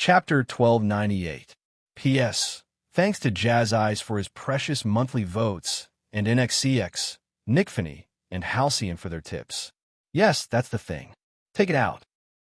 Chapter 1298. P.S. Thanks to Jazz Eyes for his precious monthly votes, and NXCX, Nickfany, and Halcyon for their tips. Yes, that's the thing. Take it out.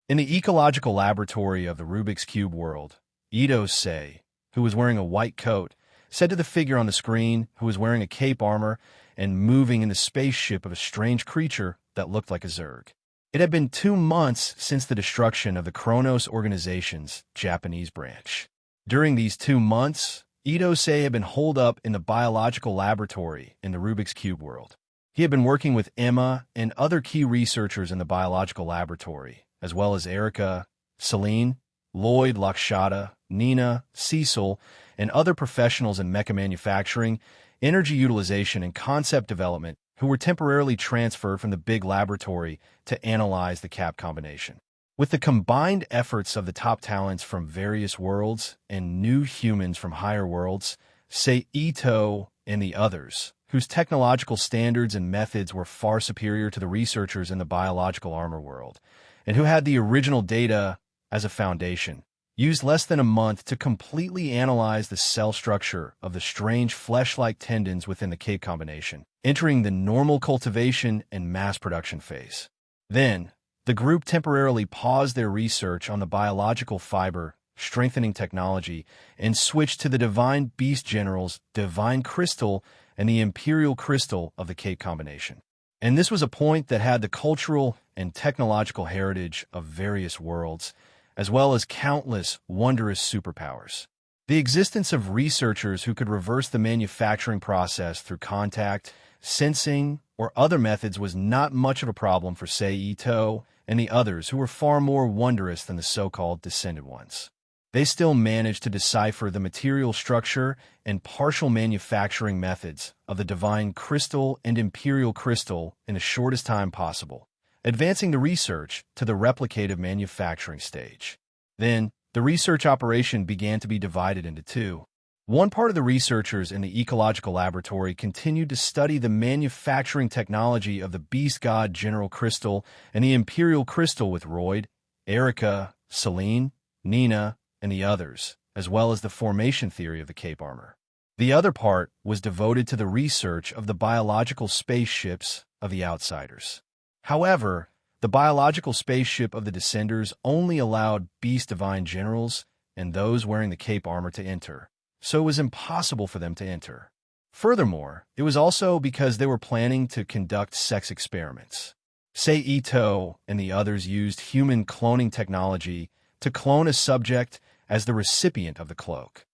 In the ecological laboratory of the Rubik's Cube world, Ito Sei, who was wearing a white coat, said to the figure on the screen, who was wearing a cape armor and moving in the spaceship of a strange creature that looked like a Zerg. It had been 2 months since the destruction of the Kronos Organization's Japanese branch. During these 2 months, Ito Sei had been holed up in the biological laboratory in the Rubik's Cube world. He had been working with Emma and other key researchers in the biological laboratory, as well as Erica, Serene, Lloyd, Lakshata, Nina, Cecil, and other professionals in mecha manufacturing, energy utilization, and concept development who were temporarily transferred from the big laboratory to analyze the cap combination. With the combined efforts of the top talents from various worlds and new humans from higher worlds, say Ito and the others, whose technological standards and methods were far superior to the researchers in the biological armor world, and who had the original data as a foundation, used less than a month to completely analyze the cell structure of the strange flesh-like tendons within the cape combination, entering the normal cultivation and mass production phase. Then, the group temporarily paused their research on the biological fiber strengthening technology and switched to the Divine Beast General's Divine Crystal and the Imperial Crystal of the cape combination. And this was a point that had the cultural and technological heritage of various worlds, as well as countless wondrous superpowers. The existence of researchers who could reverse the manufacturing process through contact, sensing, or other methods was not much of a problem for Sei Ito and the others who were far more wondrous than the so-called descended ones. They still managed to decipher the material structure and partial manufacturing methods of the Divine Crystal and Imperial Crystal in the shortest time possible, advancing the research to the replicative manufacturing stage. Then, the research operation began to be divided into two. One part of the researchers in the ecological laboratory continued to study the manufacturing technology of the Beast God General Crystal and the Imperial Crystal with Royd, Erica, Celine, Nina, and the others, as well as the formation theory of the cape armor. The other part was devoted to the research of the biological spaceships of the Outsiders. However, the biological spaceship of the Descenders only allowed Beast Divine Generals and those wearing the cape armor to enter, so it was impossible for them to enter. Furthermore, it was also because they were planning to conduct sex experiments. Sei Ito and the others used human cloning technology to clone a subject as the recipient of the cloak.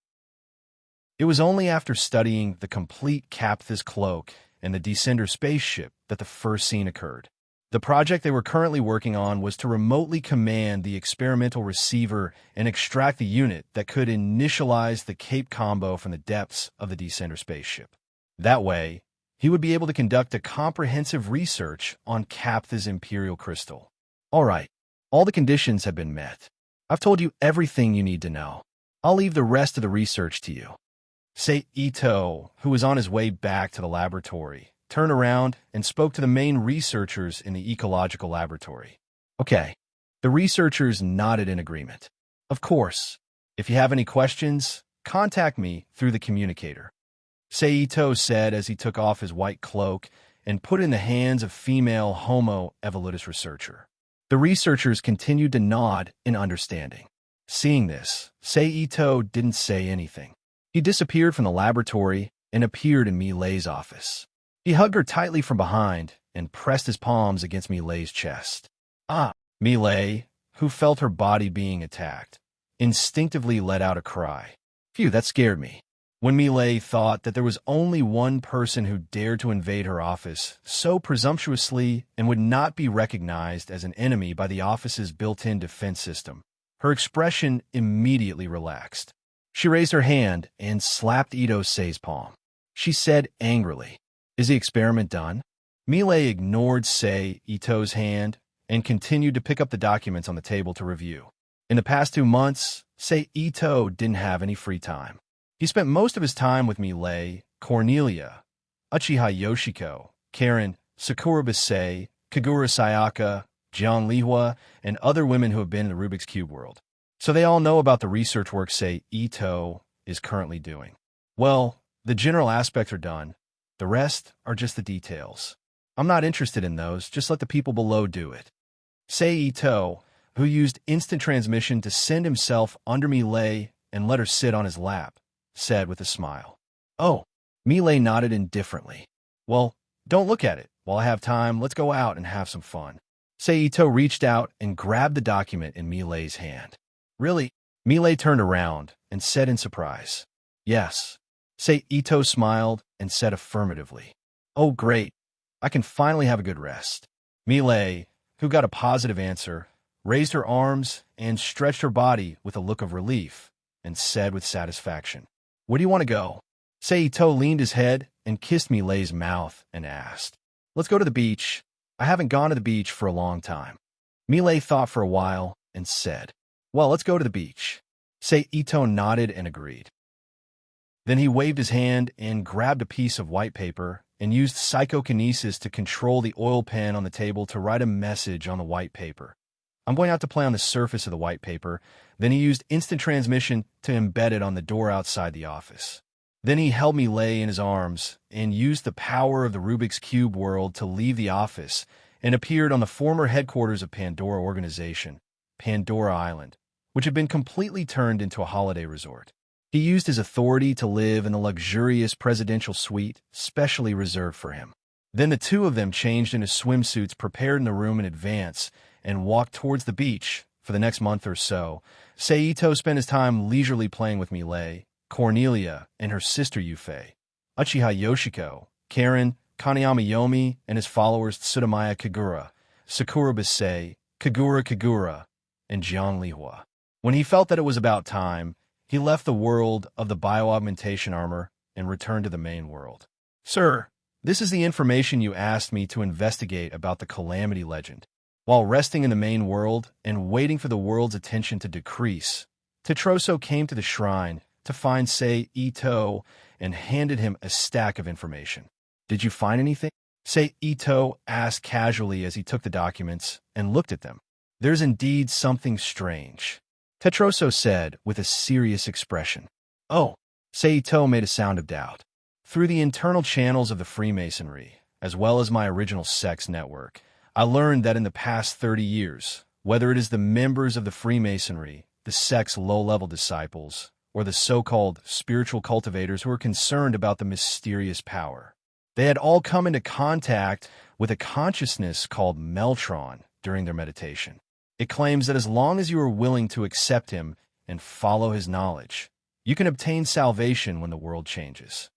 It was only after studying the complete Capthus cloak and the Descender spaceship that the first scene occurred. The project they were currently working on was to remotely command the experimental receiver and extract the unit that could initialize the cape combo from the depths of the Descender spaceship. That way, he would be able to conduct a comprehensive research on Capthus Imperial Crystal. All right, all the conditions have been met. I've told you everything you need to know. I'll leave the rest of the research to you. Sei Ito, who was on his way back to the laboratory, turned around and spoke to the main researchers in the ecological laboratory. Okay, the researchers nodded in agreement. Of course, if you have any questions, contact me through the communicator, Sei Ito said as he took off his white cloak and put it in the hands of female Homo evolutus researcher. The researchers continued to nod in understanding. Seeing this, Sei Ito didn't say anything. He disappeared from the laboratory and appeared in Milei's office. He hugged her tightly from behind and pressed his palms against Milei's chest. Milei, who felt her body being attacked, instinctively let out a cry. Phew, that scared me. When Milei thought that there was only one person who dared to invade her office so presumptuously and would not be recognized as an enemy by the office's built-in defense system, her expression immediately relaxed. She raised her hand and slapped Ito Sei's palm. She said angrily, "Is the experiment done?" Milei ignored Sei Ito's hand and continued to pick up the documents on the table to review. In the past 2 months, Sei Ito didn't have any free time. He spent most of his time with Milei, Cornelia, Uchiha Yoshiko, Karen, Sakura Bisei, Kagura Sayaka, Jian Lihua, and other women who have been in the Rubik's Cube world. So they all know about the research work, say, Ito is currently doing. Well, the general aspects are done. The rest are just the details. I'm not interested in those, just let the people below do it. Say Ito, who used instant transmission to send himself under Millet and let her sit on his lap, said with a smile. Oh, Millet nodded indifferently. Well, don't look at it. While I have time, let's go out and have some fun. Say Ito reached out and grabbed the document in Millet's hand. Really? Millet turned around and said in surprise. Yes. Say Ito smiled and said affirmatively. Oh, great. I can finally have a good rest. Millet, who got a positive answer, raised her arms and stretched her body with a look of relief and said with satisfaction, Where do you want to go? Say Ito leaned his head and kissed Millet's mouth and asked, Let's go to the beach. I haven't gone to the beach for a long time. Millet thought for a while and said, Well, let's go to the beach. Say Ito nodded and agreed. Then he waved his hand and grabbed a piece of white paper and used psychokinesis to control the oil pen on the table to write a message on the white paper. I'm going out to play on the surface of the white paper. Then he used instant transmission to embed it on the door outside the office. Then he held Millet in his arms and used the power of the Rubik's Cube world to leave the office and appeared on the former headquarters of Pandora Organization, Pandora Island, which had been completely turned into a holiday resort. He used his authority to live in the luxurious presidential suite specially reserved for him. Then the two of them changed into swimsuits prepared in the room in advance and walked towards the beach for the next month or so. Say Ito spent his time leisurely playing with Millet, Cornelia, and her sister Yufei, Uchiha Yoshiko, Karen, Kaneyama Yomi, and his followers Tsutamaya Kagura, Sakura Bisei, Kagura, and Jiang Lihua. When he felt that it was about time, he left the world of the bioaugmentation armor and returned to the main world. Sir, this is the information you asked me to investigate about the Calamity legend. While resting in the main world and waiting for the world's attention to decrease, Tetroso came to the shrine to find Sei Ito and handed him a stack of information. Did you find anything? Sei Ito asked casually as he took the documents and looked at them. There's indeed something strange, Tetroso said with a serious expression. Oh, Sei Ito made a sound of doubt. Through the internal channels of the Freemasonry, as well as my original sex network, I learned that in the past 30 years, whether it is the members of the Freemasonry, the sect's low-level disciples, or the so-called spiritual cultivators who are concerned about the mysterious power, they had all come into contact with a consciousness called Meltron during their meditation. It claims that as long as you are willing to accept him and follow his knowledge, you can obtain salvation when the world changes.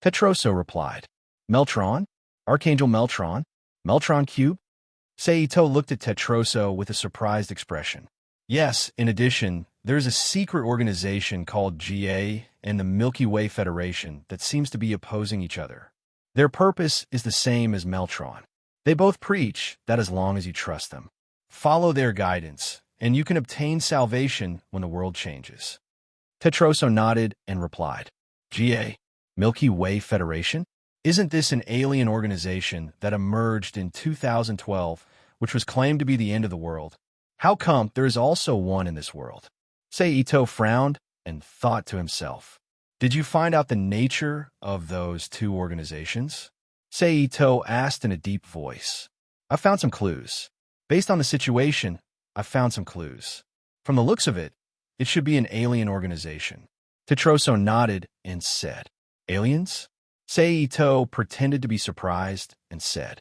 Tetroso replied, Meltron? Archangel Meltron? Meltron Cube? Sei Ito looked at Tetroso with a surprised expression. Yes, in addition, there is a secret organization called GA and the Milky Way Federation that seems to be opposing each other. Their purpose is the same as Meltron. They both preach that as long as you trust them, follow their guidance, and you can obtain salvation when the world changes. Tetroso nodded and replied, GA, Milky Way Federation? Isn't this an alien organization that emerged in 2012, which was claimed to be the end of the world? How come there is also one in this world? Sei Ito frowned and thought to himself, Did you find out the nature of those two organizations? Sei Ito asked in a deep voice. I found some clues. Based on the situation, I found some clues. From the looks of it, it should be an alien organization. Tetroso nodded and said, Aliens? Sei Ito pretended to be surprised and said,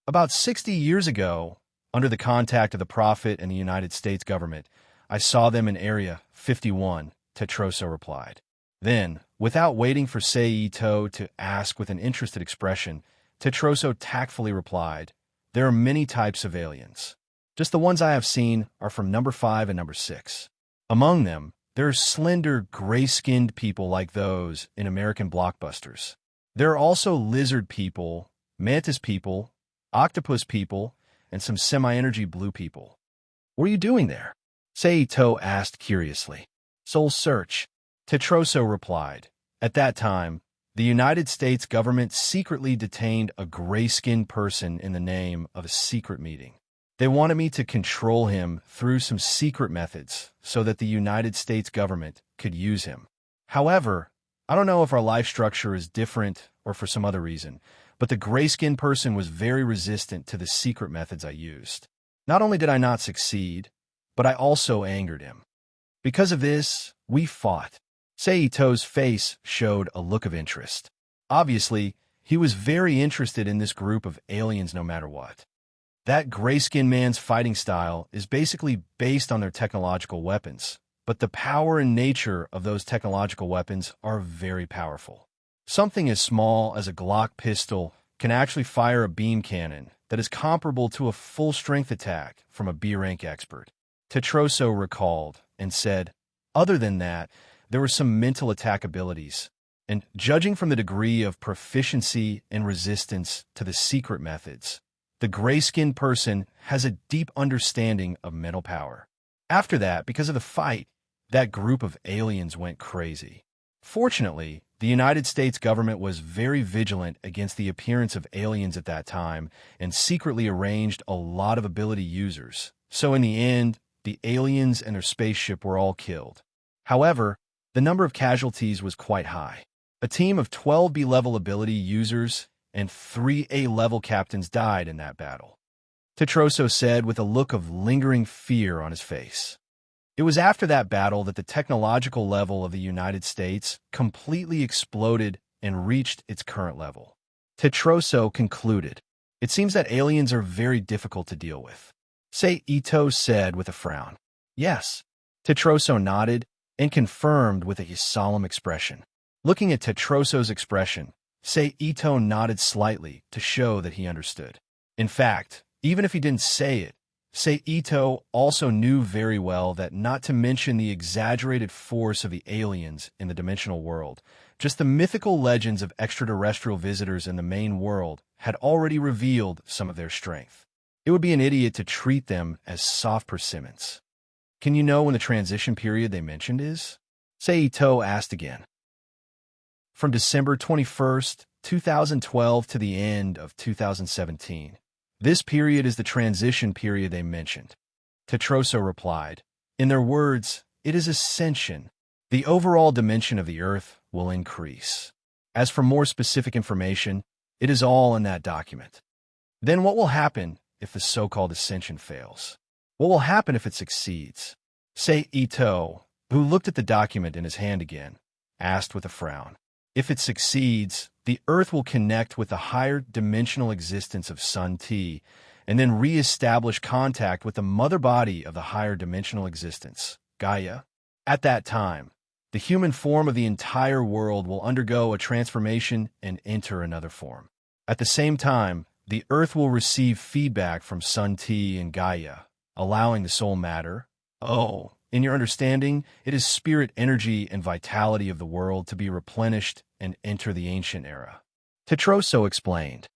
About 60 years ago, under the contact of the Prophet and the United States government, I saw them in Area 51, Tetroso replied. Then, without waiting for Sei Ito to ask with an interested expression, Tetroso tactfully replied, There are many types of aliens. Just the ones I have seen are from number 5 and number 6. Among them, there are slender, gray-skinned people like those in American blockbusters. There are also lizard people, mantis people, octopus people, and some semi-energy blue people. What are you doing there? Sei Ito asked curiously. Soul search, Tetroso replied. At that time, the United States government secretly detained a gray-skinned person in the name of a secret meeting. They wanted me to control him through some secret methods so that the United States government could use him. However, I don't know if our life structure is different or for some other reason, but the gray-skinned person was very resistant to the secret methods I used. Not only did I not succeed, but I also angered him. Because of this, we fought. Seito's face showed a look of interest. Obviously, he was very interested in this group of aliens no matter what. That gray-skinned man's fighting style is basically based on their technological weapons, but the power and nature of those technological weapons are very powerful. Something as small as a Glock pistol can actually fire a beam cannon that is comparable to a full-strength attack from a B-rank expert. Tetroso recalled and said, other than that, there were some mental attack abilities, and judging from the degree of proficiency and resistance to the secret methods, the gray-skinned person has a deep understanding of mental power. After that, because of the fight, that group of aliens went crazy. Fortunately, the United States government was very vigilant against the appearance of aliens at that time and secretly arranged a lot of ability users. So in the end, the aliens and their spaceship were all killed. However, the number of casualties was quite high. A team of 12 B-level ability users and 3 A-level captains died in that battle. Tetroso said with a look of lingering fear on his face. It was after that battle that the technological level of the United States completely exploded and reached its current level. Tetroso concluded, "It seems that aliens are very difficult to deal with." Seito said with a frown. "Yes." Tetroso nodded and confirmed with a solemn expression. Looking at Tetroso's expression, Seito nodded slightly to show that he understood. In fact, even if he didn't say it, Seito also knew very well that not to mention the exaggerated force of the aliens in the dimensional world, just the mythical legends of extraterrestrial visitors in the main world had already revealed some of their strength. It would be an idiot to treat them as soft persimmons. Can you know when the transition period they mentioned is? Seito asked again. From December 21st, 2012 to the end of 2017. This period is the transition period they mentioned. Tetroso replied, in their words, it is ascension. The overall dimension of the Earth will increase. As for more specific information, it is all in that document. Then what will happen if the so-called ascension fails? What will happen if it succeeds? Seito, who looked at the document in his hand again, asked with a frown. If it succeeds, the Earth will connect with the higher dimensional existence of Sun T and then re-establish contact with the mother body of the higher dimensional existence, Gaia. At that time, the human form of the entire world will undergo a transformation and enter another form. At the same time, the Earth will receive feedback from Sun T and Gaia, allowing the soul matter. In your understanding, it is spirit energy and vitality of the world to be replenished and enter the ancient era. Tetroso explained.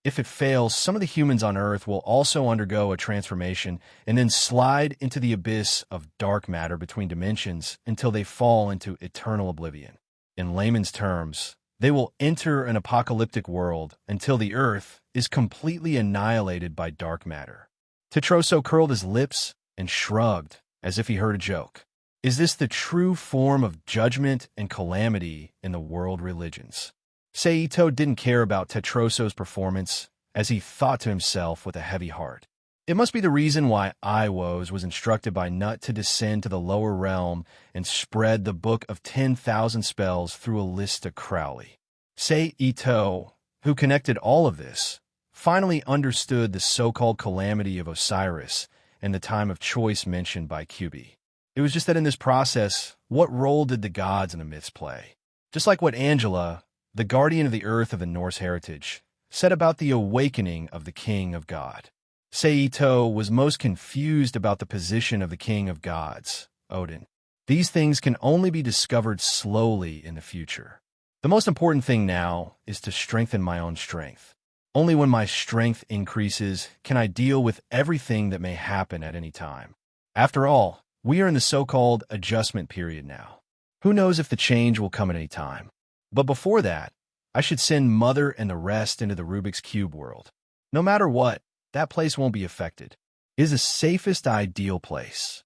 If it fails, some of the humans on Earth will also undergo a transformation and then slide into the abyss of dark matter between dimensions until they fall into eternal oblivion. In layman's terms, they will enter an apocalyptic world until the Earth is completely annihilated by dark matter. Tetroso curled his lips and shrugged, as if he heard a joke. Is this the true form of judgment and calamity in the world religions? Seito didn't care about Tetroso's performance, as he thought to himself with a heavy heart. It must be the reason why Iwos was instructed by Nut to descend to the lower realm and spread the book of 10,000 spells through a list to Crowley. Seito, who connected all of this, finally understood the so-called calamity of Osiris and the time of choice mentioned by QB. It was just that in this process, what role did the gods in the myths play? Just like what Angela, the guardian of the earth of the Norse heritage, said about the awakening of the king of God. Seito was most confused about the position of the king of gods, Odin. These things can only be discovered slowly in the future. The most important thing now is to strengthen my own strength. Only when my strength increases can I deal with everything that may happen at any time. After all, we are in the so-called adjustment period now. Who knows if the change will come at any time? But before that, I should send Mother and the rest into the Rubik's Cube world. No matter what, that place won't be affected. is the safest ideal place.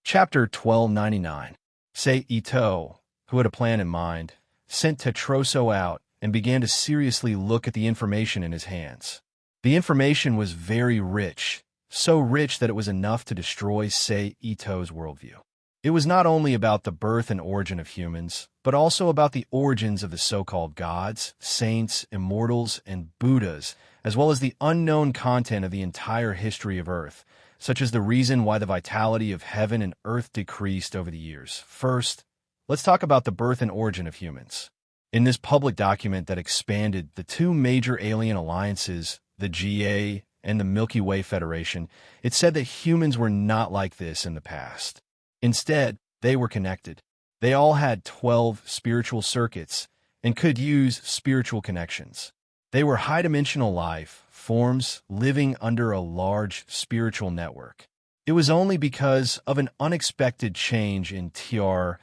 Chapter 1299. Sei Ito, who had a plan in mind, sent Tetroso out and began to seriously look at the information in his hands. The information was very rich, so rich that it was enough to destroy Sei Ito's worldview. It was not only about the birth and origin of humans, but also about the origins of the so-called gods, saints, immortals, and Buddhas, as well as the unknown content of the entire history of Earth, such as the reason why the vitality of heaven and earth decreased over the years. First, let's talk about the birth and origin of humans. In this public document that expanded the two major alien alliances, the GA and the Milky Way Federation, it said that humans were not like this in the past. Instead, they were connected. They all had 12 spiritual circuits and could use spiritual connections. They were high-dimensional life forms living under a large spiritual network. It was only because of an unexpected change in TR1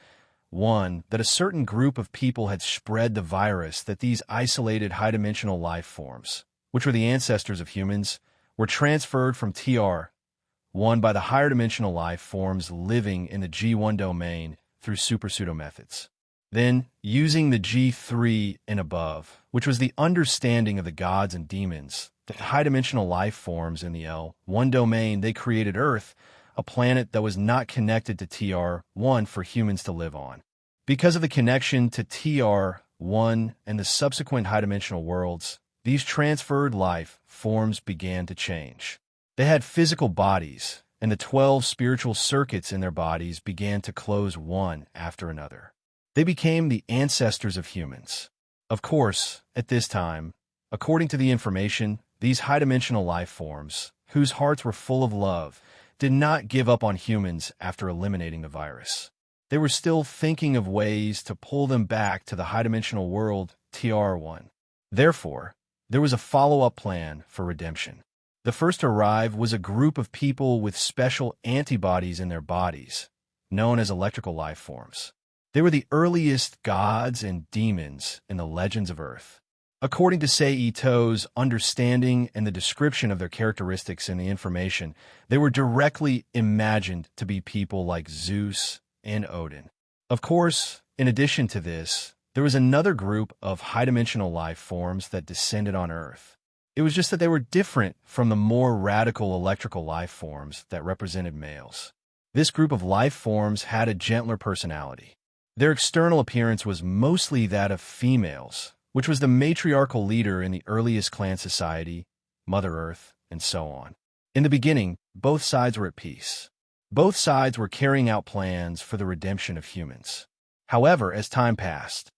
that a certain group of people had spread the virus that these isolated high-dimensional life forms, which were the ancestors of humans, were transferred from TR1 by the higher dimensional life forms living in the G1 domain through super pseudo methods. Then, using the G3 and above, which was the understanding of the gods and demons, the high-dimensional life forms in the L1 domain, they created Earth, a planet that was not connected to TR1 for humans to live on. Because of the connection to TR1 and the subsequent high-dimensional worlds, these transferred life forms began to change. They had physical bodies, and the 12 spiritual circuits in their bodies began to close one after another. They became the ancestors of humans. Of course, at this time, according to the information, these high-dimensional life forms, whose hearts were full of love, did not give up on humans after eliminating the virus. They were still thinking of ways to pull them back to the high-dimensional world TR1. Therefore, there was a follow-up plan for redemption. The first to arrive was a group of people with special antibodies in their bodies, known as electrical life forms. They were the earliest gods and demons in the legends of Earth. According to Sei Ito's understanding and the description of their characteristics in the information, they were directly imagined to be people like Zeus and Odin. Of course, in addition to this, there was another group of high-dimensional life forms that descended on Earth. It was just that they were different from the more radical electrical life forms that represented males. This group of life forms had a gentler personality. Their external appearance was mostly that of females, which was the matriarchal leader in the earliest clan society, Mother Earth, and so on. In the beginning, both sides were at peace. Both sides were carrying out plans for the redemption of humans. However, as time passed,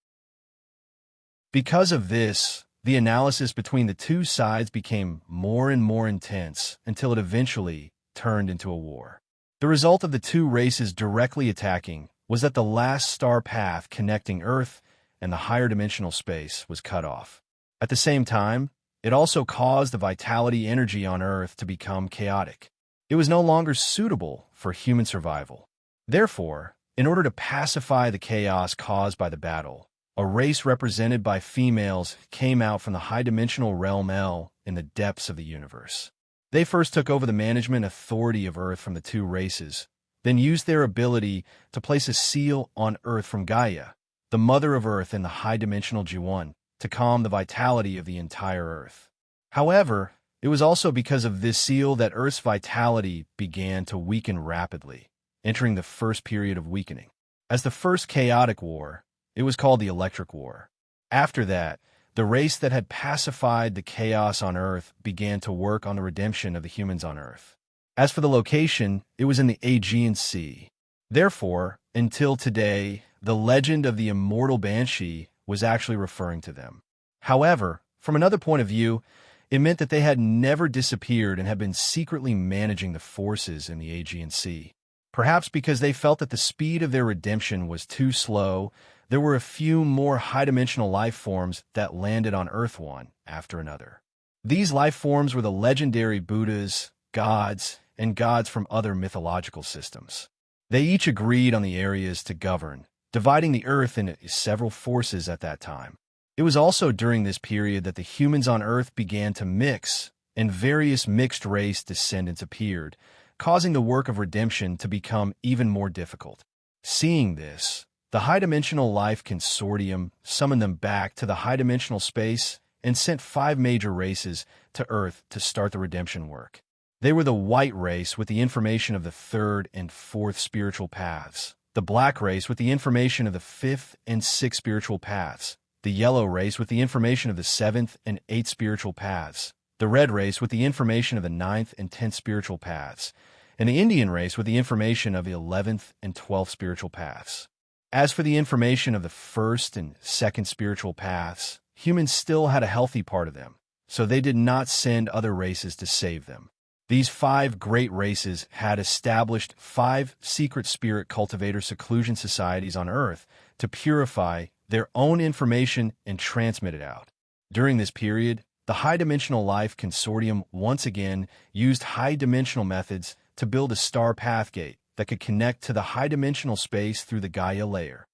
because of this, the analysis between the two sides became more and more intense until it eventually turned into a war. The result of the two races directly attacking was that the last star path connecting Earth and the higher dimensional space was cut off. At the same time, it also caused the vitality energy on Earth to become chaotic. It was no longer suitable for human survival. Therefore, in order to pacify the chaos caused by the battle, a race represented by females came out from the high-dimensional realm L in the depths of the universe. They first took over the management authority of Earth from the two races, then used their ability to place a seal on Earth from Gaia, the mother of Earth in the high-dimensional G1, to calm the vitality of the entire Earth. However, it was also because of this seal that Earth's vitality began to weaken rapidly, entering the first period of weakening. As the first chaotic war, it was called the Electric War. After that, the race that had pacified the chaos on Earth began to work on the redemption of the humans on Earth. As for the location, it was in the Aegean Sea. Therefore, until today, the legend of the immortal Banshee was actually referring to them. However, from another point of view, it meant that they had never disappeared and had been secretly managing the forces in the Aegean Sea. Perhaps because they felt that the speed of their redemption was too slow, there were a few more high-dimensional life forms that landed on Earth one after another. These life forms were the legendary Buddhas, gods, and gods from other mythological systems. They each agreed on the areas to govern, dividing the Earth into several forces at that time. It was also during this period that the humans on Earth began to mix and various mixed-race descendants appeared, causing the work of redemption to become even more difficult. Seeing this, the high-dimensional life consortium summoned them back to the high-dimensional space and sent 5 major races to Earth to start the redemption work. They were the white race with the information of the 3rd and 4th spiritual paths, the black race with the information of the 5th and 6th spiritual paths, the yellow race with the information of the 7th and 8th spiritual paths, the red race with the information of the 9th and 10th spiritual paths, and the Indian race with the information of the 11th and 12th spiritual paths. As for the information of the 1st and 2nd spiritual paths, humans still had a healthy part of them, so they did not send other races to save them. These 5 great races had established 5 secret spirit cultivator seclusion societies on Earth to purify their own information and transmit it out. During this period, the high-dimensional life consortium once again used high-dimensional methods to build a star pathgate that could connect to the high-dimensional space through the Gaia layer.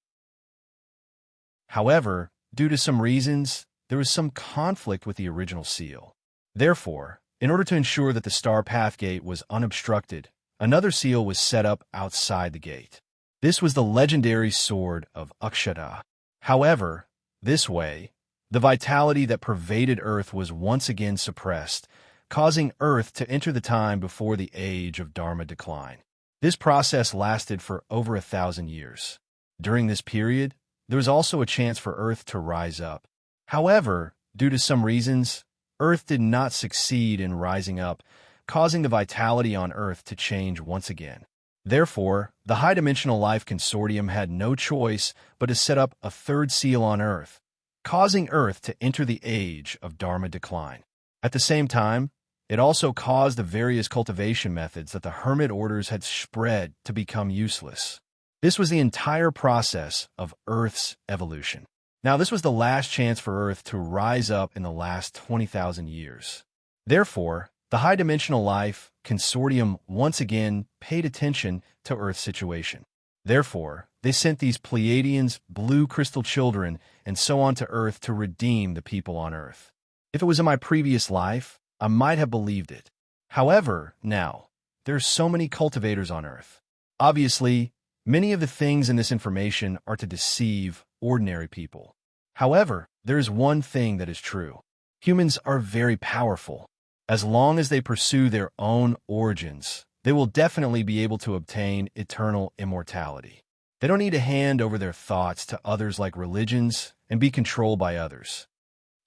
However, due to some reasons, there was some conflict with the original seal. Therefore, in order to ensure that the star pathgate was unobstructed, another seal was set up outside the gate. This was the legendary sword of Akshata. However, this way, the vitality that pervaded Earth was once again suppressed, causing Earth to enter the time before the age of Dharma decline. This process lasted for over 1,000 years. During this period, there was also a chance for Earth to rise up. However, due to some reasons, Earth did not succeed in rising up, causing the vitality on Earth to change once again. Therefore, the high-dimensional life consortium had no choice but to set up a 3rd seal on Earth, causing Earth to enter the age of Dharma decline. At the same time, it also caused the various cultivation methods that the hermit orders had spread to become useless. This was the entire process of Earth's evolution. Now, this was the last chance for Earth to rise up in the last 20,000 years. Therefore, the high-dimensional life consortium once again paid attention to Earth's situation. Therefore, they sent these Pleiadians, blue crystal children, and so on to Earth to redeem the people on Earth. If it was in my previous life, I might have believed it. However, now, there are so many cultivators on Earth. Obviously, many of the things in this information are to deceive ordinary people. However, there is one thing that is true. Humans are very powerful. As long as they pursue their own origins, they will definitely be able to obtain eternal immortality. They don't need to hand over their thoughts to others like religions and be controlled by others.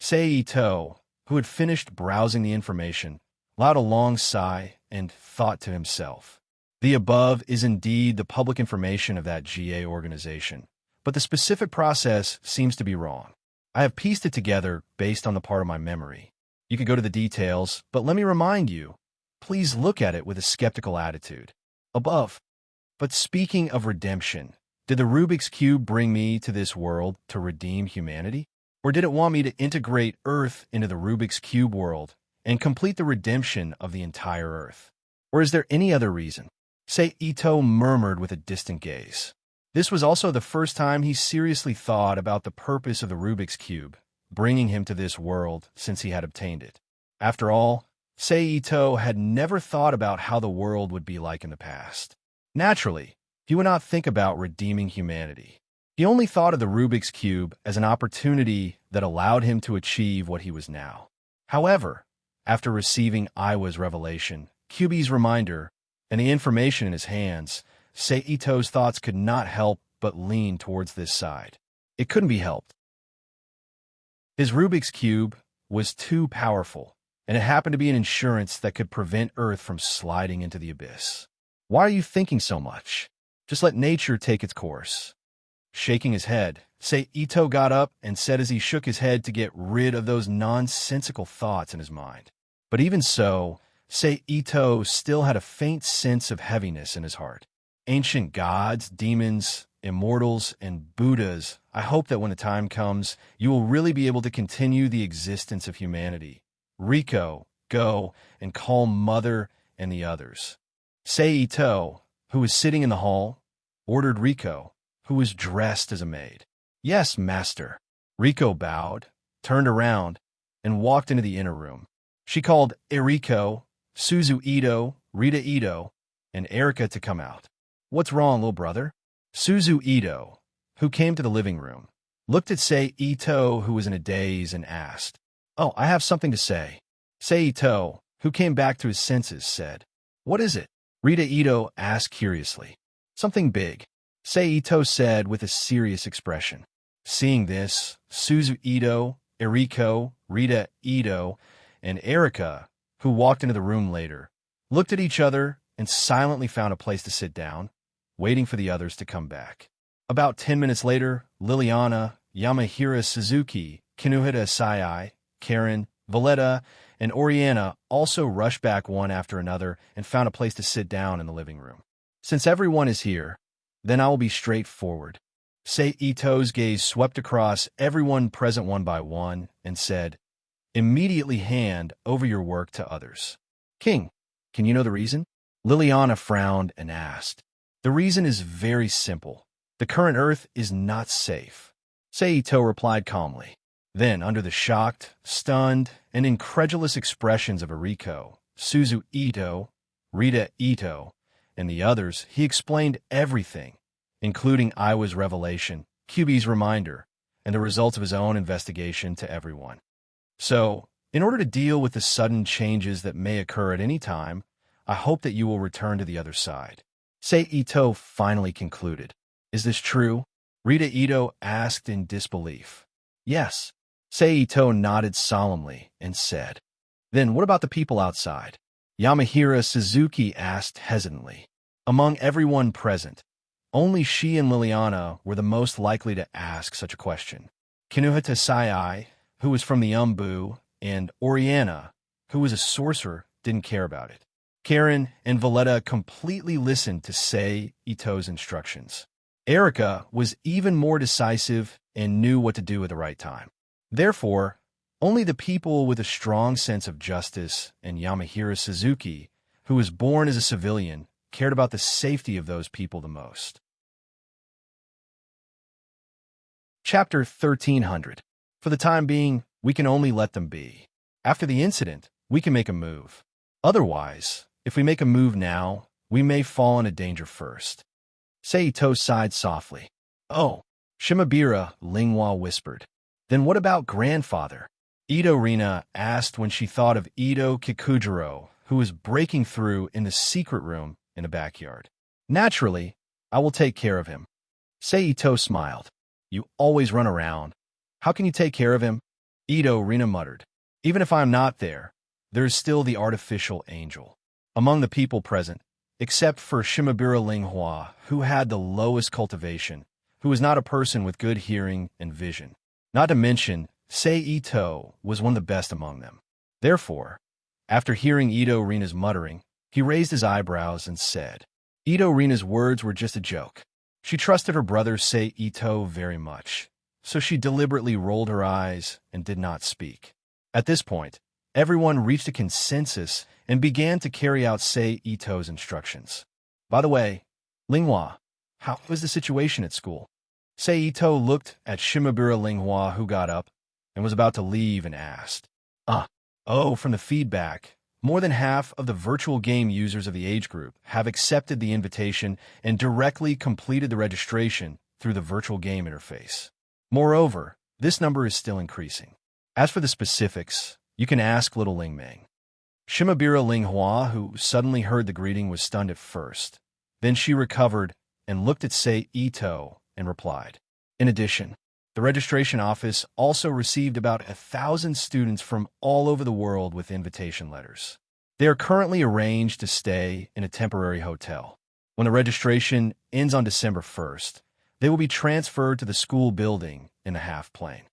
Sei Ito, who had finished browsing the information, allowed a long sigh and thought to himself, "The above is indeed the public information of that GA organization, but the specific process seems to be wrong. I have pieced it together based on the part of my memory. You could go to the details, but let me remind you, please look at it with a skeptical attitude. Above. But speaking of redemption, did the Rubik's Cube bring me to this world to redeem humanity? Or did it want me to integrate Earth into the Rubik's Cube world and complete the redemption of the entire Earth? Or is there any other reason?" Sei Ito murmured with a distant gaze. This was also the first time he seriously thought about the purpose of the Rubik's Cube, bringing him to this world since he had obtained it. After all, Sei Ito had never thought about how the world would be like in the past. Naturally, he would not think about redeeming humanity. He only thought of the Rubik's Cube as an opportunity that allowed him to achieve what he was now. However, after receiving Iwa's revelation, Kyubi's reminder, and the information in his hands, Sei Ito's thoughts could not help but lean towards this side. It couldn't be helped. His Rubik's Cube was too powerful, and it happened to be an insurance that could prevent Earth from sliding into the abyss. "Why are you thinking so much? Just let nature take its course." Shaking his head, Sei Ito got up and said as he shook his head to get rid of those nonsensical thoughts in his mind. But even so, Sei Ito still had a faint sense of heaviness in his heart. Ancient gods, demons, immortals, and Buddhas, I hope that when the time comes, you will really be able to continue the existence of humanity. Riko, go and call Mother and the others. Sei Ito, who was sitting in the hall, ordered Riko, who was dressed as a maid. "Yes, master." Riko bowed, turned around, and walked into the inner room. She called Eriko, Suzu Ito, Rita Ito, and Erika to come out. "What's wrong, little brother?" Suzu Ito, who came to the living room, looked at Sei Ito, who was in a daze, and asked, "Oh, I have something to say." Sei Ito, who came back to his senses, said, "What is it?" Rita Ito asked curiously. "Something big," Sei Ito said with a serious expression. Seeing this, Suzu Ito, Eriko, Rita Ito, and Erika, who walked into the room later, looked at each other and silently found a place to sit down, waiting for the others to come back. About 10 minutes later, Liliana, Yamahira Suzuki, Kinuhita Sai, Karen, Valletta, and Oriana also rushed back one after another and found a place to sit down in the living room. "Since everyone is here, then I will be straightforward." Sei Ito's gaze swept across everyone present one by one and said, "Immediately hand over your work to others." "King, can you know the reason?" Liliana frowned and asked. "The reason is very simple. The current Earth is not safe," Sei Ito replied calmly. Then, under the shocked, stunned, and incredulous expressions of Eriko, Suzu Ito, Rita Ito, and the others, he explained everything, including Iwa's revelation, QB's reminder, and the results of his own investigation to everyone. "So, in order to deal with the sudden changes that may occur at any time, I hope that you will return to the other side," Sei Ito finally concluded. "Is this true?" Rita Ito asked in disbelief. "Yes," Sei Ito nodded solemnly and said. "Then what about the people outside?" Yamahira Suzuki asked hesitantly. Among everyone present, only she and Liliana were the most likely to ask such a question. Kinuhita Sai, who was from the Umbu, and Oriana, who was a sorcerer, didn't care about it. Karen and Valletta completely listened to Sei Ito's instructions. Erika was even more decisive and knew what to do at the right time. Therefore, only the people with a strong sense of justice and Yamahira Suzuki, who was born as a civilian, cared about the safety of those people the most. Chapter 1300. For the time being, we can only let them be. After the incident, we can make a move. Otherwise, if we make a move now, we may fall into danger first. Sei Ito sighed softly. "Oh," Shimabira Linghua whispered. "Then what about grandfather?" Ito Rina asked when she thought of Ito Kikujiro, who was breaking through in the secret room in the backyard. "Naturally, I will take care of him." Sei Ito smiled. "You always run around. How can you take care of him?" Ito Rina muttered. "Even if I am not there, there is still the artificial angel." Among the people present, except for Shimabura Linghua, who had the lowest cultivation, who was not a person with good hearing and vision. Not to mention, Sei Ito was one of the best among them. Therefore, after hearing Ito Rina's muttering, he raised his eyebrows and said, Ito Rina's words were just a joke. She trusted her brother Sei Ito very much, so she deliberately rolled her eyes and did not speak. At this point, everyone reached a consensus and began to carry out Sei Ito's instructions. By the way, Linghua, how was the situation at school? Sei Ito looked at Shimabura Linghua, who got up and was about to leave, and asked. From the feedback, more than half of the virtual game users of the age group have accepted the invitation and directly completed the registration through the virtual game interface. Moreover, this number is still increasing. As for the specifics, you can ask little Ling Ming. Shimabura Linghua, who suddenly heard the greeting, was stunned at first. Then she recovered and looked at Sei Ito and replied. In addition, the registration office also received about 1,000 students from all over the world with invitation letters. They are currently arranged to stay in a temporary hotel. When the registration ends on December 1st, they will be transferred to the school building in a half-plane.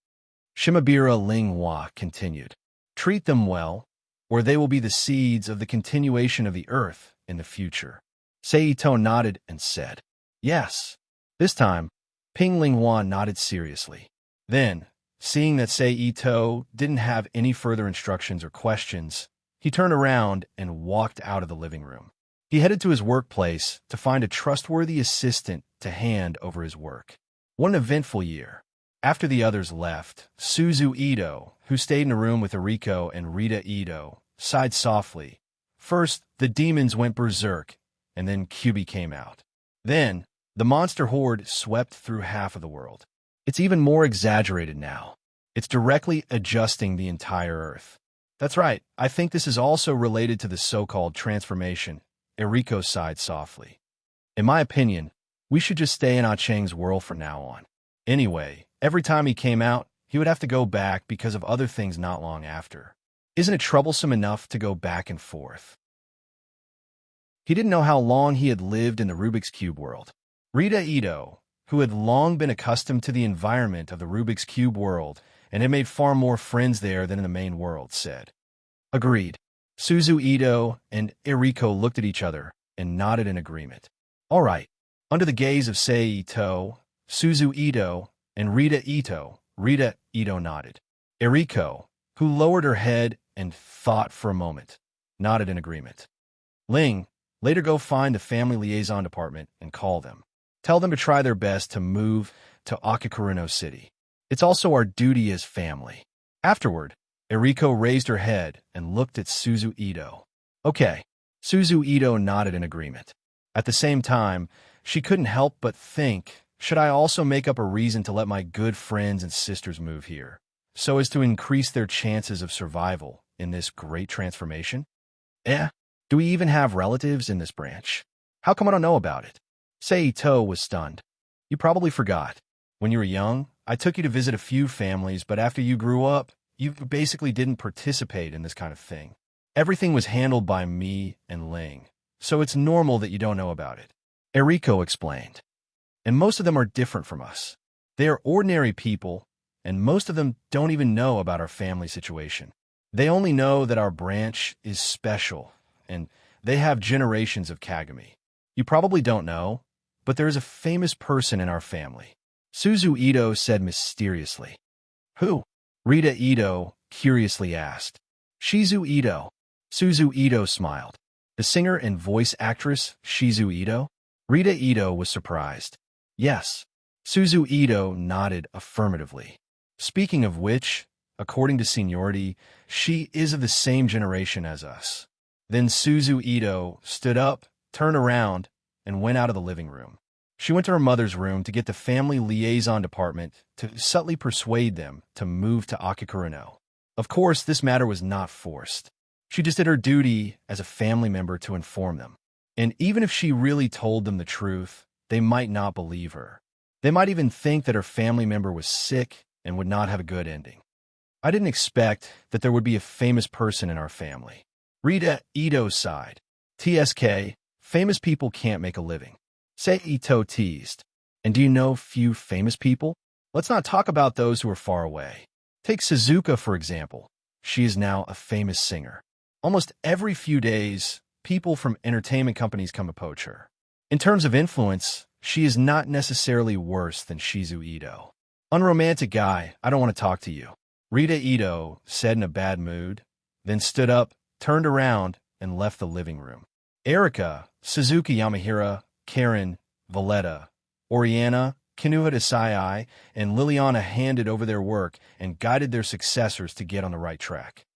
Shimabura Linghua continued. Treat them well, or they will be the seeds of the continuation of the earth in the future. Sei Ito nodded and said, Yes. This time, Ping Linghua nodded seriously. Then, seeing that Sei Ito didn't have any further instructions or questions, he turned around and walked out of the living room. He headed to his workplace to find a trustworthy assistant to hand over his work. What an eventful year. After the others left, Suzu Ito, who stayed in a room with Eriko and Rita Ito, sighed softly. First, the demons went berserk, and then Kyubi came out. Then, the monster horde swept through half of the world. It's even more exaggerated now. It's directly adjusting the entire Earth. That's right, I think this is also related to the so-called transformation, Eriko sighed softly. In my opinion, we should just stay in Ah Cheng's world from now on. Anyway, every time he came out, he would have to go back because of other things not long after. Isn't it troublesome enough to go back and forth? He didn't know how long he had lived in the Rubik's Cube world. Rita Ito, who had long been accustomed to the environment of the Rubik's Cube world and had made far more friends there than in the main world, said. Agreed. Suzu Ito and Eriko looked at each other and nodded in agreement. All right. Under the gaze of Sei Ito, Suzu Ito, and Rita Ito nodded. Eriko, who lowered her head and thought for a moment, nodded in agreement. Ling, later go find the family liaison department and call them. Tell them to try their best to move to Akikuruno City. It's also our duty as family. Afterward, Eriko raised her head and looked at Suzu Ito. Okay. Suzu Ito nodded in agreement. At the same time, she couldn't help but think, should I also make up a reason to let my good friends and sisters move here, so as to increase their chances of survival in this great transformation? Do we even have relatives in this branch? How come I don't know about it? Seito was stunned. You probably forgot. When you were young, I took you to visit a few families, but after you grew up, you basically didn't participate in this kind of thing. Everything was handled by me and Ling, so it's normal that you don't know about it. Eriko explained. And most of them are different from us. They are ordinary people, and most of them don't even know about our family situation. They only know that our branch is special, and they have generations of Kagami. You probably don't know, but there is a famous person in our family. Suzu Ito said mysteriously. Who? Rita Ito curiously asked. Shizu Ito. Suzu Ito smiled. The singer and voice actress Shizu Ito? Rita Ito was surprised. Yes. Suzu Ito nodded affirmatively. Speaking of which, according to seniority, she is of the same generation as us. Then Suzu Ito stood up, turned around, and went out of the living room. She went to her mother's room to get the family liaison department to subtly persuade them to move to Akikuruno. Of course, this matter was not forced. She just did her duty as a family member to inform them. And even if she really told them the truth, they might not believe her. They might even think that her family member was sick and would not have a good ending. I didn't expect that there would be a famous person in our family. Rita Ito sighed. TSK, famous people can't make a living. Sei Ito teased. And do you know few famous people? Let's not talk about those who are far away. Take Suzuka, for example. She is now a famous singer. Almost every few days, people from entertainment companies come to poach her. In terms of influence, she is not necessarily worse than Shizu Ito. Unromantic guy, I don't want to talk to you. Rita Ito said in a bad mood, then stood up, turned around, and left the living room. Erika, Suzuki Yamahira, Karen, Valletta, Oriana, Kinuhita Sai, and Liliana handed over their work and guided their successors to get on the right track.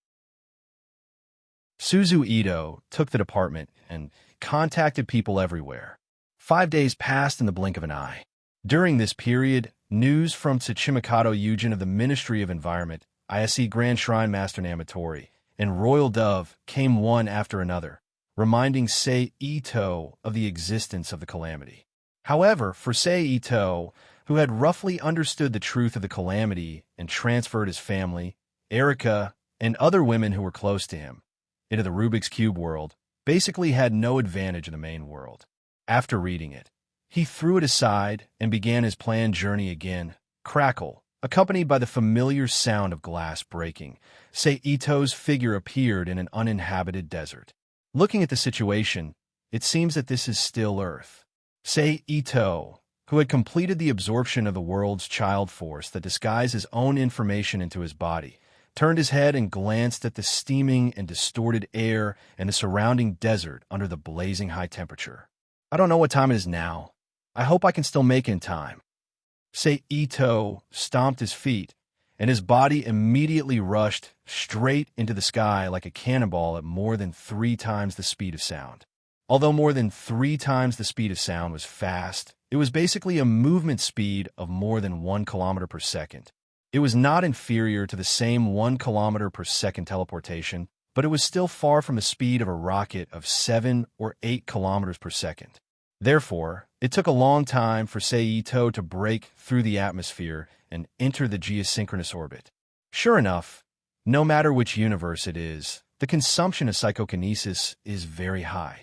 Suzu Ito took the department and contacted people everywhere. 5 days passed in the blink of an eye. During this period, news from Tsuchimikado Yujin of the Ministry of Environment, ISE Grand Shrine Master Namatori, and Royal Dove came one after another, reminding Sei Ito of the existence of the calamity. However, for Sei Ito, who had roughly understood the truth of the calamity and transferred his family, Erika, and other women who were close to him, into the Rubik's Cube world, basically had no advantage in the main world. After reading it, he threw it aside and began his planned journey again. Crackle, accompanied by the familiar sound of glass breaking, Sei Ito's figure appeared in an uninhabited desert. Looking at the situation, it seems that this is still Earth. Sei Ito, who had completed the absorption of the world's child force that disguised his own information into his body, turned his head and glanced at the steaming and distorted air and the surrounding desert under the blazing high temperature. I don't know what time it is now. I hope I can still make it in time. Ito stomped his feet, and his body immediately rushed straight into the sky like a cannonball at more than 3 times the speed of sound. Although more than 3 times the speed of sound was fast, it was basically a movement speed of more than 1 kilometer per second. It was not inferior to the same 1 kilometer per second teleportation, but it was still far from the speed of a rocket of 7 or 8 kilometers per second. Therefore, it took a long time for Ito to break through the atmosphere and enter the geosynchronous orbit. Sure enough, no matter which universe it is, the consumption of psychokinesis is very high.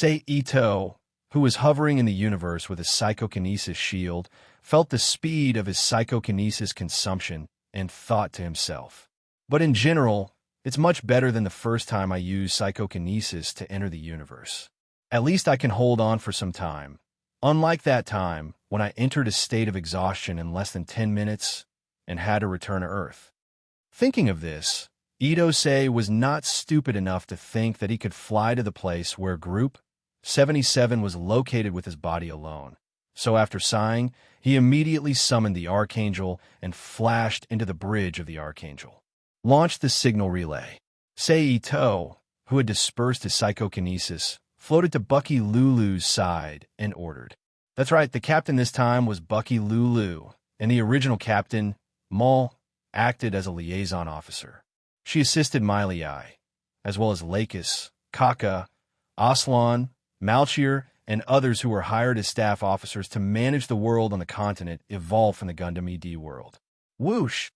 Ito, who was hovering in the universe with a psychokinesis shield, felt the speed of his psychokinesis consumption and thought to himself, "But in general, it's much better than the first time I used psychokinesis to enter the universe. At least I can hold on for some time. Unlike that time when I entered a state of exhaustion in less than 10 minutes and had to return to Earth." Thinking of this, Ito was not stupid enough to think that he could fly to the place where Group 77 was located with his body alone. So after sighing, he immediately summoned the Archangel and flashed into the bridge of the Archangel. Launched the signal relay. Ito, who had dispersed his psychokinesis, floated to Bucky Lulu's side and ordered. That's right, the captain this time was Bucky Lulu, and the original captain, Maul, acted as a liaison officer. She assisted Miley, as well as Lakis, Kaka, Aslan, Malchir, and others who were hired as staff officers to manage the world on the continent evolved from the Gundam ED world. Whoosh!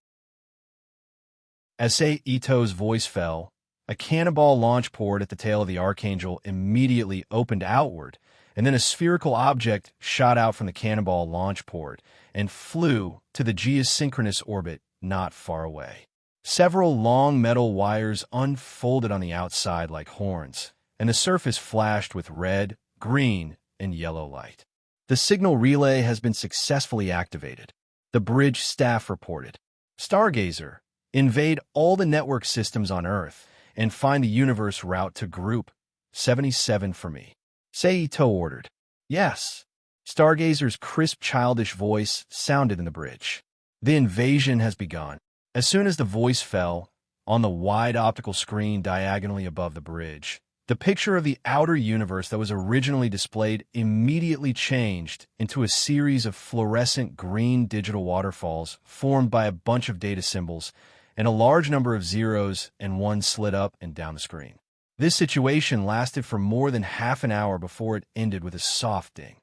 As Ito's voice fell, a cannonball launch port at the tail of the Archangel immediately opened outward, and then a spherical object shot out from the cannonball launch port and flew to the geosynchronous orbit not far away. Several long metal wires unfolded on the outside like horns, and the surface flashed with red, green, and yellow light. The signal relay has been successfully activated. The bridge staff reported. Stargazer, invade all the network systems on Earth and find the universe route to Group 77 for me. Ito ordered. Yes. Stargazer's crisp, childish voice sounded in the bridge. The invasion has begun. As soon as the voice fell, on the wide optical screen diagonally above the bridge, the picture of the outer universe that was originally displayed immediately changed into a series of fluorescent green digital waterfalls formed by a bunch of data symbols, and a large number of zeros and ones slid up and down the screen. This situation lasted for more than half an hour before it ended with a soft ding.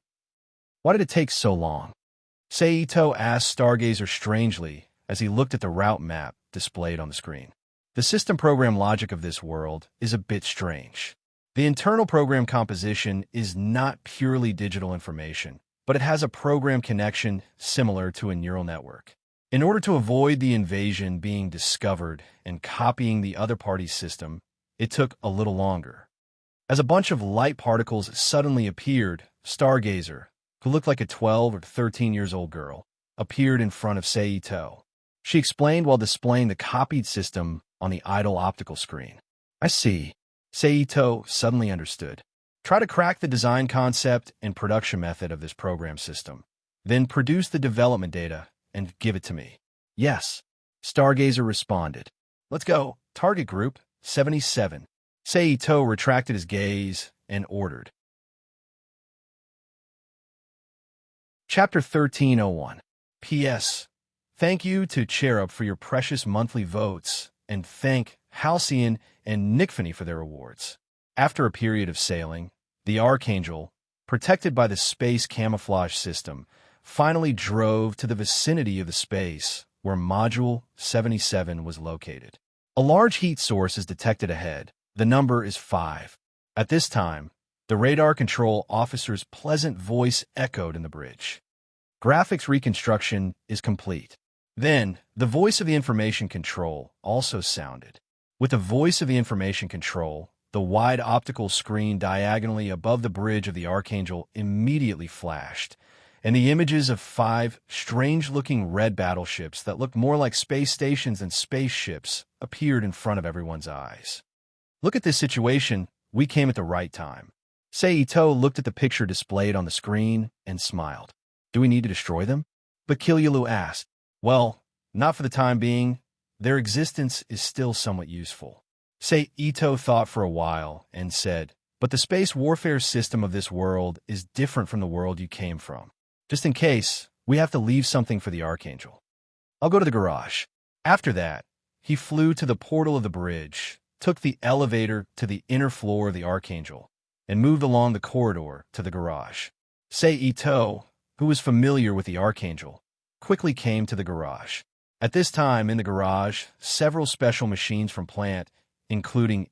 Why did it take so long? Ito asked Stargazer strangely as he looked at the route map displayed on the screen. The system program logic of this world is a bit strange. The internal program composition is not purely digital information, but it has a program connection similar to a neural network. In order to avoid the invasion being discovered and copying the other party's system, it took a little longer. As a bunch of light particles suddenly appeared, Stargazer, who looked like a 12 or 13 years old girl, appeared in front of Ito. She explained while displaying the copied system on the idle optical screen. I see. Ito suddenly understood. Try to crack the design concept and production method of this program system. Then produce the development data and give it to me. Yes. Stargazer responded. Let's go. Target group 77. Ito retracted his gaze and ordered. Chapter 1301. P.S. Thank you to Cherub for your precious monthly votes, and thank Halcyon and Nickfany for their awards. After a period of sailing, the Archangel, protected by the space camouflage system, finally drove to the vicinity of the space where Module 77 was located. A large heat source is detected ahead. The number is 5. At this time, the radar control officer's pleasant voice echoed in the bridge. Graphics reconstruction is complete. Then, the voice of the information control also sounded. With the voice of the information control, the wide optical screen diagonally above the bridge of the Archangel immediately flashed, and the images of 5 strange-looking red battleships that looked more like space stations than spaceships appeared in front of everyone's eyes. Look at this situation. We came at the right time. Ito looked at the picture displayed on the screen and smiled. Do we need to destroy them? But Kilyalu asked, well, not for the time being. Their existence is still somewhat useful. Say Ito thought for a while and said, but the space warfare system of this world is different from the world you came from. Just in case, we have to leave something for the Archangel. I'll go to the garage. After that, he flew to the portal of the bridge, took the elevator to the inner floor of the Archangel, and moved along the corridor to the garage. Sei Ito, who was familiar with the Archangel, quickly came to the garage. At this time, in the garage, several special machines from Plant, including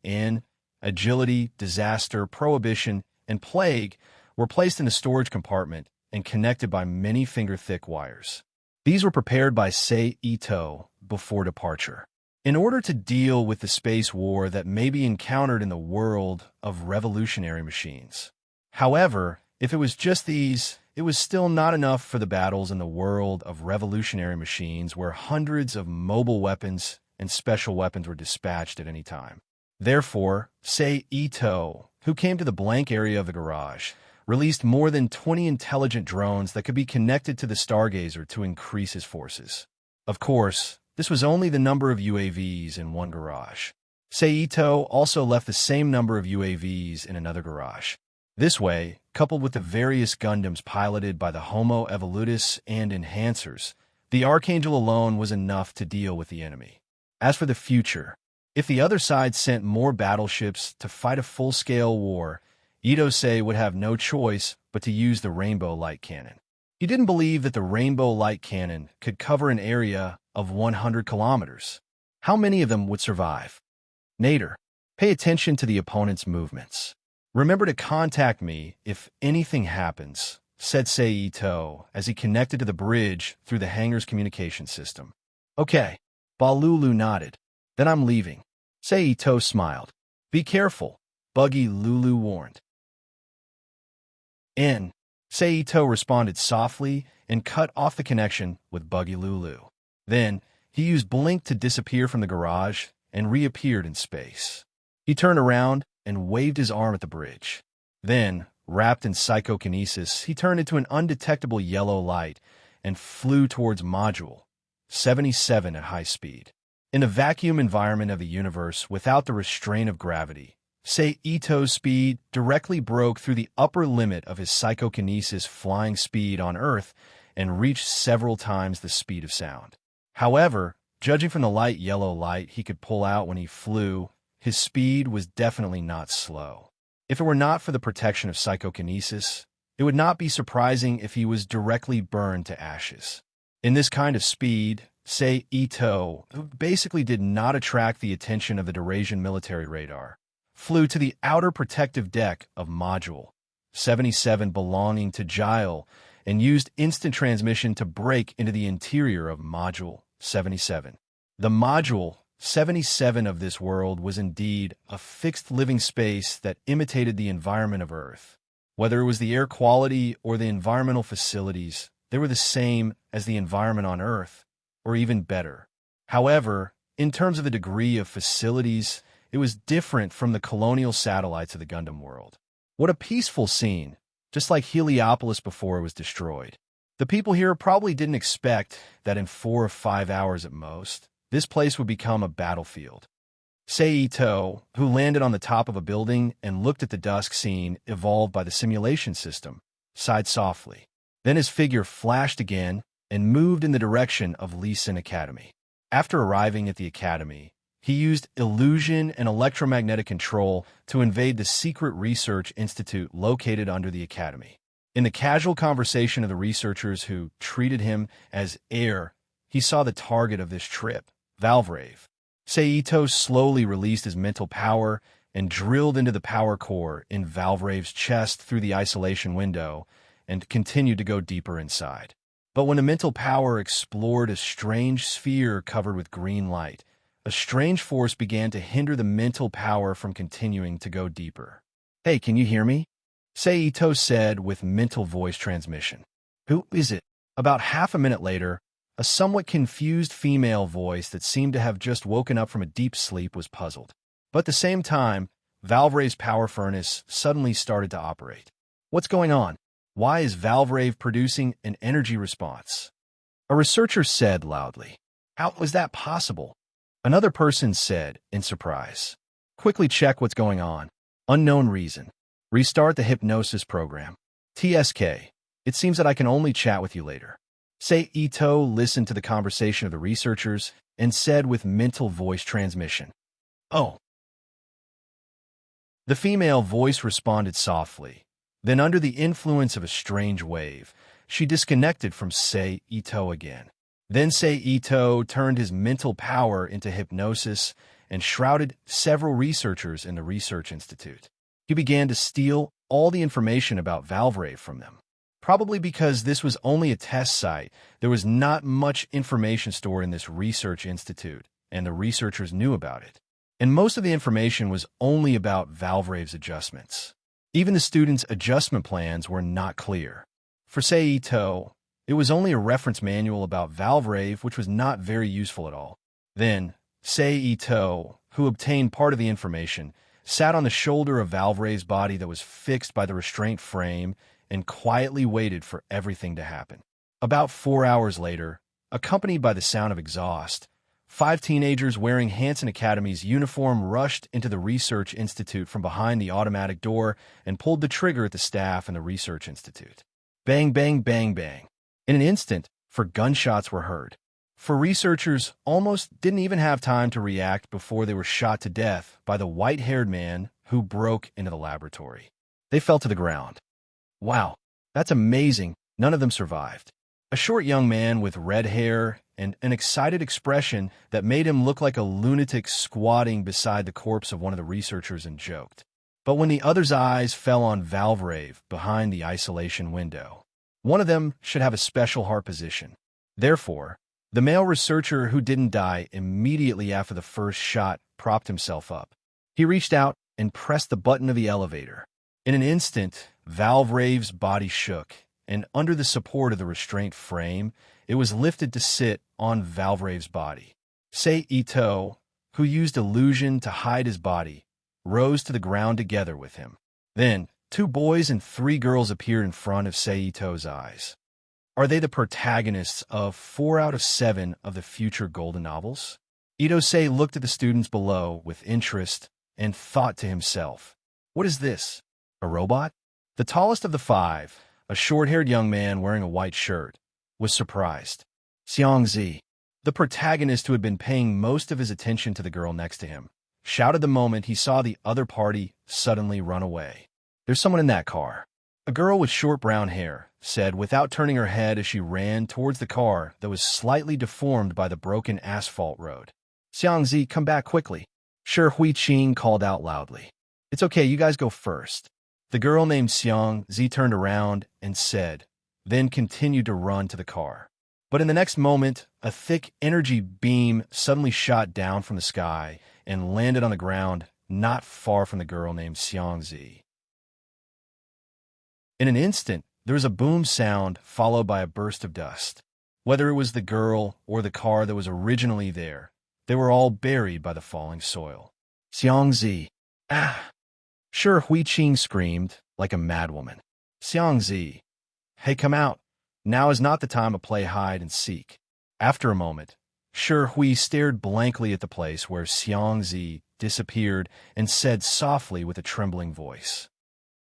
Agility, Disaster, Prohibition, and Plague, were placed in the storage compartment and connected by many finger-thick wires. These were prepared by Sei Ito before departure. In order to deal with the space war that may be encountered in the world of revolutionary machines. However, if it was just these, it was still not enough for the battles in the world of revolutionary machines where hundreds of mobile weapons and special weapons were dispatched at any time. Therefore, Sei Ito, who came to the blank area of the garage, released more than 20 intelligent drones that could be connected to the Stargazer to increase his forces. Of course, this was only the number of UAVs in one garage. Sei Ito also left the same number of UAVs in another garage. This way, coupled with the various Gundams piloted by the Homo Evolutus and Enhancers, the Archangel alone was enough to deal with the enemy. As for the future, if the other side sent more battleships to fight a full-scale war, Ito-sei would have no choice but to use the Rainbow Light Cannon. He didn't believe that the Rainbow Light Cannon could cover an area of 100 kilometers. How many of them would survive? Nader, pay attention to the opponent's movements. Remember to contact me if anything happens, said Sei Ito as he connected to the bridge through the hangar's communication system. Okay, Balulu nodded. Then I'm leaving. Sei Ito smiled. Be careful, Buggy Lulu warned. Sei Ito responded softly and cut off the connection with Buggy Lulu. Then, he used Blink to disappear from the garage and reappeared in space. He turned around and waved his arm at the bridge. Then, wrapped in psychokinesis, he turned into an undetectable yellow light and flew towards Module 77 at high speed. In the vacuum environment of the universe without the restraint of gravity, Sei Ito's speed directly broke through the upper limit of his psychokinesis flying speed on Earth and reached several times the speed of sound. However, judging from the light yellow light he could pull out when he flew, his speed was definitely not slow. If it were not for the protection of psychokinesis, it would not be surprising if he was directly burned to ashes. In this kind of speed, Sei Ito, who basically did not attract the attention of the Eurasian military radar, flew to the outer protective deck of Module 77 belonging to Gile and used instant transmission to break into the interior of Module 77. The Module 77 of this world was indeed a fixed living space that imitated the environment of Earth. Whether it was the air quality or the environmental facilities, they were the same as the environment on Earth, or even better. However, in terms of the degree of facilities, it was different from the colonial satellites of the Gundam world. What a peaceful scene, just like Heliopolis before it was destroyed. The people here probably didn't expect that in 4 or 5 hours at most, this place would become a battlefield. Sei Ito, who landed on the top of a building and looked at the dusk scene evolved by the simulation system, sighed softly. Then his figure flashed again and moved in the direction of Lee Sin Academy. After arriving at the academy, he used illusion and electromagnetic control to invade the secret research institute located under the academy. In the casual conversation of the researchers who treated him as heir, he saw the target of this trip, Valvrave. Sei Ito slowly released his mental power and drilled into the power core in Valvrave's chest through the isolation window and continued to go deeper inside. But when the mental power explored a strange sphere covered with green light, a strange force began to hinder the mental power from continuing to go deeper. Hey, can you hear me? Sei Ito said with mental voice transmission. Who is it? About half a minute later, a somewhat confused female voice that seemed to have just woken up from a deep sleep was puzzled. But at the same time, Valvrave's power furnace suddenly started to operate. What's going on? Why is Valvrave producing an energy response? A researcher said loudly. How was that possible? Another person said in surprise. Quickly check what's going on. Unknown reason. Restart the hypnosis program. TSK. It seems that I can only chat with you later. Sei Ito listened to the conversation of the researchers and said with mental voice transmission. Oh. The female voice responded softly. Then, under the influence of a strange wave, she disconnected from Sei Ito again. Then Sei Ito turned his mental power into hypnosis and shrouded several researchers in the research institute. He began to steal all the information about Valvrave from them. Probably because this was only a test site, there was not much information stored in this research institute, and the researchers knew about it. And most of the information was only about Valvrave's adjustments. Even the students' adjustment plans were not clear. For Sei Ito, it was only a reference manual about Valvrave, which was not very useful at all. Then, Sei Ito, who obtained part of the information, sat on the shoulder of Valvrave's body that was fixed by the restraint frame and quietly waited for everything to happen. About 4 hours later, accompanied by the sound of exhaust, 5 teenagers wearing Hanson Academy's uniform rushed into the Research Institute from behind the automatic door and pulled the trigger at the staff in the Research Institute. Bang, bang, bang, bang. In an instant, gunshots were heard. For researchers, almost didn't even have time to react before they were shot to death by the white-haired man who broke into the laboratory. They fell to the ground. Wow, that's amazing. None of them survived. A short young man with red hair and an excited expression that made him look like a lunatic squatting beside the corpse of one of the researchers and joked. But when the other's eyes fell on Valvrave behind the isolation window, one of them should have a special heart position. Therefore, the male researcher who didn't die immediately after the first shot propped himself up. He reached out and pressed the button of the elevator. In an instant, Valvrave's body shook, and under the support of the restraint frame, it was lifted to sit on Valvrave's body. Sei Ito, who used illusion to hide his body, rose to the ground together with him. Then, 2 boys and 3 girls appeared in front of Sei Ito's eyes. Are they the protagonists of 4 out of 7 of the future golden novels? Ito-sei looked at the students below with interest and thought to himself, what is this? A robot? The tallest of the 5, a short-haired young man wearing a white shirt, was surprised. Xiangzi, the protagonist who had been paying most of his attention to the girl next to him, shouted the moment he saw the other party suddenly run away. There's someone in that car. A girl with short brown hair said without turning her head as she ran towards the car that was slightly deformed by the broken asphalt road. Xiangzi, come back quickly. Shi Huiqing called out loudly. It's okay, you guys go first. The girl named Xiangzi turned around and said, then continued to run to the car. But in the next moment, a thick energy beam suddenly shot down from the sky and landed on the ground not far from the girl named Xiangzi. In an instant, there was a boom sound followed by a burst of dust. Whether it was the girl or the car that was originally there, they were all buried by the falling soil. Xiangzi. Ah! Shi Huiqing screamed like a madwoman. Xiangzi. Hey, come out. Now is not the time to play hide and seek. After a moment, Shi Hui stared blankly at the place where Xiangzi disappeared and said softly with a trembling voice,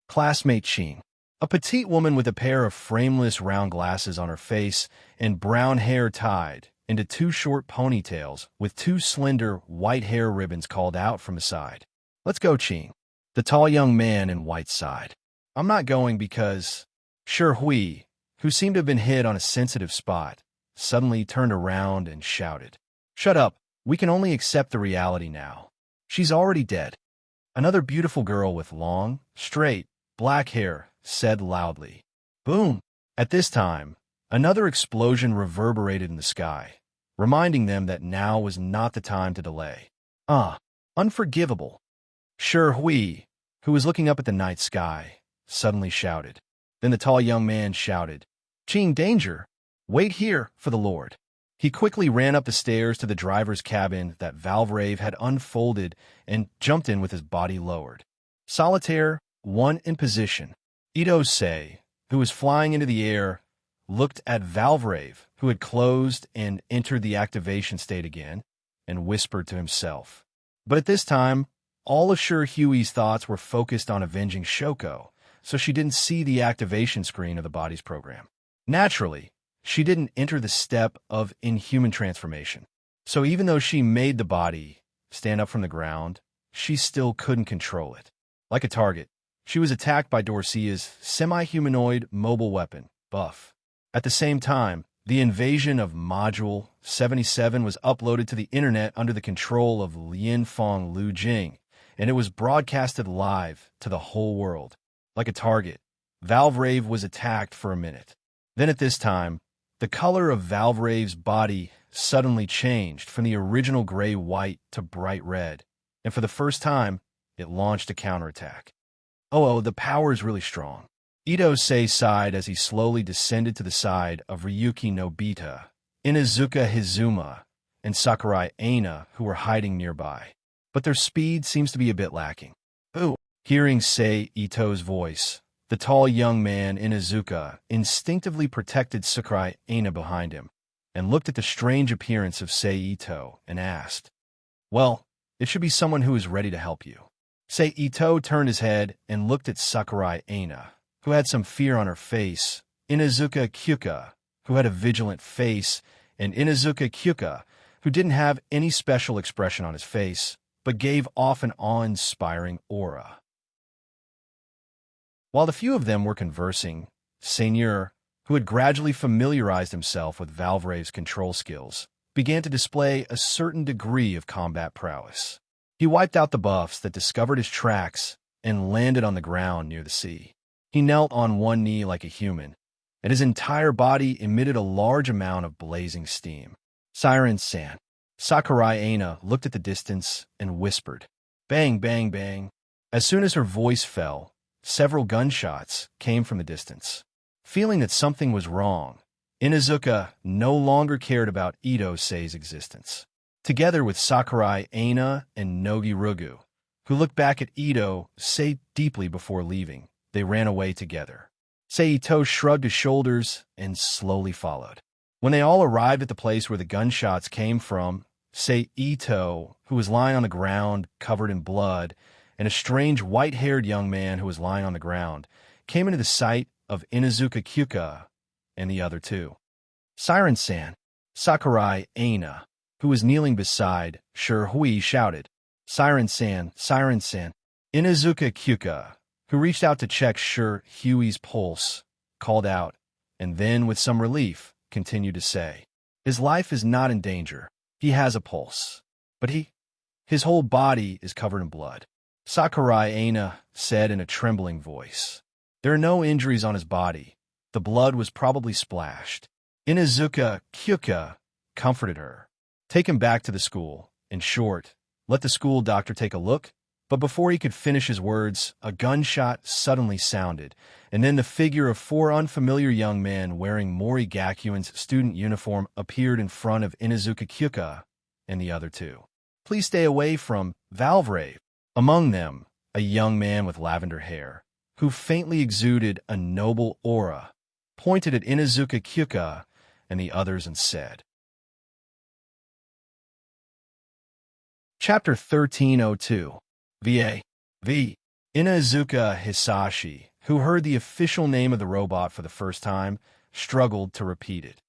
Classmate Qing. A petite woman with a pair of frameless round glasses on her face and brown hair tied into 2 short ponytails with 2 slender white hair ribbons called out from the side. Let's go, Qing. The tall young man in white sighed. I'm not going because Shi Hui, who seemed to have been hit on a sensitive spot, suddenly turned around and shouted, Shut up, we can only accept the reality now. She's already dead. Another beautiful girl with long, straight, black hair said loudly. Boom! At this time, another explosion reverberated in the sky, reminding them that now was not the time to delay. Unforgivable. Shi Hui, who was looking up at the night sky, suddenly shouted. Then the tall young man shouted, Qing, danger! Wait here, for the Lord. He quickly ran up the stairs to the driver's cabin that Valvrave had unfolded and jumped in with his body lowered. Solitaire, 1 in position. Ito-sei, who was flying into the air, looked at Valvrave, who had closed and entered the activation state again, and whispered to himself. But at this time, all of Sure Huey's thoughts were focused on avenging Shoko, so she didn't see the activation screen of the body's program. Naturally, she didn't enter the step of inhuman transformation. So even though she made the body stand up from the ground, she still couldn't control it. Like a target, she was attacked by Dorcia's semi-humanoid mobile weapon, Buff. At the same time, the invasion of Module 77 was uploaded to the internet under the control of Lianfeng Lu Jing, and it was broadcasted live to the whole world. Like a target, Valvrave was attacked for a minute. Then at this time, the color of Valvrave's body suddenly changed from the original gray-white to bright red, and for the first time, it launched a counterattack. Oh, the power is really strong. Ito-sei sighed as he slowly descended to the side of Ryuki Nobita, Inazuka Hizuma, and Sakurai Aina, who were hiding nearby. But their speed seems to be a bit lacking. Oh, hearing Sei Ito's voice, the tall young man Inazuka instinctively protected Sakurai Aina behind him, and looked at the strange appearance of Sei Ito and asked, "Well, it should be someone who is ready to help you." Sei Ito turned his head and looked at Sakurai Aina, who had some fear on her face, Inazuka Kyuka, who had a vigilant face, and Inazuka Kyuka, who didn't have any special expression on his face, but gave off an awe-inspiring aura. While the few of them were conversing, Seigneur, who had gradually familiarized himself with Valvrave's control skills, began to display a certain degree of combat prowess. He wiped out the buffs that discovered his tracks and landed on the ground near the sea. He knelt on one knee like a human, and his entire body emitted a large amount of blazing steam. Siren-san. Sakurai Aina looked at the distance and whispered, "Bang, bang, bang." As soon as her voice fell, several gunshots came from the distance. Feeling that something was wrong, Inazuka no longer cared about Ito-sei's existence. Together with Sakurai Aina and Nogi Rugu, who looked back at Ito-sei deeply before leaving, they ran away together. Sei Ito shrugged his shoulders and slowly followed. When they all arrived at the place where the gunshots came from, Sei Ito, who was lying on the ground covered in blood, and a strange white-haired young man who was lying on the ground, came into the sight of Inazuka Kyuka and the other two. Siren-san. Sakurai Aina, who was kneeling beside Sure Hui, shouted, "Siren-san, Siren-san." Inazuka Kyuka, who reached out to check Sure Huey's pulse, called out, and then, with some relief, continued to say, "His life is not in danger. He has a pulse. But his whole body is covered in blood." Sakurai Aina said in a trembling voice, "There are no injuries on his body. The blood was probably splashed." Inazuka Kyuka comforted her. "Take him back to the school. In short, let the school doctor take a look." But before he could finish his words, a gunshot suddenly sounded, and then the figure of four unfamiliar young men wearing Mori Gakuin's student uniform appeared in front of Inazuka Kyuka and the other two. "Please stay away from Valvrave." Among them, a young man with lavender hair, who faintly exuded a noble aura, pointed at Inazuka Kyuka and the others and said. Chapter 1302. V. Inazuka Hisashi, who heard the official name of the robot for the first time, struggled to repeat it.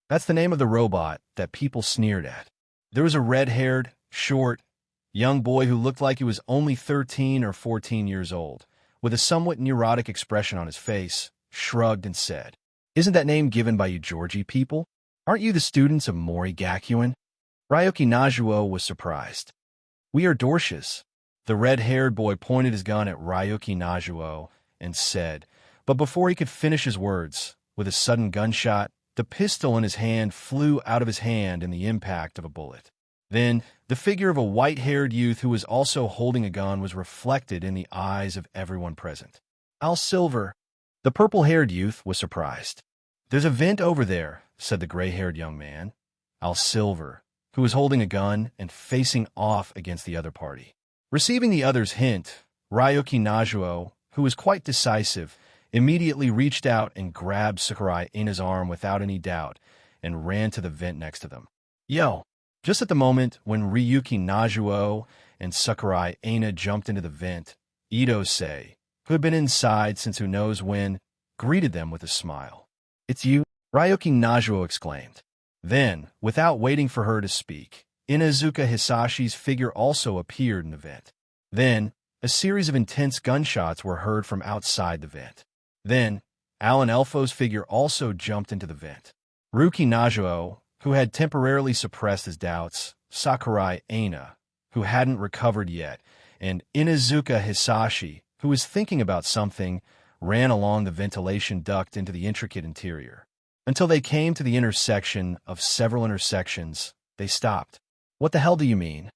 That's the name of the robot that people sneered at. There was a red-haired, short, young boy who looked like he was only 13 or 14 years old, with a somewhat neurotic expression on his face, shrugged and said, "Isn't that name given by you Georgie people? Aren't you the students of Mori Gakuin?" Ryoki Najuo was surprised. "We are Dorcias." The red-haired boy pointed his gun at Ryoki Najuo and said, but before he could finish his words, with a sudden gunshot, the pistol in his hand flew out of his hand in the impact of a bullet. Then, the figure of a white-haired youth who was also holding a gun was reflected in the eyes of everyone present. "Al Silver." The purple-haired youth was surprised. "There's a vent over there," said the gray-haired young man, Al Silver, who was holding a gun and facing off against the other party. Receiving the other's hint, Ryoki Najuo, who was quite decisive, immediately reached out and grabbed Sakurai Ina's arm without any doubt and ran to the vent next to them. Yo! Just at the moment when Ryuki Najuo and Sakurai Ina jumped into the vent, Ito-sei, who had been inside since who knows when, greeted them with a smile. "It's you?" Ryuki Najuo exclaimed. Then, without waiting for her to speak, Inuzuka Hisashi's figure also appeared in the vent. Then, a series of intense gunshots were heard from outside the vent. Then, Alan Elfo's figure also jumped into the vent. Ryuki Najuo, who had temporarily suppressed his doubts, Sakurai Ina, who hadn't recovered yet, and Inuzuka Hisashi, who was thinking about something, ran along the ventilation duct into the intricate interior. Until they came to the intersection of several intersections, they stopped. "What the hell do you mean?"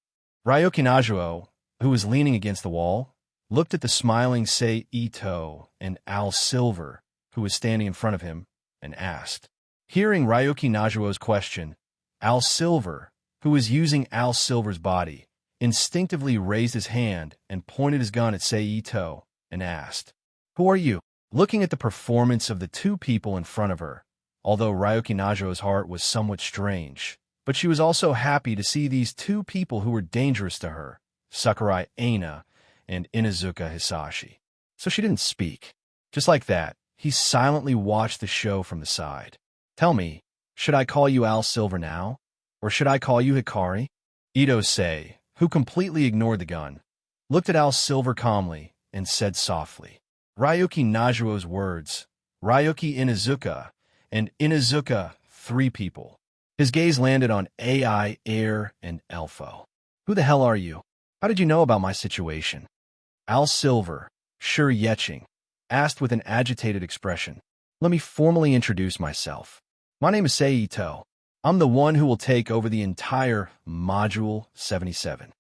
Ryuki Najuo, who was leaning against the wall, looked at the smiling Sei Ito and Al Silver, who was standing in front of him, and asked. Hearing Ryuki Najuo's question, Al Silver, who was using Al Silver's body, instinctively raised his hand and pointed his gun at Sei Ito and asked, "Who are you?" Looking at the performance of the two people in front of her, although Ryuki Najuo's heart was somewhat strange, but she was also happy to see these two people who were dangerous to her, Sakurai Ina and Inuzuka Hisashi. So she didn't speak. Just like that, he silently watched the show from the side. "Tell me, should I call you Al Silver now? Or should I call you Hikari?" Ito-sei, who completely ignored the gun, looked at Al Silver calmly and said softly, Ryuki Najuo's words, Ryuki Inuzuka, and Inuzuka, 3 people. His gaze landed on AI, Air, and Elfo. "Who the hell are you? How did you know about my situation?" Al Silver, Sure Yetching, asked with an agitated expression. "Let me formally introduce myself. My name is Sei Ito. I'm the one who will take over the entire Module 77.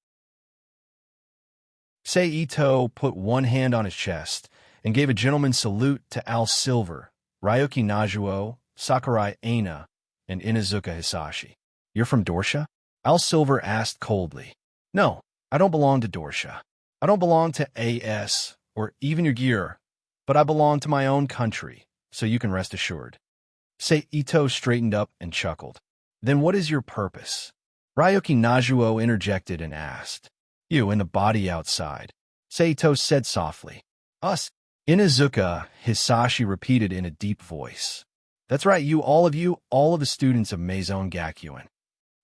Sei Ito put one hand on his chest and gave a gentleman's salute to Al Silver, Ryuki Najuo, Sakurai Ina, and Inuzuka Hisashi. "You're from Dorsha?" Al Silver asked coldly. "No, I don't belong to Dorsha. I don't belong to AS or even your gear, but I belong to my own country, so you can rest assured." Sei Ito straightened up and chuckled. "Then what is your purpose?" Ryuki Najuo interjected and asked. "You and the body outside," Sei Ito said softly. "Us?" Inuzuka Hisashi repeated in a deep voice. "That's right, all of the students of Maison Gakuen."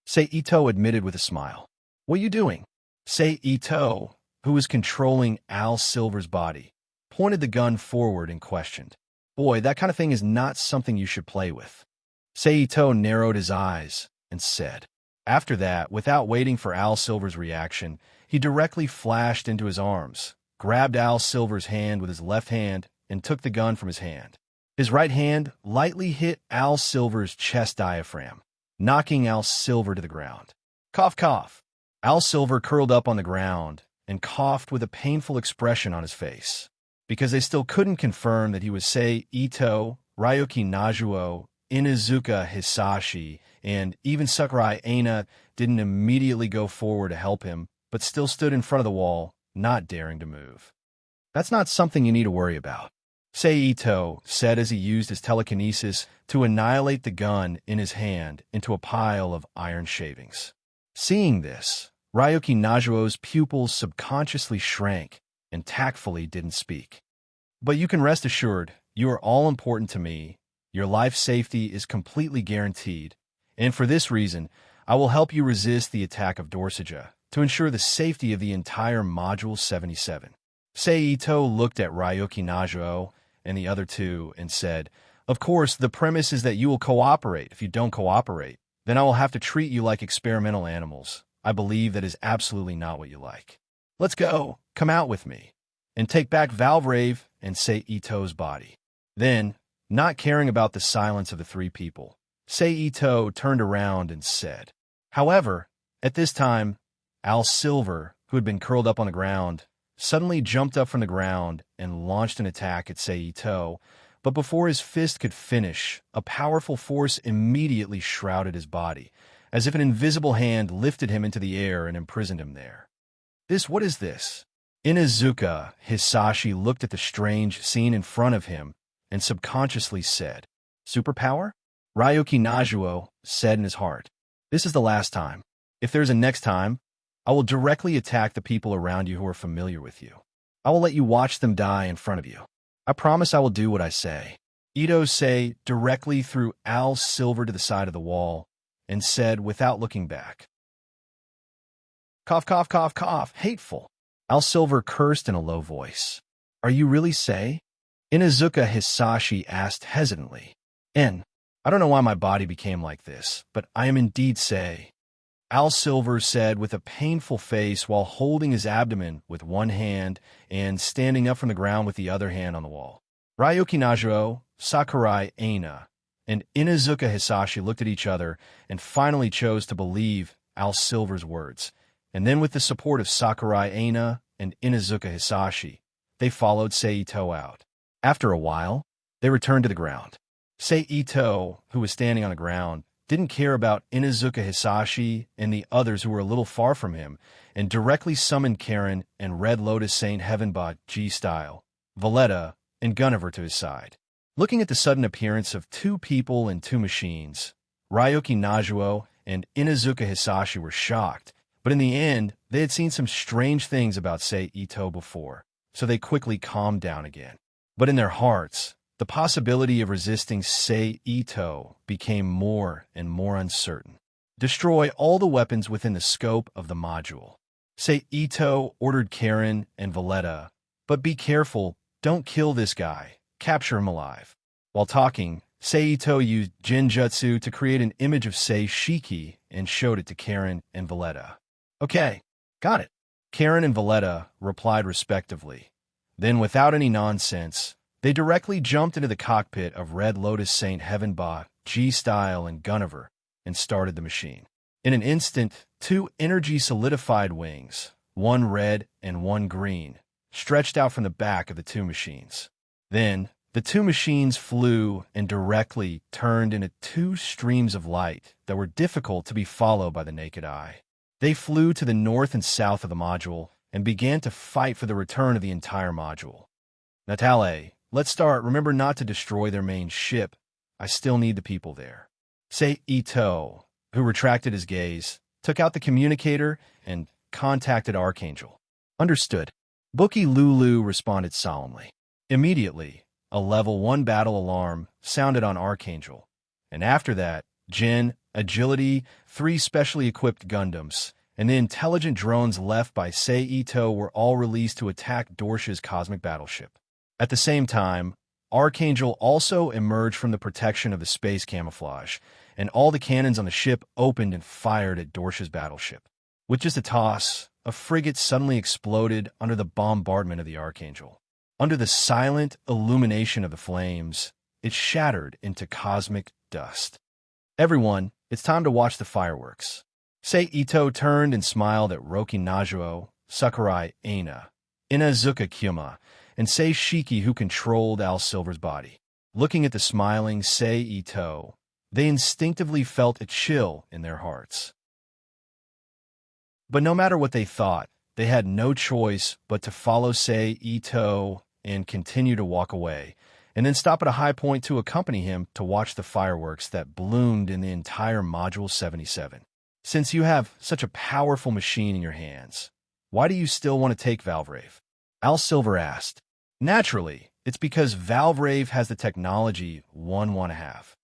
Sei Ito admitted with a smile. "What are you doing?" Sei Ito, who was controlling Al Silver's body, pointed the gun forward and questioned. "Boy, that kind of thing is not something you should play with." Sei Ito narrowed his eyes and said. After that, without waiting for Al Silver's reaction, he directly flashed into his arms, grabbed Al Silver's hand with his left hand, and took the gun from his hand. His right hand lightly hit Al Silver's chest diaphragm, knocking Al Silver to the ground. Cough, cough. Al Silver curled up on the ground and coughed with a painful expression on his face. Because they still couldn't confirm that he was Sei Ito, Ryuki Najuo, Inuzuka Hisashi, and even Sakurai Ina didn't immediately go forward to help him, but still stood in front of the wall, not daring to move. "That's not something you need to worry about," Sei Ito said as he used his telekinesis to annihilate the gun in his hand into a pile of iron shavings. Seeing this, Ryuki Najuo's pupils subconsciously shrank and tactfully didn't speak. "But you can rest assured, you are all important to me. Your life safety is completely guaranteed, and for this reason, I will help you resist the attack of Dorsaja to ensure the safety of the entire Module 77. Sei Ito looked at Ryuki Najuo and the other two and said, "Of course, the premise is that you will cooperate. If you don't cooperate, then I will have to treat you like experimental animals. I believe that is absolutely not what you like. Let's go. Come out with me and take back Valvrave and Sei Ito's body." Then, not caring about the silence of the 3 people, Sei Ito turned around and said. However, at this time, Al Silver, who had been curled up on the ground, suddenly jumped up from the ground and launched an attack at Sei Ito, but before his fist could finish, a powerful force immediately shrouded his body, as if an invisible hand lifted him into the air and imprisoned him there. What is this? Inuzuka Hisashi looked at the strange scene in front of him and subconsciously said, "Superpower?" Ryoki Najuo said in his heart, "This is the last time. If there's a next time, I will directly attack the people around you who are familiar with you. I will let you watch them die in front of you. I promise I will do what I say." Ito Sei directly threw Al Silver to the side of the wall and said without looking back, "Cough, cough, cough, cough, hateful." Al Silver cursed in a low voice. "Are you really Sei?" Inazuka Hisashi asked hesitantly. I don't know why my body became like this, but I am indeed Sei," Al Silver said with a painful face while holding his abdomen with one hand and standing up from the ground with the other hand on the wall. Ryoki Najuo, Sakurai Aina, and Inazuka Hisashi looked at each other and finally chose to believe Al Silver's words. And then with the support of Sakurai Aina and Inazuka Hisashi, they followed Sei Ito out. After a while, they returned to the ground. Sei Ito, who was standing on the ground, didn't care about Inazuka Hisashi and the others who were a little far from him, and directly summoned Karen and Red Lotus Saint Heavenbot G-Style, Valletta, and Gunniver to his side. Looking at the sudden appearance of two people and two machines, Ryoki Najuo and Inazuka Hisashi were shocked, but in the end, they had seen some strange things about Sei Ito before, so they quickly calmed down again. But in their hearts, the possibility of resisting Sei Ito became more and more uncertain. Destroy all the weapons within the scope of the module. Sei Ito ordered Karen and Valletta, but be careful, don't kill this guy, capture him alive. While talking, Sei Ito used Genjutsu to create an image of Sei Shiki and showed it to Karen and Valletta. "Okay, got it," Karen and Valletta replied respectively. Then, without any nonsense, they directly jumped into the cockpit of Red Lotus Saint Heavenbot, G-Style, and Gunniver, and started the machine. In an instant, two energy-solidified wings, one red and one green, stretched out from the back of the two machines. Then, the two machines flew and directly turned into two streams of light that were difficult to be followed by the naked eye. They flew to the north and south of the module and began to fight for the return of the entire module. "Natale, let's start. Remember not to destroy their main ship. I still need the people there." Sei Ito, who retracted his gaze, took out the communicator and contacted Archangel. "Understood." Bookie Lulu responded solemnly. Immediately, a level 1 battle alarm sounded on Archangel, and after that, Gen, Agility, 3 specially equipped Gundams, and the intelligent drones left by Sei Ito were all released to attack Dorsh's cosmic battleship. At the same time, Archangel also emerged from the protection of the space camouflage, and all the cannons on the ship opened and fired at Dorsh's battleship. With just a toss, a frigate suddenly exploded under the bombardment of the Archangel. Under the silent illumination of the flames, it shattered into cosmic dust. "Everyone, it's time to watch the fireworks." Sei Ito turned and smiled at Ryoki Najuo, Sakurai Aina, Inazuka Kyuma, and Sei Shiki, who controlled Al Silver's body. Looking at the smiling Sei Ito, they instinctively felt a chill in their hearts. But no matter what they thought, they had no choice but to follow Sei Ito and continue to walk away, and then stop at a high point to accompany him to watch the fireworks that bloomed in the entire Module 77. "Since you have such a powerful machine in your hands, why do you still want to take Valvrave?" Al Silver asked. "Naturally, it's because Valvrave has the technology one want to have."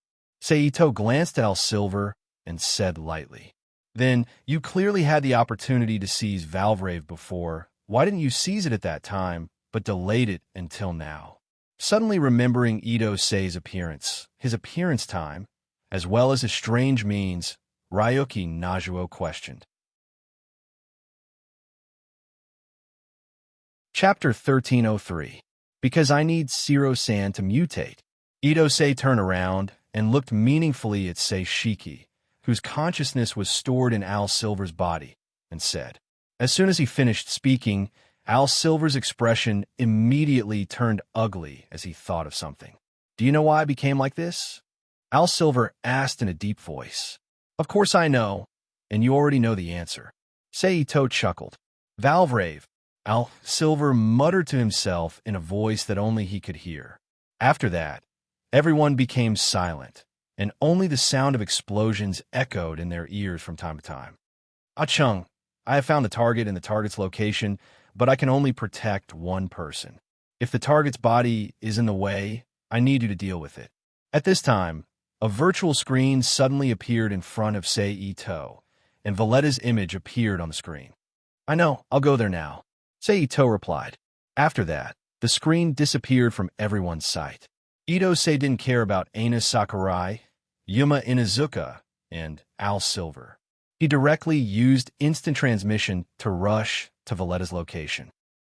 Sei Ito glanced at Al Silver and said lightly, "Then you clearly had the opportunity to seize Valvrave before. Why didn't you seize it at that time, but delayed it until now?" Suddenly remembering Ito Sei's appearance, his appearance time, as well as his strange means, Ryoki Najuo questioned. Chapter 1303. Because I need Zero-san to mutate. Ito Sei turned around and looked meaningfully at Sei Shiki, whose consciousness was stored in Al Silver's body, and said. As soon as he finished speaking, Al Silver's expression immediately turned ugly as he thought of something. "Do you know why I became like this?" Al Silver asked in a deep voice. "Of course I know, and you already know the answer." Sei Ito chuckled. "Valvrave," Al Silver muttered to himself in a voice that only he could hear. After that, everyone became silent, and only the sound of explosions echoed in their ears from time to time. Ah Chung, I have found the target and the target's location, but I can only protect one person. If the target's body is in the way, I need you to deal with it. At this time, a virtual screen suddenly appeared in front of Sei Ito, and Valletta's image appeared on the screen. I know, I'll go there now, Sei Ito replied. After that, the screen disappeared from everyone's sight. Ito-sei didn't care about Aina Sakurai, Yuma Inazuka, and Al Silver. He directly used instant transmission to rush to Valletta's location.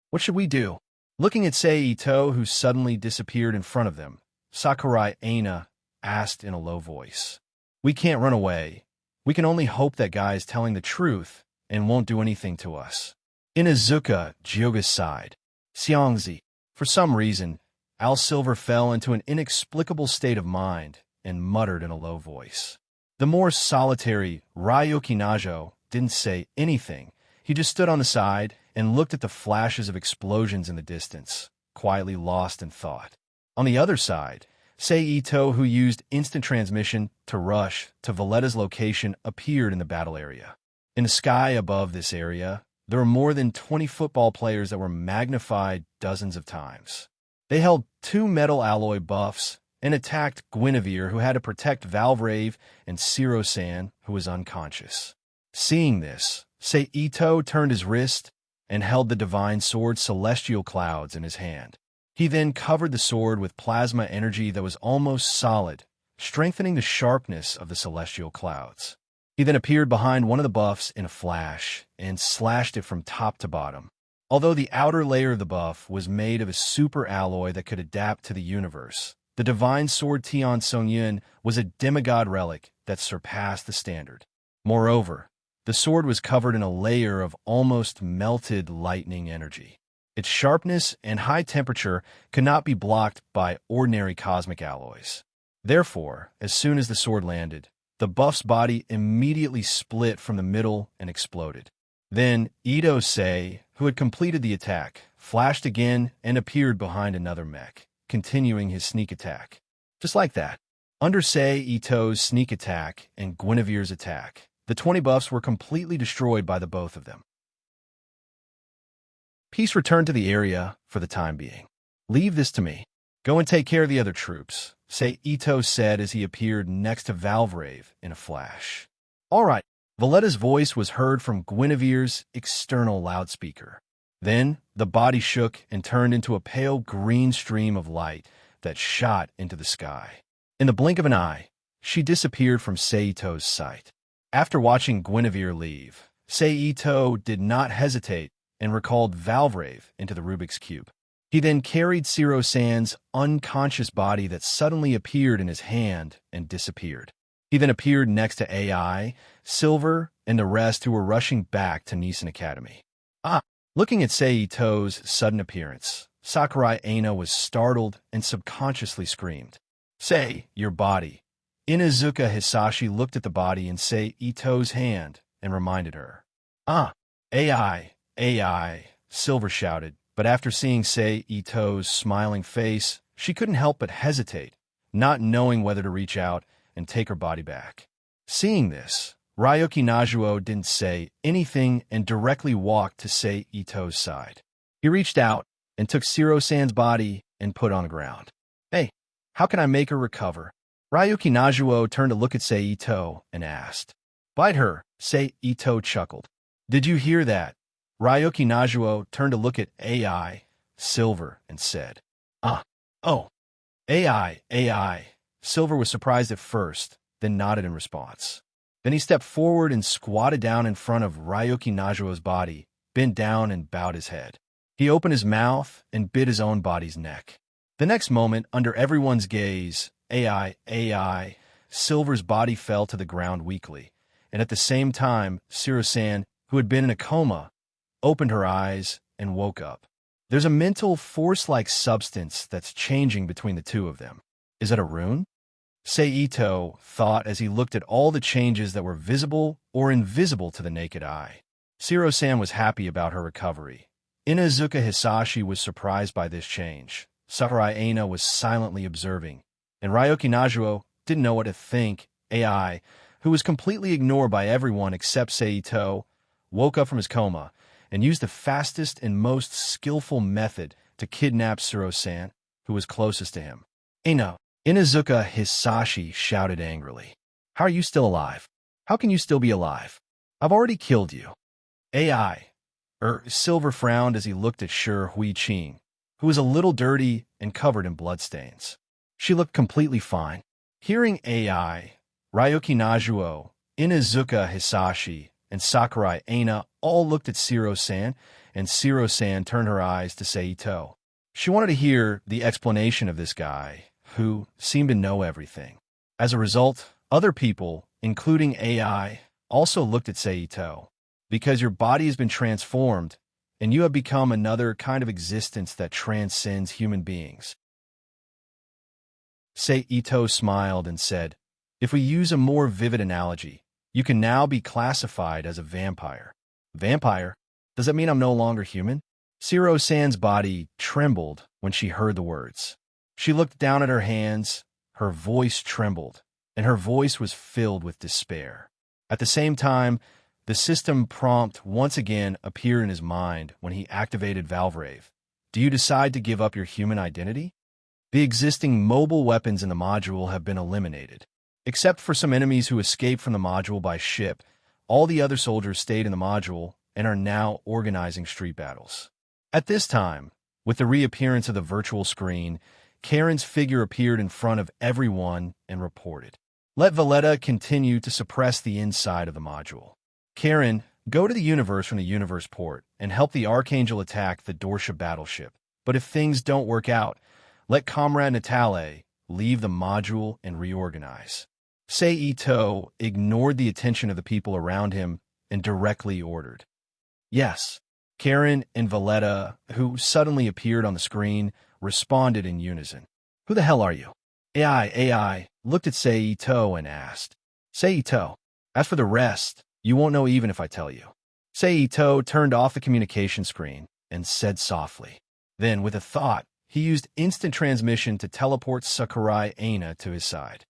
What should we do? Looking at Sei Ito, who suddenly disappeared in front of them, Sakurai Aina asked in a low voice. We can't run away. We can only hope that guy is telling the truth and won't do anything to us. Inazuka, Jyoga sighed. Xiangzi. For some reason, Al Silver fell into an inexplicable state of mind and muttered in a low voice. The more solitary Ryoki Najo didn't say anything. He just stood on the side and looked at the flashes of explosions in the distance, quietly lost in thought. On the other side, Sei Ito, who used instant transmission to rush to Valletta's location, appeared in the battle area. In the sky above this area, there were more than 20 football players that were magnified dozens of times. They held 2 metal alloy buffs and attacked Guinevere, who had to protect Valvrave, and Shiro-san, who was unconscious. Seeing this, Sei Ito turned his wrist and held the divine sword Celestial Clouds in his hand. He then covered the sword with plasma energy that was almost solid, strengthening the sharpness of the Celestial Clouds. He then appeared behind one of the buffs in a flash and slashed it from top to bottom. Although the outer layer of the buff was made of a super alloy that could adapt to the universe, the divine sword Tian Songyun was a demigod relic that surpassed the standard. Moreover, the sword was covered in a layer of almost melted lightning energy. Its sharpness and high temperature could not be blocked by ordinary cosmic alloys. Therefore, as soon as the sword landed, the buff's body immediately split from the middle and exploded. Then Ito-sei, who had completed the attack, flashed again and appeared behind another mech, continuing his sneak attack. Just like that, under Sei Ito's sneak attack and Guinevere's attack, the 20 buffs were completely destroyed by the both of them. Peace returned to the area for the time being. Leave this to me. Go and take care of the other troops, Sei Ito said as he appeared next to Valvrave in a flash. All right. Valletta's voice was heard from Guinevere's external loudspeaker. Then, the body shook and turned into a pale green stream of light that shot into the sky. In the blink of an eye, she disappeared from Sei Ito's sight. After watching Guinevere leave, Sei Ito did not hesitate and recalled Valvrave into the Rubik's Cube. He then carried Shiro-san's unconscious body that suddenly appeared in his hand and disappeared. He then appeared next to AI, Silver, and the rest who were rushing back to Nissan Academy. Looking at Sei Ito's sudden appearance, Sakurai Aina was startled and subconsciously screamed, Sei, your body. Inazuka Hisashi looked at the body in Sei Ito's hand and reminded her. AI, Silver shouted, but after seeing Sei Ito's smiling face, she couldn't help but hesitate, not knowing whether to reach out and take her body back. Seeing this, Ryoki Najuo didn't say anything and directly walked to Sei Ito's side. He reached out and took Shiro-san's body and put on the ground. Hey, how can I make her recover? Ryoki Najuo turned to look at Sei Ito and asked. Bite her, Sei Ito chuckled. Did you hear that? Ryoki Najuo turned to look at AI, Silver, and said, AI. Silver was surprised at first, then nodded in response. Then he stepped forward and squatted down in front of Ryoki Najuo's body, bent down and bowed his head. He opened his mouth and bit his own body's neck. The next moment, under everyone's gaze, AI, Silver's body fell to the ground weakly, and at the same time, Shiro-san, who had been in a coma, opened her eyes and woke up. There's a mental force-like substance that's changing between the two of them. Is it a rune? Sei Ito thought as he looked at all the changes that were visible or invisible to the naked eye. Shiro-san was happy about her recovery. Inazuka Hisashi was surprised by this change, Sakurai Aina was silently observing, and Ryoki Najuo didn't know what to think. AI, who was completely ignored by everyone except Seito, woke up from his coma and used the fastest and most skillful method to kidnap Suro-san, who was closest to him. Aina, Inazuka Hisashi shouted angrily. How are you still alive? How can you still be alive? I've already killed you. AI. Silver frowned as he looked at Shi Huiqing, who was a little dirty and covered in bloodstains. She looked completely fine. Hearing AI, Ryoki Najuo, Inazuka Hisashi, and Sakurai Aina all looked at Siro-san, and Siro-san turned her eyes to Seito. She wanted to hear the explanation of this guy, who seemed to know everything. As a result, other people, including AI, also looked at Seito. Because your body has been transformed, and you have become another kind of existence that transcends human beings. Seito smiled and said, if we use a more vivid analogy, you can now be classified as a vampire. Vampire? Does that mean I'm no longer human? Siro-san's body trembled when she heard the words. She looked down at her hands, her voice trembled, and her voice was filled with despair. At the same time, the system prompt once again appeared in his mind when he activated Valvrave. Do you decide to give up your human identity? The existing mobile weapons in the module have been eliminated. Except for some enemies who escaped from the module by ship, all the other soldiers stayed in the module and are now organizing street battles. At this time, with the reappearance of the virtual screen, Karen's figure appeared in front of everyone and reported. Let Valletta continue to suppress the inside of the module. Karen, go to the universe from the universe port and help the Archangel attack the Dorsha battleship. But if things don't work out, let Comrade Natale leave the module and reorganize. Seito ignored the attention of the people around him and directly ordered. Yes. Karen and Valletta, who suddenly appeared on the screen, responded in unison. Who the hell are you? AI looked at Seito and asked. Seito, as for the rest, you won't know even if I tell you. Seito turned off the communication screen and said softly. Then, with a thought, he used instant transmission to teleport Sakurai Aina to his side.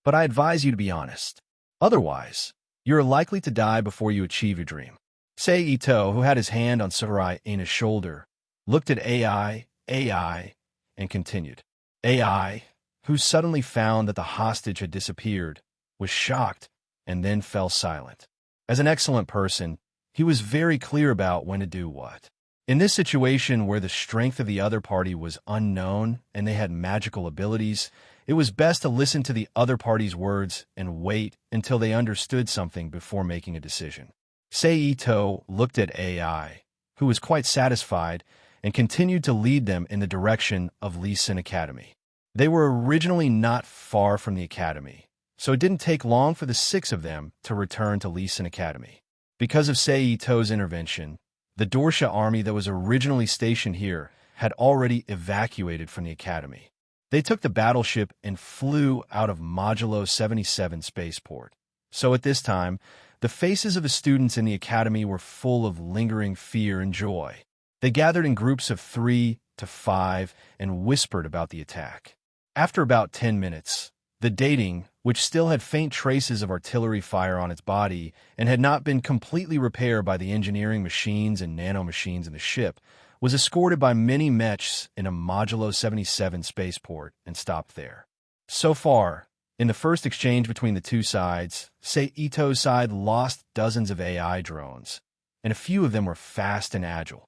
But I advise you to be honest. Otherwise, you are likely to die before you achieve your dream. Seito, who had his hand on Sakurai Aina's shoulder, looked at AI, and continued. AI, who suddenly found that the hostage had disappeared, was shocked and then fell silent. As an excellent person, he was very clear about when to do what. In this situation where the strength of the other party was unknown and they had magical abilities, it was best to listen to the other party's words and wait until they understood something before making a decision. Seito looked at AI, who was quite satisfied, and continued to lead them in the direction of Lee Sin Academy. They were originally not far from the academy, so it didn't take long for the 6 of them to return to Lee Sin Academy. Because of Seito's intervention, the Dorsha army that was originally stationed here had already evacuated from the academy. They took the battleship and flew out of Modulo 77 spaceport. So at this time, the faces of the students in the academy were full of lingering fear and joy. They gathered in groups of 3 to 5 and whispered about the attack. After about 10 minutes, the dating, which still had faint traces of artillery fire on its body and had not been completely repaired by the engineering machines and nanomachines in the ship, was escorted by many mechs in a Modulo 77 spaceport and stopped there. So far, in the first exchange between the two sides, Seito's side lost dozens of AI drones, and a few of them were fast and agile.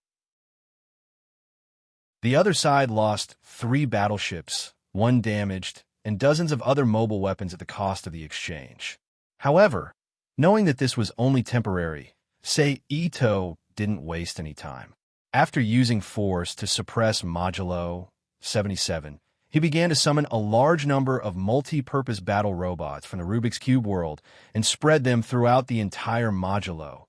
The other side lost 3 battleships, 1 damaged, and dozens of other mobile weapons at the cost of the exchange. However, knowing that this was only temporary, Seito didn't waste any time. After using force to suppress Modulo 77, he began to summon a large number of multi-purpose battle robots from the Rubik's Cube world and spread them throughout the entire Modulo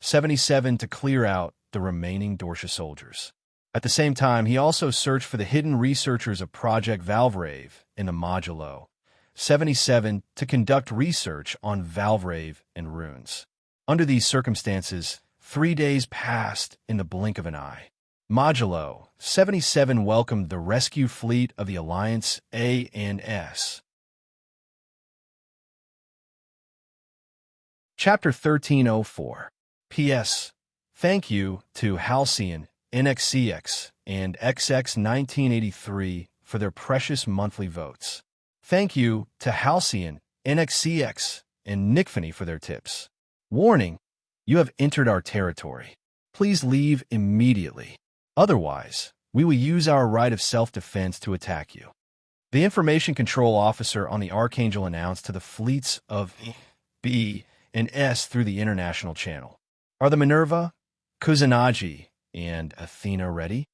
77 to clear out the remaining Dorsha soldiers. At the same time, he also searched for the hidden researchers of Project Valvrave in the Modulo 77 to conduct research on Valvrave and runes. Under these circumstances, 3 days passed in the blink of an eye. Modulo 77 welcomed the rescue fleet of the Alliance ANS. Chapter 1304. P.S. Thank you to Halcyon, NXCX, and XX1983 for their precious monthly votes. Thank you to Halcyon, NXCX, and Nickfany for their tips. Warning: you have entered our territory. Please leave immediately. Otherwise, we will use our right of self-defense to attack you. The Information Control Officer on the Archangel announced to the fleets of B and S through the international channel. Are the Minerva, Kusanagi, and Athena ready?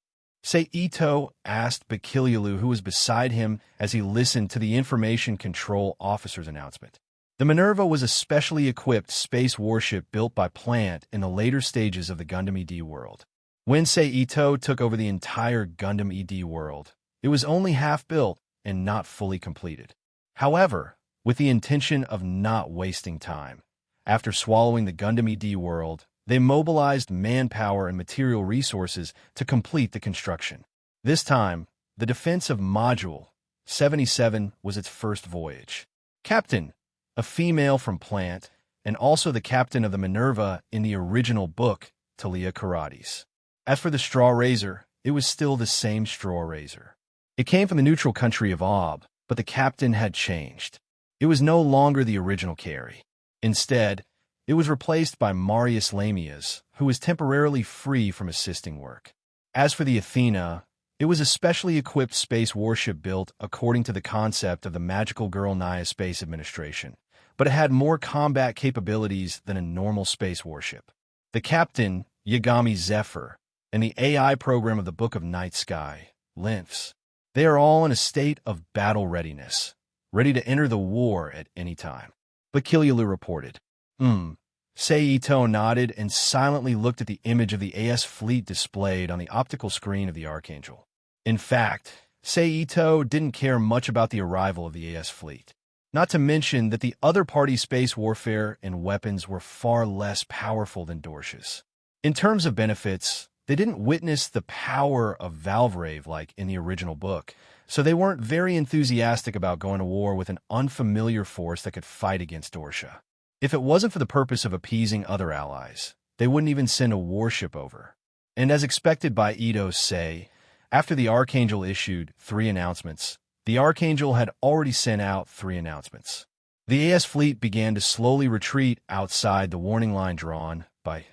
Ito asked Bakilialu, who was beside him as he listened to the Information Control Officer's announcement. The Minerva was a specially equipped space warship built by Plant in the later stages of the Gundam ED world. When Ito took over the entire Gundam ED world, it was only half built and not fully completed. However, with the intention of not wasting time, after swallowing the Gundam ED world, they mobilized manpower and material resources to complete the construction. This time, the defense of Module 77 was its first voyage. Captain, a female from Plant, and also the captain of the Minerva in the original book, Talia Karates. As for the Straw Razor, it was still the same Straw Razor. It came from the neutral country of Ob, but the captain had changed. It was no longer the original carry. Instead, it was replaced by Marius Lamias, who was temporarily free from assisting work. As for the Athena, it was a specially equipped space warship built according to the concept of the Magical Girl Naya Space Administration, but it had more combat capabilities than a normal space warship. The captain, Yagami Zephyr, and the AI program of the Book of Night Sky, Lymphs, they are all in a state of battle readiness, ready to enter the war at any time. Bakilialu reported. Ito nodded and silently looked at the image of the AS fleet displayed on the optical screen of the Archangel. In fact, Ito didn't care much about the arrival of the AS fleet. Not to mention that the other party's space warfare and weapons were far less powerful than Dorsh's. In terms of benefits, they didn't witness the power of Valvrave like in the original book, so they weren't very enthusiastic about going to war with an unfamiliar force that could fight against Dorsha. If it wasn't for the purpose of appeasing other allies, they wouldn't even send a warship over. And as expected by Ito Sei, after the Archangel issued 3 announcements, the Archangel had already sent out 3 announcements. The AS fleet began to slowly retreat outside the warning line drawn by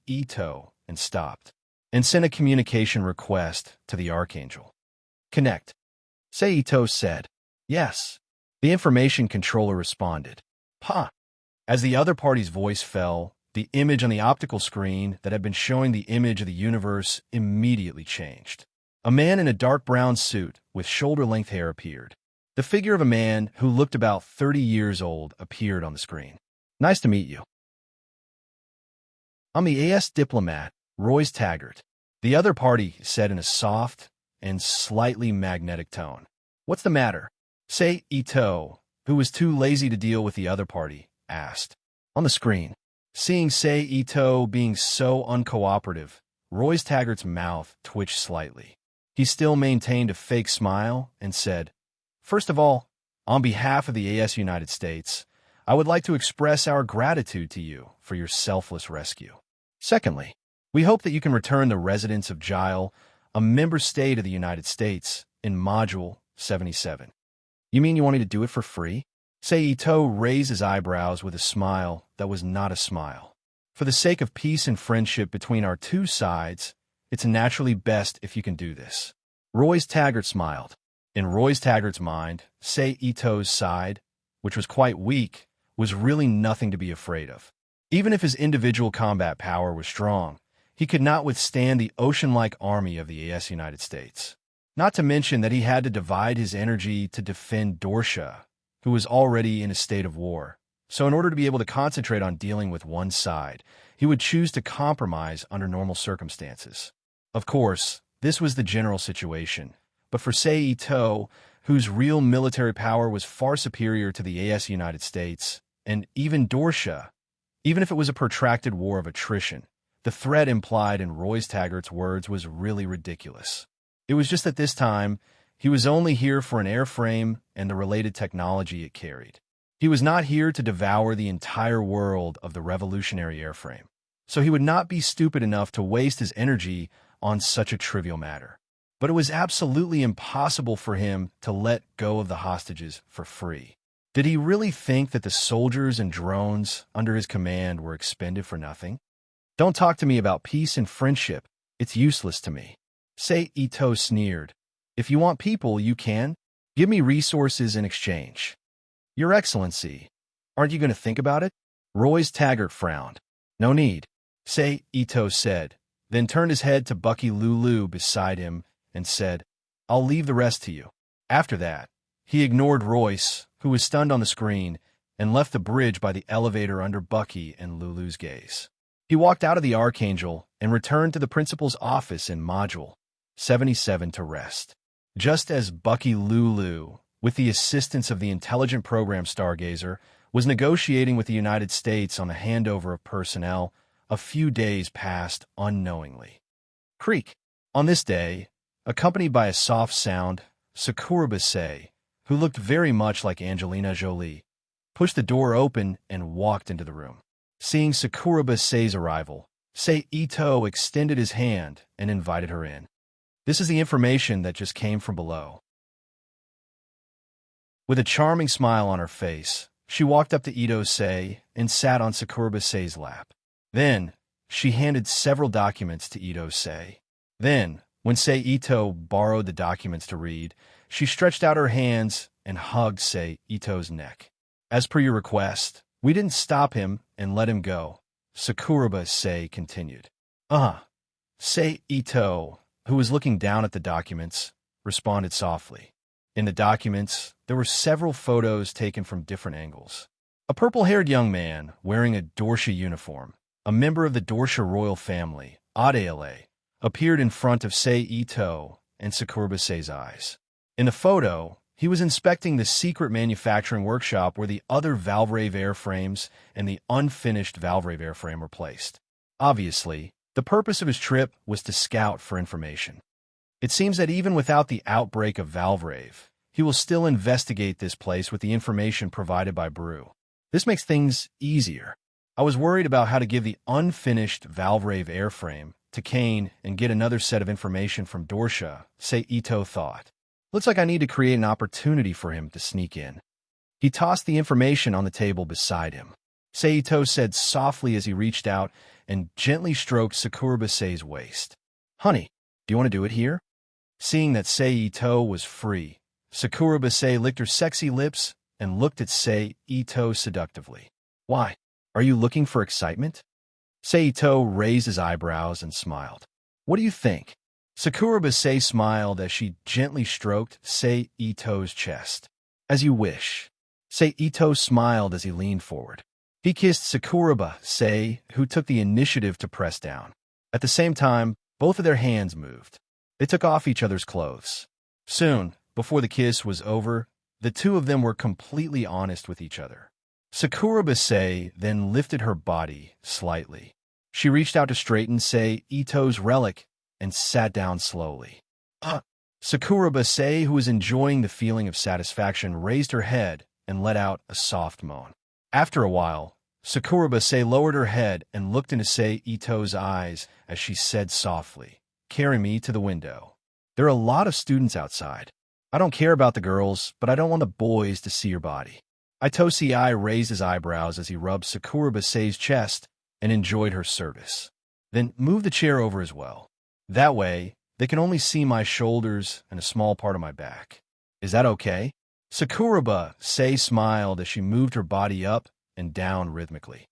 Ito and stopped, and sent a communication request to the Archangel. Connect. Ito said. Yes. The information controller responded. Pa. As the other party's voice fell, the image on the optical screen that had been showing the image of the universe immediately changed. A man in a dark brown suit with shoulder-length hair appeared. The figure of a man who looked about 30 years old appeared on the screen. Nice to meet you. I'm the AS diplomat, Royce Taggart. The other party said in a soft and slightly magnetic tone. What's the matter? Ito, who was too lazy to deal with the other party, asked. On the screen, seeing Ito being so uncooperative, Royce Taggart's mouth twitched slightly. He still maintained a fake smile and said, First of all, on behalf of the AS United States, I would like to express our gratitude to you for your selfless rescue. Secondly, we hope that you can return the residents of Gile, a member state of the United States, in Module 77. You mean you want me to do it for free? Ito raised his eyebrows with a smile that was not a smile. For the sake of peace and friendship between our two sides, it's naturally best if you can do this. Royce Taggart smiled. In Royce Taggart's mind, Ito's side, which was quite weak, was really nothing to be afraid of. Even if his individual combat power was strong, he could not withstand the ocean-like army of the AS United States. Not to mention that he had to divide his energy to defend Dorsha, who was already in a state of war. So in order to be able to concentrate on dealing with one side, he would choose to compromise under normal circumstances. Of course, this was the general situation, but for Ito, whose real military power was far superior to the AS United States, and even Dorsha, even if it was a protracted war of attrition, The threat implied in Royce Taggart's words was really ridiculous. It was just that this time, he was only here for an airframe and the related technology it carried. He was not here to devour the entire world of the revolutionary airframe. So he would not be stupid enough to waste his energy on such a trivial matter. But it was absolutely impossible for him to let go of the hostages for free. Did he really think that the soldiers and drones under his command were expended for nothing? Don't talk to me about peace and friendship. It's useless to me. Sei Ito sneered. If you want people, you can. Give me resources in exchange. Your Excellency, aren't you going to think about it? Royce Taggart frowned. No need, Sei Ito said, then turned his head to Bucky Lulu beside him and said, I'll leave the rest to you. After that, he ignored Royce, who was stunned on the screen, and left the bridge by the elevator under Bucky and Lulu's gaze. He walked out of the Archangel and returned to the principal's office in Module 77 to rest. Just as Bucky Lulu, with the assistance of the intelligent program Stargazer, was negotiating with the United States on the handover of personnel, a few days passed unknowingly. Creak. On this day, accompanied by a soft sound, Sakuraba Sei, who looked very much like Angelina Jolie, pushed the door open and walked into the room. Seeing Sakuraba Sei's arrival, Sei Ito extended his hand and invited her in. This is the information that just came from below. With a charming smile on her face, she walked up to Ito Sei and sat on Sakuraba Sei's lap. Then, she handed several documents to Ito Sei. Then, when Sei Ito borrowed the documents to read, she stretched out her hands and hugged Sei Ito's neck. As per your request, we didn't stop him and let him go, Sakuraba Sei continued. Sei Ito, who was looking down at the documents, responded softly. In the documents, there were several photos taken from different angles. A purple-haired young man wearing a Dorsha uniform, a member of the Dorsha royal family, Adele, appeared in front of Sei Ito and Sakuraba Sei's eyes. In the photo, he was inspecting the secret manufacturing workshop where the other Valvrave airframes and the unfinished Valvrave airframe were placed. Obviously, the purpose of his trip was to scout for information. It seems that even without the outbreak of Valvrave, he will still investigate this place with the information provided by Brew. This makes things easier. I was worried about how to give the unfinished Valvrave airframe to Kane and get another set of information from Dorsha, Sei Ito thought. Looks like I need to create an opportunity for him to sneak in. He tossed the information on the table beside him. Sei Ito said softly as he reached out and gently stroked Sakuraba Sei's waist. Honey, do you want to do it here? Seeing that Sei Ito was free, Sakuraba Sei licked her sexy lips and looked at Sei Ito seductively. Why? Are you looking for excitement? Sei Ito raised his eyebrows and smiled. What do you think? Sakuraba Sei smiled as she gently stroked Sei Ito's chest. As you wish. Sei Ito smiled as he leaned forward. He kissed Sakuraba Sei, who took the initiative to press down. At the same time, both of their hands moved. They took off each other's clothes. Soon, before the kiss was over, the two of them were completely honest with each other. Sakuraba Sei then lifted her body slightly. She reached out to straighten Sei Ito's relic and sat down slowly. Sakuraba Sei, who was enjoying the feeling of satisfaction, raised her head and let out a soft moan. After a while, Sakuraba Sei lowered her head and looked into Sei Ito's eyes as she said softly, Carry me to the window. There are a lot of students outside. I don't care about the girls, but I don't want the boys to see your body. Ito-Sei raised his eyebrows as he rubbed Sakuraba Sei's chest and enjoyed her service. Then move the chair over as well. That way, they can only see my shoulders and a small part of my back. Is that okay? Sakuraba Sei smiled as she moved her body up and down rhythmically.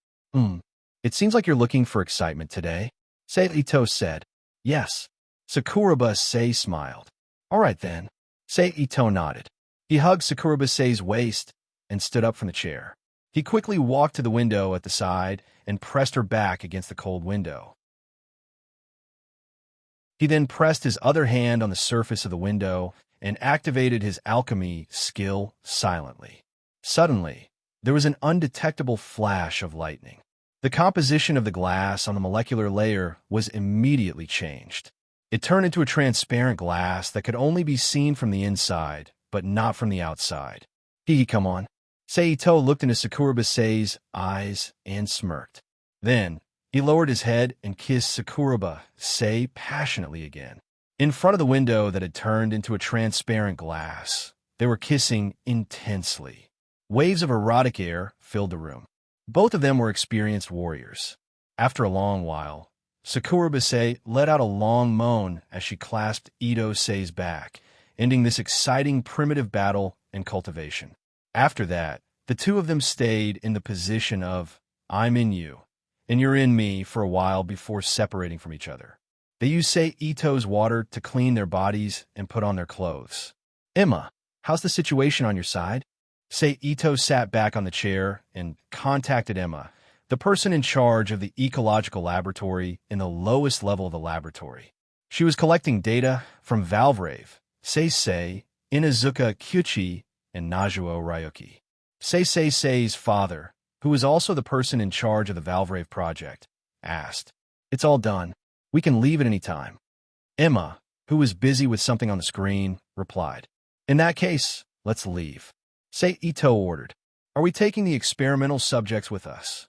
It seems like you're looking for excitement today, Sei Ito said. Yes. Sakuraba Sei smiled. All right then. Sei Ito nodded. He hugged Sakuraba Sei's waist and stood up from the chair. He quickly walked to the window at the side and pressed her back against the cold window. He then pressed his other hand on the surface of the window and activated his alchemy skill silently. Suddenly, there was an undetectable flash of lightning. The composition of the glass on the molecular layer was immediately changed. It turned into a transparent glass that could only be seen from the inside, but not from the outside. Come on. Seito looked into Sakuraba-sei's eyes and smirked. Then, he lowered his head and kissed Sakuraba-sei passionately again. In front of the window that had turned into a transparent glass, they were kissing intensely. Waves of erotic air filled the room. Both of them were experienced warriors. After a long while, Sakuraba-sei let out a long moan as she clasped Ito-sei's back, ending this exciting primitive battle and cultivation. After that, the two of them stayed in the position of, I'm in you, and you're in me for a while before separating from each other. They used Sei Ito's water to clean their bodies and put on their clothes. Emma, how's the situation on your side? Sei Ito sat back on the chair and contacted Emma, the person in charge of the ecological laboratory in the lowest level of the laboratory. She was collecting data from Valvrave, Seisei, Inazuka Kyuchi, and Najuo Ryuki. Seisei's father, who was also the person in charge of the Valvrave project, asked, It's all done. We can leave at any time. Emma, who was busy with something on the screen, replied, In that case, let's leave. Sei Ito ordered, Are we taking the experimental subjects with us?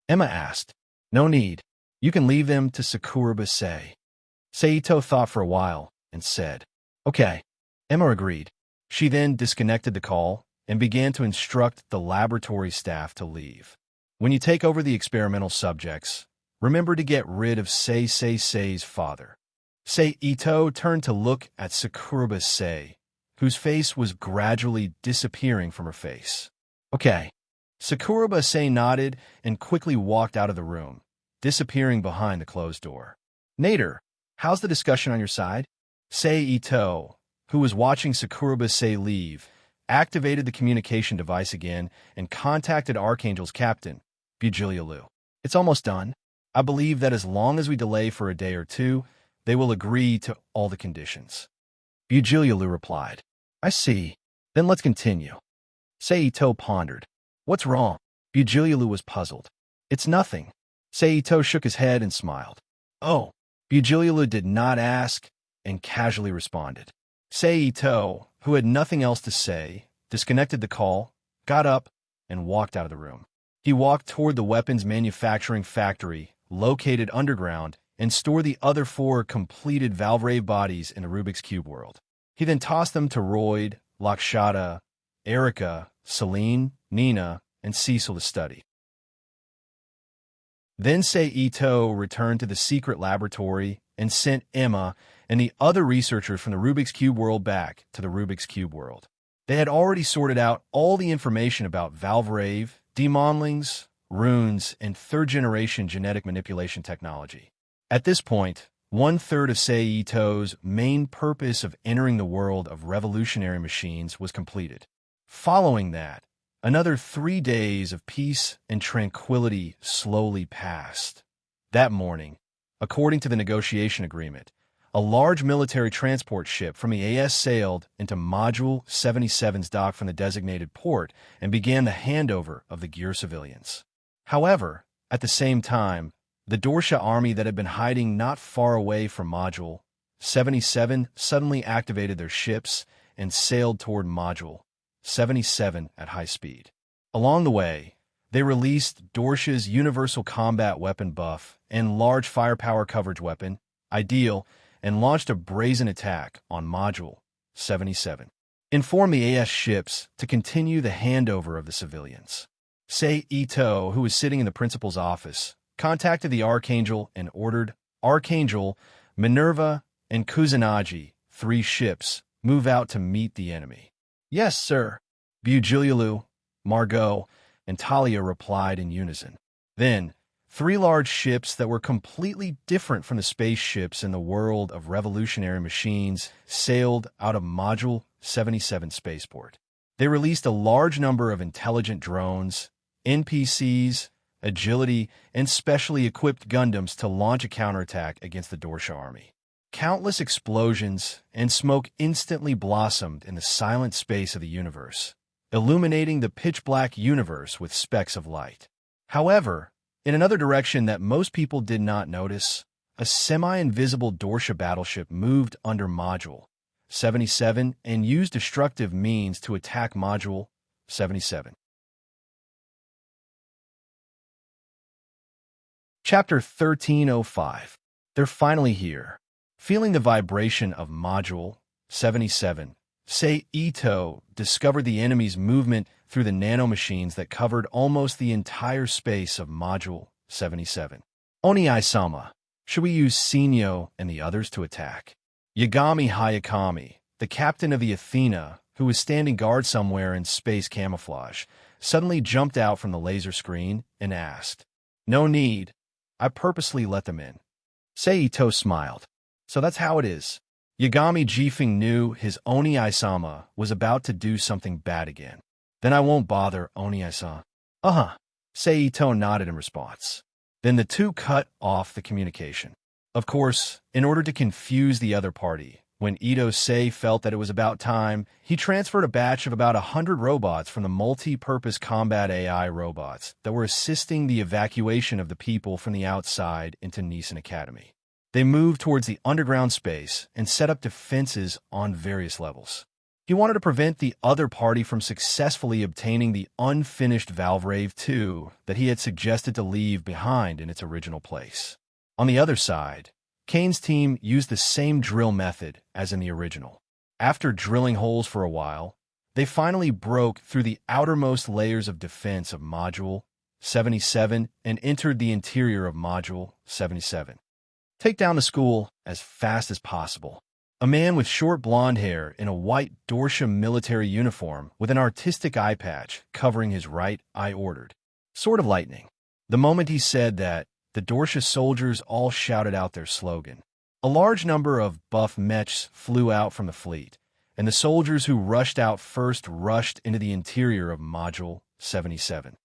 Emma asked, No need. You can leave them to Sakuraba-sei. Sei Ito thought for a while and said, Okay. Emma agreed. She then disconnected the call and began to instruct the laboratory staff to leave. When you take over the experimental subjects, remember to get rid of Seisei's father. Sei Ito turned to look at Sakuraba-sei, whose face was gradually disappearing from her face. Okay. Sakuraba-sei nodded and quickly walked out of the room, disappearing behind the closed door. Nader, how's the discussion on your side? Sei Ito, who was watching Sakuraba-sei leave, activated the communication device again and contacted Archangel's captain, Bujilialu. It's almost done. I believe that as long as we delay for a day or two, they will agree to all the conditions. Bujilialu replied, I see. Then let's continue. Sei Ito pondered. What's wrong? Bujilialu was puzzled. It's nothing. Sei Ito shook his head and smiled. Oh. Bujilialu did not ask and casually responded. Sei Ito, who had nothing else to say, disconnected the call, got up, and walked out of the room. He walked toward the weapons manufacturing factory, located underground, and stored the other 4 completed Valvrave bodies in the Rubik's Cube world. He then tossed them to Royd, Lakshata, Erica, Celine, Nina, and Cecil to study. Then Sei Ito returned to the secret laboratory and sent Emma and the other researchers from the Rubik's Cube world back to the Rubik's Cube world. They had already sorted out all the information about Valvrave, demonlings, runes, and third-generation genetic manipulation technology. At this point, 1/3 of Sei Ito's main purpose of entering the world of revolutionary machines was completed. Following that, another 3 days of peace and tranquility slowly passed. That morning, according to the negotiation agreement, a large military transport ship from the AS sailed into Module 77's dock from the designated port and began the handover of the Gear civilians. However, at the same time, the Dorsha army that had been hiding not far away from Module 77 suddenly activated their ships and sailed toward Module 77 at high speed. Along the way, they released Dorsha's Universal Combat Weapon buff and large firepower coverage weapon, Ideal, and launched a brazen attack on Module 77. Informed the AS ships to continue the handover of the civilians. Sei Ito, who was sitting in the principal's office, contacted the Archangel and ordered Archangel, Minerva, and Kusanagi, 3 ships, move out to meet the enemy. Yes, sir. Bujilialu, Margot, and Talia replied in unison. Then, 3 large ships that were completely different from the spaceships in the world of revolutionary machines sailed out of Module 77 spaceport. They released a large number of intelligent drones, NPCs, agility, and specially equipped Gundams to launch a counterattack against the Dorsha army. Countless explosions and smoke instantly blossomed in the silent space of the universe, illuminating the pitch-black universe with specks of light. However, In another direction that most people did not notice, a semi-invisible Dorsha battleship moved under Module 77 and used destructive means to attack Module 77. Chapter 1305. They're finally here. Feeling the vibration of Module 77, Ito discovered the enemy's movement through the nanomachines that covered almost the entire space of Module 77. Oni-sama, should we use Sinyo and the others to attack? Yagami Hayakami, the captain of the Athena, who was standing guard somewhere in space camouflage, suddenly jumped out from the laser screen and asked, "No need. I purposely let them in." Seito smiled. So that's how it is. Yagami Jifeng knew his Oni-sama was about to do something bad again. Then I won't bother, Oni-san. Uh-huh. Seito nodded in response. Then the two cut off the communication. Of course, in order to confuse the other party, when Ito-sei felt that it was about time, he transferred a batch of about 100 robots from the multi-purpose combat AI robots that were assisting the evacuation of the people from the outside into Nissan Academy. They moved towards the underground space and set up defenses on various levels. He wanted to prevent the other party from successfully obtaining the unfinished Valvrave 2 that he had suggested to leave behind in its original place. On the other side, Kane's team used the same drill method as in the original. After drilling holes for a while, they finally broke through the outermost layers of defense of Module 77 and entered the interior of Module 77. Take down the school as fast as possible. A man with short blonde hair in a white Dorsha military uniform with an artistic eye patch covering his right eye ordered. Sort of lightning. The moment he said that, the Dorsha soldiers all shouted out their slogan. A large number of buff mechs flew out from the fleet, and the soldiers who rushed out first rushed into the interior of Module 77.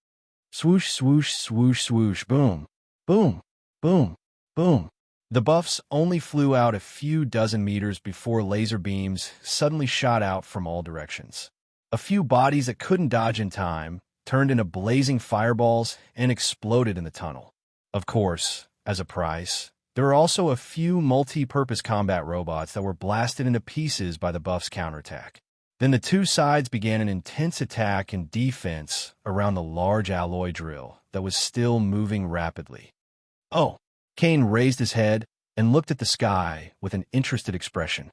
Swoosh, swoosh, swoosh, swoosh, boom, boom, boom, boom. The buffs only flew out a few dozen meters before laser beams suddenly shot out from all directions. A few bodies that couldn't dodge in time turned into blazing fireballs and exploded in the tunnel. Of course, as a price, there were also a few multi-purpose combat robots that were blasted into pieces by the buffs' counterattack. Then the two sides began an intense attack and defense around the large alloy drill that was still moving rapidly. Oh! Kane raised his head and looked at the sky with an interested expression.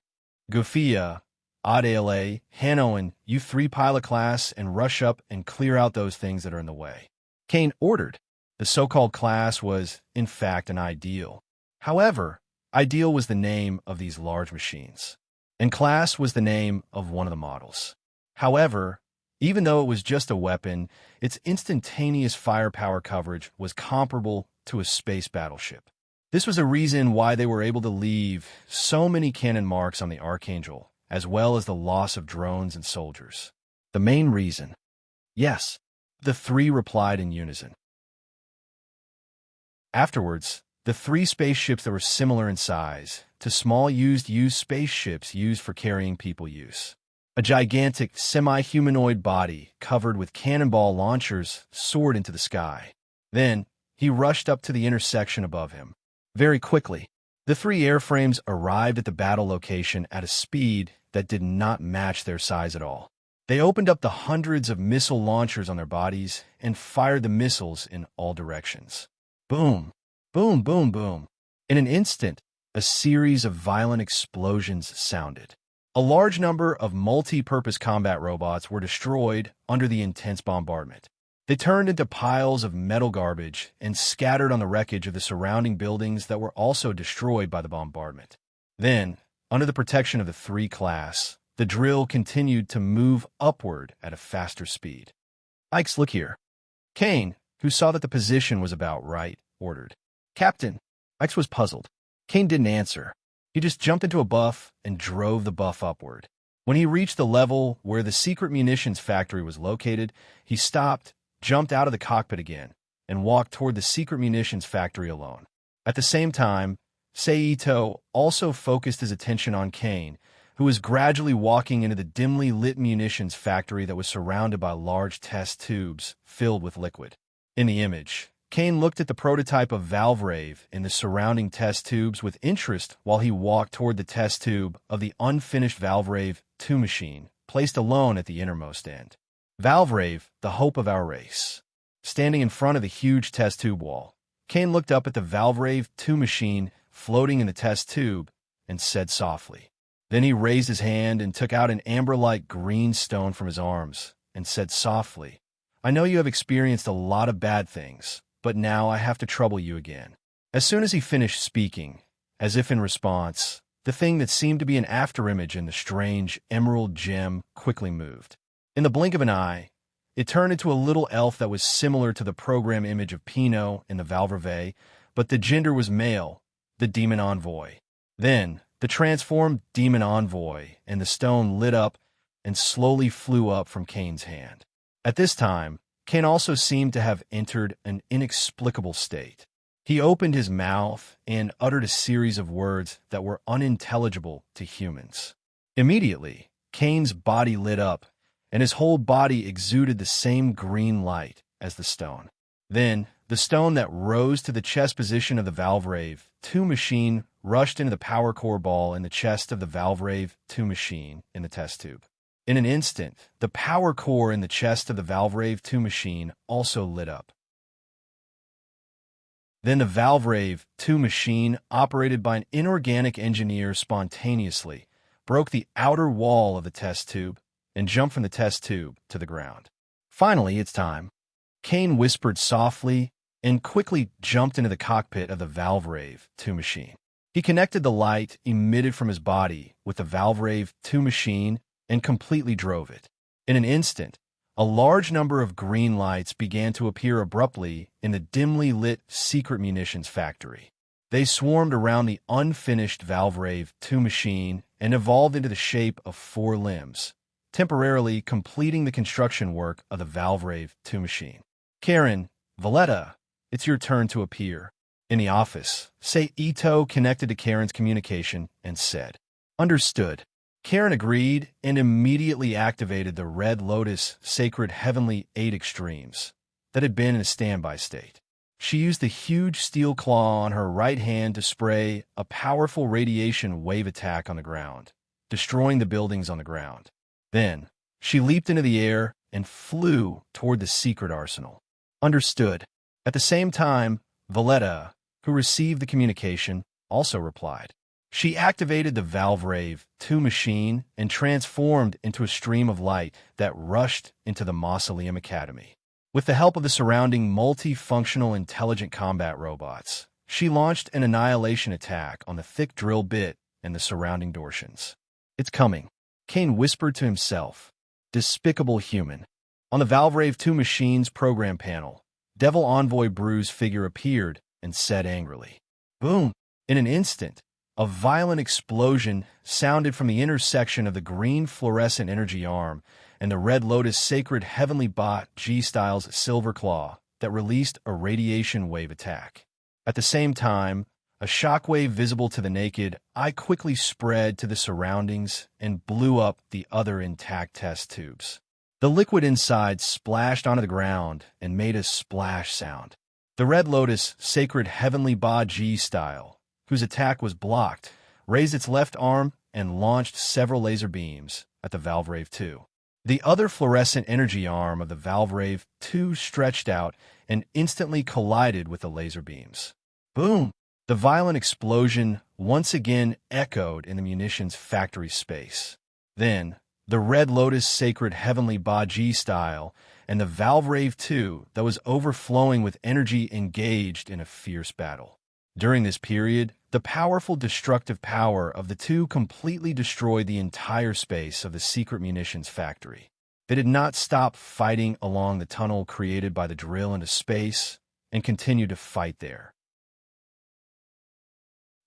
Gufia, Adele, Hanoan, you three pilot class and rush up and clear out those things that are in the way. Kane ordered. The so-called class was, in fact, an ideal. However, ideal was the name of these large machines, and class was the name of one of the models. However, even though it was just a weapon, its instantaneous firepower coverage was comparable to a space battleship. This was a reason why they were able to leave so many cannon marks on the Archangel, as well as the loss of drones and soldiers. The main reason. Yes, the three replied in unison. Afterwards, the three spaceships that were similar in size to small used spaceships used for carrying people use. A gigantic semi-humanoid body covered with cannonball launchers soared into the sky. Then, he rushed up to the intersection above him. Very quickly, the three airframes arrived at the battle location at a speed that did not match their size at all. They opened up the hundreds of missile launchers on their bodies and fired the missiles in all directions. Boom, boom, boom, boom. In an instant, a series of violent explosions sounded. A large number of multi-purpose combat robots were destroyed under the intense bombardment. They turned into piles of metal garbage and scattered on the wreckage of the surrounding buildings that were also destroyed by the bombardment. Then, under the protection of the three class, the drill continued to move upward at a faster speed. Ike's, look here. Kane, who saw that the position was about right, ordered. Captain. Ike's was puzzled. Kane didn't answer. He just jumped into a buff and drove the buff upward. When he reached the level where the secret munitions factory was located, he stopped, jumped out of the cockpit again, and walked toward the secret munitions factory alone. At the same time, Seito also focused his attention on Kane, who was gradually walking into the dimly lit munitions factory that was surrounded by large test tubes filled with liquid. In the image, Kane looked at the prototype of Valvrave in the surrounding test tubes with interest while he walked toward the test tube of the unfinished Valvrave 2 machine, placed alone at the innermost end. Valvrave, the hope of our race. Standing in front of the huge test tube wall, Kane looked up at the Valvrave 2 machine floating in the test tube and said softly. Then he raised his hand and took out an amber-like green stone from his arms and said softly, I know you have experienced a lot of bad things, but now I have to trouble you again. As soon as he finished speaking, as if in response, the thing that seemed to be an afterimage in the strange emerald gem quickly moved. In the blink of an eye, it turned into a little elf that was similar to the program image of Pinot in the Valvrave, but the gender was male, the demon envoy. Then, the transformed demon envoy and the stone lit up and slowly flew up from Kane's hand. At this time, Kane also seemed to have entered an inexplicable state. He opened his mouth and uttered a series of words that were unintelligible to humans. Immediately, Kane's body lit up, and his whole body exuded the same green light as the stone. Then, the stone that rose to the chest position of the Valvrave 2 machine rushed into the power core ball in the chest of the Valvrave 2 machine in the test tube. In an instant, the power core in the chest of the Valvrave 2 machine also lit up. Then the Valvrave 2 machine, operated by an inorganic engineer spontaneously, broke the outer wall of the test tube and jumped from the test tube to the ground. Finally, it's time. Kane whispered softly and quickly jumped into the cockpit of the Valvrave 2 machine. He connected the light emitted from his body with the Valvrave 2 machine and completely drove it. In an instant, a large number of green lights began to appear abruptly in the dimly lit secret munitions factory. They swarmed around the unfinished Valvrave 2 machine and evolved into the shape of 4 limbs, temporarily completing the construction work of the Valvrave 2 machine. Karen, Valletta, it's your turn to appear. In the office, Ito connected to Karen's communication and said, Understood. Karen agreed and immediately activated the Red Lotus Sacred Heavenly 8 Extremes that had been in a standby state. She used the huge steel claw on her right hand to spray a powerful radiation wave attack on the ground, destroying the buildings on the ground. Then, she leaped into the air and flew toward the secret arsenal. Understood. At the same time, Valletta, who received the communication, also replied. She activated the Valvrave 2 machine and transformed into a stream of light that rushed into the Mausoleum Academy. With the help of the surrounding multifunctional intelligent combat robots, she launched an annihilation attack on the thick drill bit and the surrounding Dortians. It's coming, Kane whispered to himself. Despicable human. On the Valvrave 2 machine's program panel, Devil Envoy Brew's figure appeared and said angrily, Boom! In an instant, a violent explosion sounded from the intersection of the green fluorescent energy arm and the Red Lotus Sacred Heavenly Bot G-Style's Silver Claw that released a radiation wave attack. At the same time, a shockwave visible to the naked eye quickly spread to the surroundings and blew up the other intact test tubes. The liquid inside splashed onto the ground and made a splash sound. The Red Lotus Sacred Heavenly Ba G-Style, whose attack was blocked, raised its left arm and launched several laser beams at the Valvrave 2. The other fluorescent energy arm of the Valvrave 2 stretched out and instantly collided with the laser beams. Boom! The violent explosion once again echoed in the munitions factory space. Then, the Red Lotus Sacred Heavenly Ba G-Style and the Valvrave 2 that was overflowing with energy engaged in a fierce battle. During this period, the powerful destructive power of the 2 completely destroyed the entire space of the secret munitions factory. They did not stop fighting along the tunnel created by the drill into space and continued to fight there.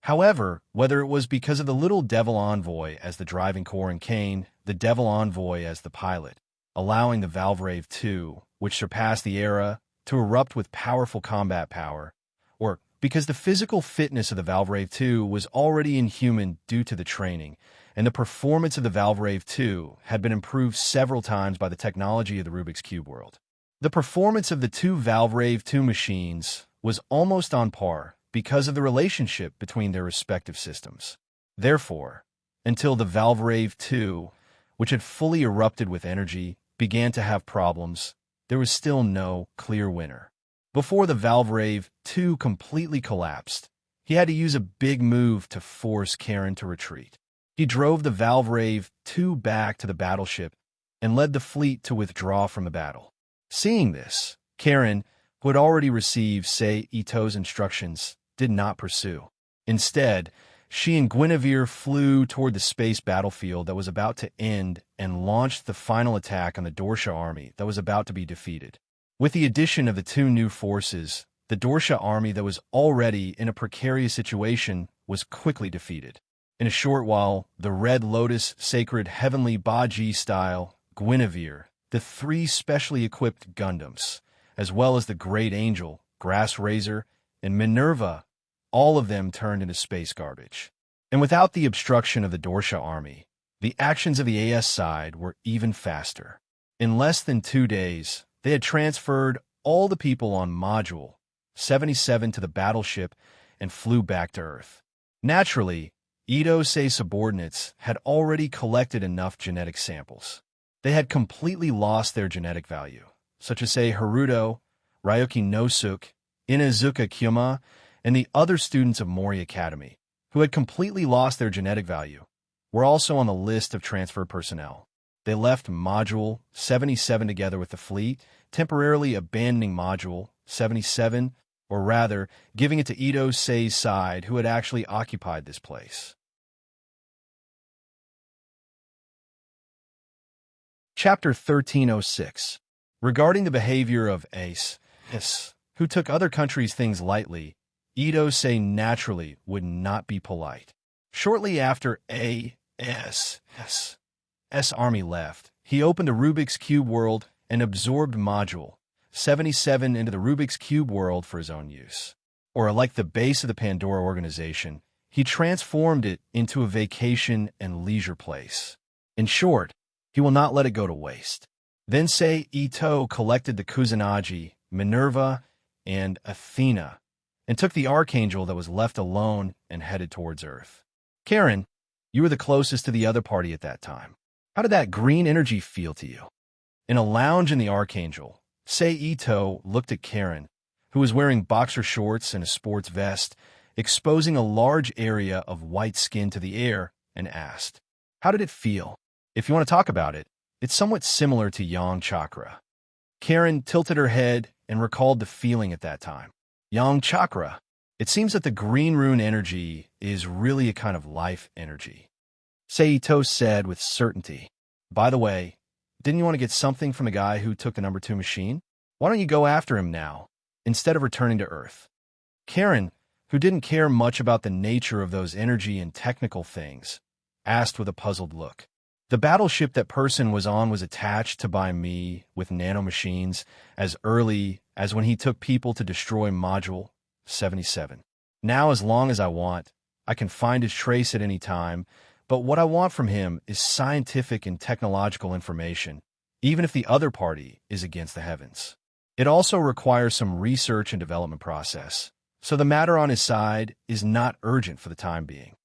However, whether it was because of the little Devil Envoy as the driving core and Kane, the Devil Envoy as the pilot, allowing the Valvrave 2, which surpassed the era, to erupt with powerful combat power, or because the physical fitness of the Valvrave 2 was already inhuman due to the training, and the performance of the Valvrave 2 had been improved several times by the technology of the Rubik's Cube world. The performance of the two Valvrave 2 machines was almost on par because of the relationship between their respective systems. Therefore, until the Valvrave 2, which had fully erupted with energy, began to have problems, there was still no clear winner. Before the Valvrave 2 completely collapsed, he had to use a big move to force Karen to retreat. He drove the Valvrave 2 back to the battleship and led the fleet to withdraw from the battle. Seeing this, Karen, who had already received Sei Ito's instructions, did not pursue. Instead, she and Guinevere flew toward the space battlefield that was about to end and launched the final attack on the Dorsha army that was about to be defeated. With the addition of the two new forces, the Dorsha army that was already in a precarious situation was quickly defeated. In a short while, the Red Lotus Sacred Heavenly Baji style, Guinevere, the three specially equipped Gundams, as well as the Great Angel, Grass Razor, and Minerva, all of them turned into space garbage. And without the obstruction of the Dorsha army, the actions of the AS side were even faster. In less than 2 days, they had transferred all the people on Module 77 to the battleship and flew back to Earth. Naturally, Ito's subordinates had already collected enough genetic samples. They had completely lost their genetic value, such as Haruto, Ryoki Nosuke, Inazuka Kyuma, and the other students of Mori Academy, who had completely lost their genetic value, were also on the list of transfer personnel. They left Module 77 together with the fleet, temporarily abandoning Module 77, or rather, giving it to Ito's side, who had actually occupied this place. Chapter 1306. Regarding the behavior of Ace, who took other countries' things lightly, Ito's naturally would not be polite. Shortly after AS's army left, he opened a Rubik's Cube world and absorbed Module 77 into the Rubik's Cube world for his own use. Or like the base of the Pandora organization, he transformed it into a vacation and leisure place. In short, he will not let it go to waste. Then Sei Ito collected the Kusanagi, Minerva, and Athena, and took the Archangel that was left alone and headed towards Earth. Karen, you were the closest to the other party at that time. How did that green energy feel to you? In a lounge in the Archangel, Sei Ito looked at Karen, who was wearing boxer shorts and a sports vest, exposing a large area of white skin to the air, and asked, "How did it feel? If you want to talk about it, it's somewhat similar to Yang Chakra." Karen tilted her head and recalled the feeling at that time. Yang Chakra. It seems that the green rune energy is really a kind of life energy. Sei Ito said with certainty. By the way, didn't you want to get something from the guy who took the number 2 machine? Why don't you go after him now, instead of returning to Earth? Karen, who didn't care much about the nature of those energy and technical things, asked with a puzzled look. The battleship that person was on was attached to by me with nanomachines as early as when he took people to destroy Module 77. Now, as long as I want, I can find his trace at any time, but what I want from him is scientific and technological information, even if the other party is against the heavens. It also requires some research and development process, so the matter on his side is not urgent for the time being.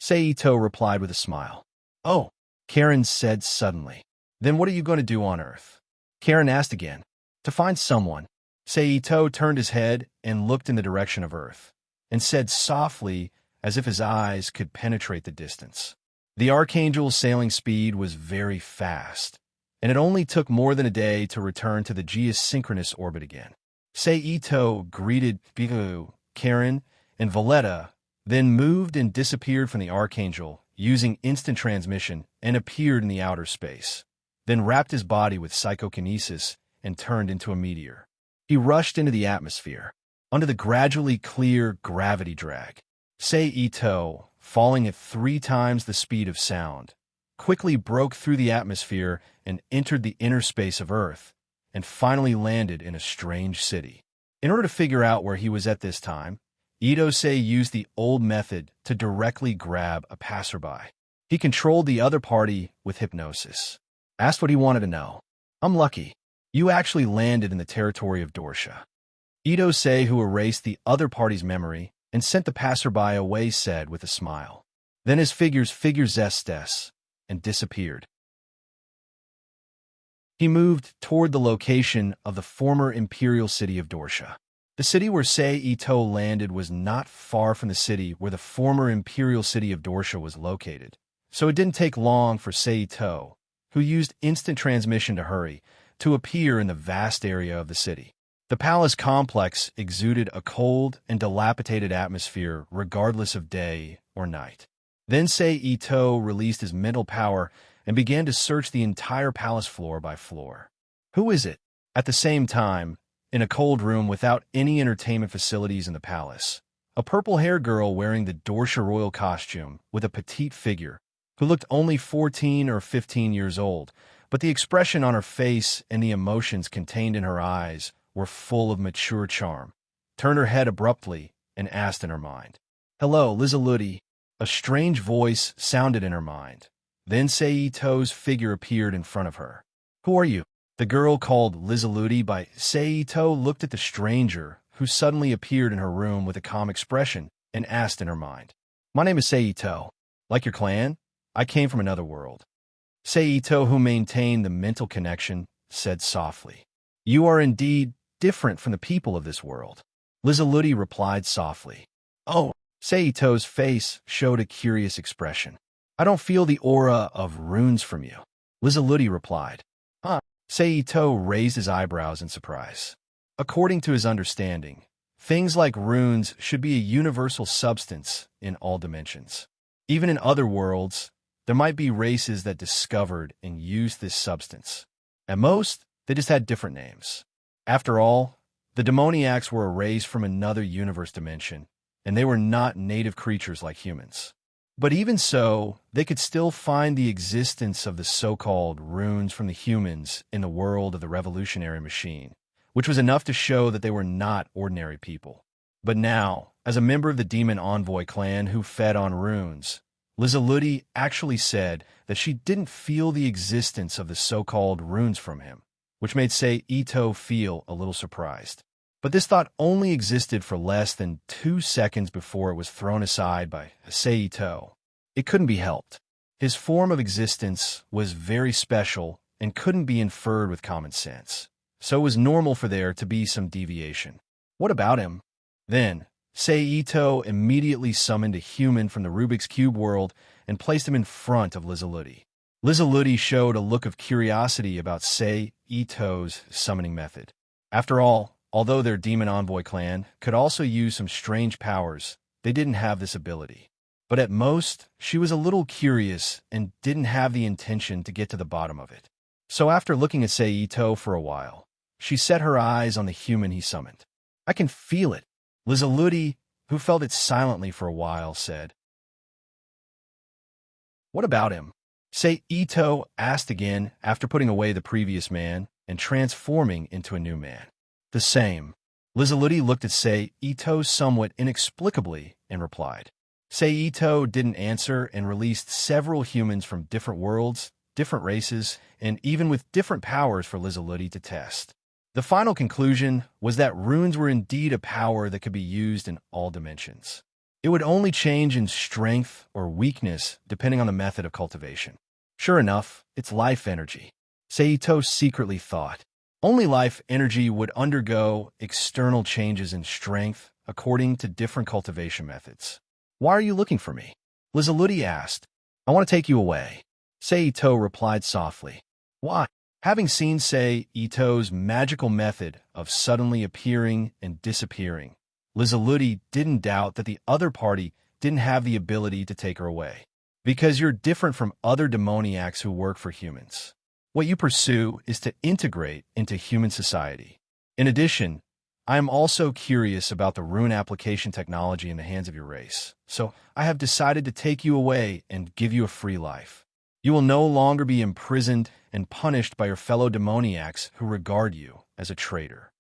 Sei Ito replied with a smile. Oh, Karen said suddenly. Then what are you going to do on Earth? Karen asked again. To find someone. Sei Ito turned his head and looked in the direction of Earth, and said softly as if his eyes could penetrate the distance. The Archangel's sailing speed was very fast, and it only took more than a day to return to the geosynchronous orbit again. Sei Ito greeted Bigu, Karen, and Valletta, then moved and disappeared from the Archangel using instant transmission and appeared in the outer space, then wrapped his body with psychokinesis and turned into a meteor. He rushed into the atmosphere, under the gradually clear gravity drag. Sei Ito, falling at 3 times the speed of sound, quickly broke through the atmosphere and entered the inner space of Earth, and finally landed in a strange city. In order to figure out where he was at this time, Ito-sei used the old method to directly grab a passerby. He controlled the other party with hypnosis. Asked what he wanted to know. I'm lucky. You actually landed in the territory of Dorsha. Idose, who erased the other party's memory and sent the passerby away, said with a smile. Then his figures zestes and disappeared. He moved toward the location of the former imperial city of Dorsha. The city where Sei Ito landed was not far from the city where the former imperial city of Dorsha was located, so it didn't take long for Sei Ito, who used instant transmission to hurry, to appear in the vast area of the city. The palace complex exuded a cold and dilapidated atmosphere regardless of day or night. Then Sei Ito released his mental power and began to search the entire palace floor by floor. Who is it? At the same time, in a cold room without any entertainment facilities in the palace, a purple-haired girl wearing the Dorsha royal costume with a petite figure, who looked only 14 or 15 years old, but the expression on her face and the emotions contained in her eyes were full of mature charm, turned her head abruptly and asked in her mind, "Hello, Lizaludi." A strange voice sounded in her mind. Then Sei Ito's figure appeared in front of her. "Who are you?" The girl called Lizaludi by Sei Ito looked at the stranger, who suddenly appeared in her room with a calm expression, and asked in her mind, "My name is Sei Ito. Like your clan? I came from another world." Sei Ito, who maintained the mental connection, said softly, "You are indeed different from the people of this world." Lizaludi replied softly, "Oh." Sei Ito's face showed a curious expression. "I don't feel the aura of runes from you." Lizaludi replied, "Huh?" Sei Ito raised his eyebrows in surprise. According to his understanding, things like runes should be a universal substance in all dimensions. Even in other worlds, there might be races that discovered and used this substance. At most, they just had different names. After all, the demoniacs were erased from another universe dimension, and they were not native creatures like humans. But even so, they could still find the existence of the so-called runes from the humans in the world of the revolutionary machine, which was enough to show that they were not ordinary people. But now, as a member of the Demon Envoy clan who fed on runes, Lizaludi actually said that she didn't feel the existence of the so-called runes from him, which made Sei Ito feel a little surprised. But this thought only existed for less than 2 seconds before it was thrown aside by Sei Ito. It couldn't be helped. His form of existence was very special and couldn't be inferred with common sense, so it was normal for there to be some deviation. What about him? Then, Sei Ito immediately summoned a human from the Rubik's Cube world and placed him in front of Lizaludi. Lizaludi showed a look of curiosity about Sei Ito's summoning method. After all, although their Demon Envoy clan could also use some strange powers, they didn't have this ability. But at most, she was a little curious and didn't have the intention to get to the bottom of it. So after looking at Sei Ito for a while, she set her eyes on the human he summoned. "I can feel it." Lizaludi, who felt it silently for a while, said, "What about him?" Sei Ito asked again after putting away the previous man and transforming into a new man. "The same." Lizaludi looked at Sei Ito somewhat inexplicably and replied. Sei Ito didn't answer and released several humans from different worlds, different races, and even with different powers for Lizaludi to test. The final conclusion was that runes were indeed a power that could be used in all dimensions. It would only change in strength or weakness depending on the method of cultivation. Sure enough, it's life energy. Sei Ito secretly thought. Only life energy would undergo external changes in strength according to different cultivation methods. "Why are you looking for me?" Lizaludi asked. "I want to take you away." Sei Ito replied softly. "Why?" Having seen Sei Ito's magical method of suddenly appearing and disappearing, Lizaludi didn't doubt that the other party didn't have the ability to take her away. "Because you're different from other demoniacs who work for humans. What you pursue is to integrate into human society. In addition, I am also curious about the rune application technology in the hands of your race, so I have decided to take you away and give you a free life. You will no longer be imprisoned and punished by your fellow demoniacs who regard you as a traitor."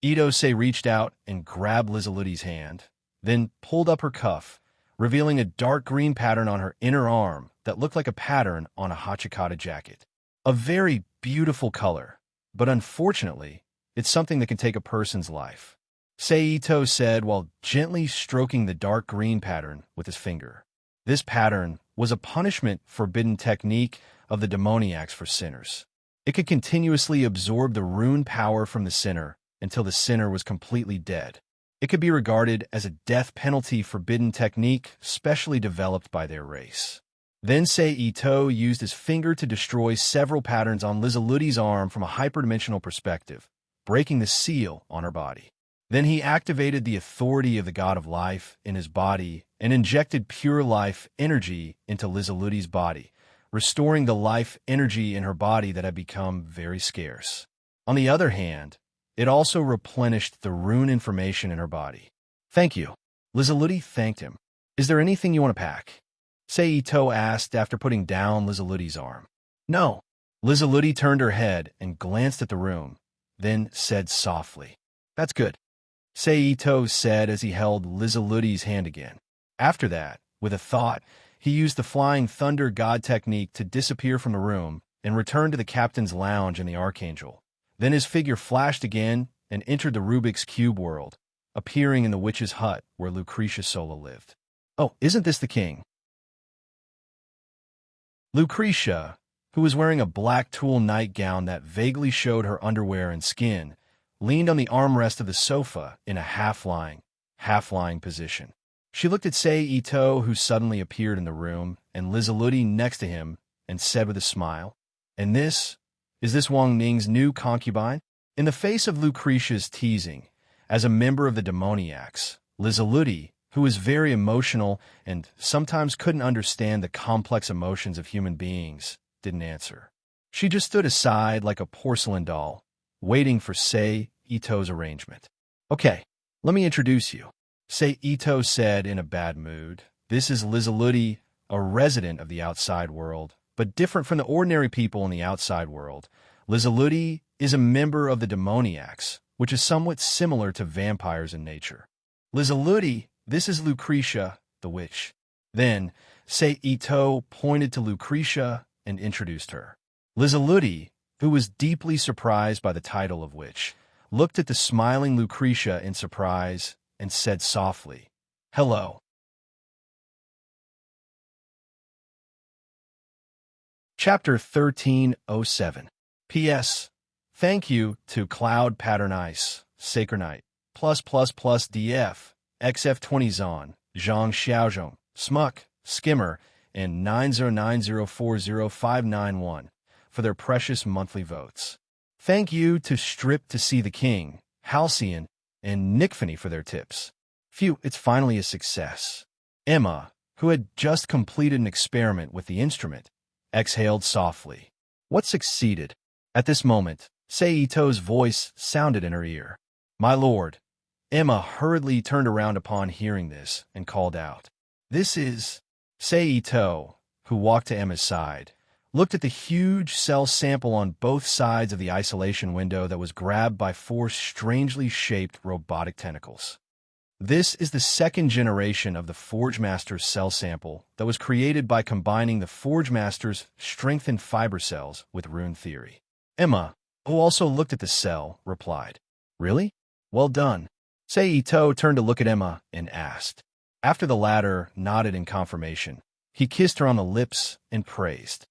Idose reached out and grabbed Lizaludi's hand, then pulled up her cuff, revealing a dark green pattern on her inner arm that looked like a pattern on a Hachikata jacket. A very beautiful color, but unfortunately, it's something that can take a person's life. Seito said while gently stroking the dark green pattern with his finger. This pattern was a punishment forbidden technique of the demoniacs for sinners. It could continuously absorb the rune power from the sinner until the sinner was completely dead. It could be regarded as a death penalty forbidden technique specially developed by their race. Then Seito used his finger to destroy several patterns on Lizaluti's arm from a hyperdimensional perspective, breaking the seal on her body. Then he activated the authority of the god of life in his body and injected pure life energy into Lizaluti's body, restoring the life energy in her body that had become very scarce. On the other hand, it also replenished the rune information in her body. "Thank you." Lizaluti thanked him. "Is there anything you want to pack?" Seito asked after putting down Lizaluti's arm. "No." Lizaluti turned her head and glanced at the room, then said softly, "That's good." Seito said as he held Lizaluti's hand again. After that, with a thought, he used the Flying Thunder God technique to disappear from the room and return to the captain's lounge in the Archangel. Then his figure flashed again and entered the Rubik's Cube world, appearing in the witch's hut where Lucretia Sola lived. "Oh, isn't this the king?" Lucretia, who was wearing a black tulle nightgown that vaguely showed her underwear and skin, leaned on the armrest of the sofa in a half-lying position. She looked at Seito, who suddenly appeared in the room, and Lizaluti next to him, and said with a smile, "And is this Wang Ning's new concubine?" In the face of Lucretia's teasing, as a member of the demoniacs, Lizaluti, who was very emotional and sometimes couldn't understand the complex emotions of human beings, didn't answer. She just stood aside like a porcelain doll, waiting for Seito's arrangement. "Okay, let me introduce you," Seito said in a bad mood. "This is Lizaluti, a resident of the outside world, but different from the ordinary people in the outside world. Lizaluti is a member of the demoniacs, which is somewhat similar to vampires in nature. Lizaluti, this is Lucretia, the witch." Then Seito pointed to Lucretia and introduced her. Lizaluti, who was deeply surprised by the title of witch, looked at the smiling Lucretia in surprise and said softly, "Hello." Chapter 1307. P.S. Thank you to Cloud Pattern Ice, Sacronite, +++DF, XF20 Zon, Zhang Xiaozhong, Smuck, Skimmer, and 909040591 for their precious monthly votes. Thank you to Strip to See the King, Halcyon, and Nickfany for their tips. Phew, it's finally a success. Emma, who had just completed an experiment with the instrument, exhaled softly. What succeeded? At this moment, Seito's voice sounded in her ear. "My lord." Emma hurriedly turned around upon hearing this and called out, "This is..." Seito, who walked to Emma's side, looked at the huge cell sample on both sides of the isolation window that was grabbed by four strangely shaped robotic tentacles. This is the second generation of the Forge Master's cell sample that was created by combining the Forge Master's strengthened fiber cells with rune theory. Emma, who also looked at the cell, replied, "Really? Well done." Seito turned to look at Emma and asked. After the latter nodded in confirmation, he kissed her on the lips and praised.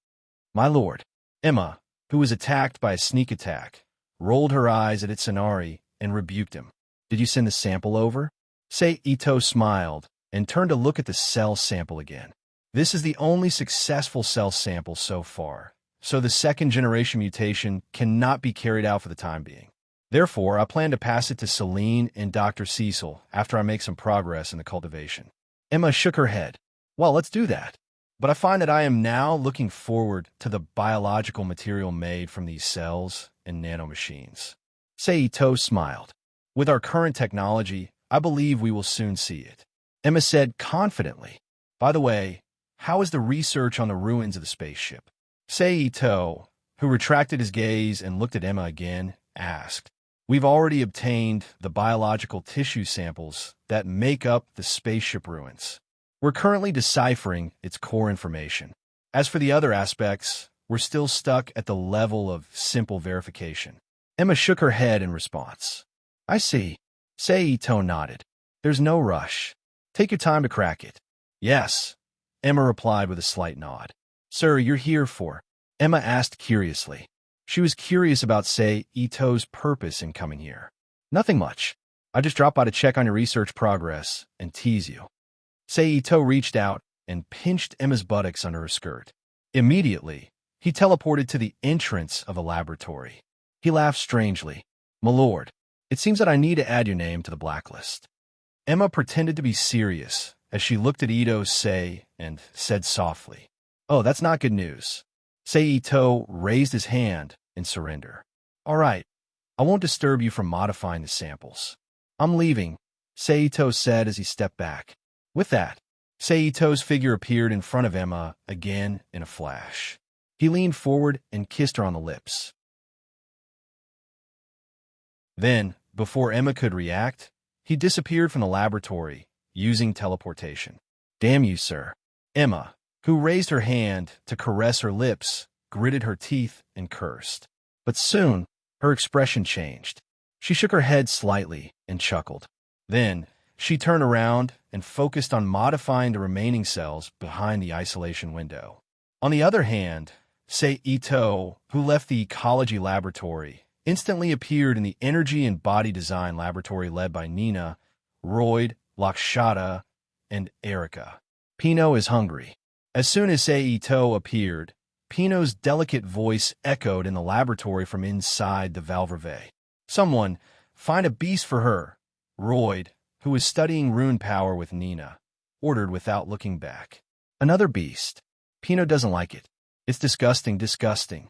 "My lord." Emma, who was attacked by a sneak attack, rolled her eyes at Itsunari and rebuked him. "Did you send the sample over?" Seito smiled and turned to look at the cell sample again. "This is the only successful cell sample so far, so the second-generation mutation cannot be carried out for the time being. Therefore, I plan to pass it to Serene and Dr. Cecil after I make some progress in the cultivation." Emma shook her head. "Well, let's do that. But I find that I am now looking forward to the biological material made from these cells and nanomachines." Seito smiled. "With our current technology, I believe we will soon see it," Emma said confidently. "By the way, how is the research on the ruins of the spaceship?" Seito, who retracted his gaze and looked at Emma again, asked. "We've already obtained the biological tissue samples that make up the spaceship ruins. We're currently deciphering its core information. As for the other aspects, we're still stuck at the level of simple verification." Emma shook her head in response. I see. Saito nodded. There's no rush. Take your time to crack it. Yes, Emma replied with a slight nod. Sir, you're here for? Emma asked curiously. She was curious about Saito's purpose in coming here. Nothing much. I just dropped by to check on your research progress and tease you. Saito reached out and pinched Emma's buttocks under her skirt. Immediately, he teleported to the entrance of a laboratory. He laughed strangely. My lord, it seems that I need to add your name to the blacklist. Emma pretended to be serious as she looked at Ito Sei and said softly, Oh, that's not good news. Saito raised his hand in surrender. All right, I won't disturb you from modifying the samples. I'm leaving, Saito said as he stepped back. With that, Saito's figure appeared in front of Emma again in a flash. He leaned forward and kissed her on the lips. Then, before Emma could react, he disappeared from the laboratory, using teleportation. Damn you, sir. Emma, who raised her hand to caress her lips, gritted her teeth and cursed. But soon, her expression changed. She shook her head slightly and chuckled. Then, she turned around and focused on modifying the remaining cells behind the isolation window. On the other hand, Saito, who left the ecology laboratory, instantly appeared in the energy and body design laboratory led by Nina, Royd, Lakshata, and Erica. Pino is hungry. As soon as Saito appeared, Pino's delicate voice echoed in the laboratory from inside the Valvrave. Someone, find a beast for her. Royd, who was studying rune power with Nina, ordered without looking back. Another beast. Pino doesn't like it. It's disgusting, disgusting.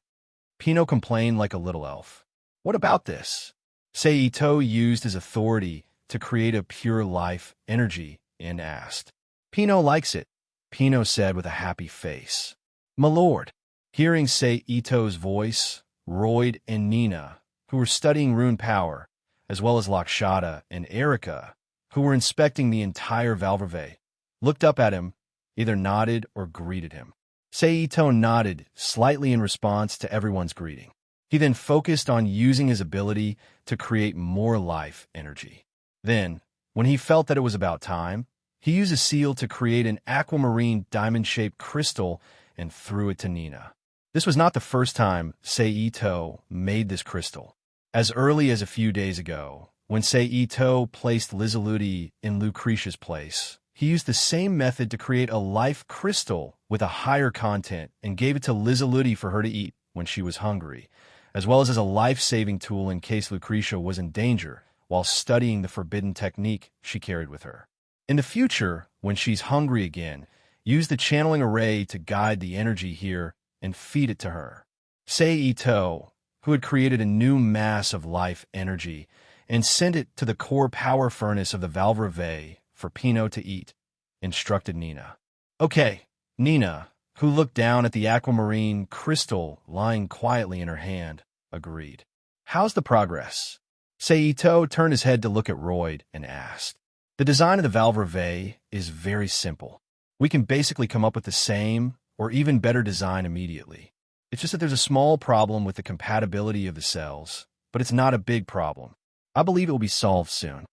Pino complained like a little elf. What about this? Saito used his authority to create a pure life energy and asked. Pino likes it, Pino said with a happy face. My lord. Hearing Saito's voice, Royd and Nina, who were studying rune power, as well as Lakshata and Erica, who were inspecting the entire Valvrave, looked up at him, either nodded or greeted him. Saito nodded slightly in response to everyone's greeting. He then focused on using his ability to create more life energy. Then, when he felt that it was about time, he used a seal to create an aquamarine diamond-shaped crystal and threw it to Nina. This was not the first time Saito made this crystal. As early as a few days ago, when Saito placed Lizaludi in Lucretia's place, he used the same method to create a life crystal with a higher content and gave it to Lizaludi for her to eat when she was hungry, as well as a life-saving tool in case Lucretia was in danger while studying the forbidden technique she carried with her. In the future, when she's hungry again, use the channeling array to guide the energy here and feed it to her. Saito, who had created a new mass of life energy and sent it to the core power furnace of the Valvrave for Pino to eat, instructed Nina. Okay, Nina, who looked down at the aquamarine crystal lying quietly in her hand, agreed. How's the progress? Saito turned his head to look at Royd and asked. The design of the Valvrave is very simple. We can basically come up with the same or even better design immediately. It's just that there's a small problem with the compatibility of the cells, but it's not a big problem. I believe it will be solved soon.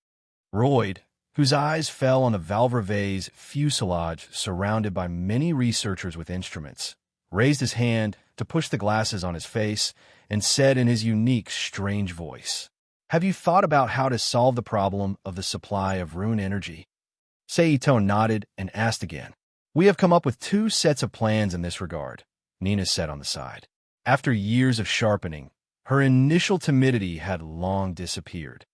Royd, whose eyes fell on the Valvravave's fuselage surrounded by many researchers with instruments, raised his hand to push the glasses on his face and said in his unique, strange voice, Have you thought about how to solve the problem of the supply of rune energy? Saito nodded and asked again. We have come up with 2 sets of plans in this regard, Nina said on the side. After years of sharpening, her initial timidity had long disappeared.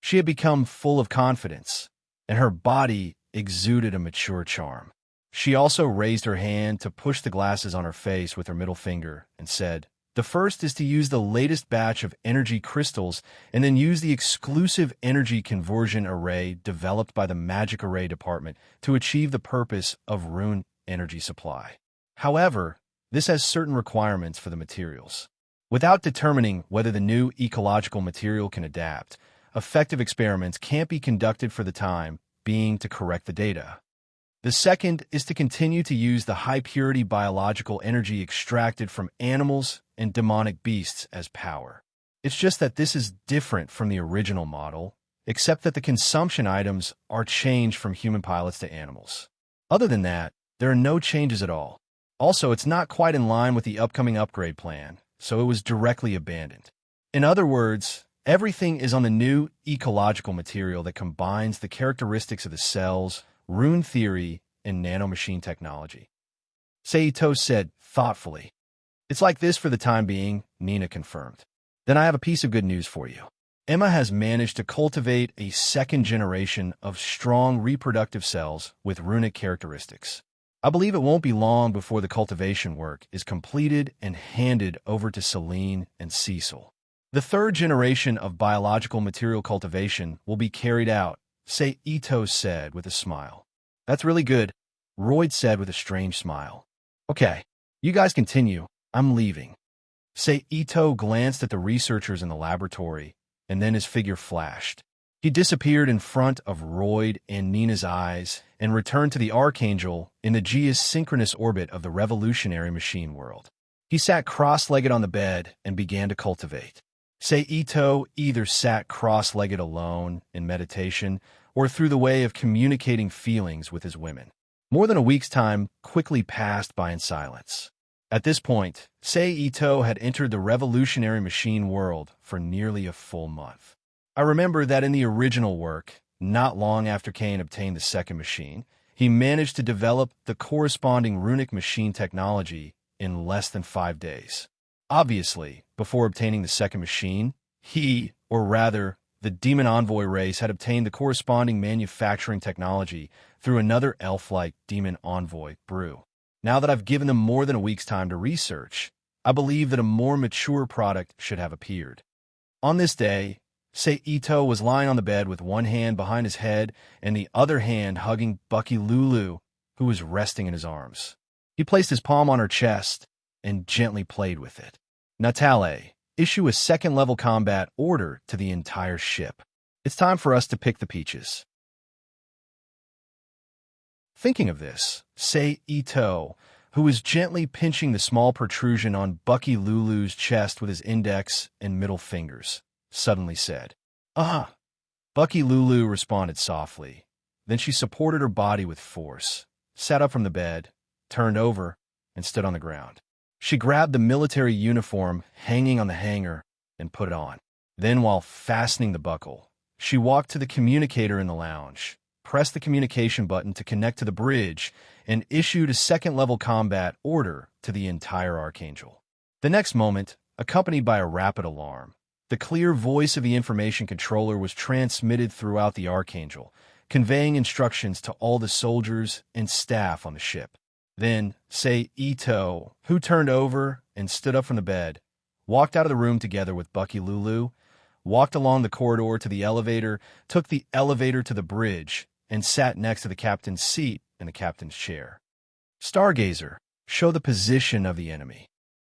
She had become full of confidence, and her body exuded a mature charm. She also raised her hand to push the glasses on her face with her middle finger and said, The first is to use the latest batch of energy crystals and then use the exclusive energy conversion array developed by the Magic Array Department to achieve the purpose of rune energy supply. However, this has certain requirements for the materials. Without determining whether the new ecological material can adapt, effective experiments can't be conducted for the time being to correct the data. The second is to continue to use the high-purity biological energy extracted from animals and demonic beasts as power. It's just that this is different from the original model, except that the consumption items are changed from human pilots to animals. Other than that, there are no changes at all. Also, it's not quite in line with the upcoming upgrade plan, so it was directly abandoned. In other words, everything is on the new ecological material that combines the characteristics of the cells, rune theory, and nanomachine technology. Saito said thoughtfully. It's like this for the time being, Nina confirmed. Then I have a piece of good news for you. Emma has managed to cultivate a second generation of strong reproductive cells with runic characteristics. I believe it won't be long before the cultivation work is completed and handed over to Celine and Cecil. The third generation of biological material cultivation will be carried out, Saito said with a smile. That's really good, Royd said with a strange smile. Okay, you guys continue. I'm leaving. Saito glanced at the researchers in the laboratory, and then his figure flashed. He disappeared in front of Royd and Nina's eyes and returned to the Archangel in the geosynchronous orbit of the revolutionary machine world. He sat cross-legged on the bed and began to cultivate. Saito either sat cross-legged alone in meditation or through the way of communicating feelings with his women. More than a week's time quickly passed by in silence. At this point, Saito had entered the revolutionary machine world for nearly a full month. I remember that in the original work, not long after Kane obtained the second machine, he managed to develop the corresponding runic machine technology in less than 5 days. Obviously, before obtaining the second machine, he, or rather, the Demon Envoy race had obtained the corresponding manufacturing technology through another elf-like Demon Envoy brew. Now that I've given them more than a week's time to research, I believe that a more mature product should have appeared. On this day, Saito was lying on the bed with one hand behind his head and the other hand hugging Bucky Lulu, who was resting in his arms. He placed his palm on her chest and gently played with it. Natale, issue a second-level combat order to the entire ship. It's time for us to pick the peaches. Thinking of this, Saito, who was gently pinching the small protrusion on Bucky Lulu's chest with his index and middle fingers, suddenly said, "Ah." Bucky Lulu responded softly. Then she supported her body with force, sat up from the bed, turned over, and stood on the ground. She grabbed the military uniform hanging on the hanger and put it on. Then, while fastening the buckle, she walked to the communicator in the lounge, pressed the communication button to connect to the bridge, and issued a second-level combat order to the entire Archangel. The next moment, accompanied by a rapid alarm, the clear voice of the information controller was transmitted throughout the Archangel, conveying instructions to all the soldiers and staff on the ship. Then, Saito, who turned over and stood up from the bed, walked out of the room together with Bucky Lulu, walked along the corridor to the elevator, took the elevator to the bridge, and sat next to the captain's seat in the captain's chair. Stargazer, show the position of the enemy.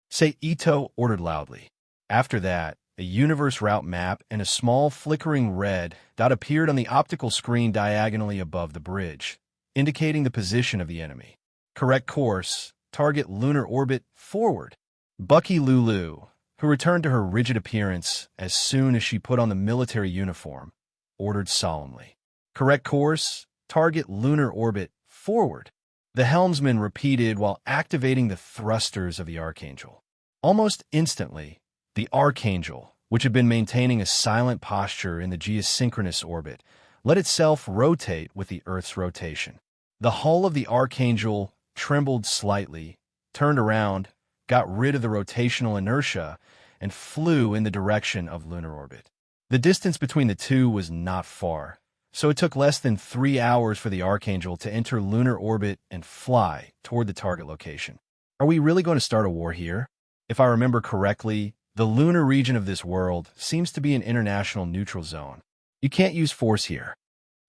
Saito ordered loudly. After that, a universe route map and a small flickering red dot appeared on the optical screen diagonally above the bridge, indicating the position of the enemy. Correct course, target lunar orbit forward. Bucky Lulu, who returned to her rigid appearance as soon as she put on the military uniform, ordered solemnly. Correct course, target lunar orbit forward. The helmsman repeated while activating the thrusters of the Archangel. Almost instantly, the Archangel, which had been maintaining a silent posture in the geosynchronous orbit, let itself rotate with the Earth's rotation. The hull of the Archangel trembled slightly, turned around, got rid of the rotational inertia, and flew in the direction of lunar orbit. The distance between the two was not far, so it took less than 3 hours for the Archangel to enter lunar orbit and fly toward the target location. Are we really going to start a war here? If I remember correctly, the lunar region of this world seems to be an international neutral zone. You can't use force here.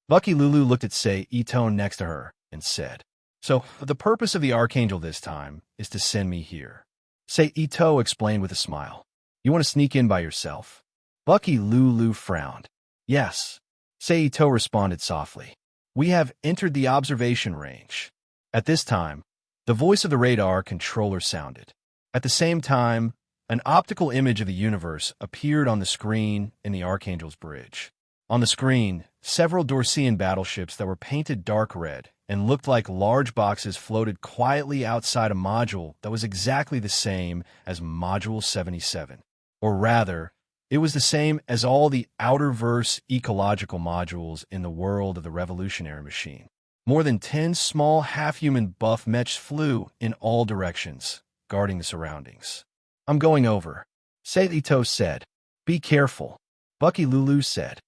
Bucky Lulu looked at Saito next to her and said, "So, the purpose of the Archangel this time is to send me here." Saito explained with a smile. "You want to sneak in by yourself?" Bucky Lulu frowned. "Yes." Saito responded softly. "We have entered the observation range." At this time, the voice of the radar controller sounded. At the same time, An optical image of the universe appeared on the screen in the Archangel's bridge. On the screen, several Dorsian battleships that were painted dark red and looked like large boxes floated quietly outside a module that was exactly the same as Module 77. Or rather, it was the same as all the outer-verse ecological modules in the world of the revolutionary machine. More than 10 small half-human buff mechs flew in all directions, guarding the surroundings. "I'm going over," Seito said. "Be careful," Bucky Lulu said.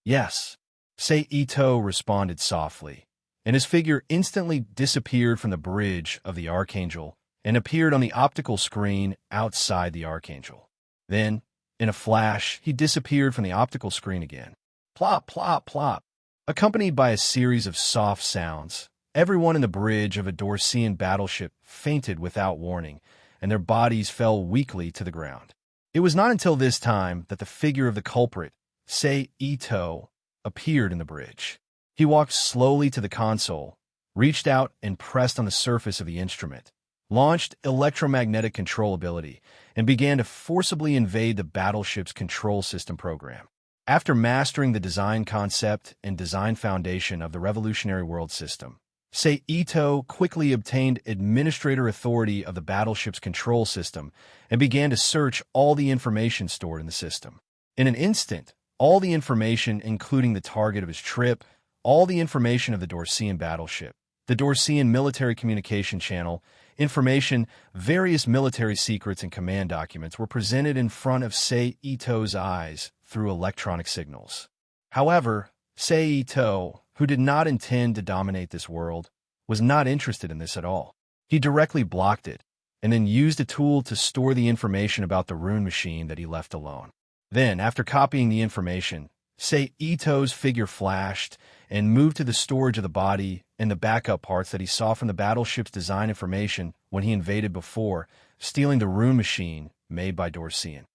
"Yes," Seito responded softly, and his figure instantly disappeared from the bridge of the Archangel and appeared on the optical screen outside the Archangel. Then, in a flash, he disappeared from the optical screen again. Plop, plop, plop. Accompanied by a series of soft sounds, everyone in the bridge of a Dorsian battleship fainted without warning, and their bodies fell weakly to the ground. It was not until this time that the figure of the culprit, Seito, appeared in the bridge. He walked slowly to the console, reached out and pressed on the surface of the instrument, launched electromagnetic control ability, and began to forcibly invade the battleship's control system program. After mastering the design concept and design foundation of the revolutionary world system, Seito quickly obtained administrator authority of the battleship's control system and began to search all the information stored in the system. In an instant, all the information, including the target of his trip, all the information of the Dorsian battleship, the Dorsian military communication channel, information, various military secrets and command documents were presented in front of Seito's eyes through electronic signals. However, Seito, who did not intend to dominate this world, was not interested in this at all. He directly blocked it, and then used a tool to store the information about the rune machine that he left alone. Then, after copying the information, Seito's figure flashed and moved to the storage of the body and the backup parts that he saw from the battleship's design information when he invaded before, stealing the rune machine made by Dorsian.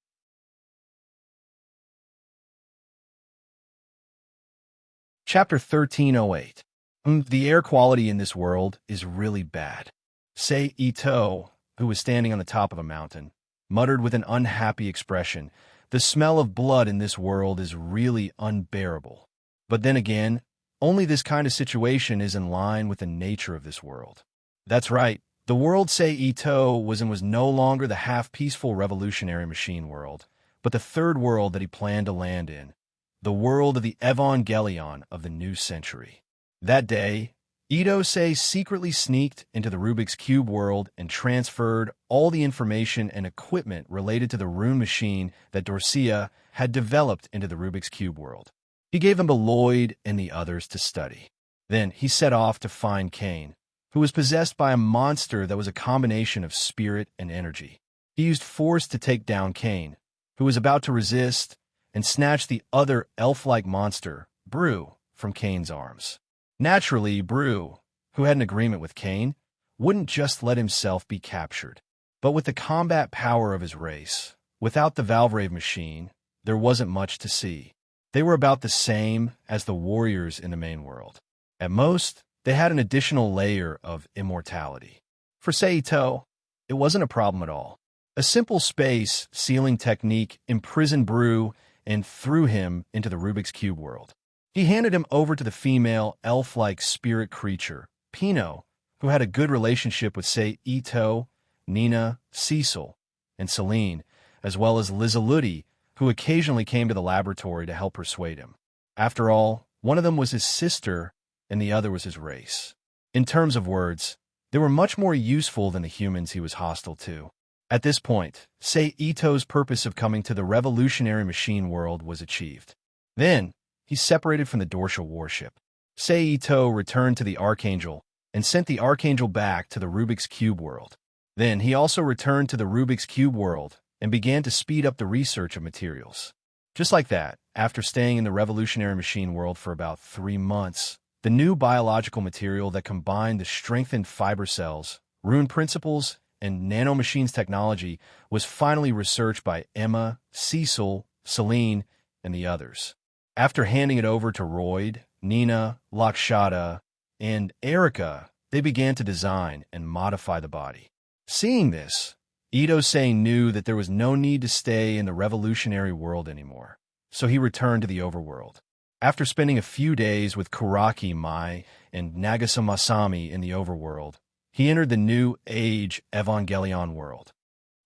Chapter 1308. The air quality in this world is really bad. Seito, who was standing on the top of a mountain, muttered with an unhappy expression, "The smell of blood in this world is really unbearable. But then again, only this kind of situation is in line with the nature of this world." That's right. The world Seito was in was no longer the half-peaceful revolutionary machine world, but the third world that he planned to land in, the world of the Evangelion of the new century. That day, Idose secretly sneaked into the Rubik's Cube world and transferred all the information and equipment related to the rune machine that Dorsia had developed into the Rubik's Cube world. He gave them to Lloyd and the others to study. Then he set off to find Kane, who was possessed by a monster that was a combination of spirit and energy. He used force to take down Kane, who was about to resist, and snatch the other elf-like monster, Brew, from Kane's arms. Naturally, Brew, who had an agreement with Kane, wouldn't just let himself be captured. But with the combat power of his race, without the Valvrave machine, there wasn't much to see. They were about the same as the warriors in the main world. At most, they had an additional layer of immortality. For Seito, it wasn't a problem at all. A simple space sealing technique imprisoned Brew and threw him into the Rubik's Cube world. He handed him over to the female, elf-like spirit creature, Pino, who had a good relationship with Seito, Nina, Cecil, and Celine, as well as Lizaludi, who occasionally came to the laboratory to help persuade him. After all, one of them was his sister, and the other was his race. In terms of words, they were much more useful than the humans he was hostile to. At this point, Seito's purpose of coming to the revolutionary machine world was achieved. Then, he separated from the dorsal warship. Seito returned to the Archangel and sent the Archangel back to the Rubik's Cube world. Then he also returned to the Rubik's Cube world and began to speed up the research of materials. Just like that, after staying in the revolutionary machine world for about 3 months, the new biological material that combined the strengthened fiber cells, rune principles, and nanomachines technology was finally researched by Emma, Cecil, Celine, and the others. After handing it over to Royd, Nina, Lakshata, and Erica, they began to design and modify the body. Seeing this, Idose knew that there was no need to stay in the revolutionary world anymore, so he returned to the overworld. After spending a few days with Kuraki Mai and Nagisa Masami in the overworld, he entered the new age Evangelion world.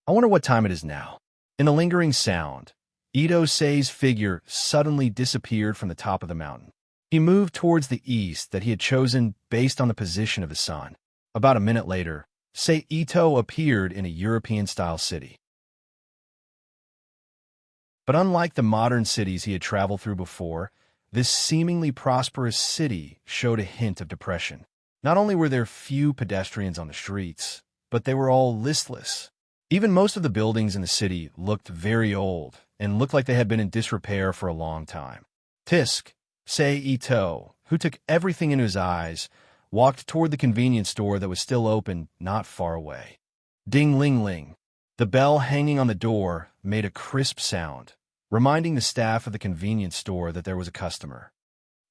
I wonder what time it is now. In the lingering sound, Idose's figure suddenly disappeared from the top of the mountain. He moved towards the east that he had chosen based on the position of the sun. About a minute later, Ito appeared in a European-style city. But unlike the modern cities he had traveled through before, this seemingly prosperous city showed a hint of depression. Not only were there few pedestrians on the streets, but they were all listless. Even most of the buildings in the city looked very old and looked like they had been in disrepair for a long time. Tisk, Ito, who took everything into his eyes, walked toward the convenience store that was still open not far away. Ding-ling-ling. The bell hanging on the door made a crisp sound, reminding the staff of the convenience store that there was a customer.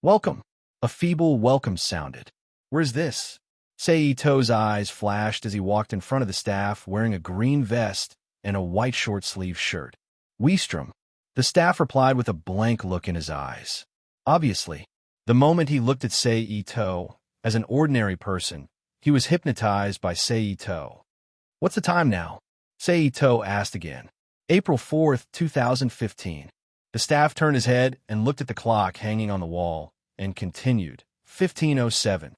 Welcome. A feeble welcome sounded. Where's this? Ito's eyes flashed as he walked in front of the staff wearing a green vest and a white short-sleeved shirt. Weestrom. The staff replied with a blank look in his eyes. Obviously, the moment he looked at Ito, as an ordinary person, he was hypnotized by Ito. What's the time now? Ito asked again. April 4th, 2015. The staff turned his head and looked at the clock hanging on the wall and continued. 15:07.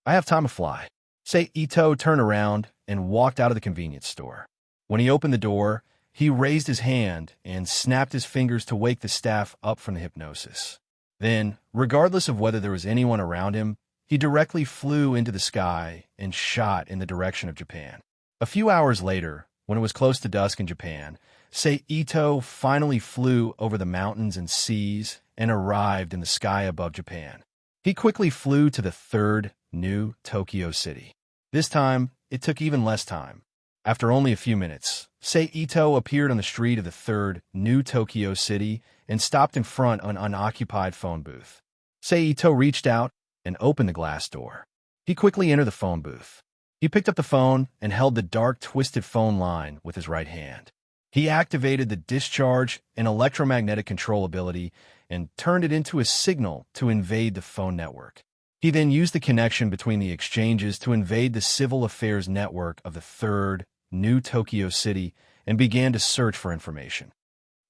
I have time to fly. Ito turned around and walked out of the convenience store. When he opened the door, he raised his hand and snapped his fingers to wake the staff up from the hypnosis. Then, regardless of whether there was anyone around him, he directly flew into the sky and shot in the direction of Japan. A few hours later, when it was close to dusk in Japan, Ito finally flew over the mountains and seas and arrived in the sky above Japan. He quickly flew to the third new Tokyo city. This time, it took even less time. After only a few minutes, Ito appeared on the street of the third new Tokyo city and stopped in front of an unoccupied phone booth. Ito reached out and opened the glass door. He quickly entered the phone booth. He picked up the phone and held the dark, twisted phone line with his right hand. He activated the discharge and electromagnetic control ability and turned it into a signal to invade the phone network. He then used the connection between the exchanges to invade the civil affairs network of the third new Tokyo city and began to search for information.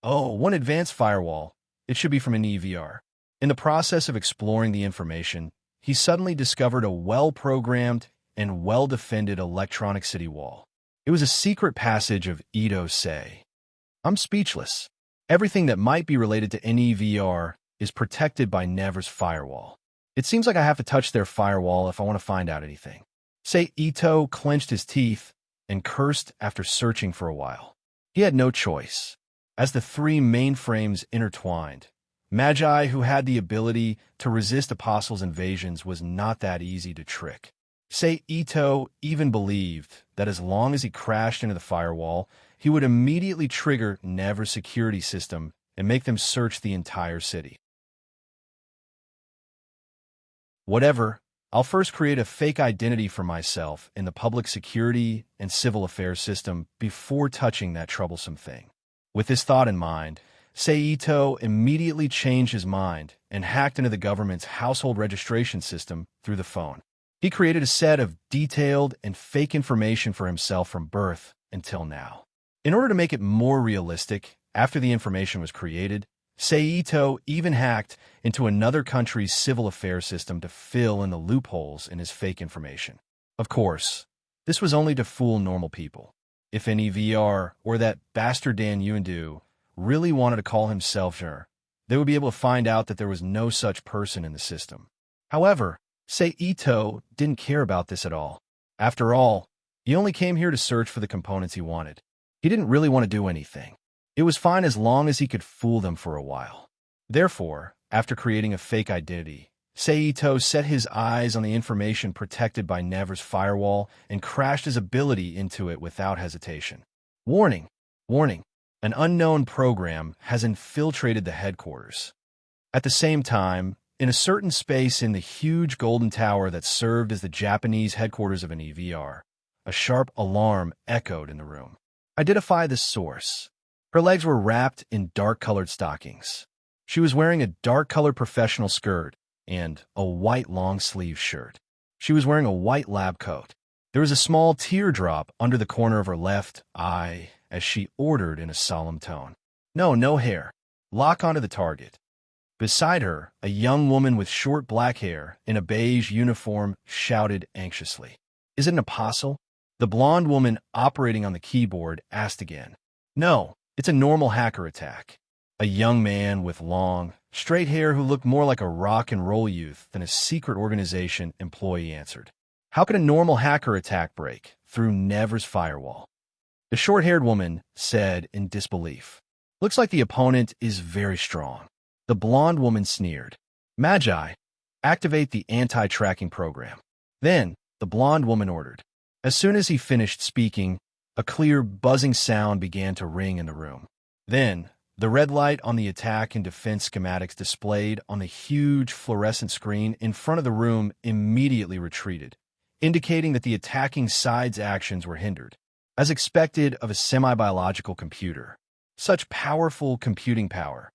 Oh, one advanced firewall. It should be from an EVR. In the process of exploring the information, he suddenly discovered a well-programmed and well-defended electronic city wall. It was a secret passage of Idose. I'm speechless. Everything that might be related to NEVR is protected by Never's firewall. It seems like I have to touch their firewall if I want to find out anything. Ito clenched his teeth and cursed after searching for a while. He had no choice. As the three mainframes intertwined, Magi, who had the ability to resist Apostle's invasions, was not that easy to trick. Ito even believed that as long as he crashed into the firewall, he would immediately trigger Never's security system and make them search the entire city. Whatever, I'll first create a fake identity for myself in the public security and civil affairs system before touching that troublesome thing. With this thought in mind, Ito immediately changed his mind and hacked into the government's household registration system through the phone. He created a set of detailed and fake information for himself from birth until now. In order to make it more realistic, after the information was created, Ito even hacked into another country's civil affairs system to fill in the loopholes in his fake information. Of course, this was only to fool normal people. If any VR or that bastard Dan Yuandu really wanted to call himself Jer, they would be able to find out that there was no such person in the system. However, Ito didn't care about this at all. After all, he only came here to search for the components he wanted. He didn't really want to do anything. It was fine as long as he could fool them for a while. Therefore, after creating a fake identity, Ito set his eyes on the information protected by Never's firewall and crashed his ability into it without hesitation. Warning! Warning! An unknown program has infiltrated the headquarters. At the same time, in a certain space in the huge golden tower that served as the Japanese headquarters of an EVR, A sharp alarm echoed in the room. Identify the source. Her legs were wrapped in dark-colored stockings. She was wearing a dark-colored professional skirt and a white long-sleeve shirt. She was wearing a white lab coat. There was a small teardrop under the corner of her left eye as she ordered in a solemn tone. No hair. Lock onto the target. Beside her, a young woman with short black hair in a beige uniform shouted anxiously. Is it an apostle? The blonde woman operating on the keyboard asked again. No, it's a normal hacker attack. A young man with long, straight hair who looked more like a rock and roll youth than a secret organization employee answered. How could a normal hacker attack break through Never's firewall? The short-haired woman said in disbelief. Looks like the opponent is very strong. The blonde woman sneered. Magi, activate the anti-tracking program. Then, the blonde woman ordered. As soon as he finished speaking, a clear, buzzing sound began to ring in the room. Then, the red light on the attack and defense schematics displayed on the huge fluorescent screen in front of the room immediately retreated, indicating that the attacking side's actions were hindered. As expected of a semi-biological computer. Such powerful computing power.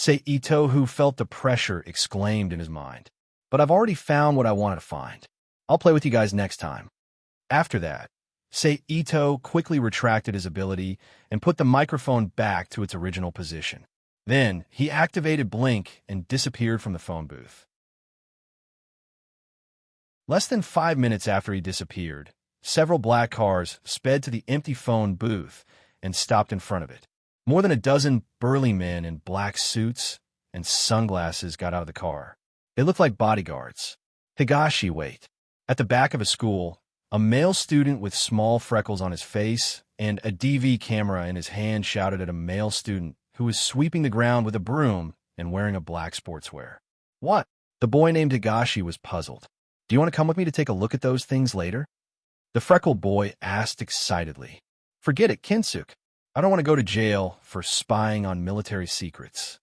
Ito, who felt the pressure, exclaimed in his mind. But I've already found what I wanted to find. I'll play with you guys next time. After that, Ito quickly retracted his ability and put the microphone back to its original position. Then, he activated Blink and disappeared from the phone booth. Less than 5 minutes after he disappeared, several black cars sped to the empty phone booth and stopped in front of it. More than a dozen burly men in black suits and sunglasses got out of the car. They looked like bodyguards. Higashi, wait. At the back of a school, a male student with small freckles on his face and a DV camera in his hand shouted at a male student who was sweeping the ground with a broom and wearing a black sportswear. What? The boy named Higashi was puzzled. Do you want to come with me to take a look at those things later? The freckled boy asked excitedly. Forget it, Kinsuke. I don't want to go to jail for spying on military secrets.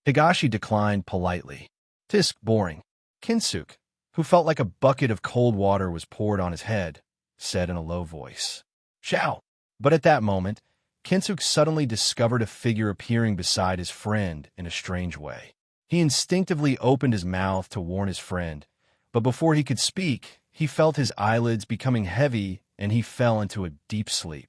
Higashi declined politely. Tisk, boring. Kinsuke, who felt like a bucket of cold water was poured on his head, said in a low voice. Shao! But at that moment, Kinsuke suddenly discovered a figure appearing beside his friend in a strange way. He instinctively opened his mouth to warn his friend, but before he could speak, he felt his eyelids becoming heavy and he fell into a deep sleep.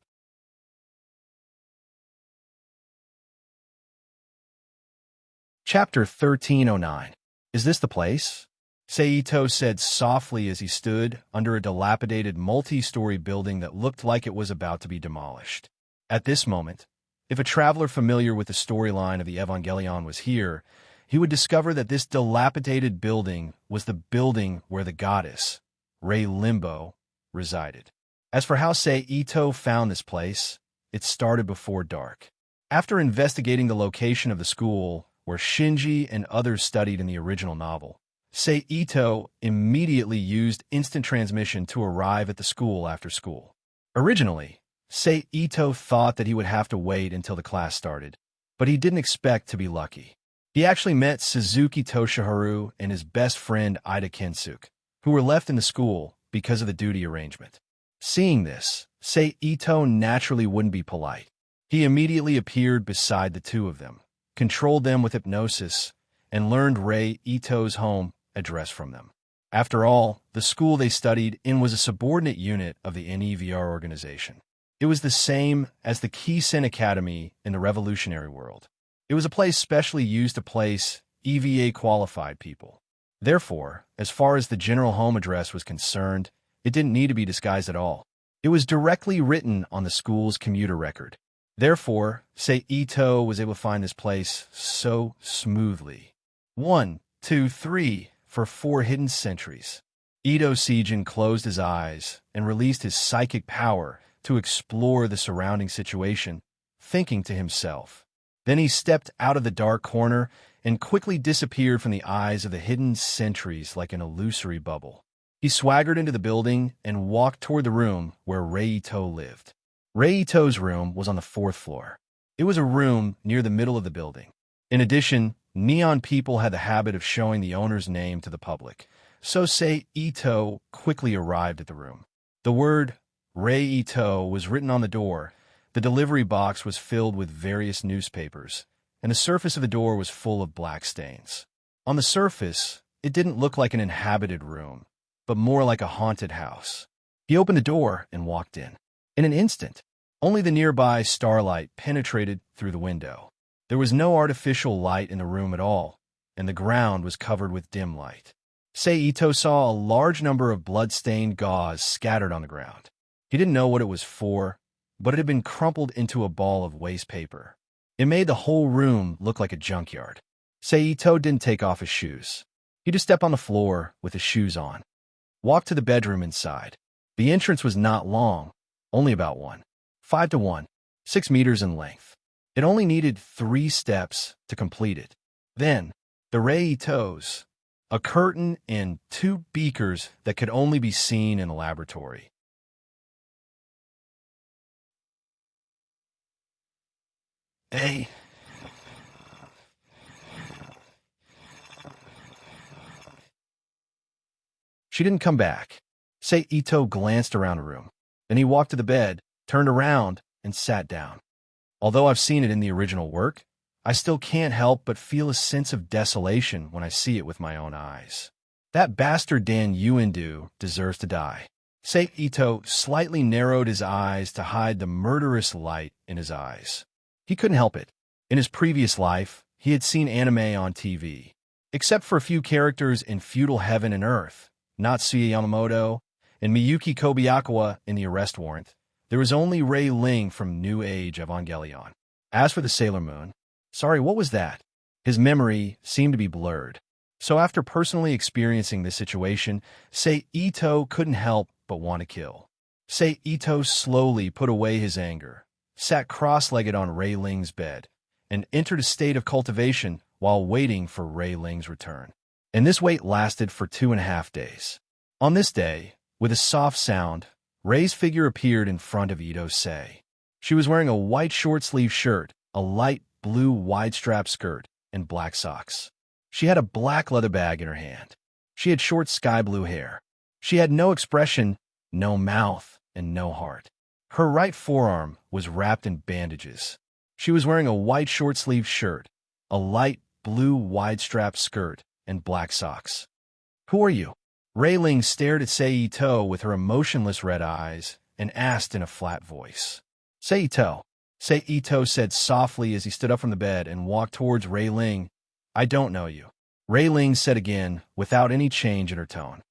Chapter 1309. Is this the place? Seito said softly as he stood under a dilapidated multi-story building that looked like it was about to be demolished. At this moment, if a traveler familiar with the storyline of the Evangelion was here, he would discover that this dilapidated building was the building where the goddess, Rei Limbo, resided. As for how Seito found this place, it started before dark. After investigating the location of the school where Shinji and others studied in the original novel, Seito immediately used instant transmission to arrive at the school after school. Originally, Seito thought that he would have to wait until the class started, but he didn't expect to be lucky. He actually met Suzuki Toshiharu and his best friend Ida Kinsuke, who were left in the school because of the duty arrangement. Seeing this, Seito naturally wouldn't be polite. He immediately appeared beside the two of them, controlled them with hypnosis, and learned Rei Ito's home address from them. After all, the school they studied in was a subordinate unit of the NEVR organization. It was the same as the Kisen Academy in the revolutionary world. It was a place specially used to place EVA-qualified people. Therefore, as far as the general home address was concerned, it didn't need to be disguised at all. It was directly written on the school's commuter record. Therefore, Seito was able to find this place so smoothly. 1, 2, 3 for 4 hidden centuries. Ito Seijin closed his eyes and released his psychic power to explore the surrounding situation, thinking to himself. Then he stepped out of the dark corner and quickly disappeared from the eyes of the hidden centuries like an illusory bubble. He swaggered into the building and walked toward the room where Reito lived. Reito's room was on the 4th floor. It was a room near the middle of the building. In addition, neon people had the habit of showing the owner's name to the public, so Seito quickly arrived at the room. The word Rei Ito was written on the door. The delivery box was filled with various newspapers, and the surface of the door was full of black stains. On the surface, it didn't look like an inhabited room, but more like a haunted house. He opened the door and walked in. In an instant, only the nearby starlight penetrated through the window. There was no artificial light in the room at all, and the ground was covered with dim light. Ito saw a large number of blood-stained gauze scattered on the ground. He didn't know what it was for, but it had been crumpled into a ball of waste paper. It made the whole room look like a junkyard. Ito didn't take off his shoes. He just stepped on the floor with his shoes on. Walked to the bedroom inside. The entrance was not long, only about 5 to 1, 6 meters in length. It only needed 3 steps to complete it. Then, the Rei Itos, a curtain and 2 beakers that could only be seen in a laboratory. Hey. She didn't come back. Ito glanced around the room. Then he walked to the bed, turned around, and sat down. Although I've seen it in the original work, I still can't help but feel a sense of desolation when I see it with my own eyes. That bastard Dan Yuendu deserves to die. Ito slightly narrowed his eyes to hide the murderous light in his eyes. He couldn't help it. In his previous life, he had seen anime on TV. Except for a few characters in Feudal Heaven and Earth, Natsuya Yamamoto, and Miyuki Kobayakawa in The Arrest Warrant, there was only Rei Ling from New Age Evangelion. As for the Sailor Moon, sorry, what was that? His memory seemed to be blurred. So after personally experiencing this situation, Ito couldn't help but want to kill. Ito slowly put away his anger, sat cross-legged on Rei Ling's bed, and entered a state of cultivation while waiting for Rei Ling's return. And this wait lasted for 2.5 days. On this day, with a soft sound, Rei's figure appeared in front of Ito-sei. She was wearing a white short-sleeved shirt, a light blue wide-strap skirt, and black socks. She had a black leather bag in her hand. She had short sky-blue hair. She had no expression, no mouth, and no heart. Her right forearm was wrapped in bandages. She was wearing a white short-sleeved shirt, a light blue wide-strap skirt, and black socks. "Who are you?" Rei Ling stared at Ito with her emotionless red eyes and asked in a flat voice. Ito said softly as he stood up from the bed and walked towards Rei Ling. "I don't know you." Rei Ling said again, without any change in her tone.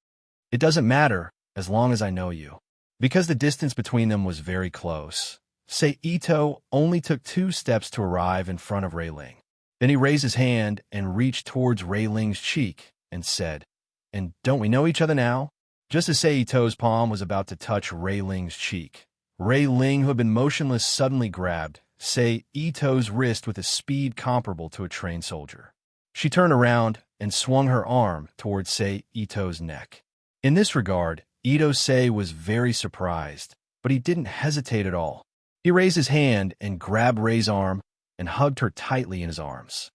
"It doesn't matter as long as I know you." Because the distance between them was very close, Ito only took 2 steps to arrive in front of Rei Ling. Then he raised his hand and reached towards Rei Ling's cheek and said, "And don't we know each other now?" Just as Ito's palm was about to touch Rei Ling's cheek, Rei Ling, who had been motionless, suddenly grabbed Ito's wrist with a speed comparable to a trained soldier. She turned around and swung her arm towards Ito's neck. In this regard, Ito-sei was very surprised, but he didn't hesitate at all. He raised his hand and grabbed Rei's arm and hugged her tightly in his arms.